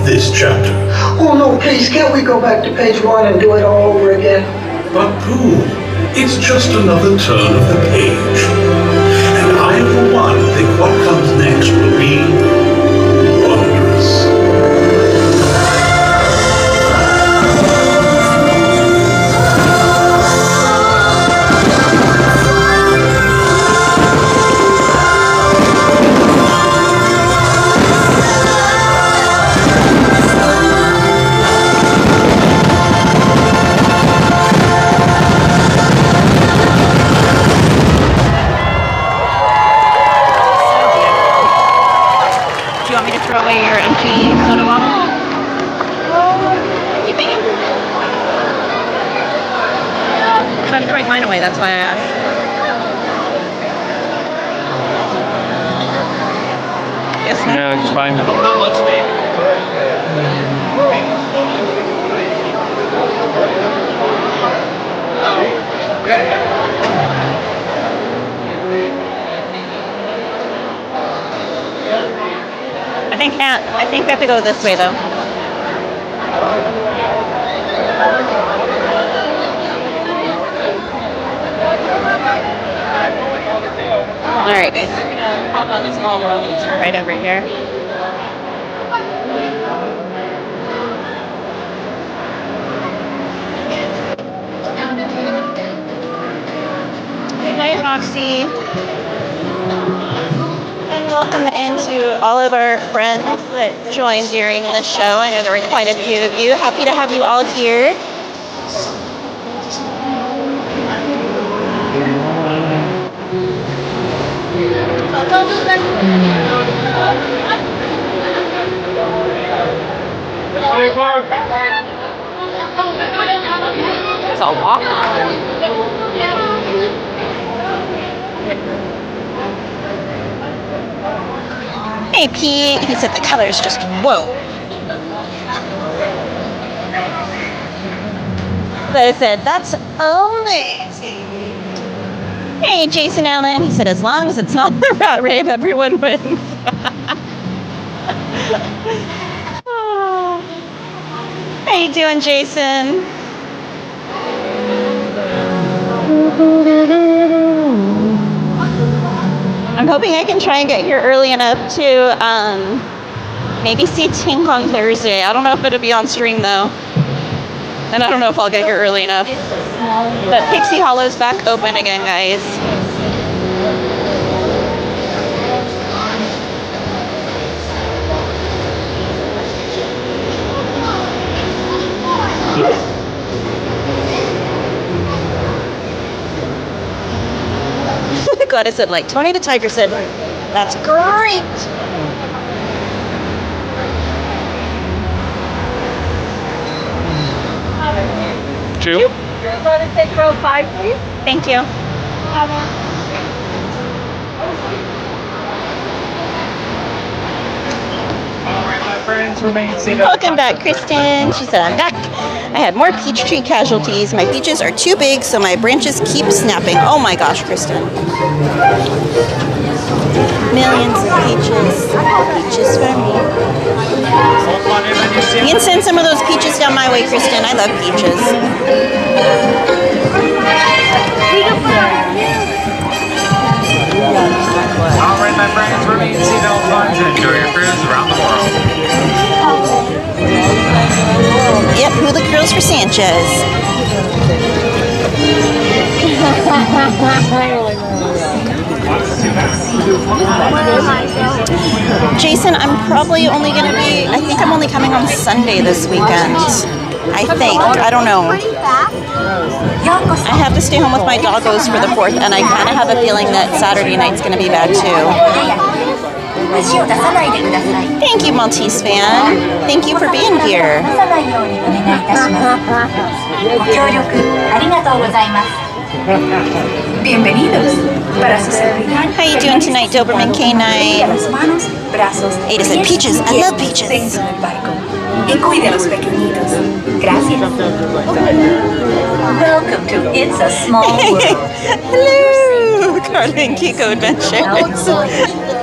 This chapter. Oh no, please, can't we go back to page 1 and do it all over again? But Pooh, it's just another turn of the page. And I, for one, think what comes next will be wondrous. Throw away your empty soda bottle? You think? I'm throwing mine away, that's why I asked. Yes, sir? Yeah, it's fine. I think we have to go this way though. Alright guys, hop on this small road right over here. Good night, Roxy. And welcome into all of our friends that joined during the show. I know there were quite a few of you. Happy to have you all here. It's all walk. Hey Pete, he said the colors just whoa. They said that's amazing. Hey Jason Allen, he said as long as it's not the rat rave, everyone wins. Oh. How you doing, Jason? I'm hoping I can try and get here early enough to maybe see Tink on Thursday. I don't know if it'll be on stream though. And I don't know if I'll get here early enough. But Pixie Hollow's back open again, guys. God, I said like 20 to Tiger said, that's great. Two. Go to take row 5, please. Thank you. Welcome back, Kristen. She said, I'm back. I had more peach tree casualties. My peaches are too big, so my branches keep snapping. Oh my gosh, Kristen. Millions of peaches. Peaches for me. You can send some of those peaches down my way, Kristen. I love peaches. All right, my friends, remain seatbelt funds and enjoy your cruise around the world. Yep, hula curls for Sanchez. Jason, I'm probably only going to be, I think I'm only coming on Sunday this weekend. I think. I don't know. I have to stay home with my doggos for the 4th, and I kind of have a feeling that Saturday night's going to be bad too. Thank you, Maltese fan. Thank you for being here. How you doing tonight, Doberman K9? Ada said peaches. I love peaches. Welcome to It's a Small World. Hello, Carla and Kiko Adventures.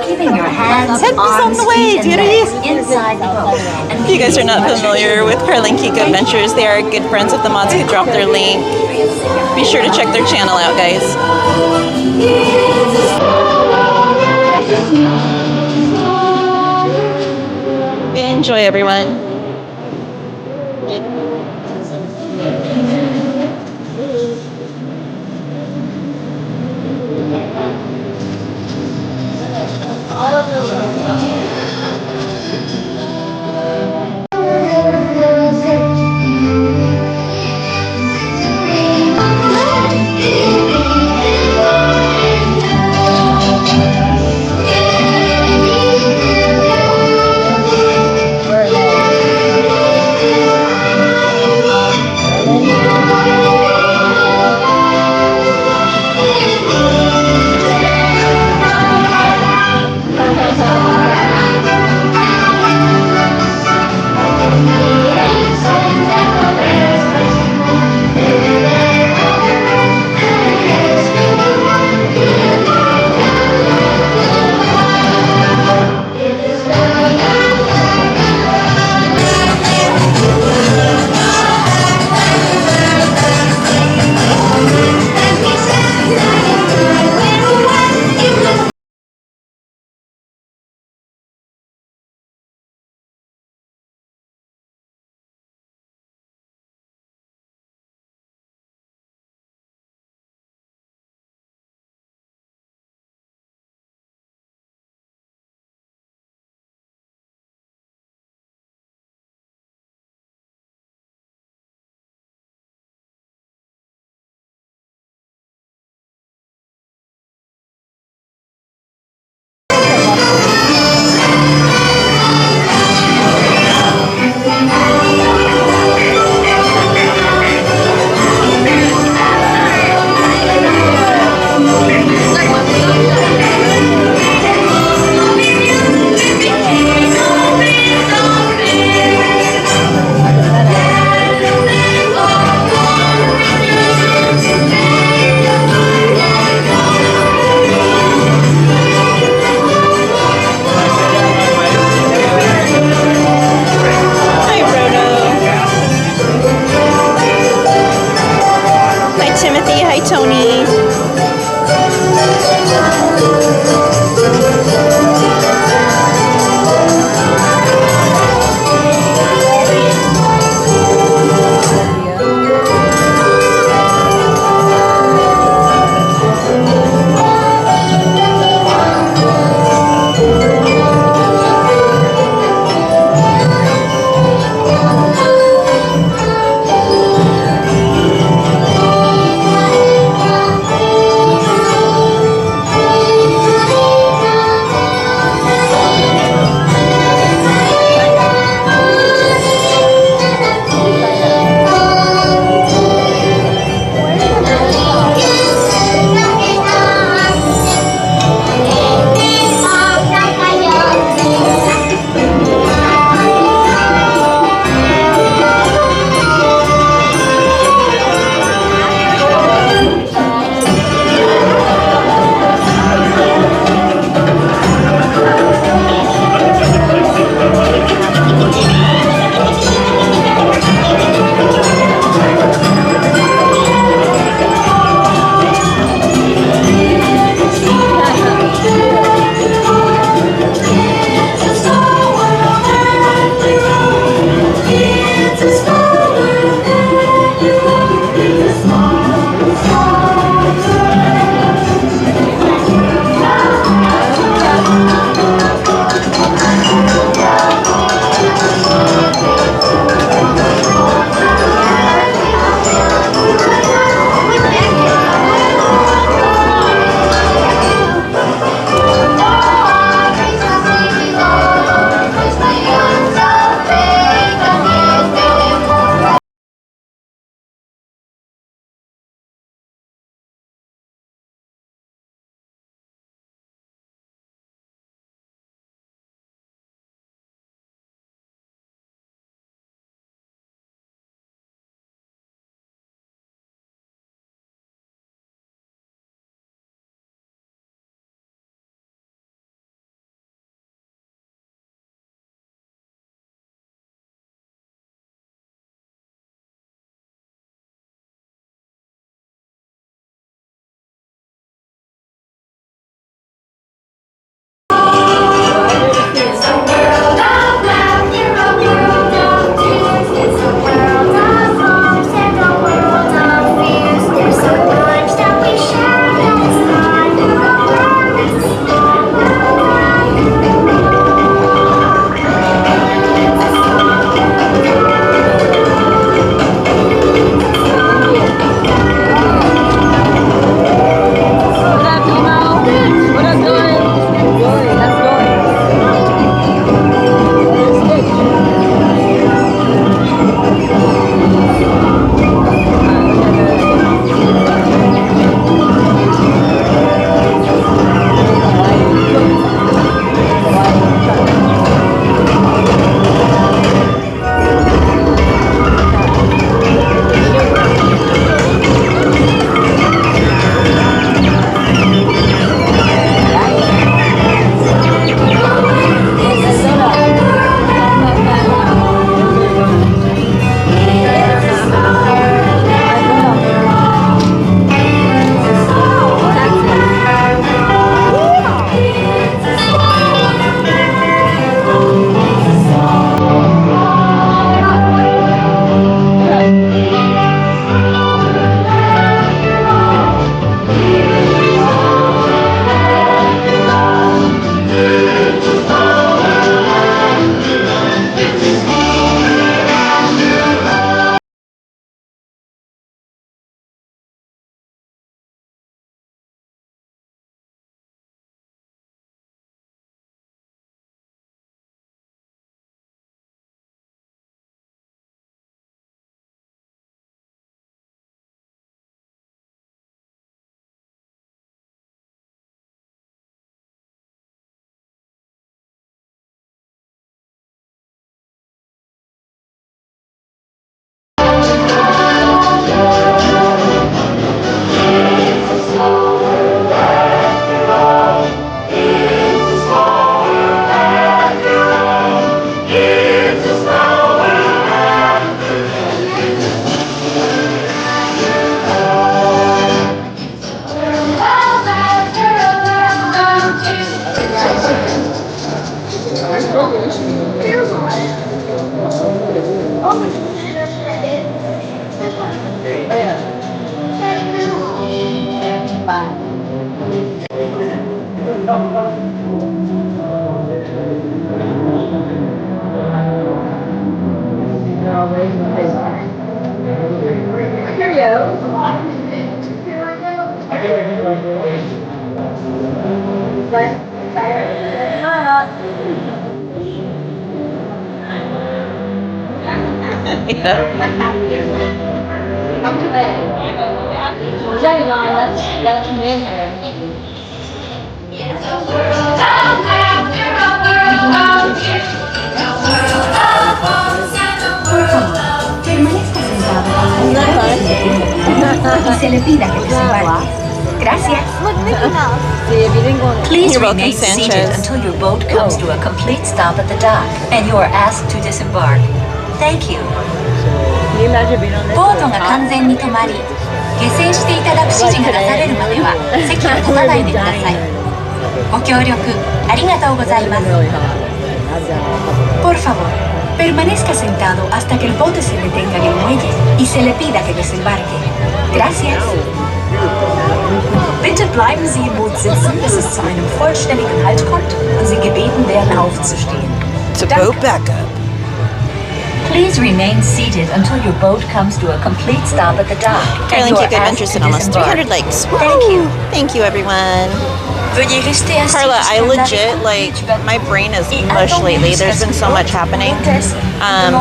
Keeping your hands, Head arms, on the way, feet, and dearie. legs inside the boat. If you guys are not familiar with Carla and Kiko Adventures, they are good friends. If the mods could drop their link, be sure to check their channel out, guys. Enjoy, everyone. Y se le pida que desembarque. Gracias. Please You're welcome, remain seated Sanchez. until your boat comes to a complete stop at the dock and you are asked to disembark. Thank you. ボートが完全に止まり、下船していただく指示が出されるまでは席を立たないでください。ご協力ありがとうございます。Por favor, permanezca sentado hasta que el bote se detenga en el muelle y se le pida que desembarque. Gracias. Bitte bleiben Sie im Boot sitzen, bis es zu einem vollständigen Halt kommt und Sie gebeten werden aufzustehen. Danke. Please remain seated until your boat comes to a complete stop at the dock. Darling Geek Adventures in almost 300 likes. Thank you. Thank you, everyone. Carla, I legit, like, my brain is mush lately. There's been so much happening. I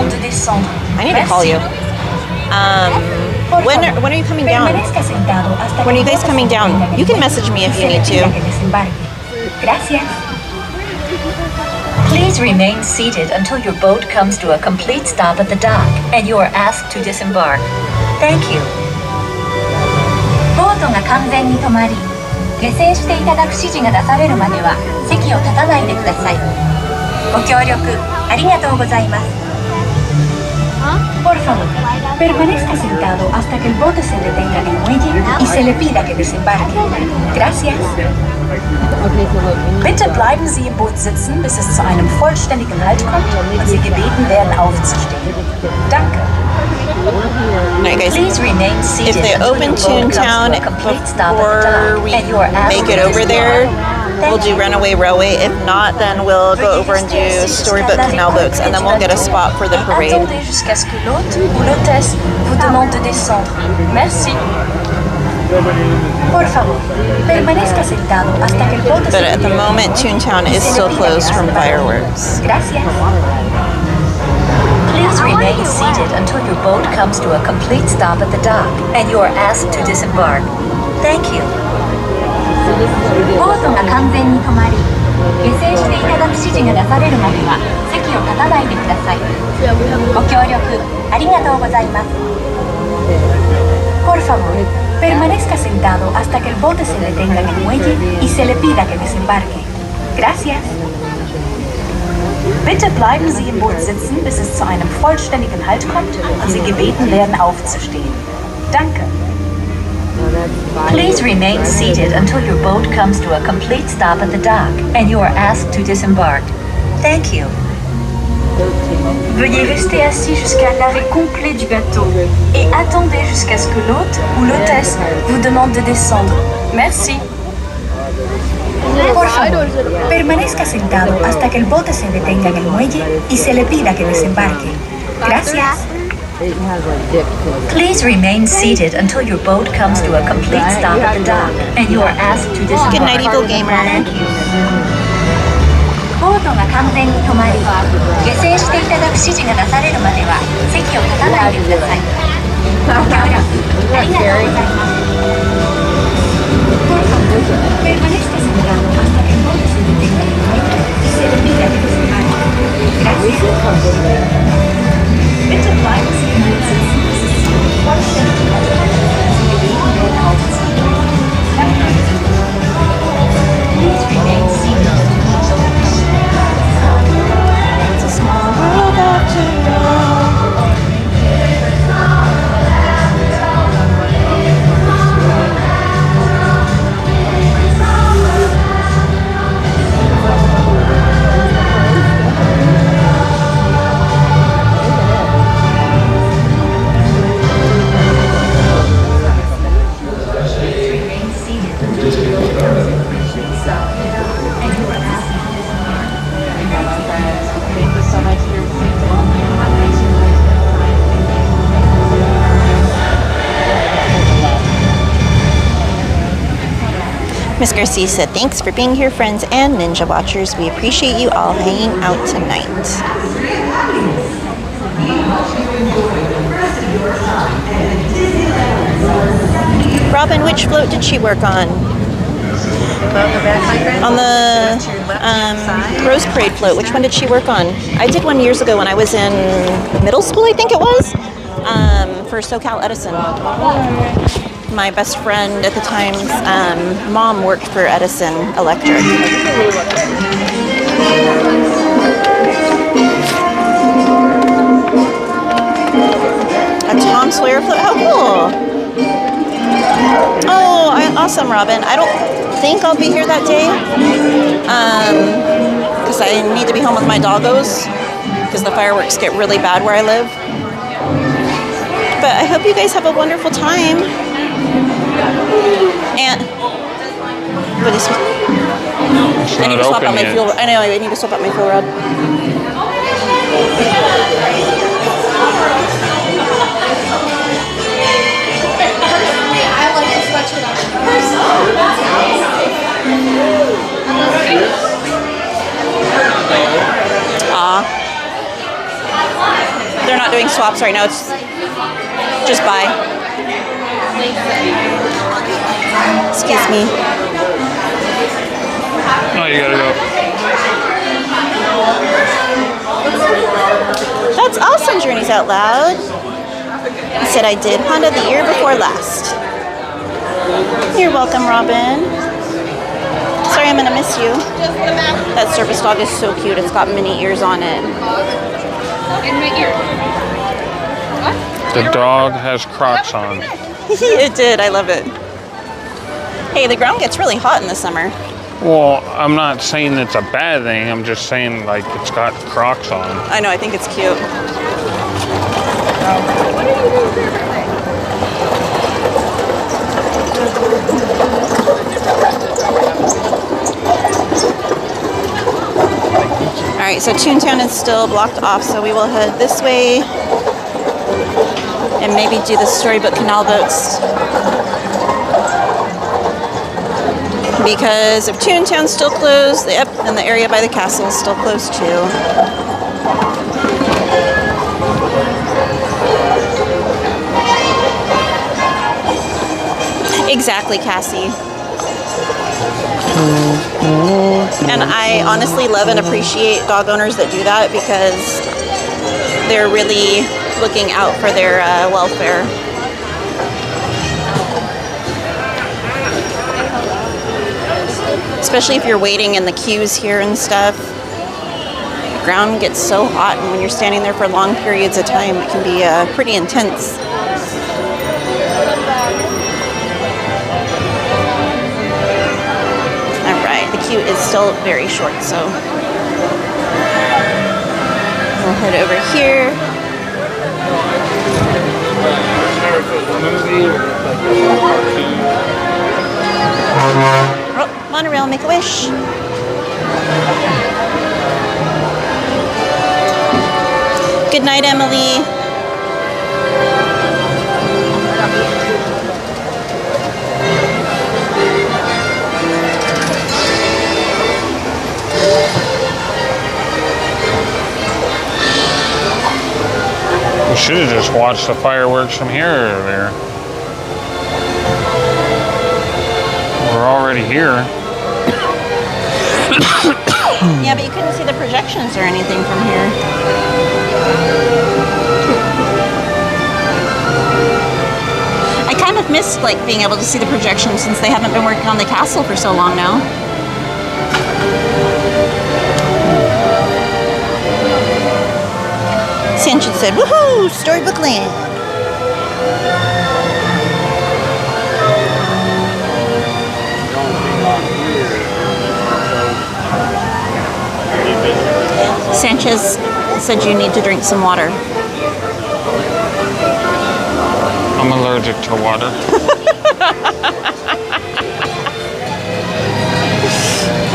need to call you. When are you coming down? When are you guys coming down? You can message me if you need to. Please remain seated until your boat comes to a complete stop at the dock and you are asked to disembark. Thank you. ボートが完全に止まり、下船していただく指示が出されるまでは席を立たないでください。ご協力ありがとうございます。Por favor, permanezca sentado hasta que el bote se detenga en el muelle y se le pida que desembarque. Gracias. Bitte bleiben Sie im Boot sitzen, bis es zu einem vollständigen Halt kommt und Sie gebeten werden aufzustehen. Danke. Please remain seated If they open Toon Town before we make it over there, we'll do Runaway Railway. If not, then we'll go over and do Storybook Canal Boats, and then we'll get a spot for the parade. Attendez jusqu'à ce que l'hôte ou l'hôtesse vous demande de descendre. Merci. Por favor, permanezca sentado hasta que el bote But at the moment, Toon Town is still closed from fireworks. Gracias. Please remain seated until your boat comes to a complete stop at the dock and you are asked to disembark. Thank you. ボートが完全に止まり、下船していただく指示が出されるまでは席を立たないでください。ご協力ありがとうございます。Por favor, permanezca sentado hasta que el bote se detenga en el muelle y se le pida que desembarque. Gracias. Bitte bleiben Sie im Boot sitzen, bis es zu einem vollständigen Halt kommt und Sie gebeten werden aufzustehen. Danke. Please remain seated until your boat comes to a complete stop at the dock and you are asked to disembark. Thank you. Veuillez rester assis jusqu'à l'arrêt complet du bateau et attendez jusqu'à ce que l'hôte ou l'hôtesse vous demande de descendre. Merci. Por favor, permanezca sentado hasta que el bote se detenga en el muelle y se le pida que desembarque. Gracias. Please remain seated until your boat comes to a complete stop at the dock and you are asked to disembark. Good night, Evil Gamer. Thank you. ボートが完全に止まり、下船していただく指示が出されるまでは席を立たないでください。ご協力ありがとうございます。Por favor, permanezca sentado hasta que el bote se detenga en el muelle y se le pida que desembarque. Gracias. Bitte bleiben Sie im Boot sitzen, bis es zu einem vollständigen Halt kommt und Sie gebeten werden aufzustehen. Danke. Please remain seated. It's a small world after all. Miss Garcia said, thanks for being here, friends and Ninja Watchers. We appreciate you all hanging out tonight. Robin, which float did she work on? On the Rose Parade float. Which one did she work on? I did one years ago when I was in middle school, I think it was, for SoCal Edison. My best friend at the time's mom worked for Edison Electric. A Tom Sawyer float? How cool! Oh, awesome, Robin. I don't think I'll be here that day because I need to be home with my doggos because the fireworks get really bad where I live. But I hope you guys have a wonderful time. And what is it? I need to swap out my fuel. I know. I need to swap out my fuel rod. I like to switch it up. They're not doing swaps right now. It's just buy. Excuse me. Oh, you gotta go. That's awesome, Journeys Out Loud. He said I did Honda the year before last. You're welcome, Robin. Sorry, I'm gonna miss you. That service dog is so cute. It's got mini ears on it. In my ear. The dog has Crocs on. It did. I love it. Hey, the ground gets really hot in the summer. Well, I'm not saying it's a bad thing. I'm just saying, like, it's got Crocs on. I know. I think it's cute. All right, so Toon Town is still blocked off, so we will head this way and maybe do the Storybook Canal boats. Because if Toon Town's still closed, yep, and the area by the castle is still closed too. Exactly, Cassie. And I honestly love and appreciate dog owners that do that because they're really looking out for their welfare. Especially if you're waiting in the queues here and stuff. The ground gets so hot, and when you're standing there for long periods of time, it can be pretty intense. Alright, the queue is still very short, so we'll head over here. Oh, monorail, make a wish. Good night, Emily. We should have just watched the fireworks from here earlier. We're already here. Yeah, but you couldn't see the projections or anything from here. I kind of missed like being able to see the projections since they haven't been working on the castle for so long now. Sanchez said, woohoo, Storybook Land. Sanchez said you need to drink some water. I'm allergic to water.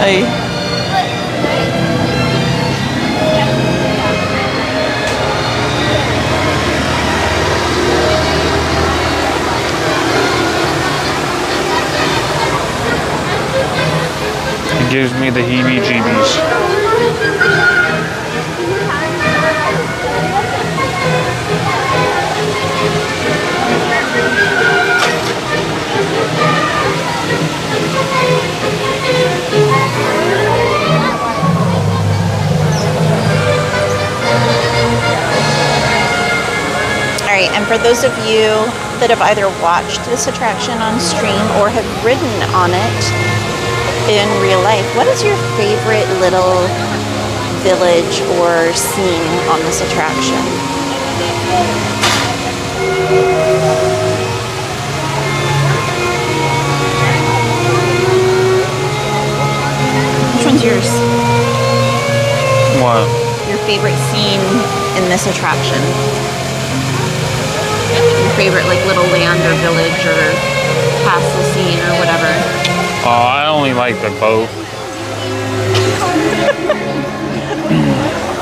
Hey. It gives me the heebie-jeebies. Alright, and for those of you that have either watched this attraction on stream or have ridden on it in real life, what is your favorite little village or scene on this attraction? Which one's yours? What? Your favorite scene in this attraction? Your favorite like little land or village or castle scene or whatever? Oh, I only like the boat.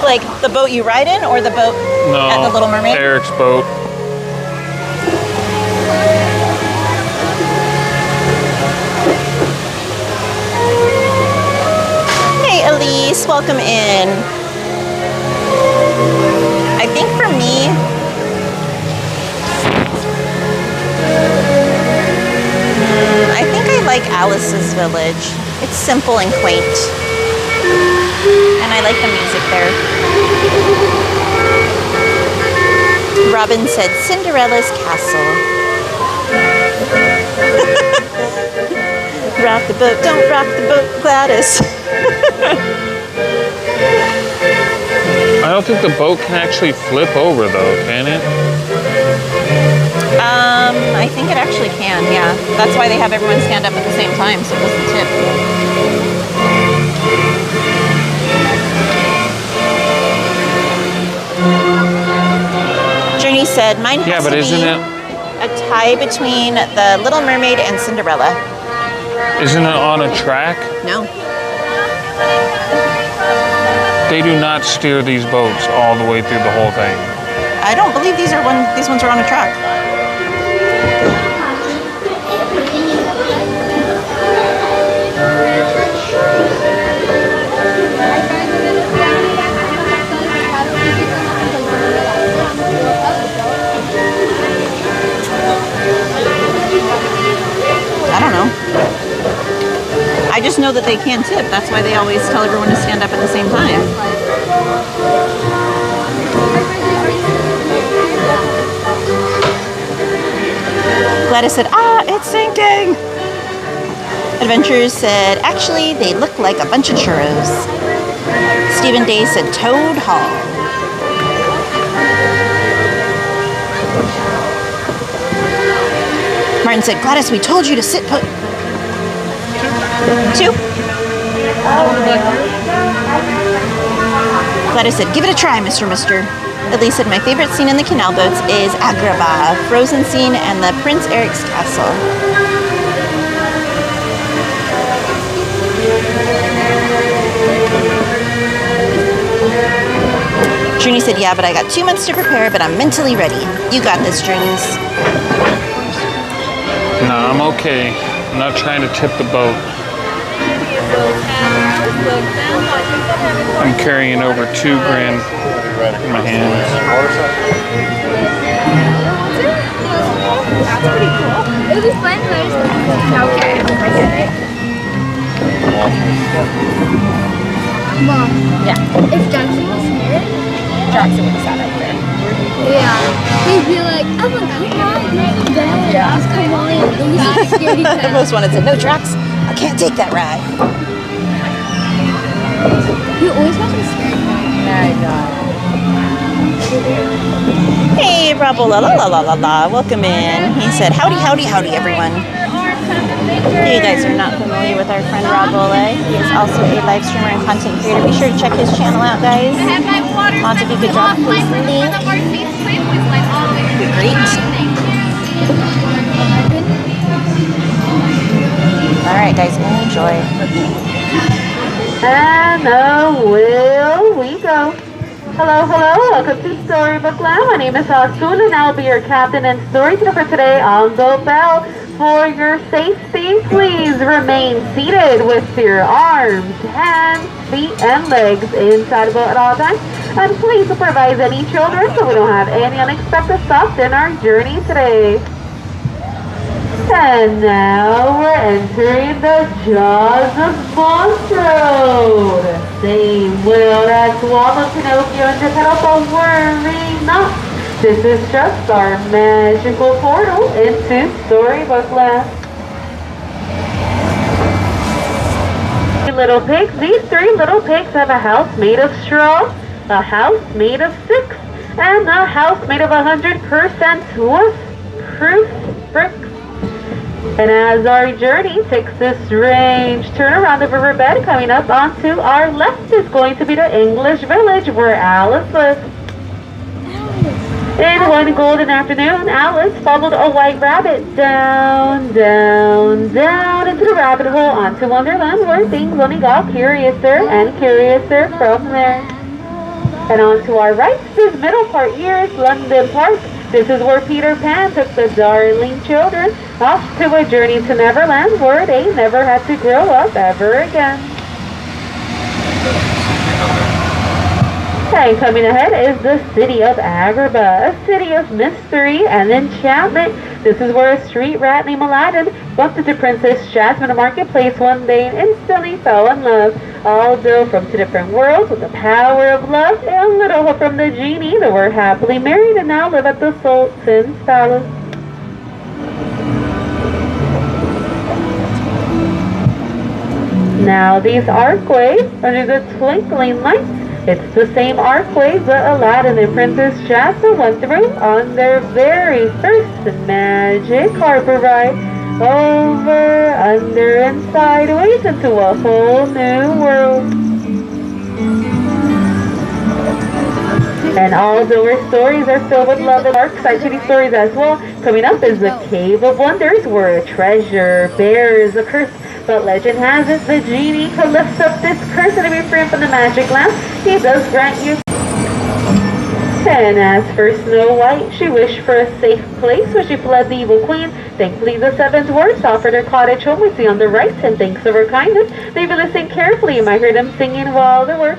Like the boat you ride in or the boat at the Little Mermaid? Eric's boat. Hey Elise, welcome in. I think for me, I think I like Alice's village. It's simple and quaint. And I like the music there. Robin said Cinderella's castle. Rock the boat, don't rock the boat, Gladys. I don't think the boat can actually flip over though, can it? I think it actually can, yeah. That's why they have everyone stand up at the same time, so it doesn't tip. Journey said, mine has to be a tie between the Little Mermaid and Cinderella. Isn't it on a track? No. They do not steer these boats all the way through the whole thing. I don't believe these ones are on a track. I don't know. I just know that they can tip. That's why they always tell everyone to stand up at the same time. Gladys said, it's sinking. Adventurers said, actually, they look like a bunch of churros. Stephen Day said, Toad Hall. Martin said, Gladys, we told you to sit put. 2. Gladys said, give it a try, Mr. Elise said, my favorite scene in the canal boats is Agrabah, Frozen scene, and the Prince Eric's castle. Journey said, yeah, but I got 2 months to prepare, but I'm mentally ready. You got this, Journeys. No, I'm okay. I'm not trying to tip the boat. I'm carrying over $2,000 in my hands. That's pretty cool. It was fun, but okay, I get it. Mom. Yeah. If Jackson was here, Jackson would have sat out there. Yeah. He'd be like, Emma, come on, you're bad. Yeah. Just come on. The most wanted said, no, Drax, I can't take that ride. He always has me scared. I know. Hey, Bravo, la la la la la la. Welcome in. He said, howdy, howdy, howdy, everyone. If you guys are not familiar with our friend Rob Ole, he is also a live streamer and content creator. Be sure to check his channel out, guys. Lots of you could drop his link. Be great. All right, guys, enjoy. And will we go. Hello, welcome to Storybook Land. My name is Asun and I'll be your captain and storyteller for today on the bell. For your safety, please remain seated with your arms, hands, feet, and legs inside the boat at all times. And please supervise any children so we don't have any unexpected stops in our journey today. And now we're entering the Jaws of Montreux. The same will that swallowed Pinocchio and Geppetto, but worry not. This is just our magical portal into Storybook Land. Little pigs, these 3 little pigs have a house made of straw, a house made of sticks, and a house made of 100% wolf-proof bricks. And as our journey takes this strange turn around the riverbed, coming up onto our left is going to be the English village where Alice lives. In one golden afternoon, Alice followed a white rabbit down, down, down into the rabbit hole onto Wonderland, where things only got curiouser and curiouser from there. And on to our right, this middle part here is London Park. This is where Peter Pan took the darling children off to a journey to Neverland, where they never had to grow up ever again. And coming ahead is the city of Agrabah, a city of mystery and enchantment. This is where a street rat named Aladdin bumped into Princess Jasmine at a marketplace one day and instantly fell in love. Although from 2 different worlds with the power of love and little hope from the genie, they were happily married and now live at the Sultan's palace. Now these archways under the twinkling lights, it's the same archways that Aladdin and Princess Jasmine went through on their very first magic harbor ride. Over, under, and sideways into a whole new world. And although our stories are filled with love and dark side to these stories as well, coming up is the Cave of Wonders, where a treasure bears a curse. But legend has it the genie can lift up this curse and be free from the magic lamp. He does grant you. And as for Snow White, she wished for a safe place where she fled the evil queen. Thankfully, the 7 dwarfs offered her cottage home we see on the right, and thanks to her kindness, they listened carefully. You might hear them singing while they work.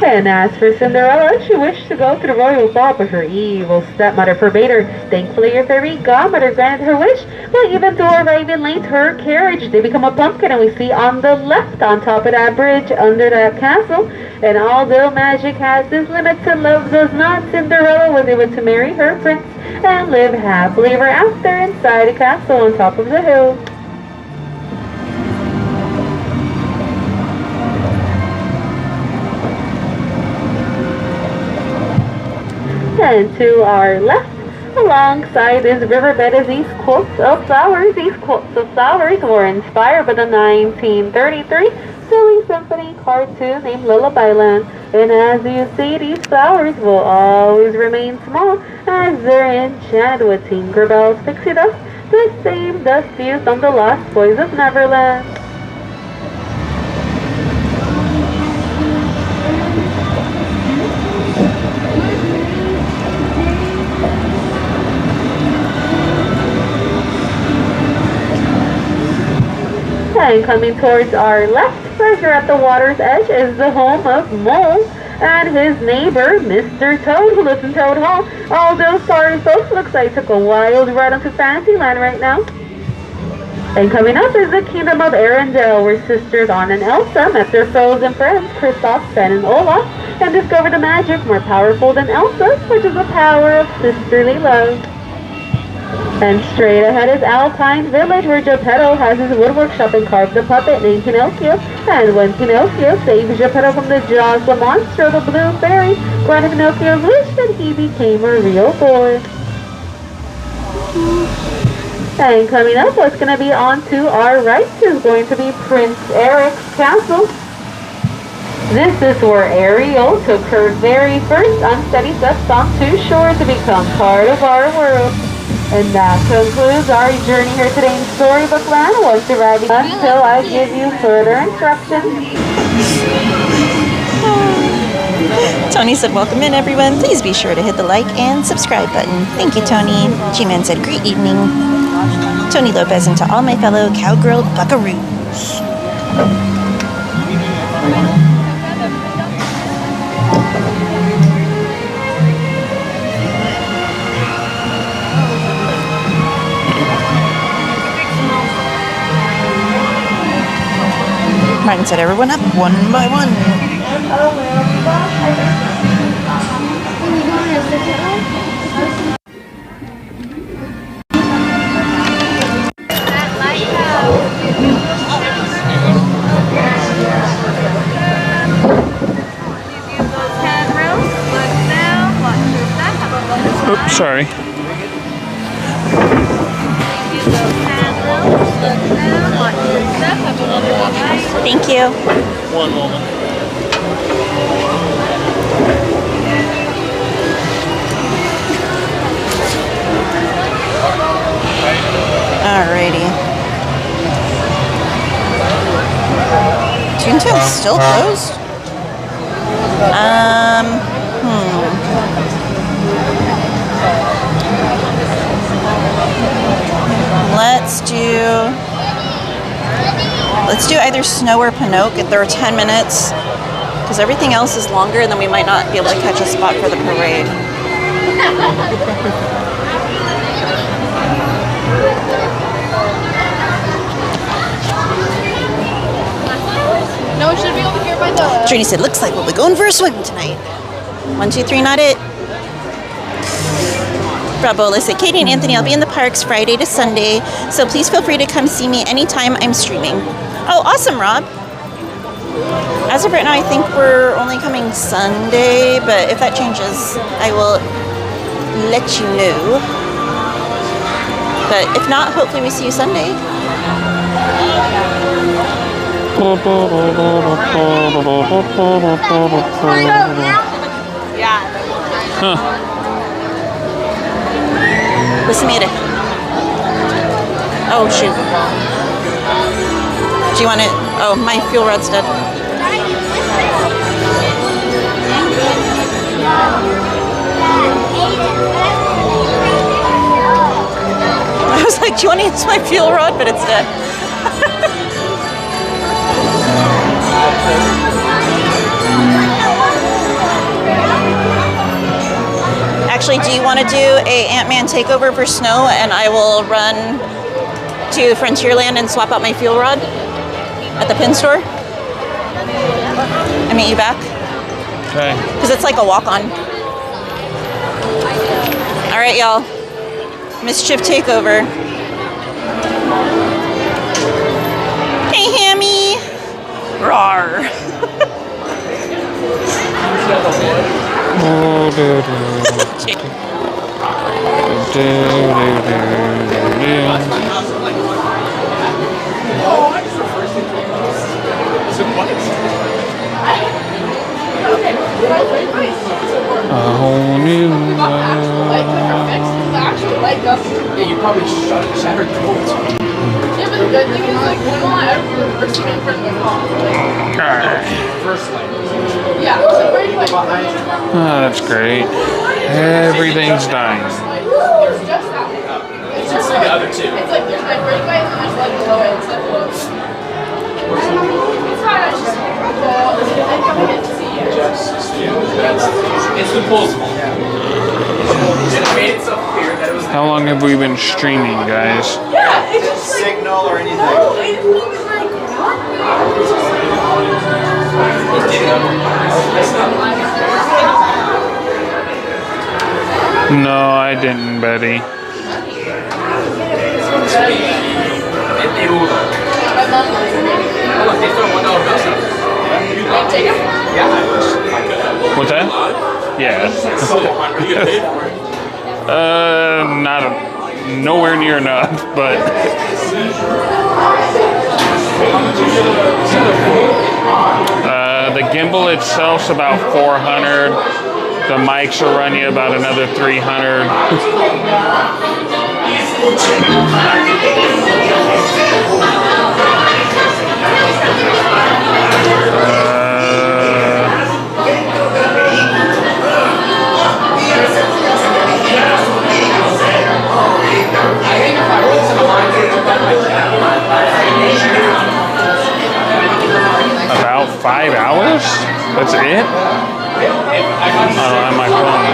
And as for Cinderella, she wished to go to the royal ball, but her evil stepmother forbade her. Thankfully, her fairy godmother granted her wish, but even though arriving late, her carriage did become a pumpkin, and we see on the left, on top of that bridge, under that castle. And although magic has its limits and love does not, Cinderella was able to marry her prince and live happily ever after inside a castle on top of the hill. And to our left, alongside this riverbed, is these quotes of flowers. These quotes of flowers were inspired by the 1933 silly symphony cartoon named Lullaby Land. And as you see, these flowers will always remain small as they're enchanted with Tinkerbell's pixie dust, the same dust used on the Lost Boys of Neverland. And coming towards our left, right here at the water's edge, is the home of Mole and his neighbor, Mr. Toad, who lives in Toad Hall. Although, sorry folks, looks like I took a wild ride onto Fantasyland right now. And coming up is the Kingdom of Arendelle, where sisters Anna and Elsa met their frozen friends, Kristoff, Sven, and Olaf, and discovered a magic more powerful than Elsa's, which is the power of sisterly love. And straight ahead is Alpine Village, where Geppetto has his woodwork shop and carved a puppet named Pinocchio. And when Pinocchio saves Geppetto from the jaws of the monster, the blue fairy granted Pinocchio's wish that he became a real boy. And coming up, what's going to be on to our right is going to be Prince Eric's castle. This is where Ariel took her very first unsteady steps onto shore to become part of our world. And that concludes our journey here today in Storybook Land. Once arriving until I give you further instructions. Tony said, welcome in everyone. Please be sure to hit the like and subscribe button. Thank you, Tony. G-Man said, great evening. Tony Lopez, and to all my fellow cowgirl buckaroos. Martin said, everyone up one by one. Oops, sorry. Thank you. One moment. Alrighty. Toon Town's still closed? Let's do either Snow or Pinocchio. There are 10 minutes, because everything else is longer, and then we might not be able to catch a spot for the parade. No, we should be over here by the... Trini said, looks like we'll be going for a swim tonight. 1, 2, 3, not it. Bravo, said, Katie and Anthony, I'll be in the parks Friday to Sunday, so please feel free to come see me anytime I'm streaming. Oh, awesome, Rob. As of right now, I think we're only coming Sunday, but if that changes, I will let you know. But if not, hopefully we see you Sunday. Huh. Listen to it. Oh, shoot. Do you want it? Oh, my fuel rod's dead. I was like, do you want to use my fuel rod? But it's dead. Actually, do you want to do a Ant-Man takeover for Snow, and I will run to Frontierland and swap out my fuel rod at the pin store? I meet you back. Okay. Because it's like a walk-on. All right, y'all. Mischief takeover. Hey, Hammy. Rawr. A whole new Yeah, you probably shattered the bolts. Yeah, but the good thing is, like, when will I ever reverse it in front of the car? First, like, yeah, so where do you like behind? Oh, that's great. Everything's dying. There's just that one. It's just like the other two. It's like there's like breakaway and then there's like below it. It's like below it. It's fine, I just I'm coming in to see you. It's the pulse. It made it so clear that it was. How long have we been streaming, guys? Yeah, it's just like, signal or anything. No, it's like No, I didn't, Betty. What's that? Yeah. Nowhere near enough, but. The gimbal itself's about 400. The mics will run you about another 300. About 5 hours? That's it? I don't have my phone.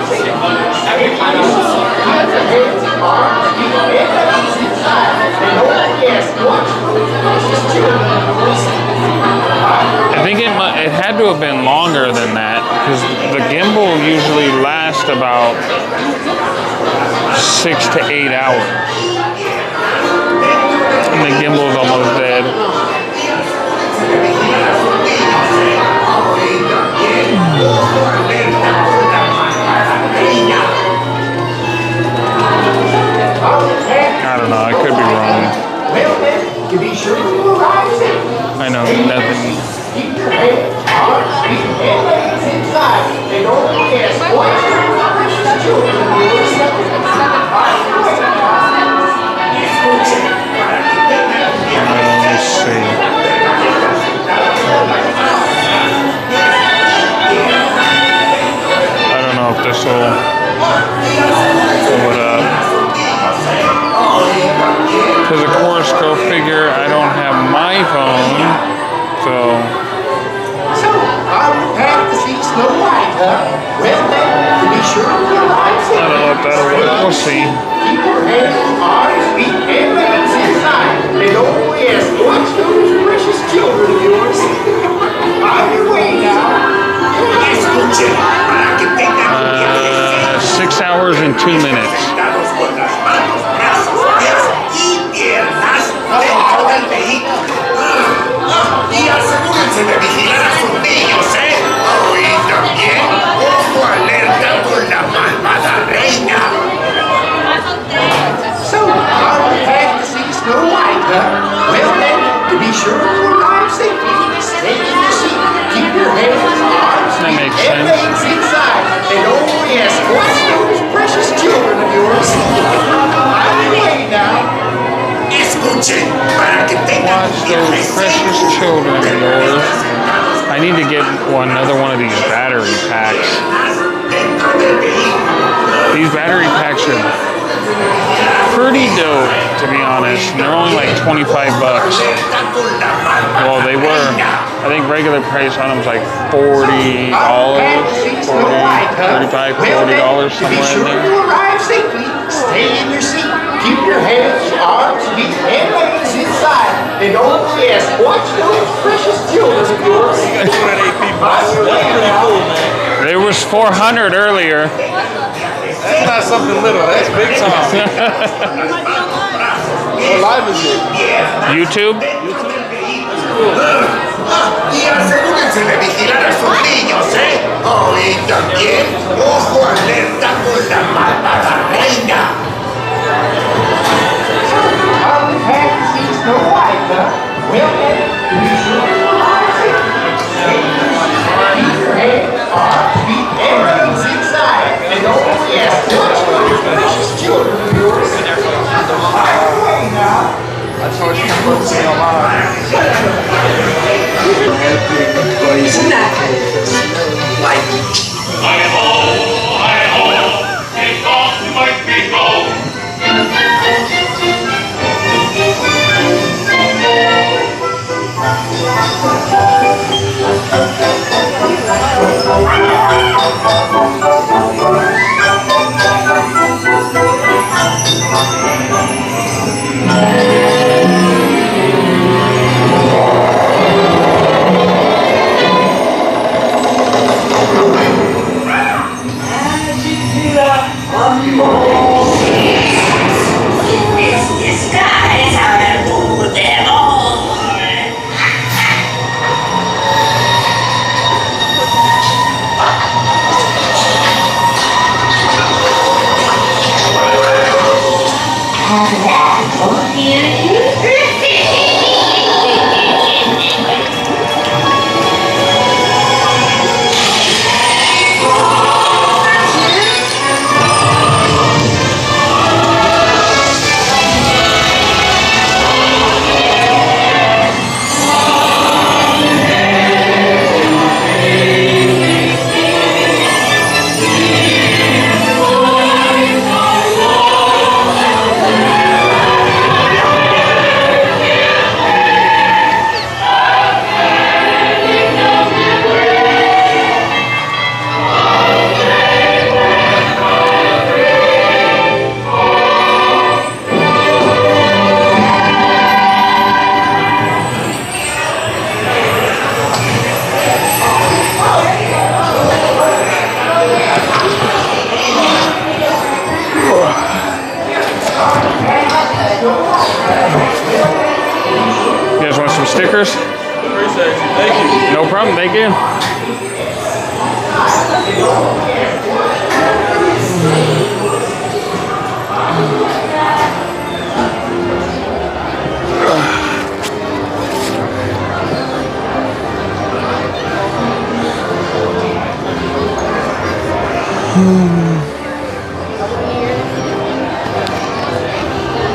I think it had to have been longer than that because the gimbal usually lasts about 6 to 8 hours. And the gimbal's almost dead. I don't know, I could be wrong. I know nothing. Let's see. I don't know if this will pull it up. Because of course, go figure, I don't have my phone, so. So, are you back to see Snow White, huh? Well, then, to be sure your eyes. I don't know what that'll work. We'll see. Keep your hands, arms, feet, and legs inside. And oh yes, watch those precious children of yours. On your way now. 6 hours and 2 minutes. Y asegúrense de vigilar a sus niños, ¿eh? Oh, y también, ojo alerta con la malvada reina. So, are you back to see Snow White, huh? Well then, to be sure you arrive safely, stay in your seat, keep your hands, arms, feet, and legs inside. And oh yes, watch those precious children of yours. On your way now. Escuchen, para que tengan Those precious children of yours. I need to get another one of these battery packs. These battery packs are pretty dope, to be honest. They're only like 25 bucks. Well, they were. I think regular price on them is like $40, 35, $40, somewhere in there. You arrive safely, stay in your seat, keep your hands, arms, feet, and legs inside. And oh yes, watch those precious children of yours. There was 400 earlier. That's not something little, that's big time. What live is it? YouTube? Y asegúrense de vigilar a sus niños, ¿eh? Oh, y también, ojo alerta con la malvada reina. Are we back to see Snow White, huh? Well then, to be sure you arrive safely. Keep your hands, arms, feet, and legs inside. And oh yes, watch those precious children of yours. On your way now. I told you to see online. some stickers? Appreciate you. Thank you. No problem. Thank you.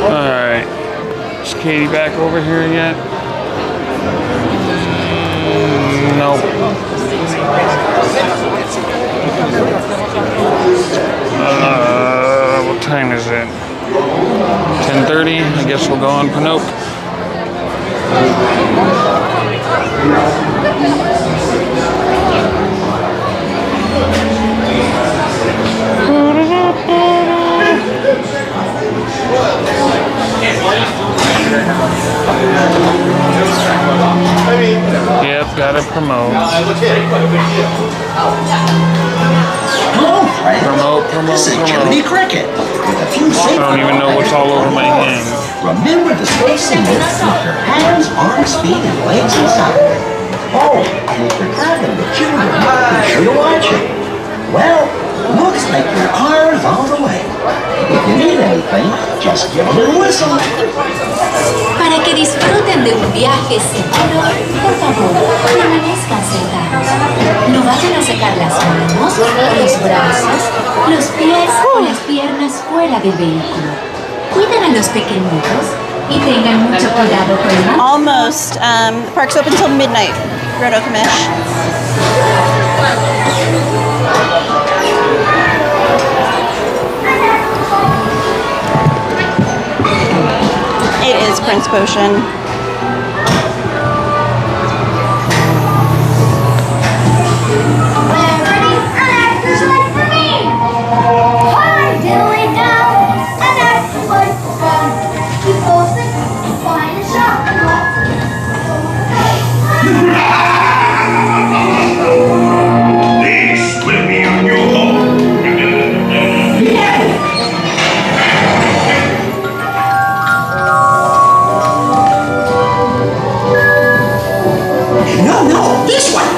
Alright. Is Katie back over here yet? Nope. What time is it? 10:30? I guess we'll go on Panope. Yep, gotta promote. Hello, friend. Promote. This is Jiminy Cricket. With a few I don't even know what's all over my hand. Remember the spacing with your hands, arms, feet, and legs inside. Oh, and if you're traveling with children, be sure to watch it. Well, looks like your car is on the way. If you need anything, just give a little whistle. Para que disfruten de un viaje seguro, por favor, permanezcan sentados. No vayan a sacar las manos, los brazos, los pies o las piernas fuera del vehículo. Cuiden a los pequeñitos y tengan mucho cuidado con el Almost. The park's open until midnight. Roto Commish. It is Prince Potion. This will be your new home. No, this one.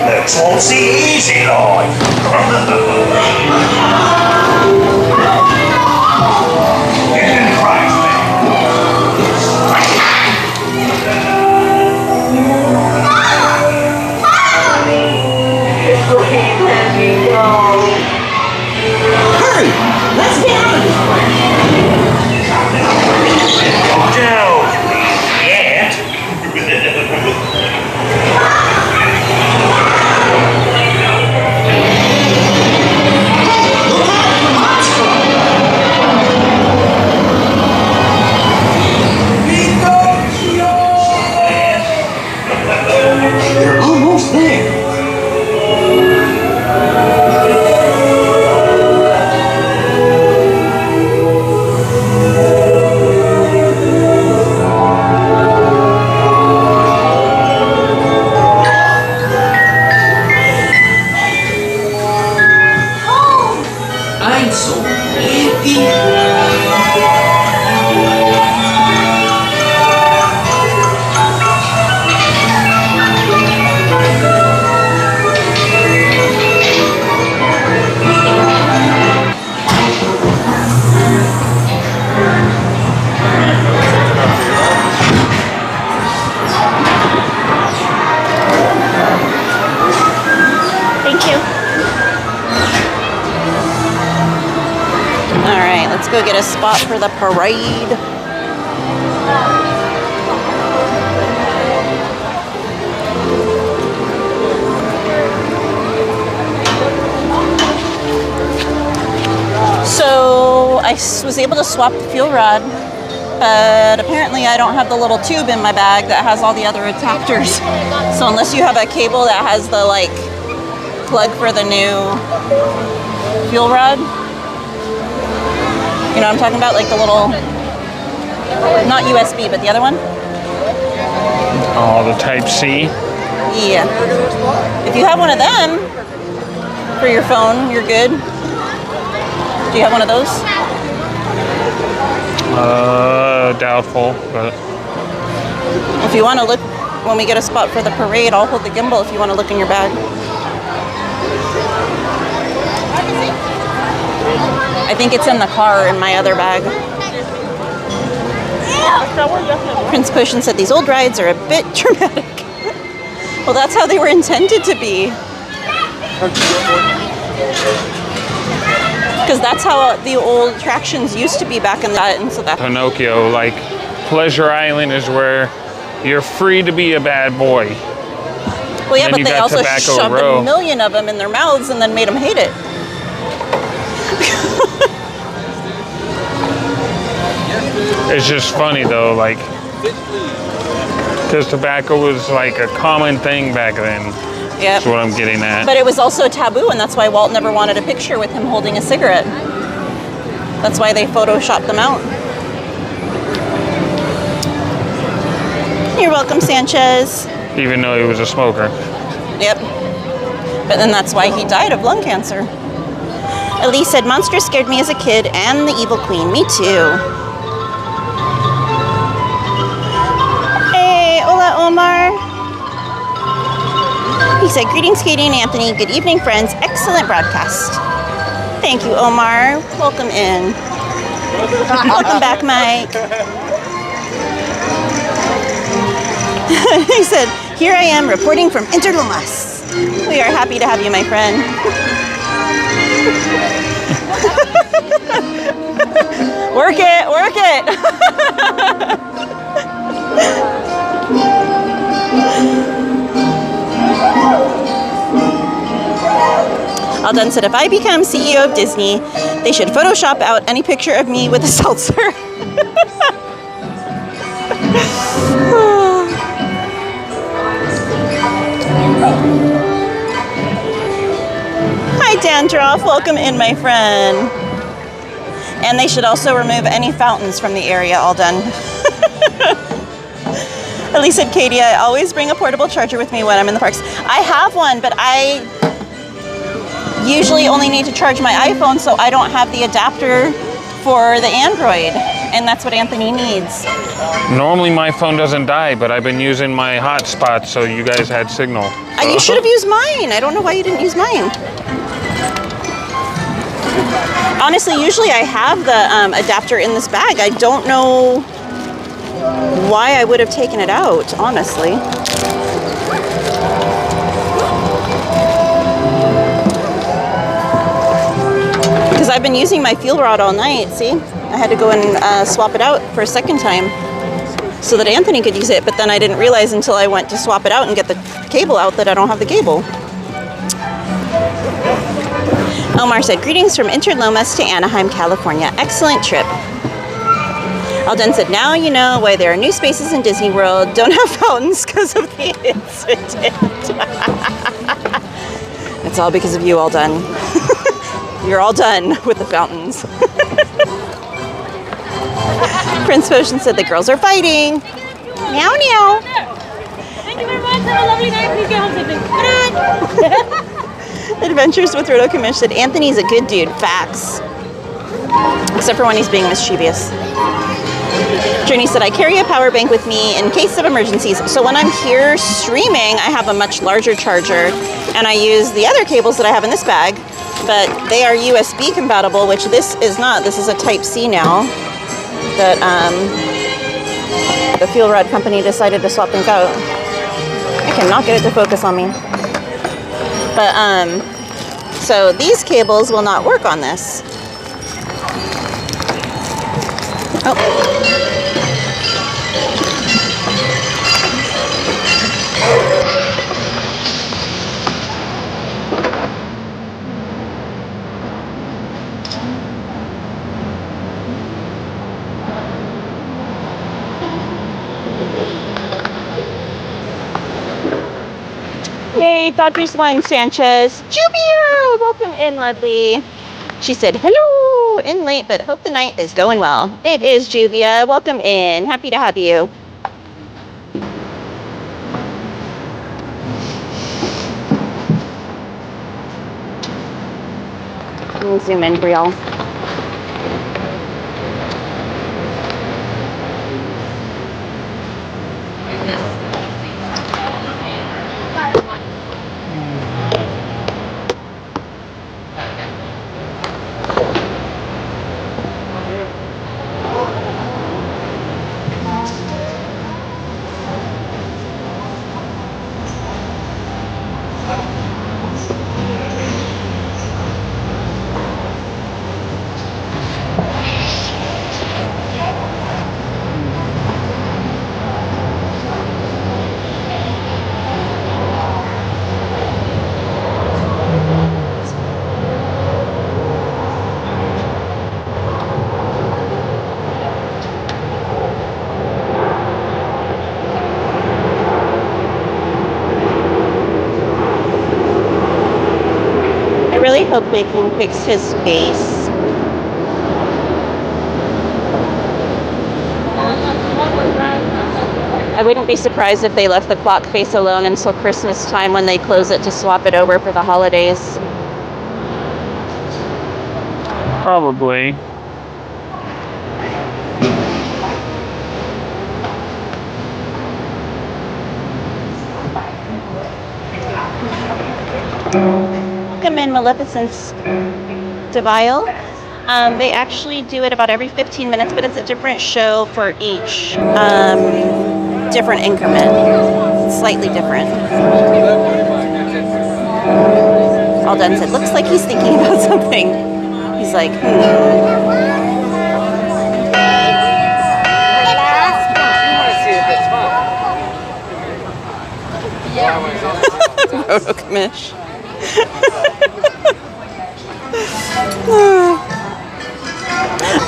Let's all see easy life. Hurry, let's get out of They're almost there. I'm so happy. Let's go get a spot for the parade. So I was able to swap the fuel rod, but apparently I don't have the little tube in my bag that has all the other adapters. So unless you have a cable that has the like plug for the new fuel rod, you know what I'm talking about? Like the little, not USB, but the other one? Oh, the Type C? Yeah. If you have one of them for your phone, you're good. Do you have one of those? Doubtful, but... If you want to look, when we get a spot for the parade, I'll hold the gimbal if you want to look in your bag. I think it's in the car in my other bag. Prince Potion said these old rides are a bit dramatic. Well, that's how they were intended to be. Because that's how the old attractions used to be back in the day. And so that Pinocchio, like Pleasure Island is where you're free to be a bad boy. Well, yeah, Then but you they got also Tobacco shoved Row. a million of them in their mouths and then made them hate it. It's just funny though, like, because tobacco was like a common thing back then. Yep. That's what I'm getting at. But it was also taboo, and that's why Walt never wanted a picture with him holding a cigarette. That's why they photoshopped them out. You're welcome, Sanchez. Even though he was a smoker. Yep. But then that's why he died of lung cancer. Elise said, Monster scared me as a kid, and the Evil Queen. Me too. Hey, hola, Omar. He said, greetings, Katie and Anthony. Good evening, friends. Excellent broadcast. Thank you, Omar. Welcome in. Welcome back, Mike. He said, here I am reporting from Interlomas. We are happy to have you, my friend. Work it, work it. Alden said, if I become CEO of Disney, they should Photoshop out any picture of me with a seltzer. Hi, Dandruff. Welcome in, my friend. And they should also remove any fountains from the area, all done. Elise said, Katie, I always bring a portable charger with me when I'm in the parks. I have one, but I usually only need to charge my iPhone, so I don't have the adapter for the Android. And that's what Anthony needs. Normally my phone doesn't die, but I've been using my hotspot, so you guys had signal. You should have used mine. I don't know why you didn't use mine. Honestly, usually I have the adapter in this bag. I don't know why I would have taken it out, honestly. Because I've been using my fuel rod all night, see? I had to go and swap it out for a second time so that Anthony could use it, but then I didn't realize until I went to swap it out and get the cable out that I don't have the cable. Omar said, greetings from Interlomas to Anaheim, California. Excellent trip. Alden said, now you know why there are new spaces in Disney World don't have fountains because of the incident. It's all because of you, Alden. You're all done with the fountains. Prince Potion said the girls are fighting. Meow, meow. Thank you very much. Have a lovely night. Please get home safely. Good night. Adventures with Roto Commish said Anthony's a good dude. Facts. Except for when he's being mischievous. Journey said, I carry a power bank with me in case of emergencies. So when I'm here streaming, I have a much larger charger. And I use the other cables that I have in this bag. But they are USB compatible, which this is not. This is a Type C now. That the fuel rod company decided to swap things out. I cannot get it to focus on me. But, so these cables will not work on this. Yay, Dodgers won, Sanchez. Jubia! Welcome in, lovely. She said, hello, in late, but hope the night is going well. It is, Juvia. Welcome in. Happy to have you. Let me zoom in for y'all. I really hope they can fix his face. I wouldn't be surprised if they left the clock face alone until Christmas time when they close it to swap it over for the holidays. Probably. Welcome in, Maleficence Devile. They actually do it about every 15 minutes, but it's a different show for each different increment. Slightly different. All done said, looks like he's thinking about something. He's like, Roto-commish.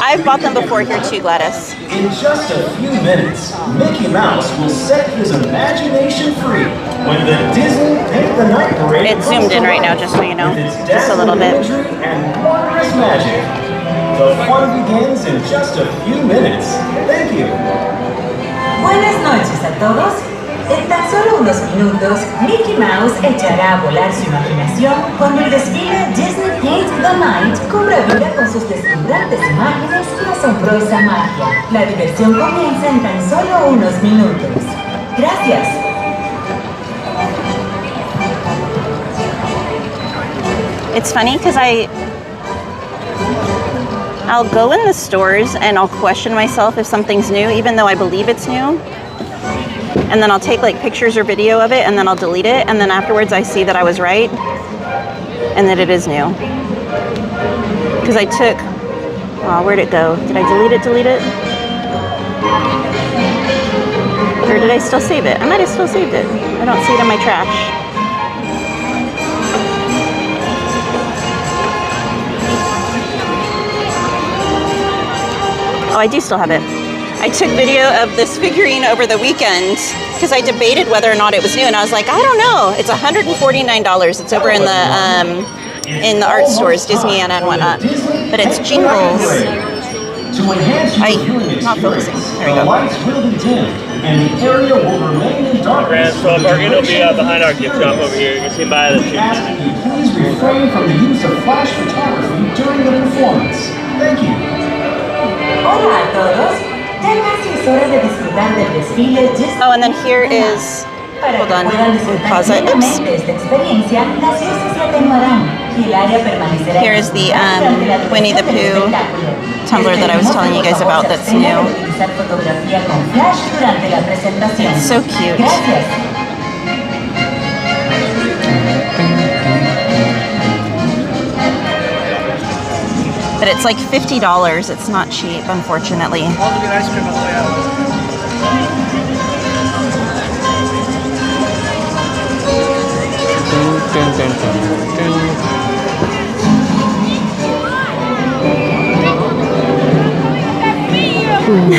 I've bought them before here too, Gladys. In just a few minutes, Mickey Mouse will set his imagination free when the Disney Paint the Night Parade. It's zoomed in right now, just so you know. Just a little bit. And wondrous magic. The fun begins in just a few minutes. Thank you. Buenas noches a todos. En tan solo unos minutos, Mickey Mouse echará a volar su imaginación cuando el desfile Disney Paint the Night cobra vida con sus deslumbrantes imágenes y asombrosa magia. La diversión comienza en tan solo unos minutos. Gracias. It's funny because I'll go in the stores and I'll question myself if something's new, even though I believe it's new. And then I'll take like pictures or video of it and then I'll delete it. And then afterwards I see that I was right and that it is new. Because I took, oh, where'd it go? Did I delete it? Or did I still save it? I might have still saved it. I don't see it in my trash. Oh, I do still have it. I took video of this figurine over the weekend because I debated whether or not it was new, and I was like, I don't know. It's $149. It's over in the art stores, Disneyland and whatnot. But it's Jingles. Not focusing. There we go. And the area will remain in darkness. So parking will be behind our gift shop over here. You can see by the tree. Please refrain from the use of flash photography during the performance. Thank you. Hola a todos. Ya casi es hora de disfrutar del desfile Disney. Oh, and then here is, hold on, pause it. Oops. Here is the Winnie the Pooh tumbler that I was telling you guys about that's new. It's so cute. but it's like $50. It's not cheap, unfortunately. I'll get ice cream on the way out.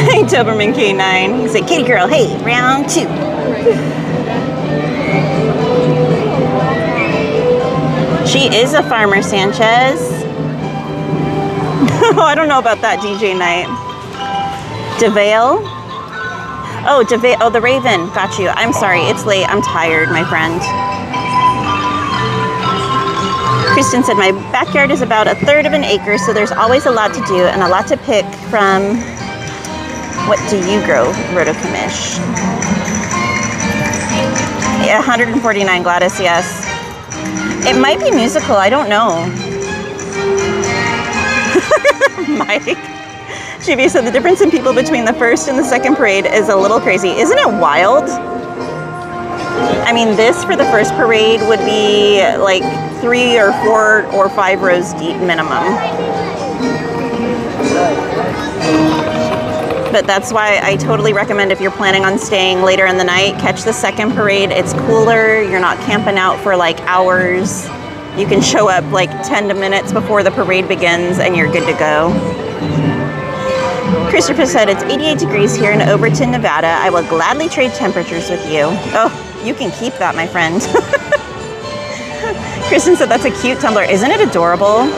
Hey, Doberman K9. He's like, kitty girl, hey, round 2. She is a farmer, Sanchez. I don't know about that, DJ Knight. DeVale? Oh, DeVale. Oh, the Raven. Got you. I'm sorry. It's late. I'm tired, my friend. Kristen said, my backyard is about 1/3 of an acre, so there's always a lot to do and a lot to pick from. What do you grow, Rotokamish? Yeah, 149, Gladys, yes. It might be musical, I don't know. Mike. Shibi said the difference in people between the first and the second parade is a little crazy. Isn't it wild? I mean, this for the first parade would be like 3 or 4 or 5 rows deep minimum. But that's why I totally recommend if you're planning on staying later in the night, catch the second parade. It's cooler. You're not camping out for like hours. You can show up like 10 minutes before the parade begins and you're good to go. Christopher said, it's 88 degrees here in Overton, Nevada. I will gladly trade temperatures with you. Oh, you can keep that, my friend. Kristen said, that's a cute tumbler. Isn't it adorable?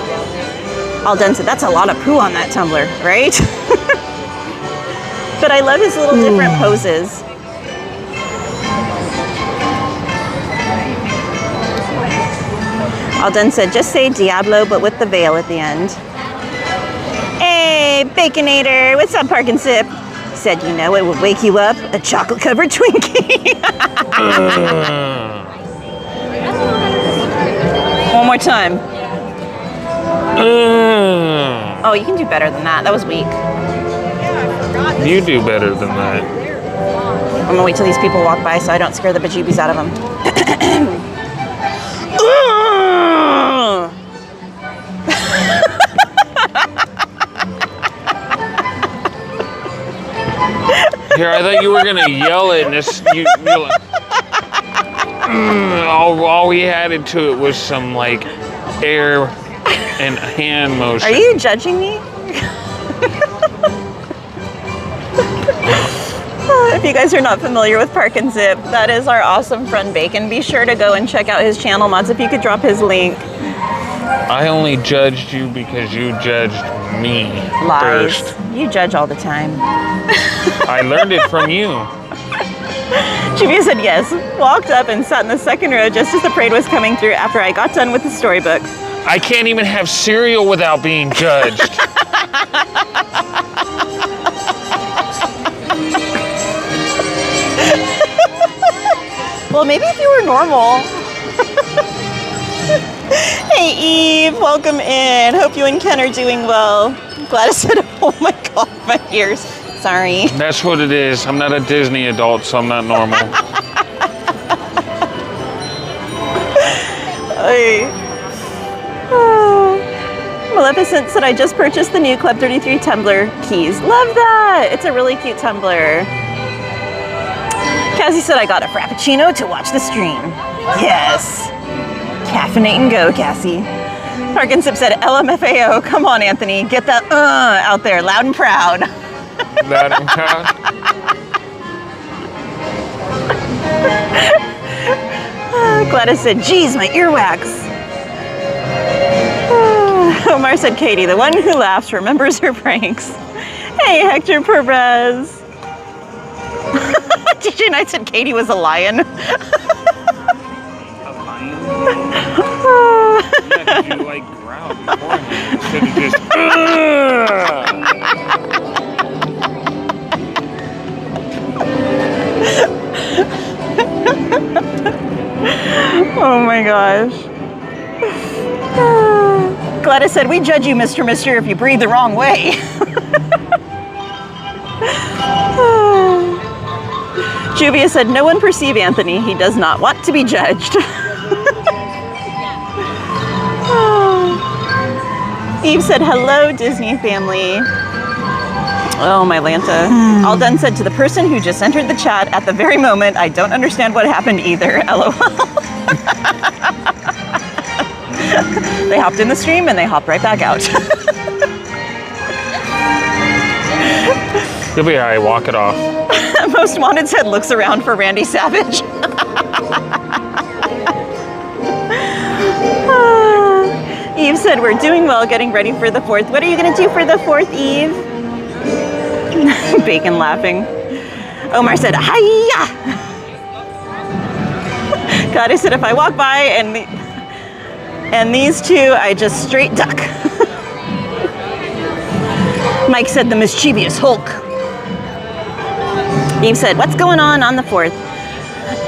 Alden said, that's a lot of poo on that tumbler, right? But I love his little different poses. Alden said, just say Diablo, but with the veil at the end. Hey, Baconator, what's up, Park and Sip? Said, you know, it would wake you up, a chocolate-covered Twinkie. One more time. Oh, you can do better than that. That was weak. You do better than that. I'm gonna wait till these people walk by so I don't scare the bejeebies out of them. Here, I thought you were gonna yell it, and this, you're like, all we added to it was some like air and hand motion. Are you judging me? If you guys are not familiar with Park and Zip, that is our awesome friend Bacon. Be sure to go and check out his channel, Mods, if you could drop his link. I only judged you because you judged me Lies. first. You judge all the time. I learned it from you. Juvia said yes. Walked up and sat in the second row just as the parade was coming through after I got done with the storybook. I can't even have cereal without being judged. Well, maybe if you were normal. Hey, Eve, welcome in. Hope you and Ken are doing well. Glad I said, oh my God, my ears. Sorry. That's what it is. I'm not a Disney adult, so I'm not normal. Maleficent said, I just purchased the new Club 33 tumbler keys. Love that. It's a really cute tumbler. Cassie said, I got a Frappuccino to watch the stream. Yes. Caffeinate and go, Cassie. Parkinsip said, LMFAO. Come on, Anthony. Get that out there, loud and proud. Loud and proud. Gladys said, geez, my earwax. Omar said, Katie, the one who laughs remembers her pranks. Hey, Hector Perez. DJ Knight said Katie was a lion. Yeah, did you like growl beforehand instead of just Oh my gosh. Gladys said, we judge you, Mr. Mister, if you breathe the wrong way. Juvia said, no one perceive Anthony. He does not want to be judged. Eve said, hello, Disney family. Oh, my Lanta. All done said, to the person who just entered the chat at the very moment, I don't understand what happened either. LOL. They hopped in the stream and they hopped right back out. You'll be alright, walk it off. Most Wanted said, looks around for Randy Savage. Eve said, we're doing well, getting ready for the 4th. What are you going to do for the 4th, Eve? Bacon laughing. Omar said, hiya! God, I said, if I walk by and these two, I just straight duck. Mike said, the mischievous Hulk. Eve said, what's going on the 4th?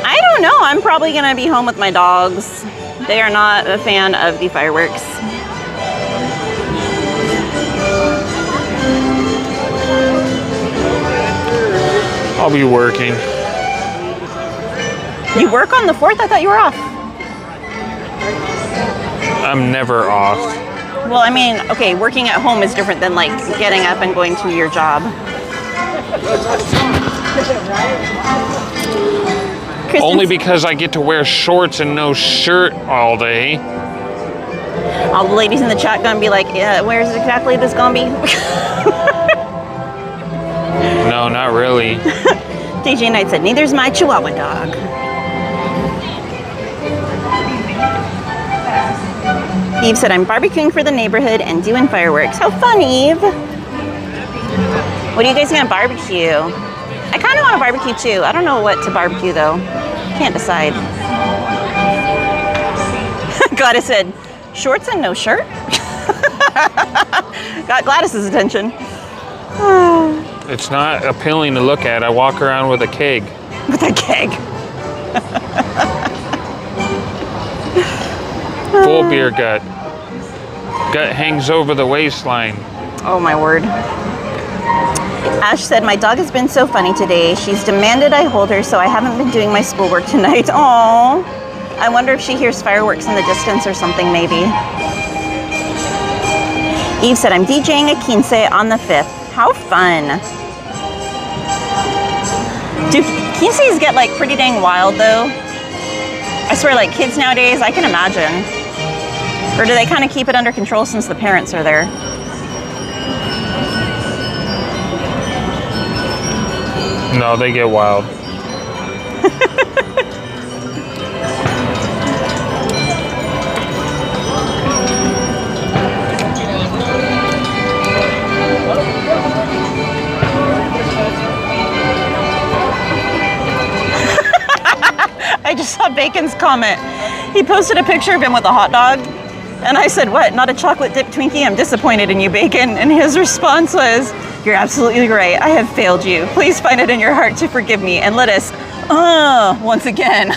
I don't know. I'm probably going to be home with my dogs. They are not a fan of the fireworks. I'll be working. You work on the 4th? I thought you were off. I'm never off. Well, I mean, okay, working at home is different than like getting up and going to your job. Only because I get to wear shorts and no shirt all day. All the ladies in the chat gonna be like, yeah, where's exactly this gonna be? No, not really. DJ Knight said, neither's my Chihuahua dog. Eve said, I'm barbecuing for the neighborhood and doing fireworks. How fun, Eve. What are you guys gonna barbecue? I kind of want to barbecue too. I don't know what to barbecue though. Can't decide. Gladys said, shorts and no shirt? Got Gladys's attention. It's not appealing to look at. I walk around with a keg. With a keg. Full beer gut. Gut hangs over the waistline. Oh my word. Ash said, my dog has been so funny today. She's demanded I hold her, so I haven't been doing my schoolwork tonight. Aww. I wonder if she hears fireworks in the distance or something, maybe. Eve said, I'm DJing a quince on the 5th. How fun. Do quinces get like pretty dang wild though? I swear, like kids nowadays, I can imagine. Or do they kind of keep it under control since the parents are there? No, they get wild. I just saw Bacon's comment. He posted a picture of him with a hot dog. And I said, what, not a chocolate dipped Twinkie? I'm disappointed in you, Bacon. And his response was, you're absolutely right. I have failed you. Please find it in your heart to forgive me and let us, once again.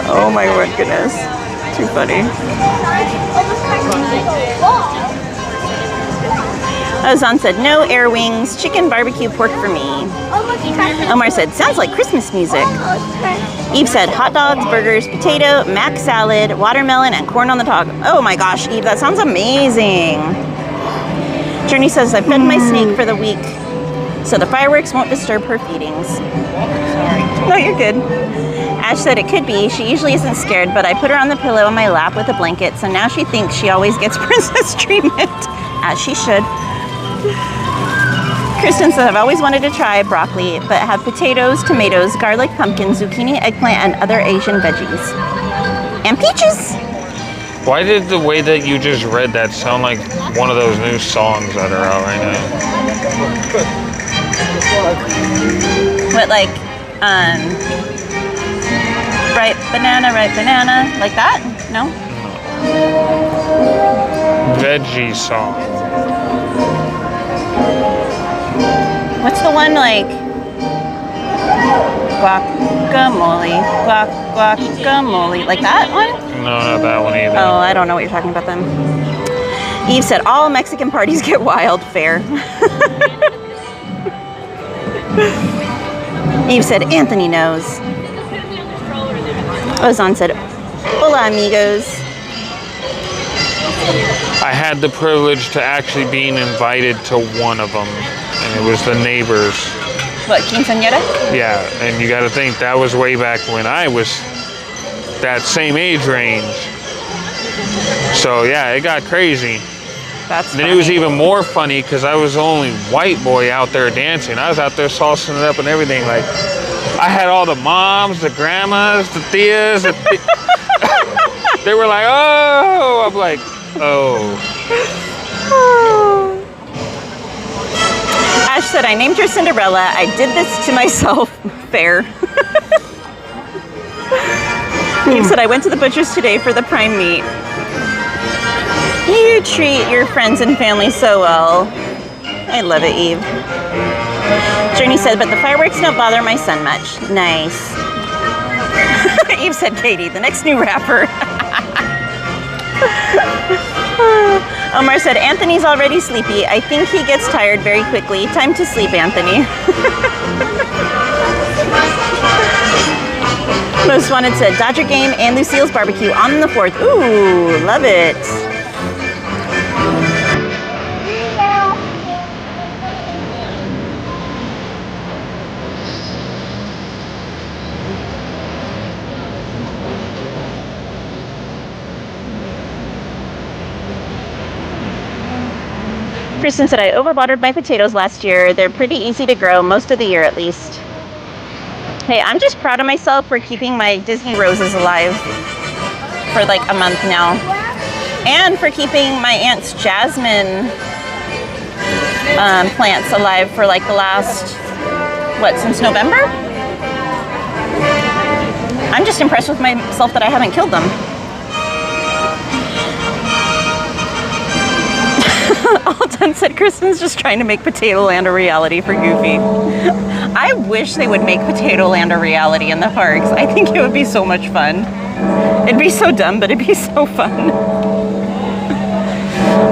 Oh my word, goodness. Too funny. Ozan said, no air wings, chicken barbecue pork for me. Omar said, sounds like Christmas music. Eve said, hot dogs, burgers, potato, mac salad, watermelon, and corn on the cob. Oh my gosh, Eve, that sounds amazing. Journey says, I fed my snake for the week, so the fireworks won't disturb her feedings. Sorry. No, you're good. Ash said it could be. She usually isn't scared, but I put her on the pillow on my lap with a blanket, so now she thinks she always gets princess treatment, as she should. Kristen said, I've always wanted to try broccoli, but have potatoes, tomatoes, garlic, pumpkin, zucchini, eggplant, and other Asian veggies. And peaches! Why did the way that you just read that sound like one of those new songs that are out right now? What, like, ripe banana, like that? No? Veggie song. What's the one like guacamole, guacamole, like that one? No, not that one either. Oh, I don't know what you're talking about then. Eve said, all Mexican parties get wild, fair. Eve said, Anthony knows. Ozan said, hola, amigos. I had the privilege to actually being invited to one of them, and it was the neighbors. What, quinceañera? Yeah, and you got to think that was way back when I was that same age range. So yeah, it got crazy. That's then it was even more funny because I was the only white boy out there dancing. I was out there saucing it up and everything. Like, I had all the moms, the grandmas, the tias. They were like, oh. I'm like, oh. Ash said, I named her Cinderella. I did this to myself. Fair. Eve said, I went to the butcher's today for the prime meat. You treat your friends and family so well. I love it, Eve. Journey said, but the fireworks don't bother my son much. Nice. Eve said, Katie, the next new rapper. Omar said, Anthony's already sleepy. I think he gets tired very quickly. Time to sleep, Anthony. Most Wanted said, Dodger game and Lucille's barbecue on the 4th. Ooh, love it. Kristen said, I overwatered my potatoes last year. They're pretty easy to grow, most of the year at least. Hey, I'm just proud of myself for keeping my Disney roses alive for like a month now. And for keeping my aunt's jasmine plants alive for like the last, what, since November? I'm just impressed with myself that I haven't killed them. Alton said Kristen's just trying to make Potatoland a reality for Goofy. I wish they would make Potatoland a reality in the parks. I think it would be so much fun. It'd be so dumb, but it'd be so fun.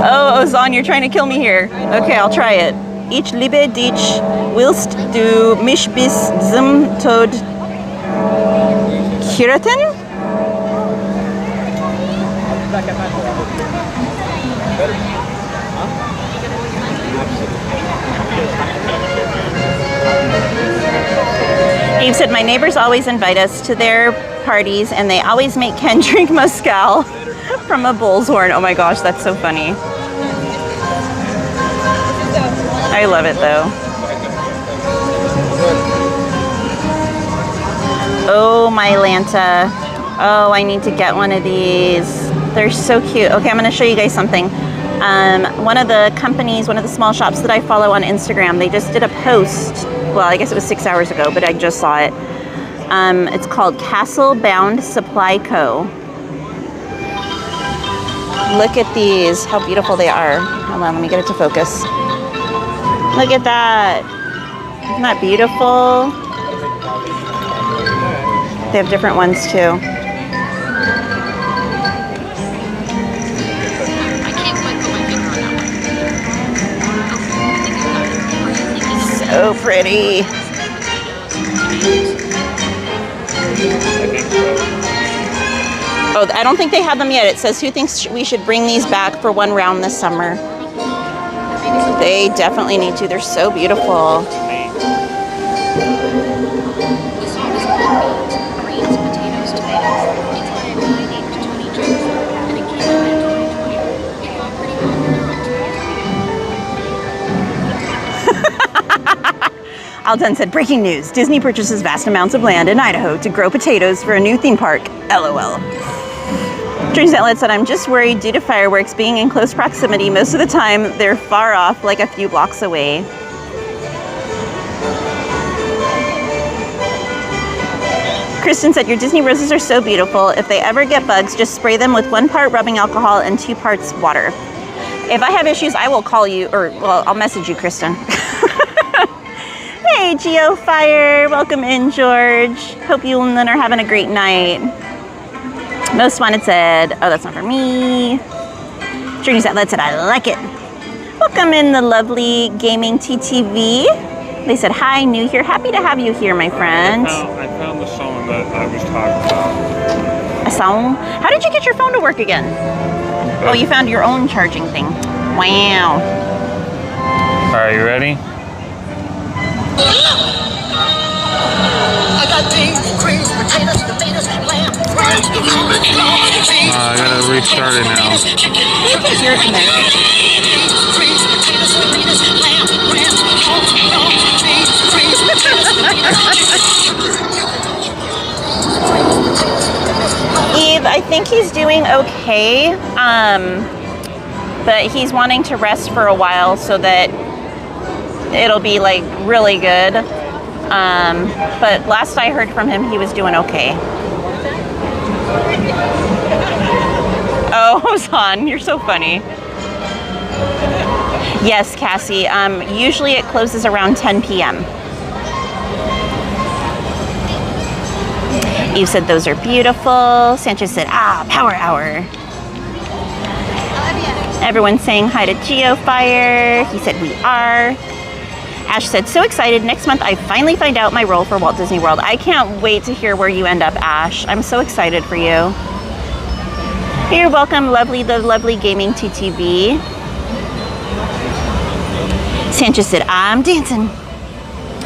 Oh, Ozan, you're trying to kill me here. Okay, I'll try it. Ich liebe dich, willst du mich bis zum Tod heiraten? Eve said, my neighbors always invite us to their parties and they always make Ken drink mezcal from a bull's horn. Oh my gosh, that's so funny. I love it though. Oh, my Lanta. Oh, I need to get one of these. They're so cute. Okay, I'm going to show you guys something. One of the companies, one of the small shops that I follow on Instagram, they just did a post. Well, I guess it was 6 hours ago, but I just saw it. It's called Castle Bound Supply Co. Look at these, how beautiful they are. Hold on, let me get it to focus. Look at that. Isn't that beautiful? They have different ones too. So pretty. Oh, I don't think they have them yet. It says, who thinks we should bring these back for one round this summer? They definitely need to. They're so beautiful. Alden said, breaking news. Disney purchases vast amounts of land in Idaho to grow potatoes for a new theme park. LOL. Dreams Outlet said, I'm just worried due to fireworks being in close proximity. Most of the time, they're far off, like a few blocks away. Kristen said, your Disney roses are so beautiful. If they ever get bugs, just spray them with 1 part rubbing alcohol and 2 parts water. If I have issues, I will call you, or, well, I'll message you, Kristen. Hey, Geofire. Welcome in, George. Hope you and Lynn are having a great night. Most Wanted said, oh, that's not for me. Journey's Outlet said, I like it. Welcome in the lovely Gaming TTV. They said, hi, new here. Happy to have you here, my friend. I found the song that I was talking about. A song? How did you get your phone to work again? Oh, you found your own charging thing. Wow. Are you ready? I got beans, greens, potatoes, tomatoes, lamb, rice, cheese. I gotta restart it now. Here it is. Eve, I think he's doing okay, but he's wanting to rest for a while so that it'll be like really good. But last I heard from him, he was doing okay. Oh, Hosan, you're so funny. Yes, Cassie. Usually it closes around 10 p.m. Eve said those are beautiful. Sanchez said, power hour. Everyone's saying hi to Geofire. He said we are. Ash said, so excited. Next month I finally find out my role for Walt Disney World. I can't wait to hear where you end up, Ash. I'm so excited for you. You're welcome, the lovely gaming TTV. Sanchez said, I'm dancing.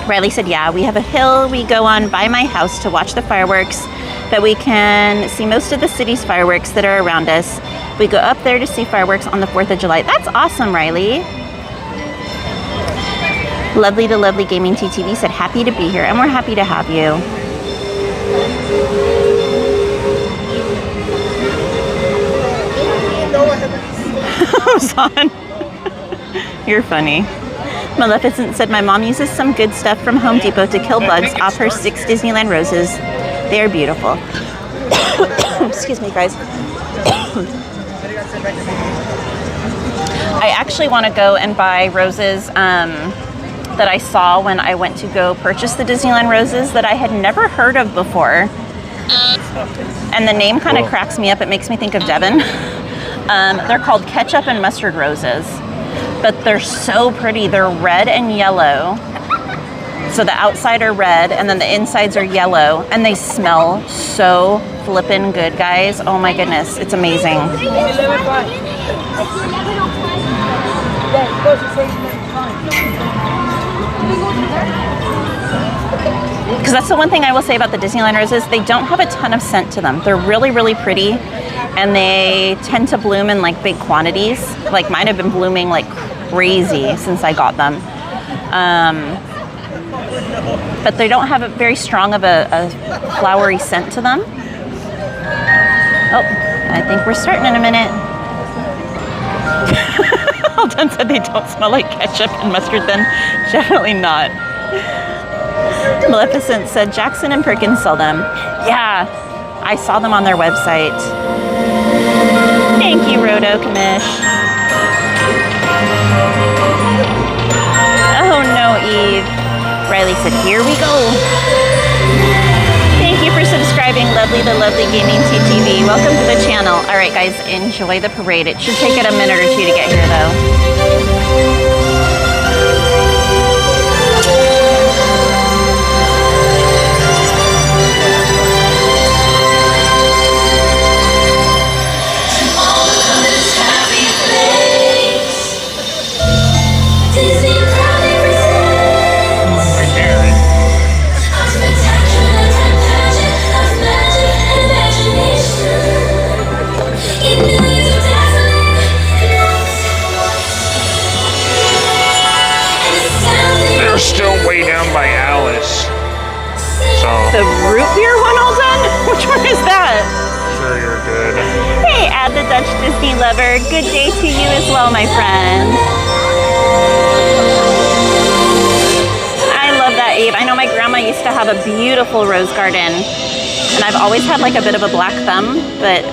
Riley said, yeah, we have a hill we go on by my house to watch the fireworks, but we can see most of the city's fireworks that are around us. We go up there to see fireworks on the 4th of July. That's awesome, Riley. Lovely, the lovely gaming TTV said, happy to be here, and we're happy to have you. Son, you're funny. Maleficent said, my mom uses some good stuff from Home Depot to kill bugs off her 6 Disneyland roses. They are beautiful. Excuse me, guys. I actually want to go and buy roses that I saw when I went to go purchase the Disneyland roses that I had never heard of before. And the name kind of cracks me up. It makes me think of Devin. They're called ketchup and mustard roses, but they're so pretty. They're red and yellow. So the outside are red and then the insides are yellow, and they smell so flippin' good, guys. Oh my goodness, it's amazing. Because that's the one thing I will say about the Disneyland roses. They don't have a ton of scent to them. They're really, really pretty, and they tend to bloom in like big quantities. Like mine have been blooming like crazy since I got them. But they don't have a very strong of a flowery scent to them. Oh, I think we're starting in a minute. Alden said they don't smell like ketchup and mustard then. Definitely not. Maleficent said Jackson and Perkins sell them. Yeah, I saw them on their website. Thank you, Roto Kamish. Oh no, Eve. Riley said, here we go. Thank you for subscribing, lovely, the lovely gaming TTV. Welcome to the channel. All right, guys, enjoy the parade. It should take it a minute or two to get here, though. They're still way down by Alice. So The root beer one all done? Which one is that? sure you're good. Hey, Add the Dutch Disney lover. Good day to you as well, my friend. I love that, Abe. I know my grandma used to have a beautiful rose garden, and I've always had like a bit of a black thumb, but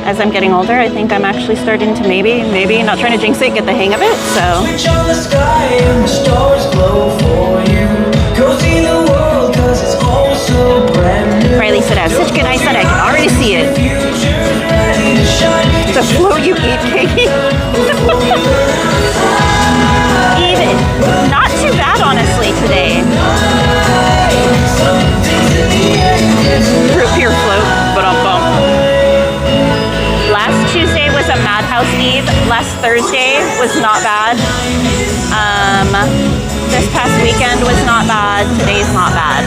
as I'm getting older, I think I'm actually starting to maybe, not trying to jinx it, get the hang of it, so. Switch on the sky and the stars glow for you. Go see the world 'cause it's all so brand new. Riley said, I have such good eyesight, I can already see it. The flow you eat, Katie. Even, not too bad, honestly, today. bad, today's not bad.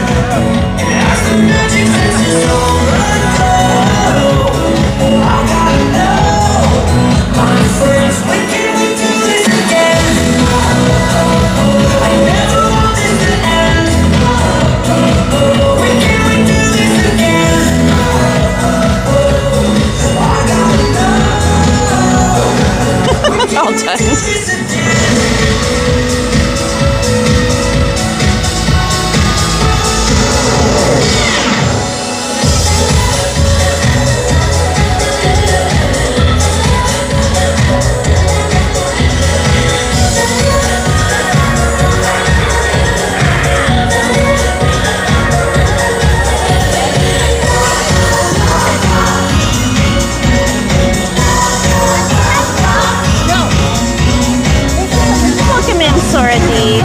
All done. Welcome in, Sora D.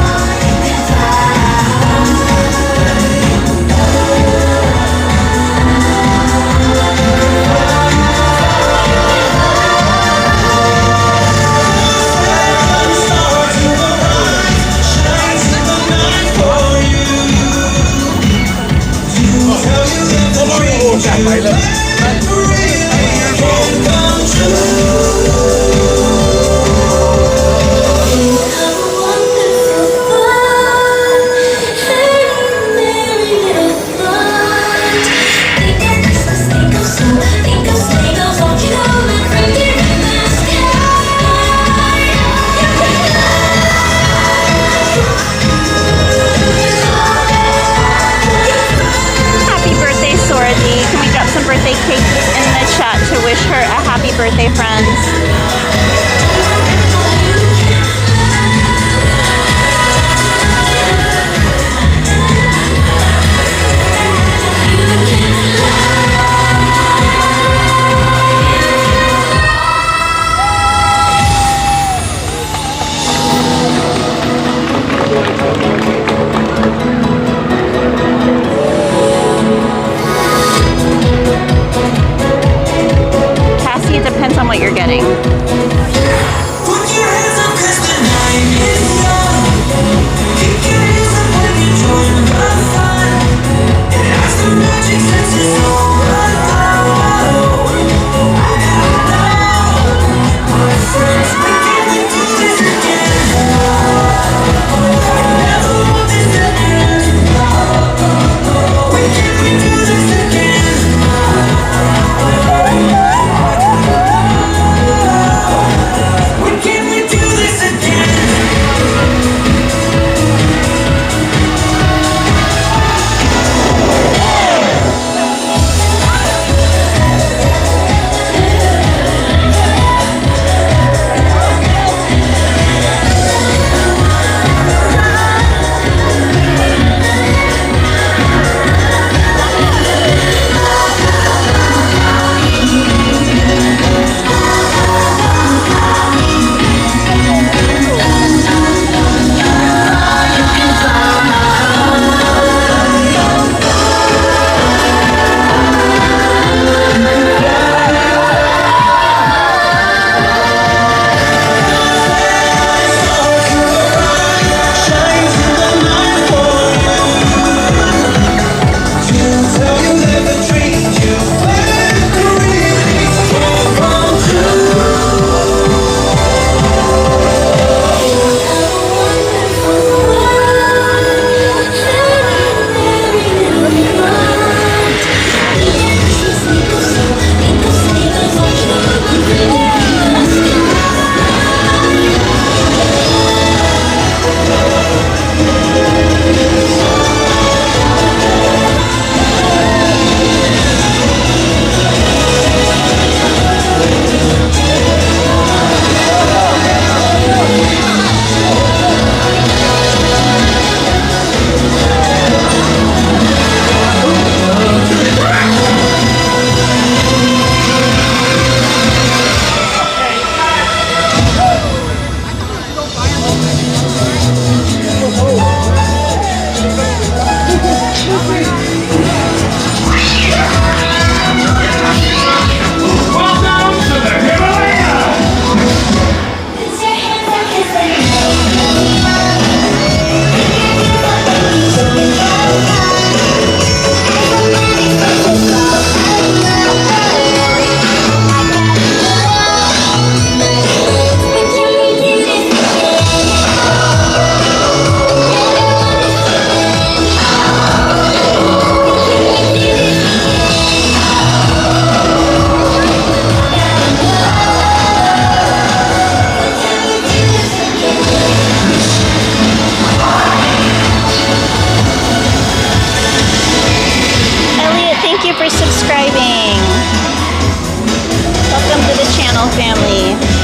Happy birthday, Sora D. Can we drop some birthday cake in the chat to wish her a happy birthday, friends? Cassie, it depends on what you're getting. subscribing. Welcome to the channel, family.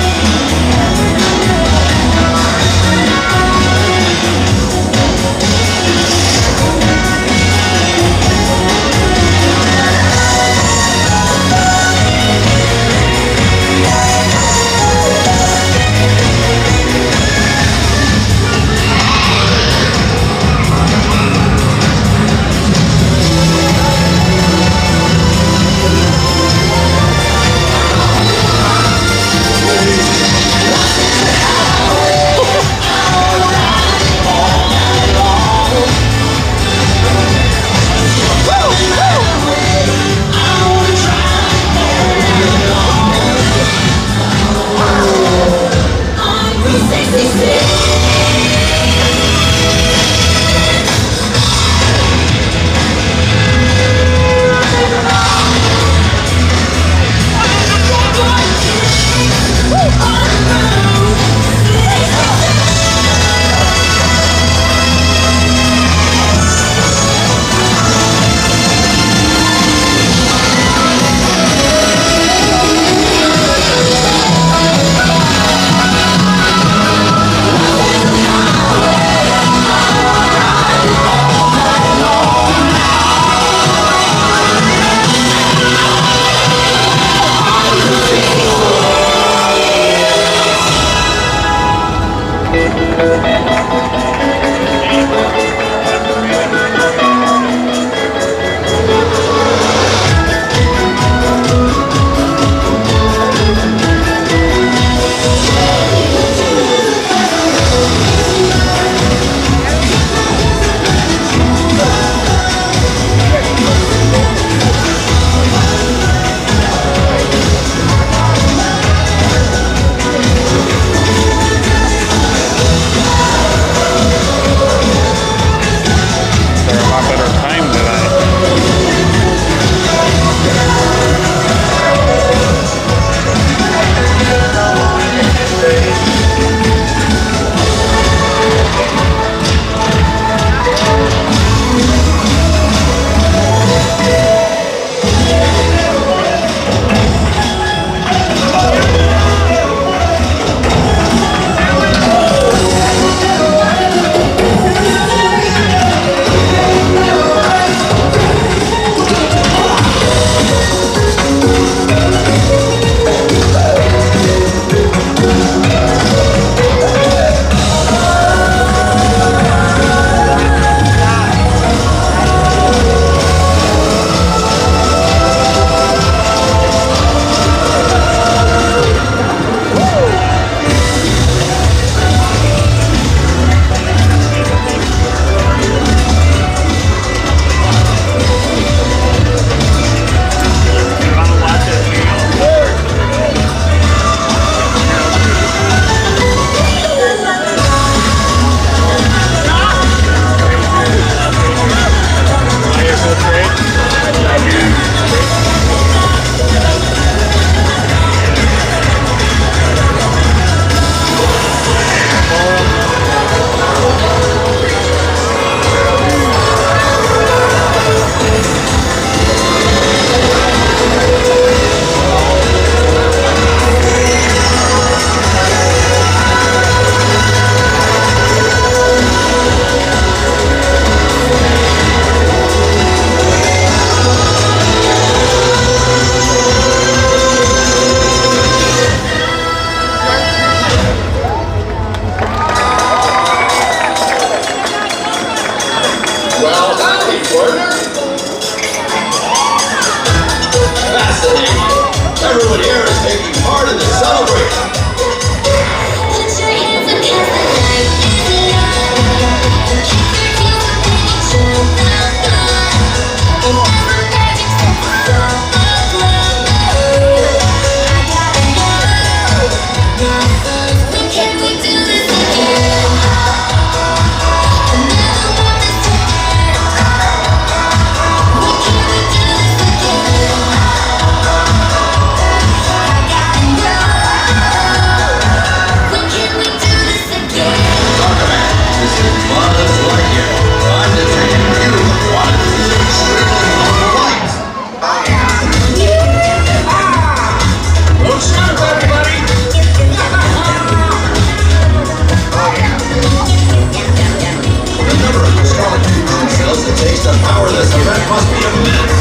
else it takes to power this event must be immense.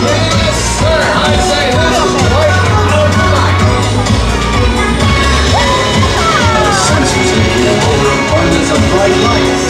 Yes, sir. I'd say this is quite a night. The sensors in the overabundance of bright lights.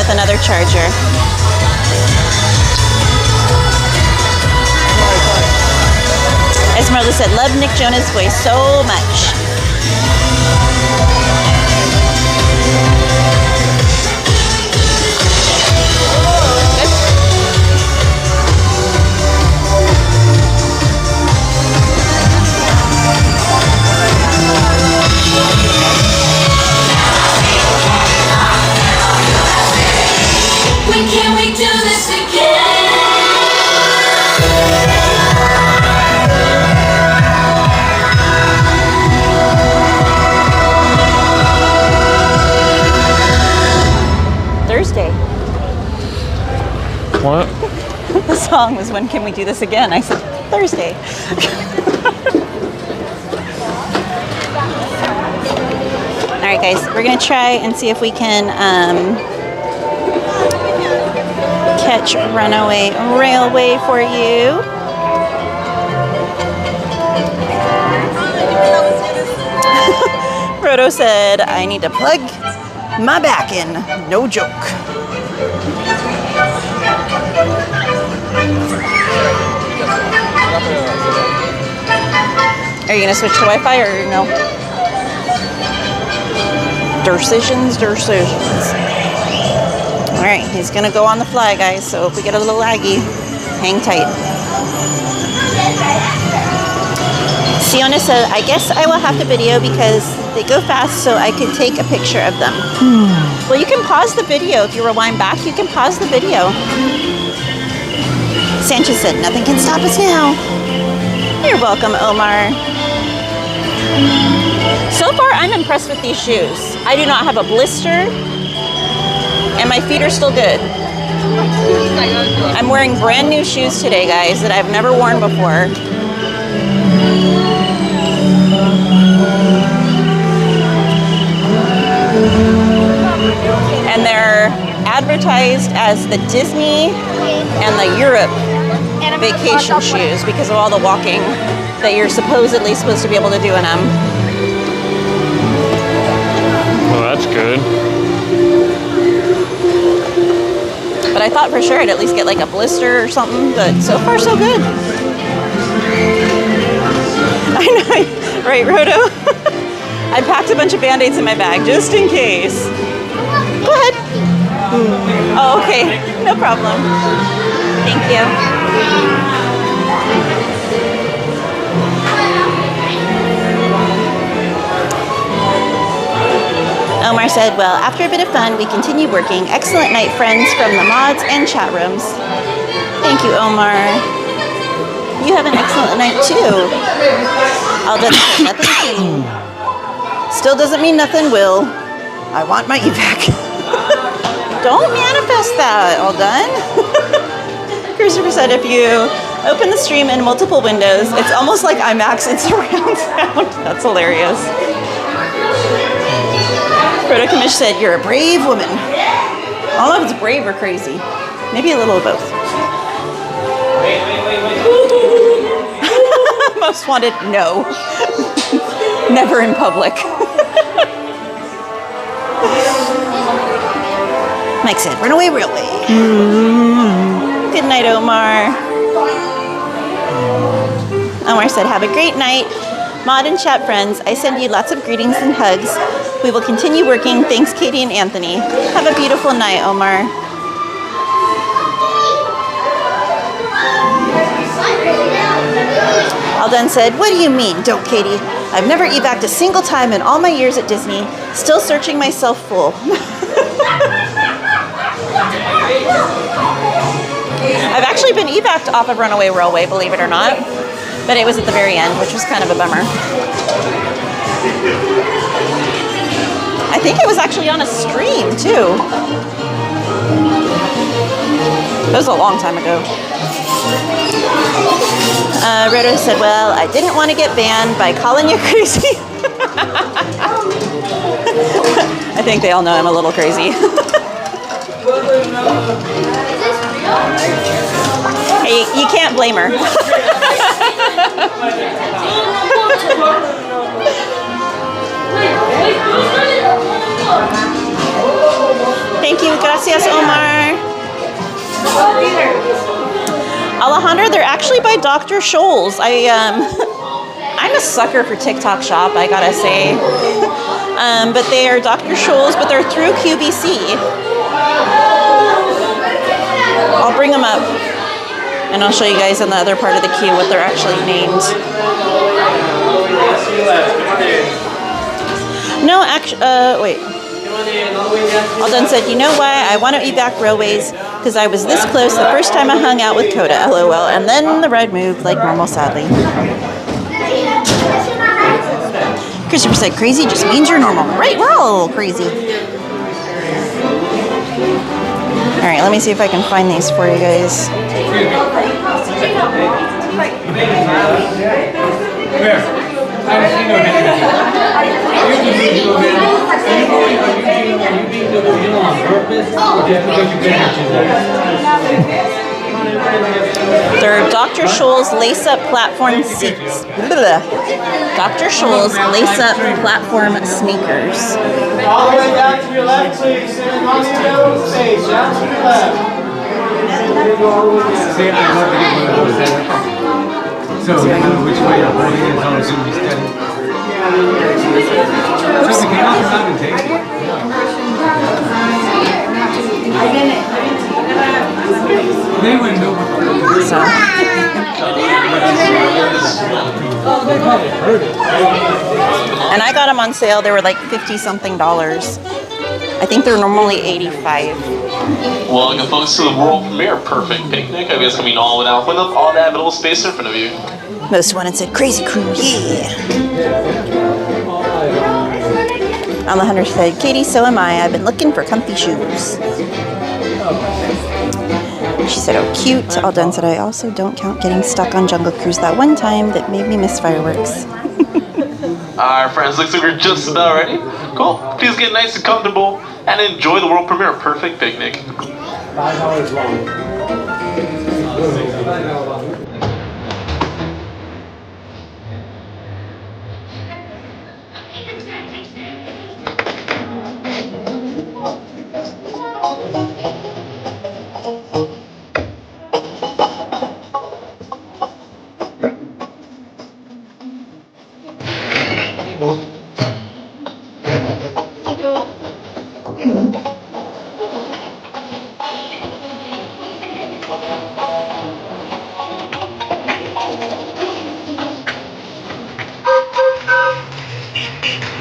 with another charger. Esmeralda said, love Nick Jonas' voice so much. When can we do this again? Thursday. What? The song was When Can We Do This Again? I said Thursday. All right, guys, we're gonna try and see if we can catch Runaway Railway for you. Frodo said, I need to plug my back in. No joke. Are you gonna switch to Wi-Fi or no? Decisions. All right, he's gonna go on the fly, guys. So if we get a little laggy, hang tight. Siona said, I guess I will have to video because they go fast, so I could take a picture of them. Well, you can pause the video. If you rewind back, you can pause the video. Sanchez said, nothing can stop us now. You're welcome, Omar. So far, I'm impressed with these shoes. I do not have a blister, and my feet are still good. I'm wearing brand new shoes today, guys, that I've never worn before. And they're advertised as the Disney and the Europe vacation shoes because of all the walking that you're supposedly supposed to be able to do in them. Well, that's good. But I thought for sure I'd at least get like a blister or something, but so far so good. I know, right, Roto? I packed a bunch of Band-Aids in my bag just in case. Go ahead. Oh, okay, no problem. Thank you. Omar said, well, after a bit of fun, we continue working. Excellent night, friends, from the mods and chat rooms. Thank you, Omar. You have an excellent night, too. I'll just say nothing can. Still doesn't mean nothing will. I want my evac. Don't manifest that, all done. Christopher said, if you open the stream in multiple windows, it's almost like IMAX and surround sound. That's hilarious. Proto Kamish said, you're a brave woman. I don't know if it's brave or crazy. Maybe a little of both. Most wanted, no. Never in public. Mike said, Runaway Railway. Good night, Omar. Omar said, have a great night. Mod and chat friends, I send you lots of greetings and hugs. We will continue working. Thanks, Katie and Anthony. Have a beautiful night, Omar. Alden said, what do you mean, don't, Katie? I've never evac'd a single time in all my years at Disney. Still searching myself full. I've actually been evac'd off of Runaway Railway, believe it or not. But it was at the very end, which was kind of a bummer. I think it was actually on a stream, too. That was a long time ago. Roto said, well, I didn't want to get banned by calling you crazy. I think they all know I'm a little crazy. Hey, you can't blame her. Thank you, gracias, Omar. Dr. Scholl's. I'm a sucker for TikTok Shop, I gotta say. But they are Dr. Scholl's, but they're through QVC. I'll bring them up, and I'll show you guys in the other part of the queue what they're actually named. No, actually, wait. Alden said, you know why? I want to eat back railways because I was this close the first time I hung out with Coda, LOL. And then the ride moved like normal, sadly. Christopher said, crazy just means you're normal. Right, we're all a little crazy. All right, let me see if I can find these for you guys. They're Dr. Scholl's lace-up platform seats. Dr. Scholl's lace-up platform sneakers. All the way down to your left, please. And on the middle space, down to your left. See, I love to get one of those. So, no matter which way you're holding it, it's always going to be steady. So, we can all come out and take it. They wouldn't know what And I got them on sale. They were like $50-something. I think they're normally $85. Welcome folks to the world premiere Perfect Picnic. I guess I mean all without with all that little space in front of you. Most wanted said crazy crew, yeah. On the Hunter said, Katie, so am I. I've been looking for comfy shoes. She said, oh, cute. Alden said, I also don't count getting stuck on Jungle Cruise that one time that made me miss fireworks. Alright friends, looks like we're just about ready. Cool. Please get nice and comfortable and enjoy the world premiere Perfect Picnic. $5 long.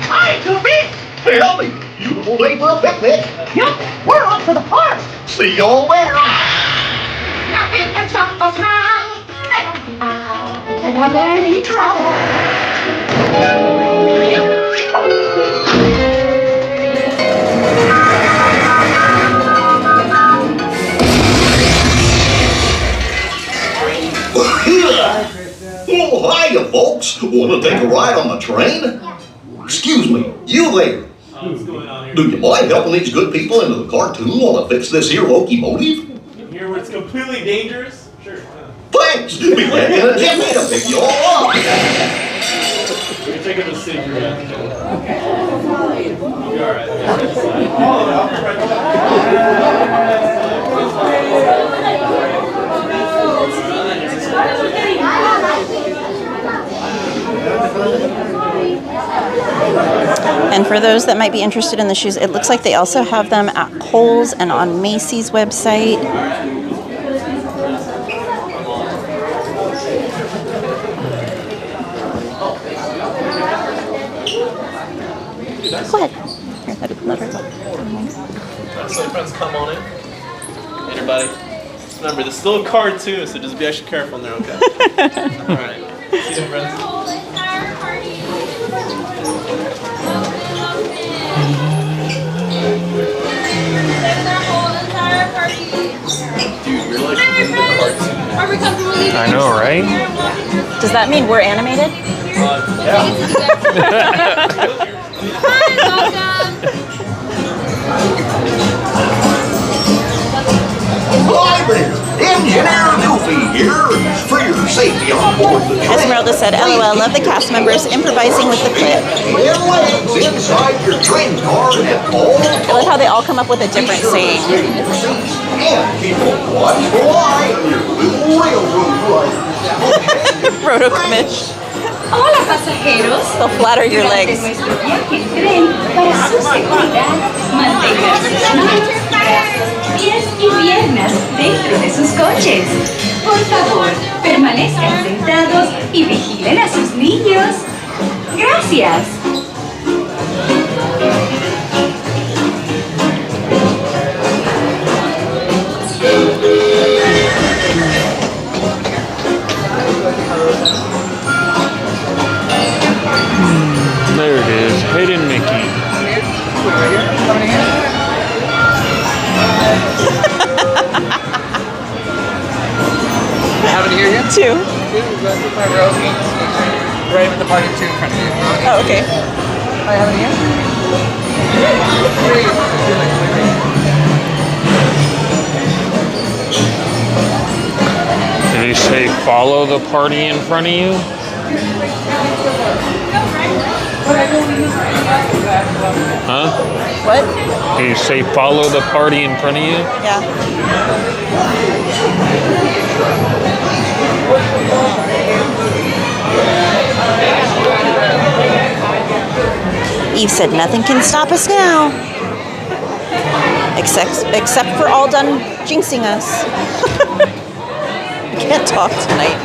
Hi, Goofy! Hey, Ellie, beautiful day for a picnic. Yup, we're off to the park. See y'all later. Nothing can stop us now. And I'm any trouble. Oh, hiya, folks. Want to take a ride on the train? Excuse me, you there. Do you mind helping these good people into the cartoon while I fix this here locomotive? Here where it's completely dangerous? Sure. Thanks. Be glad in a jiffy to pick you all up. You're taking the seat. You're alright. And for those that might be interested in the shoes, it looks like they also have them at Kohl's and on Macy's website. Go ahead. Here, let her go. So friends, come on in. Hey everybody. Remember, this is still a cartoon, so just be extra careful in there, okay? Alright. See you friends. Dude, you're like in the cartoon. I know, right? Does that mean we're animated? Yeah. Hi there, Engineer Goofy here. For your safety on board the train. Esmeralda said, LOL, love the cast members improvising with the clip. Their legs inside your train car at all I love how they all come up with a different saying. And people watch fly your little railroad ride. Roto commish. Hola pasajeros. They'll flatter your Durante legs. nuestro viaje en tren, para su seguridad, mantengan sus manos, brazos, pies y piernas dentro de sus coches. Por favor, permanezcan sentados y vigilen a sus niños. Gracias. There it is, Hidden Mickey. How many here yet? Two. My row, right with the party two in front of you. Oh, okay. Hi, how many here? Did he say follow the party in front of you? Huh? What? Did he say follow the party in front of you? Yeah. Eve said, nothing can stop us now. Except for all done jinxing us. I can't talk tonight.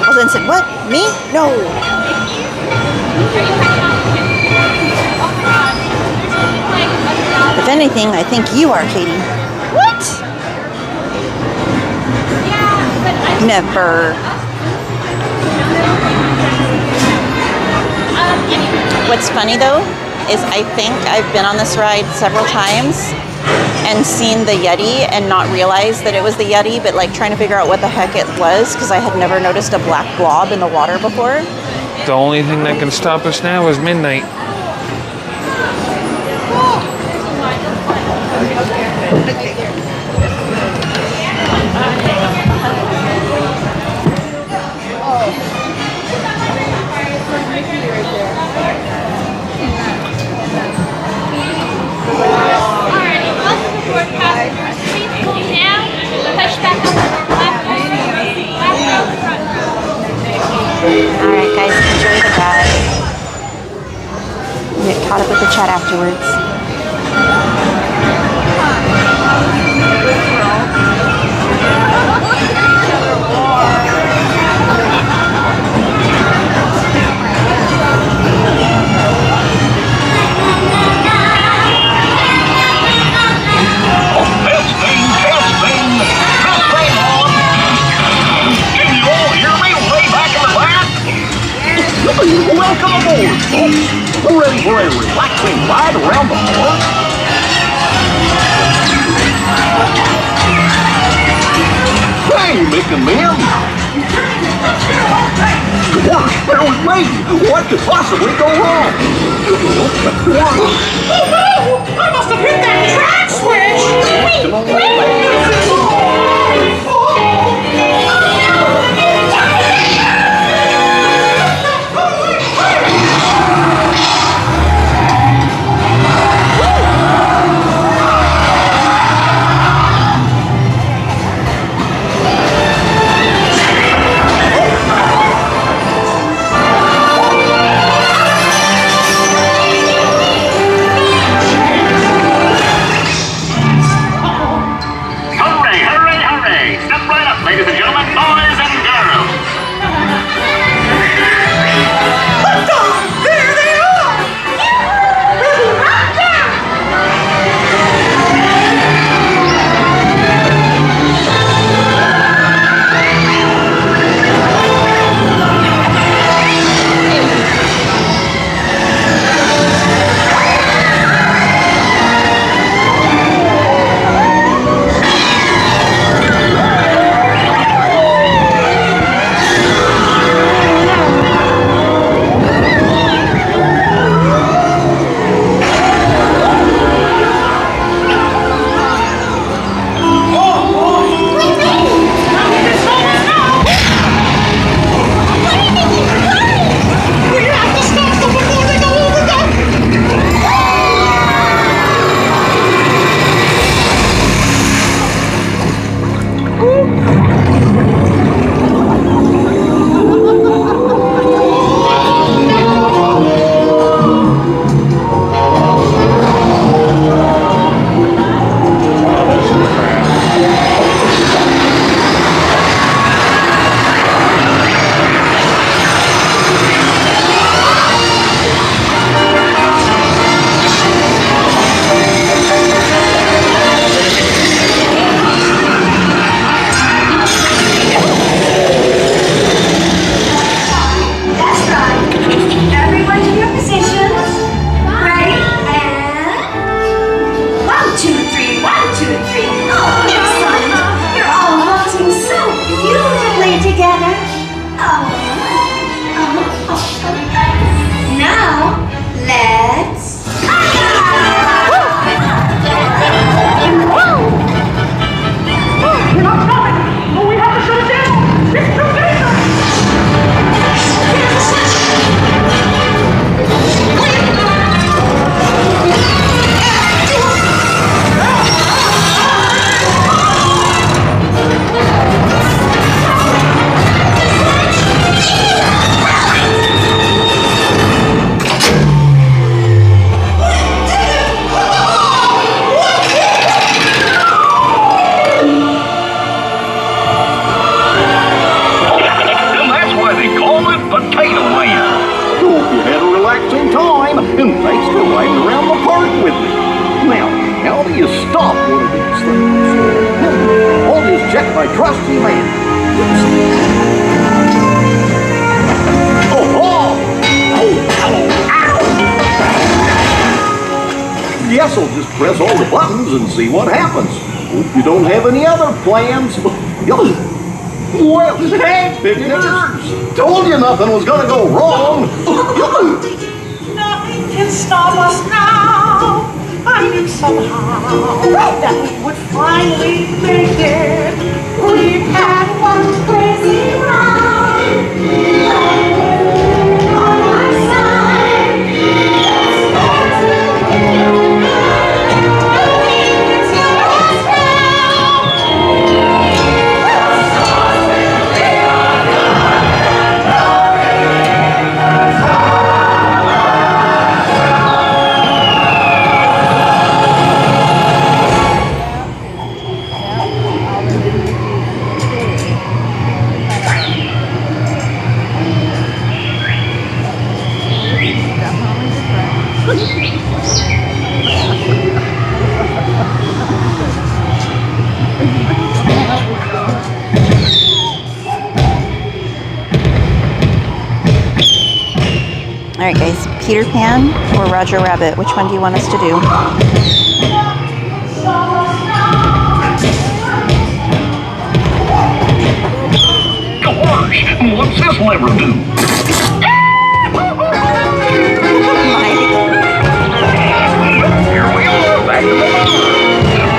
Alden said, what? Me? No. If anything, I think you are, Katie. What? Never. What's funny though is I think I've been on this ride several times and seen the Yeti and not realized that it was the Yeti, but like trying to figure out what the heck it was because I had never noticed a black blob in the water before. The only thing that can stop us now is midnight. Alright guys, enjoy the ride. Get caught up with the chat afterwards. Welcome aboard, folks. We're ready for a relaxing ride around the park. Hey, Mick and Mim. Gosh, bear with me. What could possibly go wrong? Oh no! I must have hit that track switch! trusty man. Yes, I'll just press all the buttons and see what happens. Hope you don't have any other plans. Well, hey, picnickers! Told you nothing was gonna go wrong. Nothing can stop us now. I knew somehow that we would finally make it. We've had one crazy ride. On our side. All right, guys, Peter Pan or Roger Rabbit? Which one do you want us to do? Gosh, what's this lever do? Here we are, back to the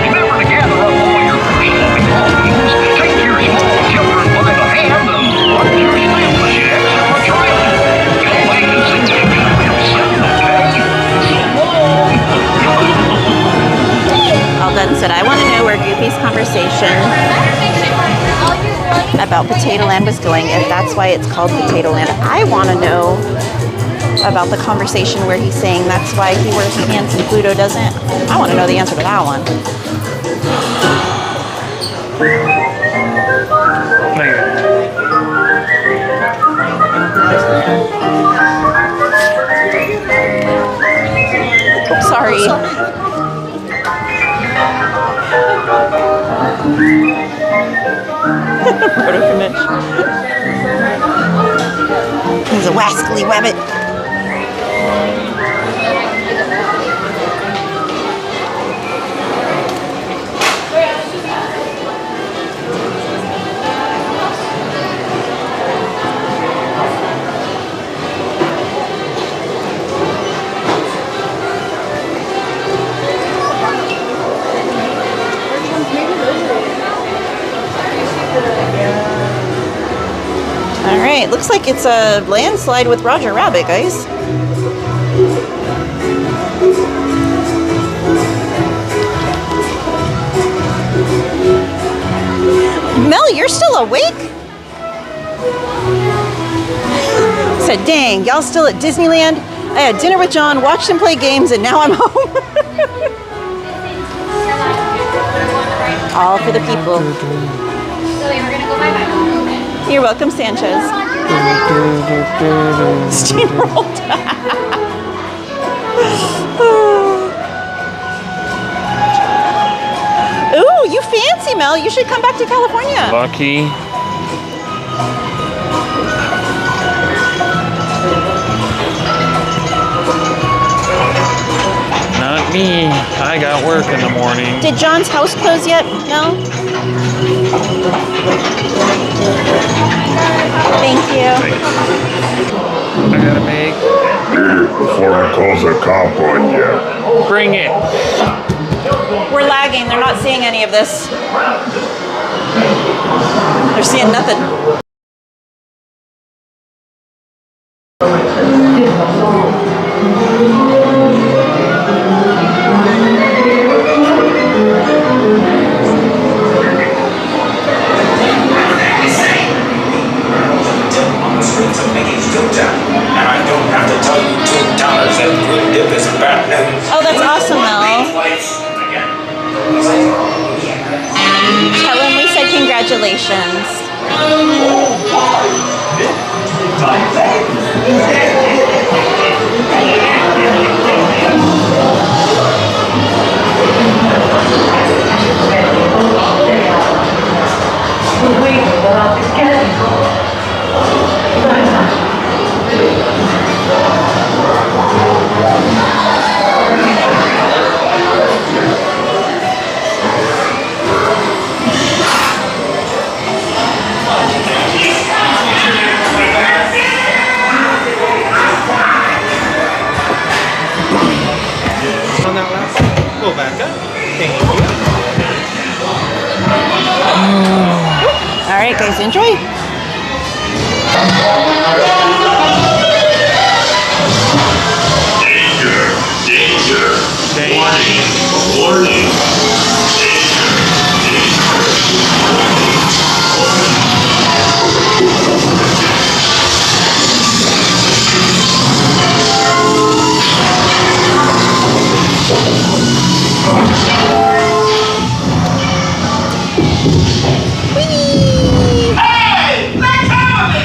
remember to gather up all your personal belongings, take your small children by the hand, and run your stamp checks on the trail. Go away and sing your goodwill soon, okay? So long! All done said, I want to know where Goofy's conversation about Potato Land was going, if that's why it's called Potato Land. I want to know about the conversation where he's saying that's why he wears pants and Pluto doesn't. I want to know the answer to that one. Oops, sorry. He's a wascally wabbit. Alright, looks like it's a landslide with Roger Rabbit, guys. Mel, you're still awake? Said, dang, y'all still at Disneyland? I had dinner with John, watched him play games, and now I'm home. All for the people. You're welcome, Sanchez. Steamrolled. Ooh, you fancy, Mel. You should come back to California. Lucky. Not me. I got work in the morning. Did John's house close yet? No? Thank you. I gotta make. Before I call the cop on you. Bring it. We're lagging. They're not seeing any of this. They're seeing nothing. Oh, that's awesome, Mel. Tell him we said congratulations. guys enjoy. Danger! Warning! Warning! Hey! Let go of me!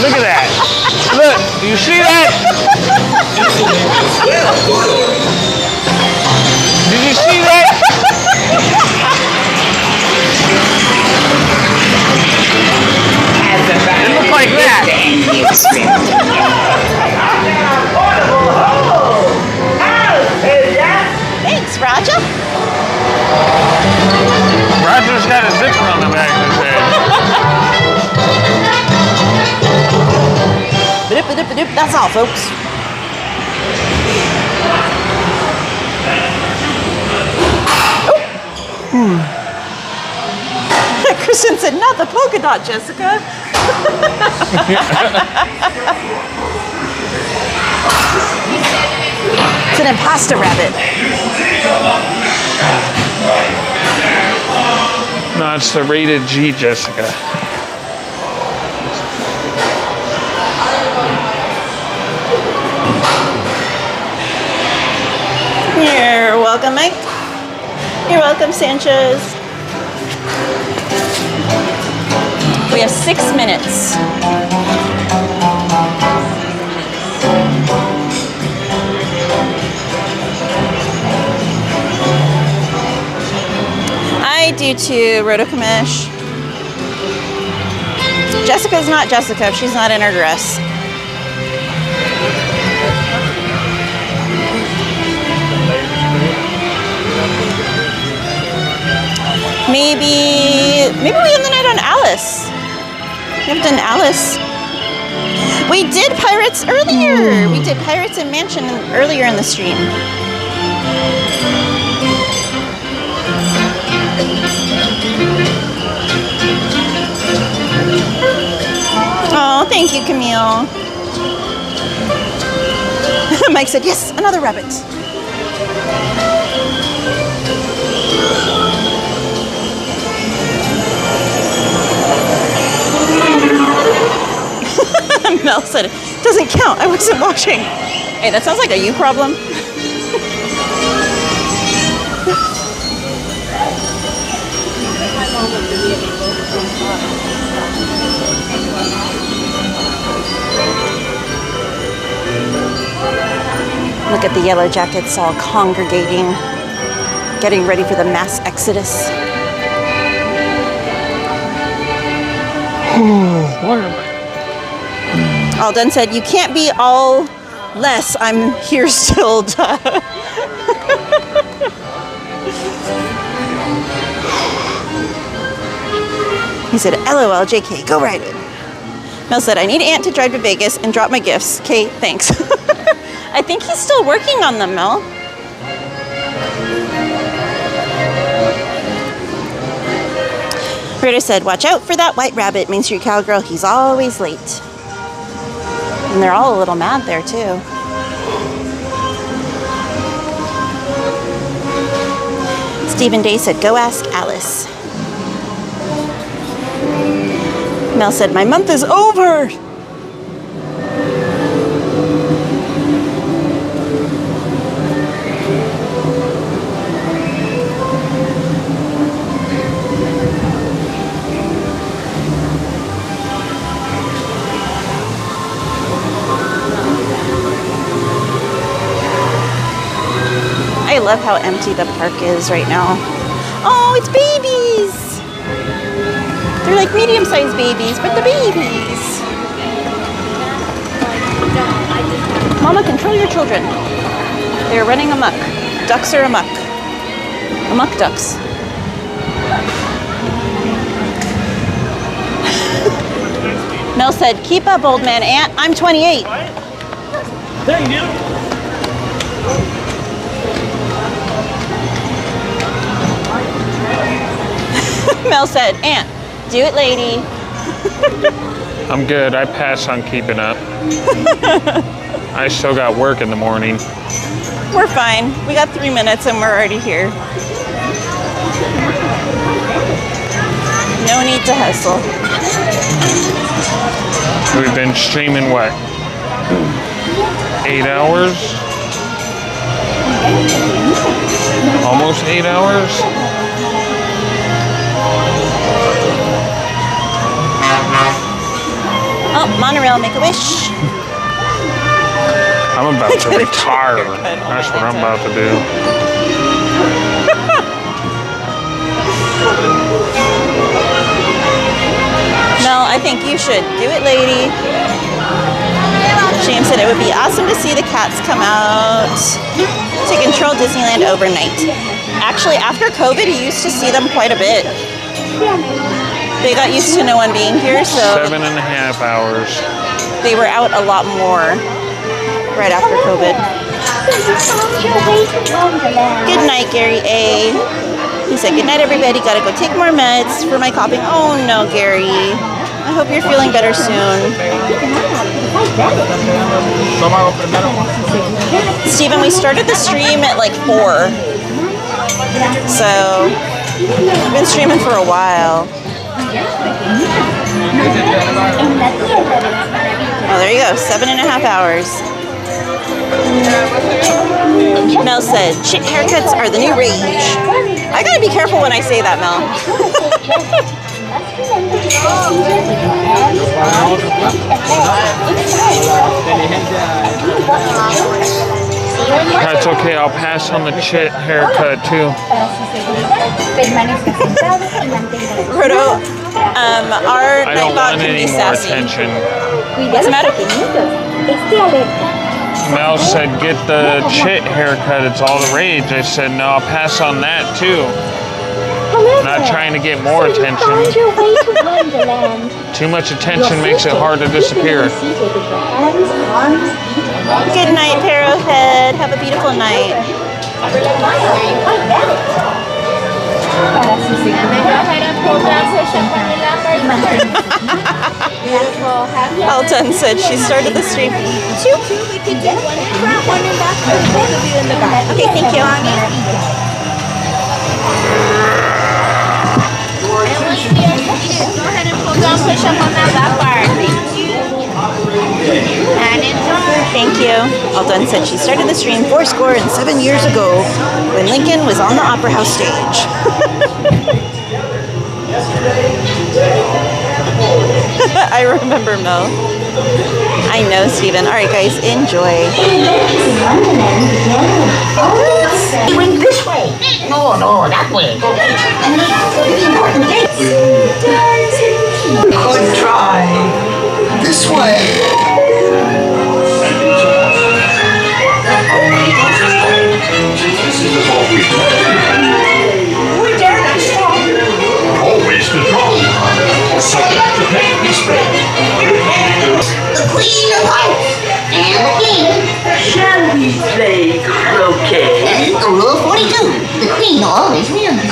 Look at that. Look, do you see that? Did you see that? It looked like that. Thanks, Roger. Roger's got a zipper on the back of his head. That's all, folks. Kristen said, not the polka dot, Jessica. It's an impasta rabbit. No, it's the rated G, Jessica. You're welcome, Mike. You're welcome, Sanchez. We have 6 minutes. I do too, Rotokamish. Jessica's not Jessica if she's not in her dress. Maybe we end the night on Alice. We haven't done Alice. We did Pirates earlier. We did Pirates and Mansion earlier in the stream. Oh, thank you, Camille. Mike said, yes, another rabbit. Mel said, it doesn't count. I wasn't watching. Hey, that sounds like a you problem. Look at the yellow jackets all congregating, getting ready for the mass exodus. What am I? Alden said, you can't be all less. I'm here still. He said, LOL, JK, go ride it. Mel said, I need Aunt to drive to Vegas and drop my gifts. Okay, thanks. I think he's still working on them, Mel. Rita said, watch out for that white rabbit, Main Street Cowgirl. He's always late. And they're all a little mad there, too. Stephen Day said, go ask Alice. Mel said, my month is over. I love how empty the park is right now. Oh, it's babies! They're like medium-sized babies, but the babies. Mama, control your children. They're running amok. Ducks are amok. Amok ducks. Mel said, keep up, old man Ant. I'm 28. Thank you. Mel said, Aunt, do it, lady. I'm good. I pass on keeping up. I still got work in the morning. We're fine. We got 3 minutes and we're already here. No need to hustle. We've been streaming what? 8 hours? Almost 8 hours? Oh, monorail, make a wish. I'm about to retire. That's what I'm about to do. No, I think you should. Do it, lady. James said it would be awesome to see the cats come out to control Disneyland overnight. Actually, after COVID, he used to see them quite a bit. They got used to no one being here, so 7.5 hours. they were out a lot more right after COVID. Good night, Gary A. He said, good night, everybody. Gotta go take more meds for my coughing. Oh no, Gary. I hope you're feeling better soon. Steven, we started the stream at like 4. So, we've been streaming for a while. Oh, there you go. 7.5 hours. Mel said, chit haircuts are the new rage. I gotta be careful when I say that, Mel. That's okay. I'll pass on the chit haircut too. Roto, our I don't Nightbot want can any be more sassy. attention. What's the matter? Mel said, get the chit haircut. It's all the rage. I said, no, I'll pass on that too. Not trying to get more attention. Too much attention makes it hard to disappear. Good night, Parrowhead. Have a beautiful night. Alton said she started the stream. Okay, thank you. Go ahead and pull down, push up on that back bar. Thank you. And enjoy. Thank you. Alton said she started the stream 7 years ago when Lincoln was on the Opera House stage. I remember, Mel. I know, Steven. All right, guys, enjoy. Went this way. No, that way. Good try. This way. We dare not stop. Always control. Subject to penalty spread. The Queen of Hearts and the King. Shall we play croquet? Rule 42. The Queen always wins.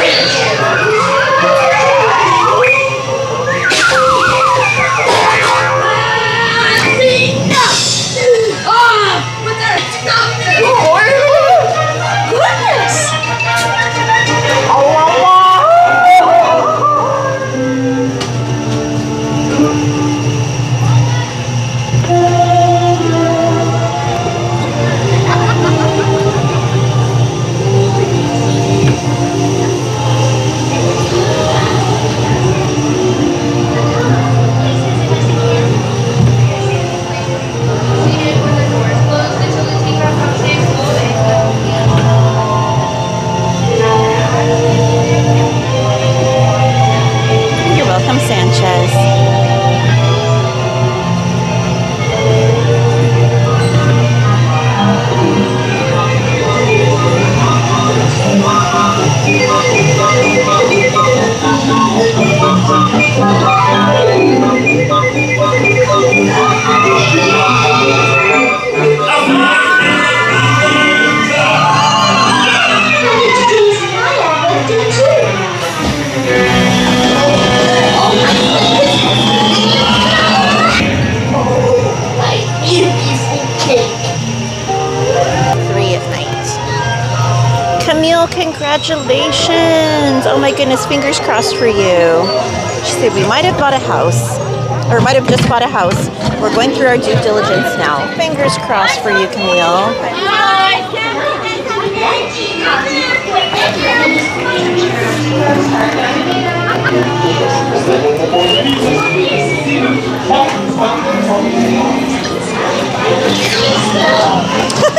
Congratulations. Oh my goodness, fingers crossed for you. She said we might have bought a house, or might have just bought a house. We're going through our due diligence now. Fingers crossed for you, Camille.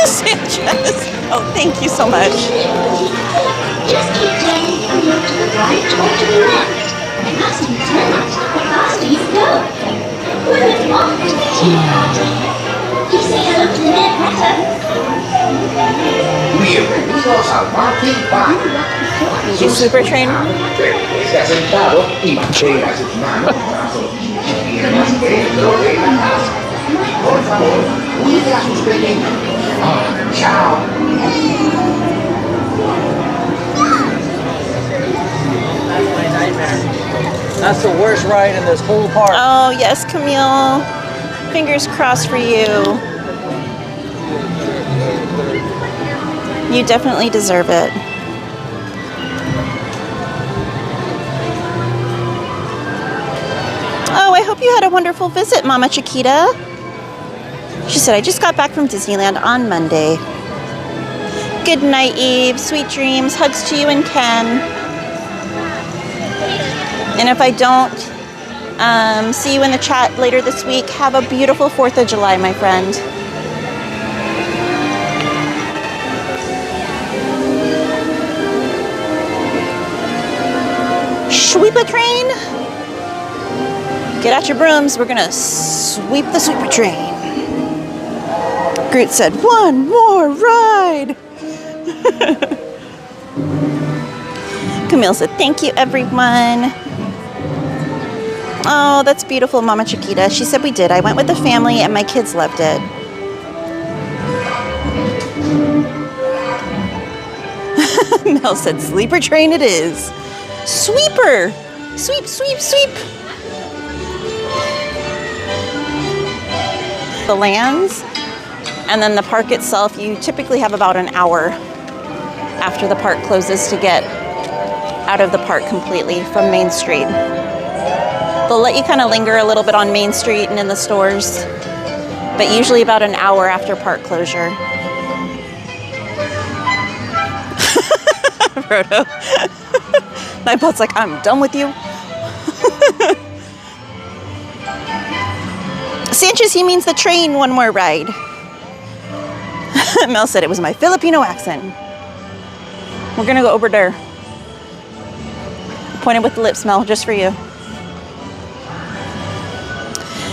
Sanchez. Oh, thank you so much. Just keep turning from left to the right or to the left. The faster you turn, the faster you go. We're looking off to the tea party. You say hello to Ned Potter. Bienvenidos al Party Bar. You super train? Se ha sentado y mantenga sus manos bajo los pies dentro de la casa. Por favor, cuide a sus pequeños. Chao. That's the worst ride in this whole park. Oh, yes, Camille. Fingers crossed for you. You definitely deserve it. Oh, I hope you had a wonderful visit, Mama Chiquita. She said, I just got back from Disneyland on Monday. Good night, Eve. Sweet dreams. Hugs to you and Ken. And if I don't see you in the chat later this week, have a beautiful 4th of July, my friend. Sweep a train. Get out your brooms. We're gonna sweep the sweeper train. Groot said, one more ride. Camille said, thank you, everyone. Oh, that's beautiful, Mama Chiquita. She said we did. I went with the family and my kids loved it. Mel said, sleeper train it is. Sweeper. Sweep, sweep, sweep. The lands and then the park itself, you typically have about an hour after the park closes to get out of the park completely from Main Street. They'll let you kind of linger a little bit on Main Street and in the stores, but usually about an hour after park closure. Frodo. Nightbot's like, I'm done with you. Sanchez, he means the train, one more ride. Mel said it was my Filipino accent. We're gonna go over there. Pointed with the lips, Mel, just for you.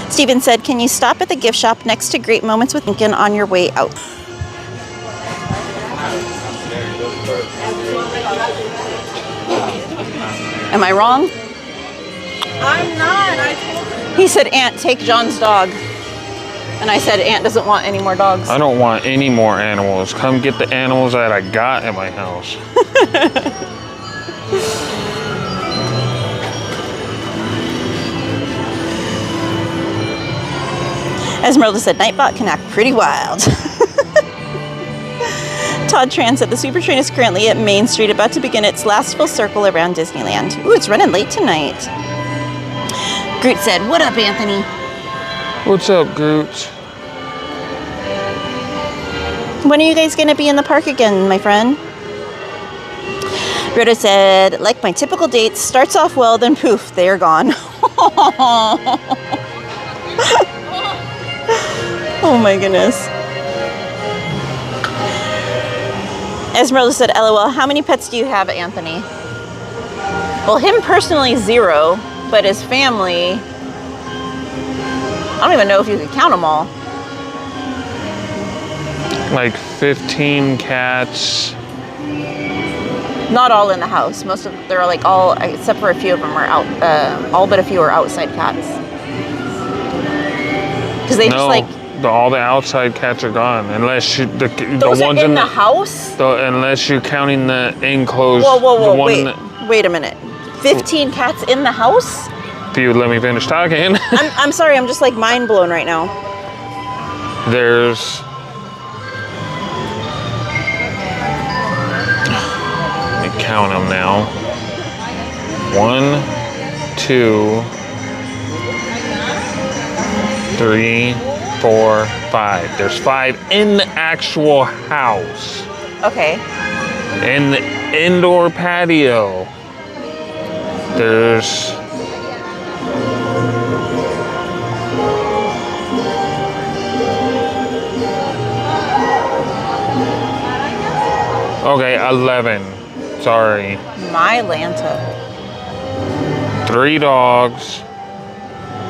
Steven said, can you stop at the gift shop next to Great Moments with Lincoln on your way out? Am I wrong? I'm not. I told her. He said, Aunt, take John's dog. And I said, Aunt doesn't want any more dogs. I don't want any more animals. Come get the animals that I got in my house. Esmeralda said, Nightbot can act pretty wild. Todd Tran said, the Super Train is currently at Main Street, about to begin its last full circle around Disneyland. Ooh, it's running late tonight. Groot said, what up, Anthony? What's up, Groot? When are you guys going to be in the park again, my friend? Rhoda said, like my typical dates, starts off well, then poof, they're gone. Oh my goodness. Esmeralda said, LOL, how many pets do you have, Anthony? Well, him personally, 0, but his family, I don't even know if you could count them all. Like 15 cats. Not all in the house. Most of they're like all, except for a few of them are out. All but a few are outside cats. Because they just like. All the outside cats are gone, unless you the Those ones are in the house. Unless you're counting the enclosed. Whoa! Wait a minute. 15 cats in the house? If you would let me finish talking. I'm sorry. I'm just like mind blown right now. Let me count them now. 1, 2, 3, 4, 5. There's 5 in the actual house. Okay. In the indoor patio. There's okay, 11. Sorry. My Lanta. 3 dogs.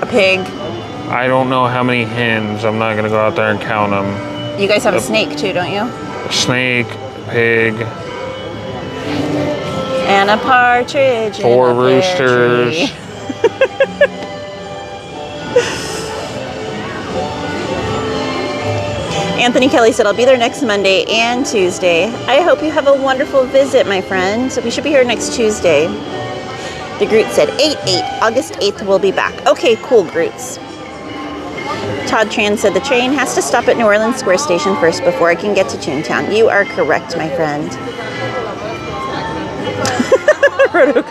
A pig. I don't know how many hens. I'm not gonna go out there and count them. You guys have a snake too, don't you? A snake, pig. And a partridge. 4 roosters. Anthony Kelly said, I'll be there next Monday and Tuesday. I hope you have a wonderful visit, my friend. So we should be here next Tuesday. The Groot said, 8/8. August 8th, we'll be back. Okay, cool, Groots. Todd Tran said, the train has to stop at New Orleans Square Station first before I can get to Toon Town. You are correct, my friend. Roto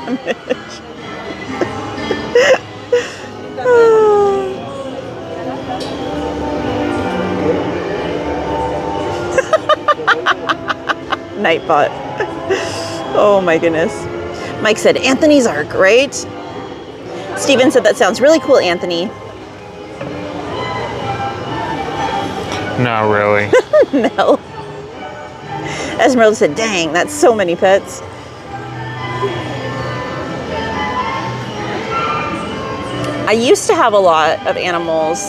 Nightbot. Oh my goodness. Mike said, Anthony's Arc, right? Steven said, that sounds really cool, Anthony. Not really. No. Esmeralda said, dang, that's so many pets. I used to have a lot of animals,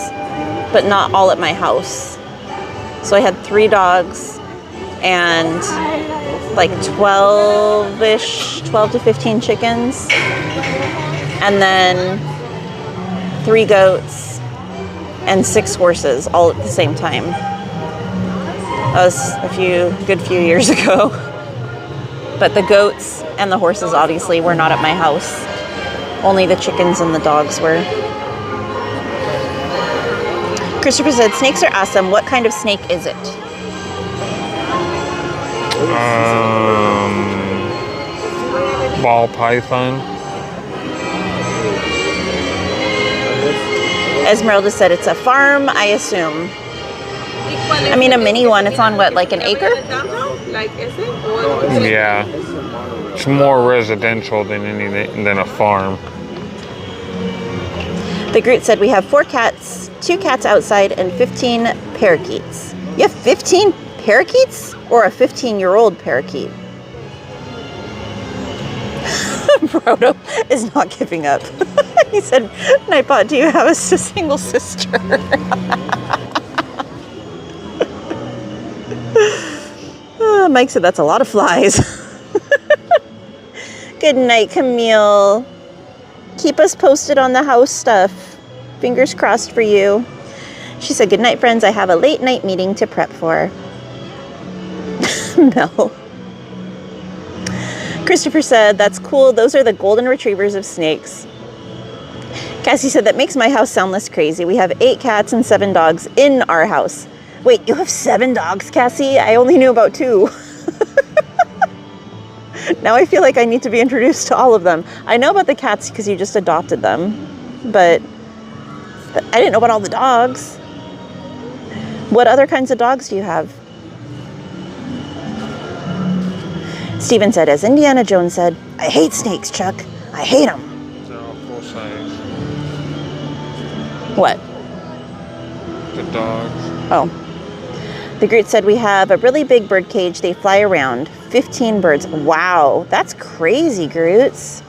but not all at my house. So I had 3 dogs and like 12-ish, 12 to 15 chickens. And then 3 goats and 6 horses all at the same time. That was a good few years ago. But the goats and the horses obviously were not at my house. Only the chickens and the dogs were. Christopher said, snakes are awesome. What kind of snake is it? Ball python. Esmeralda said it's a farm, I assume. I mean, a mini one. It's on what, like an acre? Yeah. It's more residential than anything than a farm. The Groot said we have 4 cats, 2 cats outside, and 15 parakeets. You have 15 parakeets? Or a 15-year-old parakeet? Brodo is not giving up. He said, Nightbot, do you have a single sister? Mike said that's a lot of flies. Good night, Camille. Keep us posted on the house stuff. Fingers crossed for you. She said, good night, friends. I have a late night meeting to prep for. No. Christopher said, that's cool. Those are the golden retrievers of snakes. Cassie said, that makes my house sound less crazy. We have 8 cats and 7 dogs in our house. Wait, you have 7 dogs, Cassie? I only knew about 2. Now I feel like I need to be introduced to all of them. I know about the cats because you just adopted them, but I didn't know about all the dogs. What other kinds of dogs do you have? Steven said, as Indiana Jones said, I hate snakes, Chuck. I hate them. They're all full size. What? The dogs. Oh. The Groot said, we have a really big bird cage. They fly around. 15 birds. Wow, that's crazy, Groots.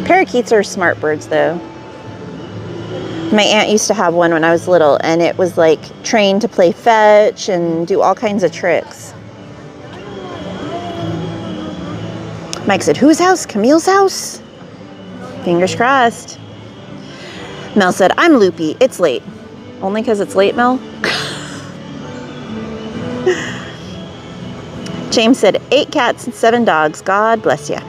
Parakeets are smart birds, though. My aunt used to have one when I was little, and it was like trained to play fetch and do all kinds of tricks. Mike said, whose house? Camille's house? Fingers crossed. Mel said, I'm loopy. It's late. Only because it's late, Mel? James said, 8 cats and 7 dogs. God bless ya.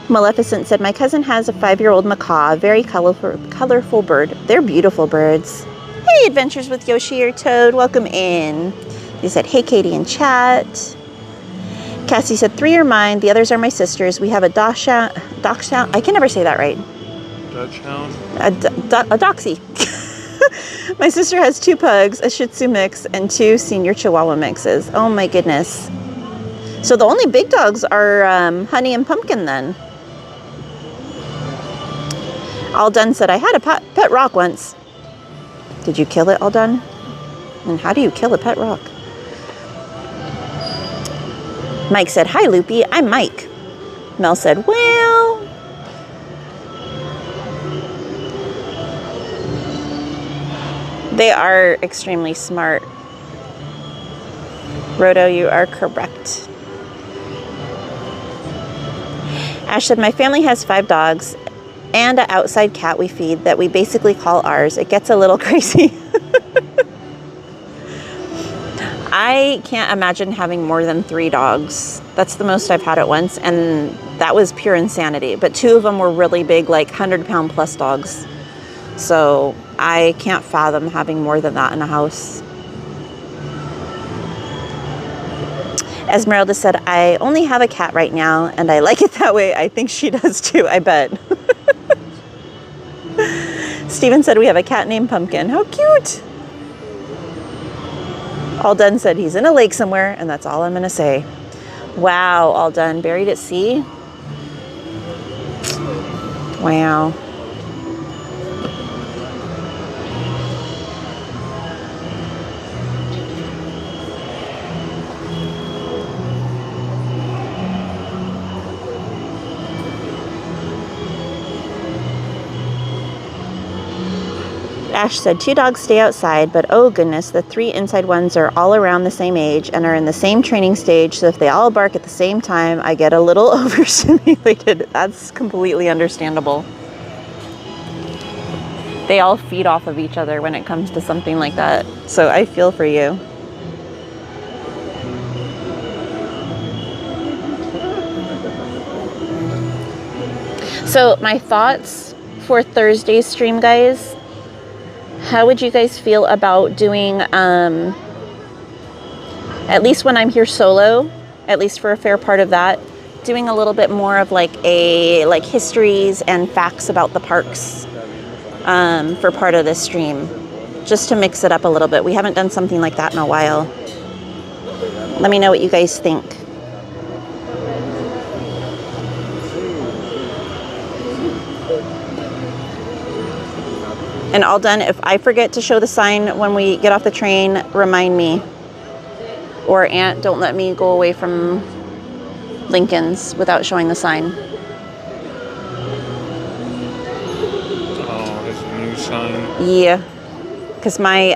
Maleficent said, my cousin has a 5-year-old macaw, a very colorful bird. They're beautiful birds. Hey, Adventures with Yoshi or Toad, welcome in. He said, hey, Katie in chat. Cassie said 3 are mine. The others are my sisters. We have a Dachshund. I can never say that right. Dachshund? A Doxy. My sister has 2 pugs, a Shih Tzu mix, and 2 senior Chihuahua mixes. Oh my goodness. So the only big dogs are Honey and Pumpkin then. All Done said, I had a pet rock once. Did you kill it, All Done? And how do you kill a pet rock? Mike said, hi, Loopy, I'm Mike. Mel said, well... They are extremely smart. Rodo, you are correct. Ash said, my family has 5 dogs and an outside cat we feed that we basically call ours. It gets a little crazy. I can't imagine having more than 3 dogs. That's the most I've had at once, and that was pure insanity. But 2 of them were really big, like 100-pound plus dogs. So I can't fathom having more than that in a house. Esmeralda said, I only have a cat right now, and I like it that way. I think she does too, I bet. Steven said, we have a cat named Pumpkin. How cute! All Done said, he's in a lake somewhere, and that's all I'm going to say. Wow, All Done. Buried at sea? Wow. Ash said 2 dogs stay outside, but oh goodness, the 3 inside ones are all around the same age and are in the same training stage, so if they all bark at the same time, I get a little overstimulated. That's completely understandable. They all feed off of each other when it comes to something like that, so I feel for you. So my thoughts for Thursday's stream, guys. How would you guys feel about doing, at least when I'm here solo, at least for a fair part of that, doing a little bit more of like histories and facts about the parks for part of this stream, just to mix it up a little bit. We haven't done something like that in a while. Let me know what you guys think. And All Done, if I forget to show the sign when we get off the train, remind me. Or Aunt, don't let me go away from Lincoln's without showing the sign. Oh, there's a new sign. Yeah, because my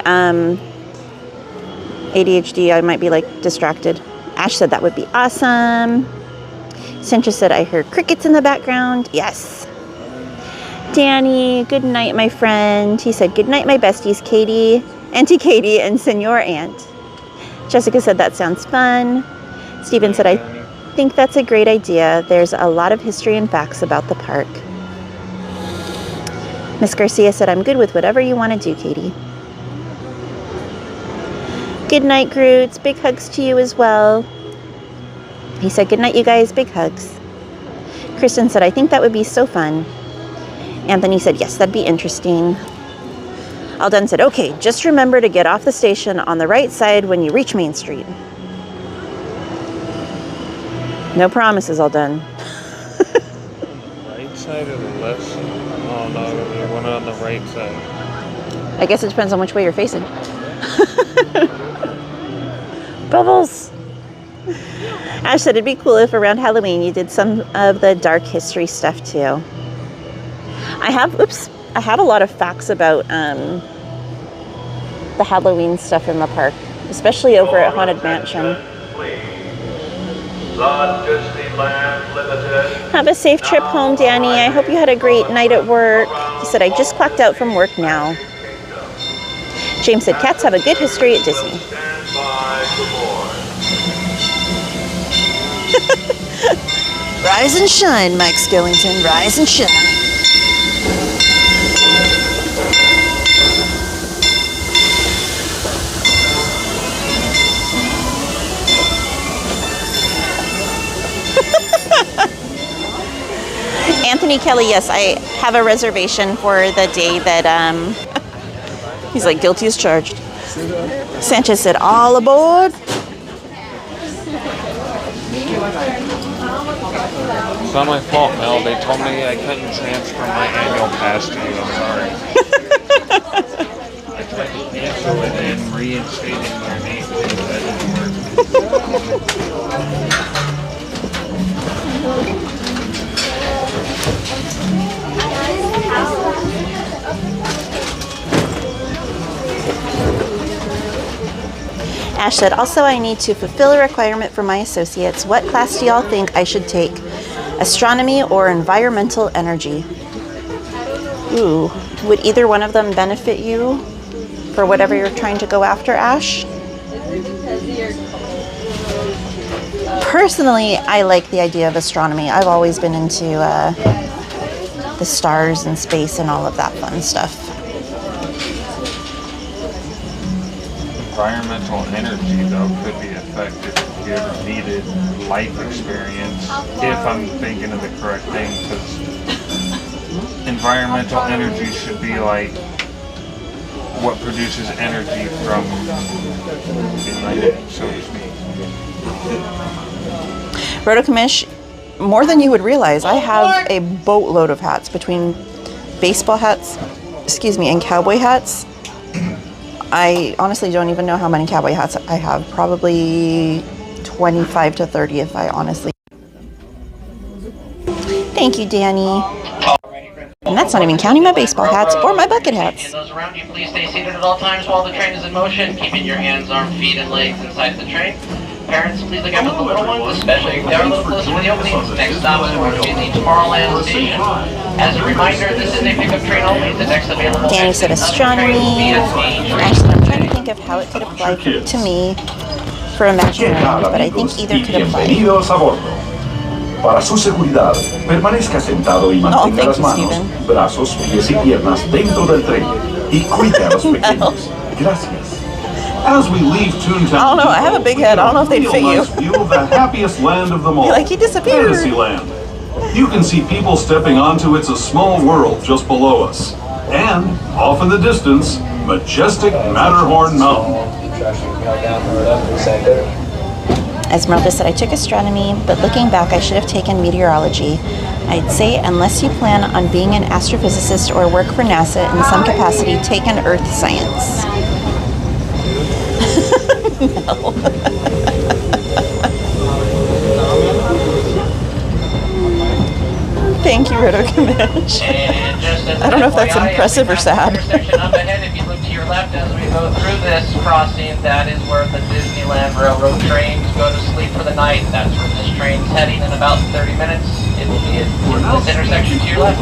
ADHD, I might be like distracted. Ash said that would be awesome. Cintra said, I heard crickets in the background. Yes. Danny, good night, my friend. He said, good night, my besties, Katie, Auntie Katie, and Senor Aunt. Jessica said, that sounds fun. Stephen said, I think that's a great idea. There's a lot of history and facts about the park. Miss Garcia said, I'm good with whatever you want to do, Katie. Good night, Groots. Big hugs to you as well. He said, good night, you guys. Big hugs. Kristen said, I think that would be so fun. Anthony said, yes, that'd be interesting. Alden said, okay, just remember to get off the station on the right side when you reach Main Street. No promises, Alden. Right side or the left side? Oh, no, they went on the right side. I guess it depends on which way you're facing. Bubbles! Ash said, it'd be cool if around Halloween you did some of the dark history stuff too. I have a lot of facts about the Halloween stuff in the park, especially over at Haunted Mansion. Have a safe trip home, Danny. I hope you had a great night at work. He said, I just clocked out from work now. James said, cats have a good history at Disney. Rise and shine, Mike Skillington. Rise and shine. Stephanie Kelly, yes, I have a reservation for the day that, he's like, guilty as charged. Sanchez said, all aboard. It's not my fault, Mel. They told me I couldn't transfer my annual pass to you. I'm sorry. I tried to cancel it and reinstating your name. That didn't work. Ash said, also I need to fulfill a requirement for my associates. What class do y'all think I should take? Astronomy or environmental energy? Ooh, would either one of them benefit you for whatever you're trying to go after, Ash? Personally, I like the idea of astronomy. I've always been into the stars and space and all of that fun stuff. Environmental energy, though, could be effective if you ever needed life experience, if I'm thinking of the correct thing, because environmental energy should be like what produces energy from the so to speak. Rotokamish, more than you would realize, I have a boatload of hats between baseball hats, and cowboy hats. I honestly don't even know how many cowboy hats I have. Probably 25 to 30 if I honestly. Thank you, Danny. And that's not even counting my baseball hats or my bucket hats. Those around you, please stay seated at all times while the train is in motion, keeping your hands, arms, feet, and legs inside the train. Parents, please look out for the little ones, especially if they're a little closer to the openings. Next stop is going to be the Tomorrowland station. As a reminder, this is a pickup train only. The next available Danny said astronomy. Actually, I'm trying to think of how it could apply to me for imaginary, but I think either could apply. Bienvenidos a bordo. Para su seguridad, permanezca sentado y mantenga las manos, brazos, pies y piernas dentro del tren y cuide a los pequeños. Gracias. As we leave Toon Town, I don't know, I have a big head. I don't know if they'd fit you. View of the happiest land of them all. Like he disappeared. Fantasyland. You can see people stepping onto It's a Small World just below us. And, off in the distance, majestic Matterhorn Mountain. Esmeralda said, I took astronomy, but looking back, I should have taken meteorology. I'd say, unless you plan on being an astrophysicist or work for NASA in some capacity, take an earth science. No. Thank you, Rotokamish. I don't know if that's impressive or sad. Up ahead, if you look to your left as we go through this crossing, that is where the Disneyland Railroad trains go to sleep for the night. That's where this train's heading in about 30 minutes. It will be at this intersection to your left.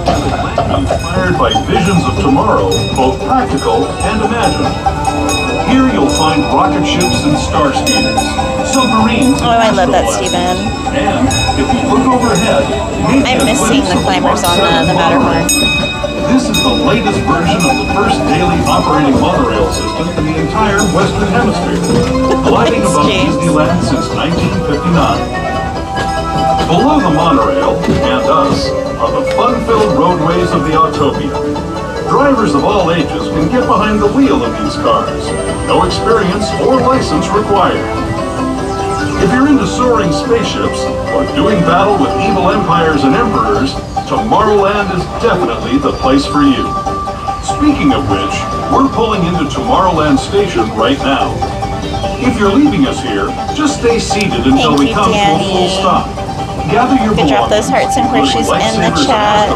Inspired by visions of tomorrow, both practical and imagined. Here you'll find rocket ships and star speeders, submarines. Oh, I love that, Stephen. And if you look overhead, I'm missing the climbers on the Matterhorn. This is the latest version of the first daily operating monorail system in the entire Western Hemisphere, gliding above Disneyland since 1959. Below the monorail and us are the fun-filled roadways of the Autopia. Drivers of all ages can get behind the wheel of these cars. No experience or license required. If you're into soaring spaceships or doing battle with evil empires and emperors, Tomorrowland is definitely the place for you. Speaking of which, we're pulling into Tomorrowland Station right now. If you're leaving us here, just stay seated until we come to a full stop. Gather your could drop those hearts and horseshoes in the chat.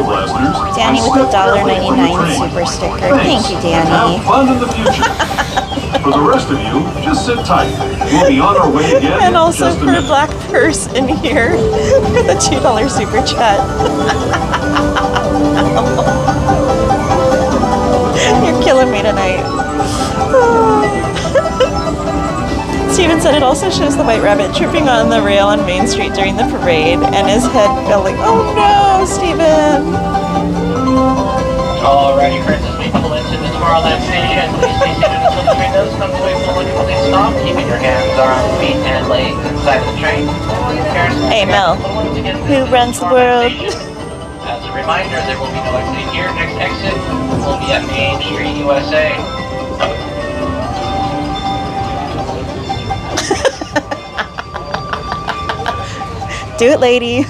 Danny with a $1.99 super sticker. Thank you, Danny. Have fun in the future. For the rest of you, just sit tight. We'll be on our way again. And also for a black purse in here with a $2 super chat. You're killing me tonight. Steven said it also shows the White Rabbit tripping on the rail on Main Street during the parade and his head fell like, oh no, Steven. Alrighty, friends, as we pull into the Tomorrowland station, please stay seated until the train does come to a full and complete stop, keeping your hands, arms, feet, and legs inside the train. Hey Mel, who runs the world? a reminder, there will be no exit here. Next exit will be at Main Street, USA. Do it, lady.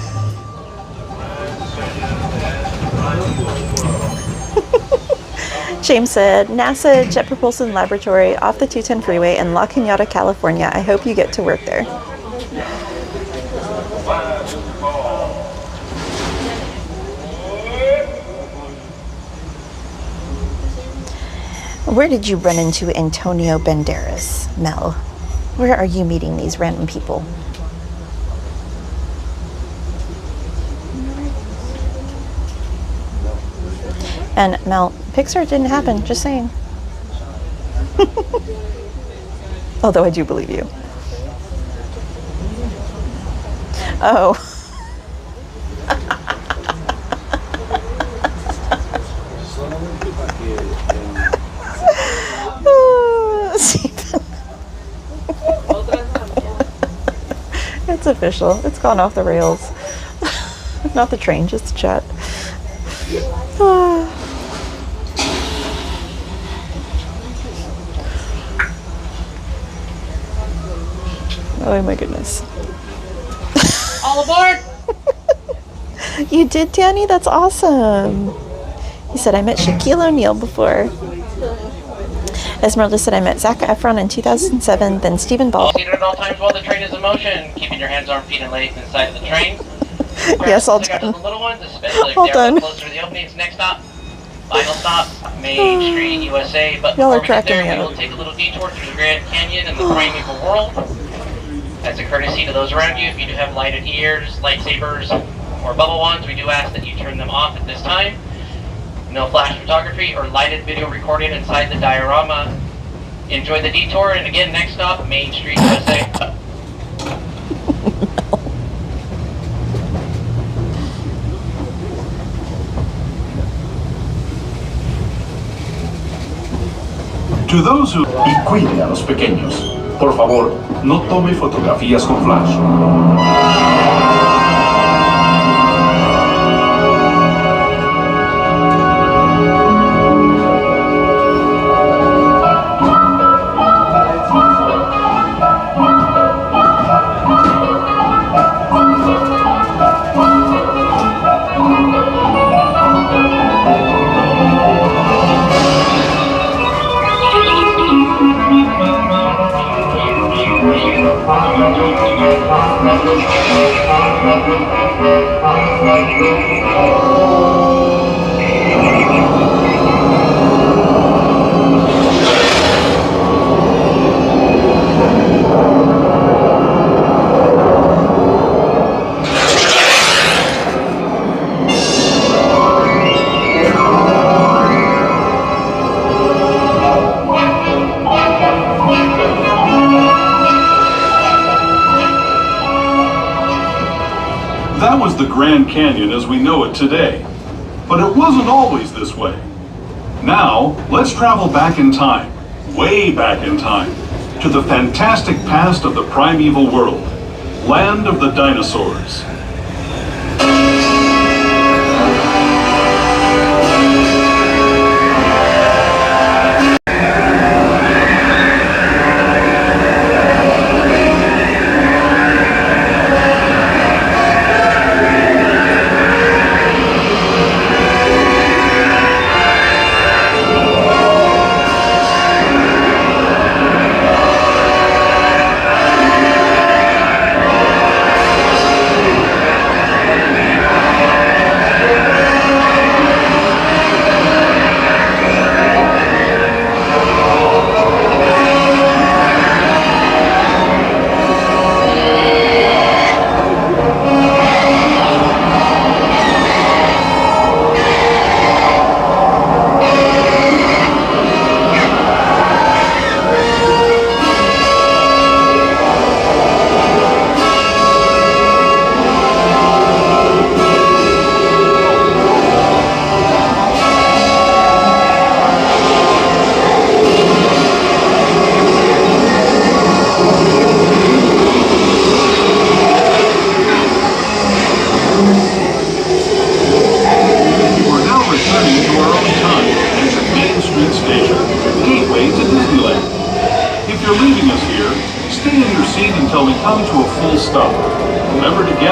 James said, NASA Jet Propulsion Laboratory off the 210 freeway in La Cañada, California. I hope you get to work there. Where did you run into Antonio Banderas, Mel? Where are you meeting these random people? And Mel, Pixar didn't happen, just saying. Although I do believe you. Oh. It's official. It's gone off the rails. Not the train, just the chat. Oh my goodness. All aboard! You did, Danny? That's awesome. He said, I met Shaquille O'Neal before. Esmeralda said, I met Zac Efron in 2007, then Stephen Ball. Seated at all times while the train is in motion, keeping your hands, arms, feet, and legs inside of the train. Yes, all done. The little ones, especially if All they're done. closer to the openings. Next stop, final stop, Main Street, USA. But Y'all are before we get cracking there, me we up. will take a little detour through the Grand Canyon and the primeval world. As a courtesy to those around you, if you do have lighted ears, lightsabers, or bubble wands, we do ask that you turn them off at this time. No flash photography or lighted video recorded inside the diorama. Enjoy the detour, and again, next stop, Main Street, USA. To those who... Y cuide a los pequeños. Por favor, no tome fotografías con flash. That was the Grand Canyon as we know it today. But it wasn't always this way. Now, let's travel back in time, way back in time, to the fantastic past of the primeval world, land of the dinosaurs.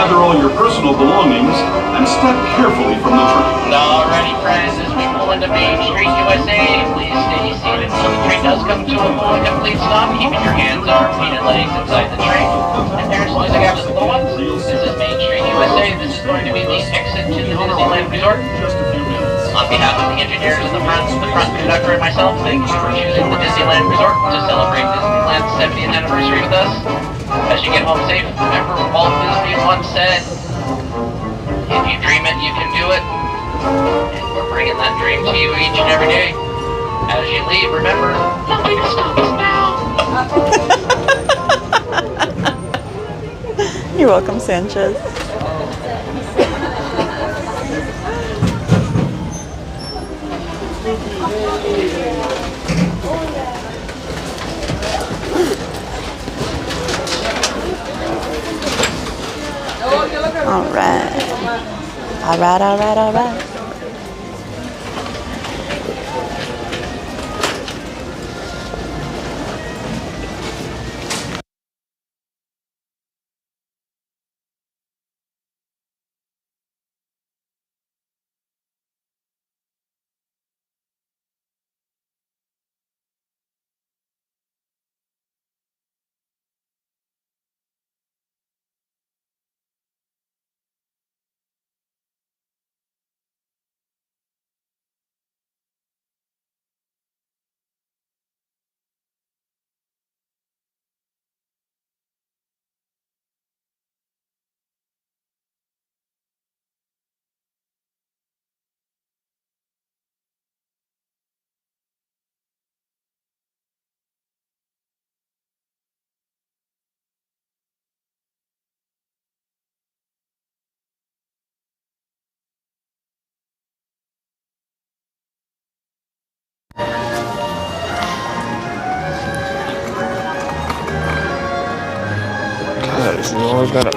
gather all your personal belongings and step carefully from the train. Alrighty, friends, as we pull into Main Street, USA, please stay seated until the train does come to a full and complete stop, keeping your hands, arms, feet, and legs inside the train. And parents, please look out for the little ones. This is Main Street, USA. This is going to be the exit to the Disneyland Resort. On behalf of the engineers in the front conductor, and myself, thank you for choosing the Disneyland Resort to celebrate Disneyland's 70th anniversary with us. As you get home safe, remember Walt Disney once said, if you dream it, you can do it. And we're bringing that dream to you each and every day. As you leave, remember, nobody can stop us now. You're welcome, Sanchez. All right. All right, all right, all right. Guys, you always gotta.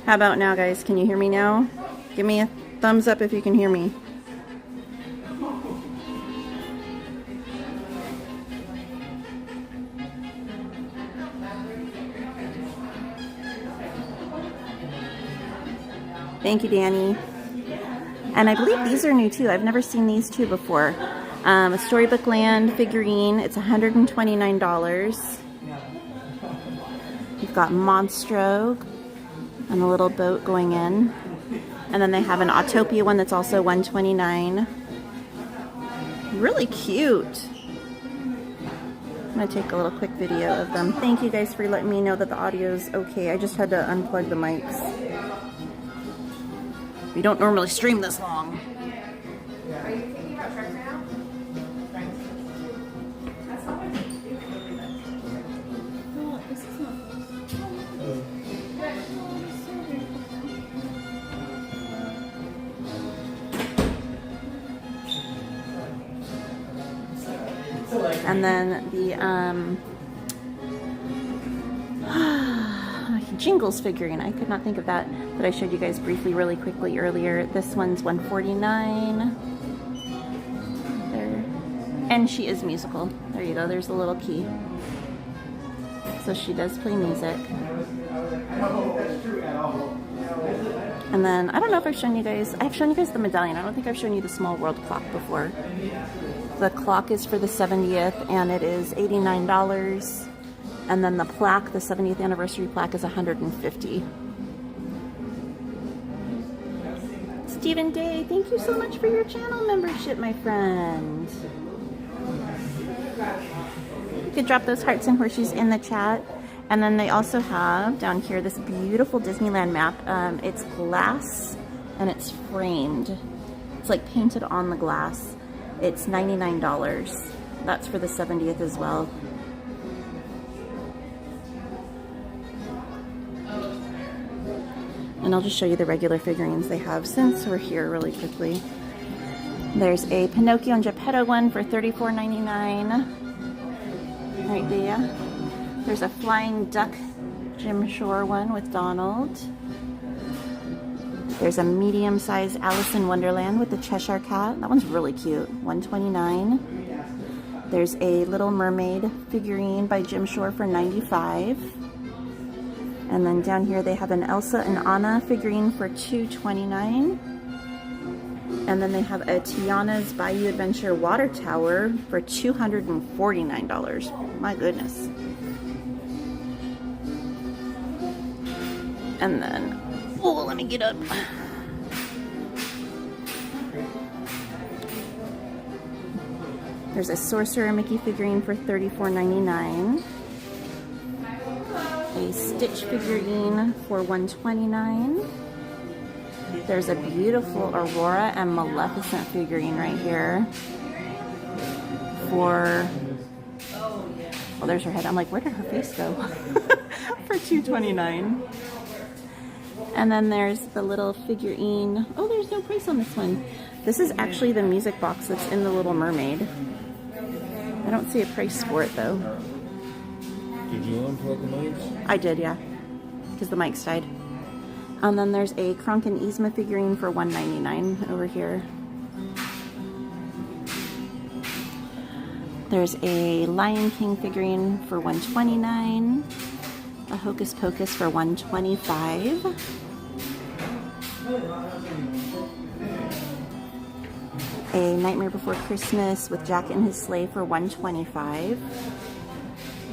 How about now, guys? Can you hear me now? Give me a thumbs up if you can hear me. Thank you, Danny. And I believe these are new too. I've never seen these two before. A Storybook Land figurine. It's $129. You've got Monstro and a little boat going in. And then they have an Autopia one that's also $129. Really cute. I'm gonna take a little quick video of them. Thank you guys for letting me know that the audio's okay. I just had to unplug the mics. We don't normally stream this long. Are you thinking about treks right now? And then the Jingles figurine. I could not think of that I showed you guys briefly really quickly earlier. This one's $149. There. And she is musical. There you go. There's a little key. So she does play music. And then, I don't know if I've shown you guys, I've shown you guys the medallion. I don't think I've shown you the Small World clock before. The clock is for the 70th and it is $89. And then the plaque, the 70th anniversary plaque, is $150. Stephen Day, thank you so much for your channel membership, my friend. You could drop those hearts and horseshoes in the chat. And then they also have down here this beautiful Disneyland map. It's glass and it's framed. It's like painted on the glass. It's $99. That's for the 70th as well. And I'll just show you the regular figurines they have since we're here really quickly. There's a Pinocchio and Geppetto one for $34.99. Right there. There's a Flying Duck Jim Shore one with Donald. There's a medium-sized Alice in Wonderland with the Cheshire Cat. That one's really cute. $129. There's a Little Mermaid figurine by Jim Shore for $95. And then down here they have an Elsa and Anna figurine for $229. And then they have a Tiana's Bayou Adventure water tower for $249. My goodness. And then, oh, let me get up. There's a Sorcerer Mickey figurine for $34.99. A Stitch figurine for $129. There's a beautiful Aurora and Maleficent figurine right here for, well, there's her head. I'm like, where did her face go? For $229. And then there's the little figurine. Oh, there's no price on this one. This is actually the music box that's in the Little Mermaid. I don't see a price for it though. Did you unplug the mics? I did, yeah. Because the mics died. And then there's a Kronk and Yzma figurine for $199 over here. There's a Lion King figurine for $129. A Hocus Pocus for $125. A Nightmare Before Christmas with Jack and his sleigh for $125.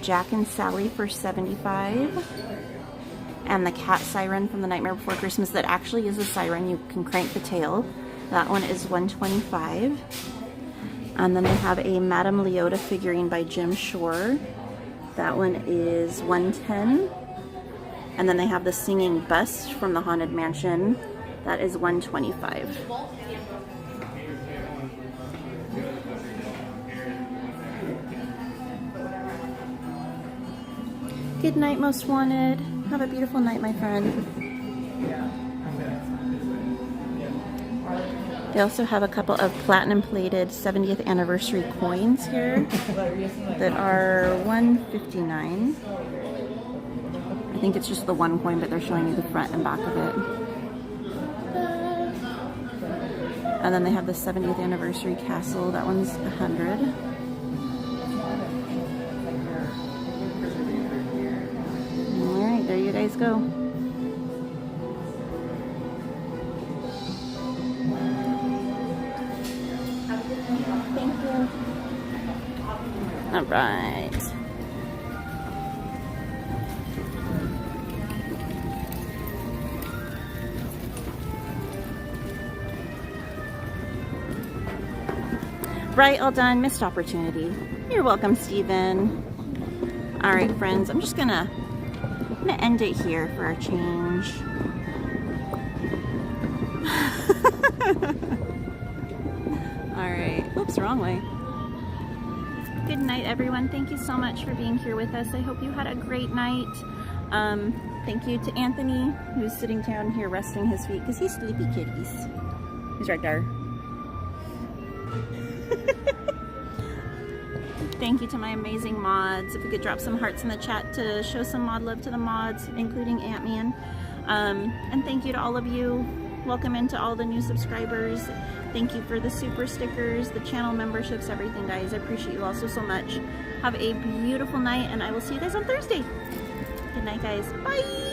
Jack and Sally for $75. And the cat siren from the Nightmare Before Christmas that actually is a siren. You can crank the tail. That one is $125. And then they have a Madame Leota figurine by Jim Shore. That one is $110. And then they have the Singing Bust from the Haunted Mansion. That is $125. Good night, Most Wanted. Have a beautiful night, my friend. They also have a couple of platinum plated 70th anniversary coins here that are $159. I think it's just the one coin, but they're showing you the front and back of it. And then they have the 70th anniversary castle. That one's $100. Alright, there you guys go. Thank you. Alright. Right, all done. Missed opportunity. You're welcome, Steven. All right, friends, I'm gonna end it here for a change. All right, oops, wrong way. Good night, everyone. Thank you so much for being here with us. I hope you had a great night. Thank you to Anthony, who's sitting down here resting his feet because he's sleepy kitties. He's right there. Thank you to my amazing mods. If we could drop some hearts in the chat to show some mod love to the mods, including Ant-Man. And thank you to all of you. Welcome into all the new subscribers. Thank you for the super stickers, the channel memberships, everything, guys. I appreciate you all so much. Have a beautiful night, and I will see you guys on Thursday. Good night, guys. Bye!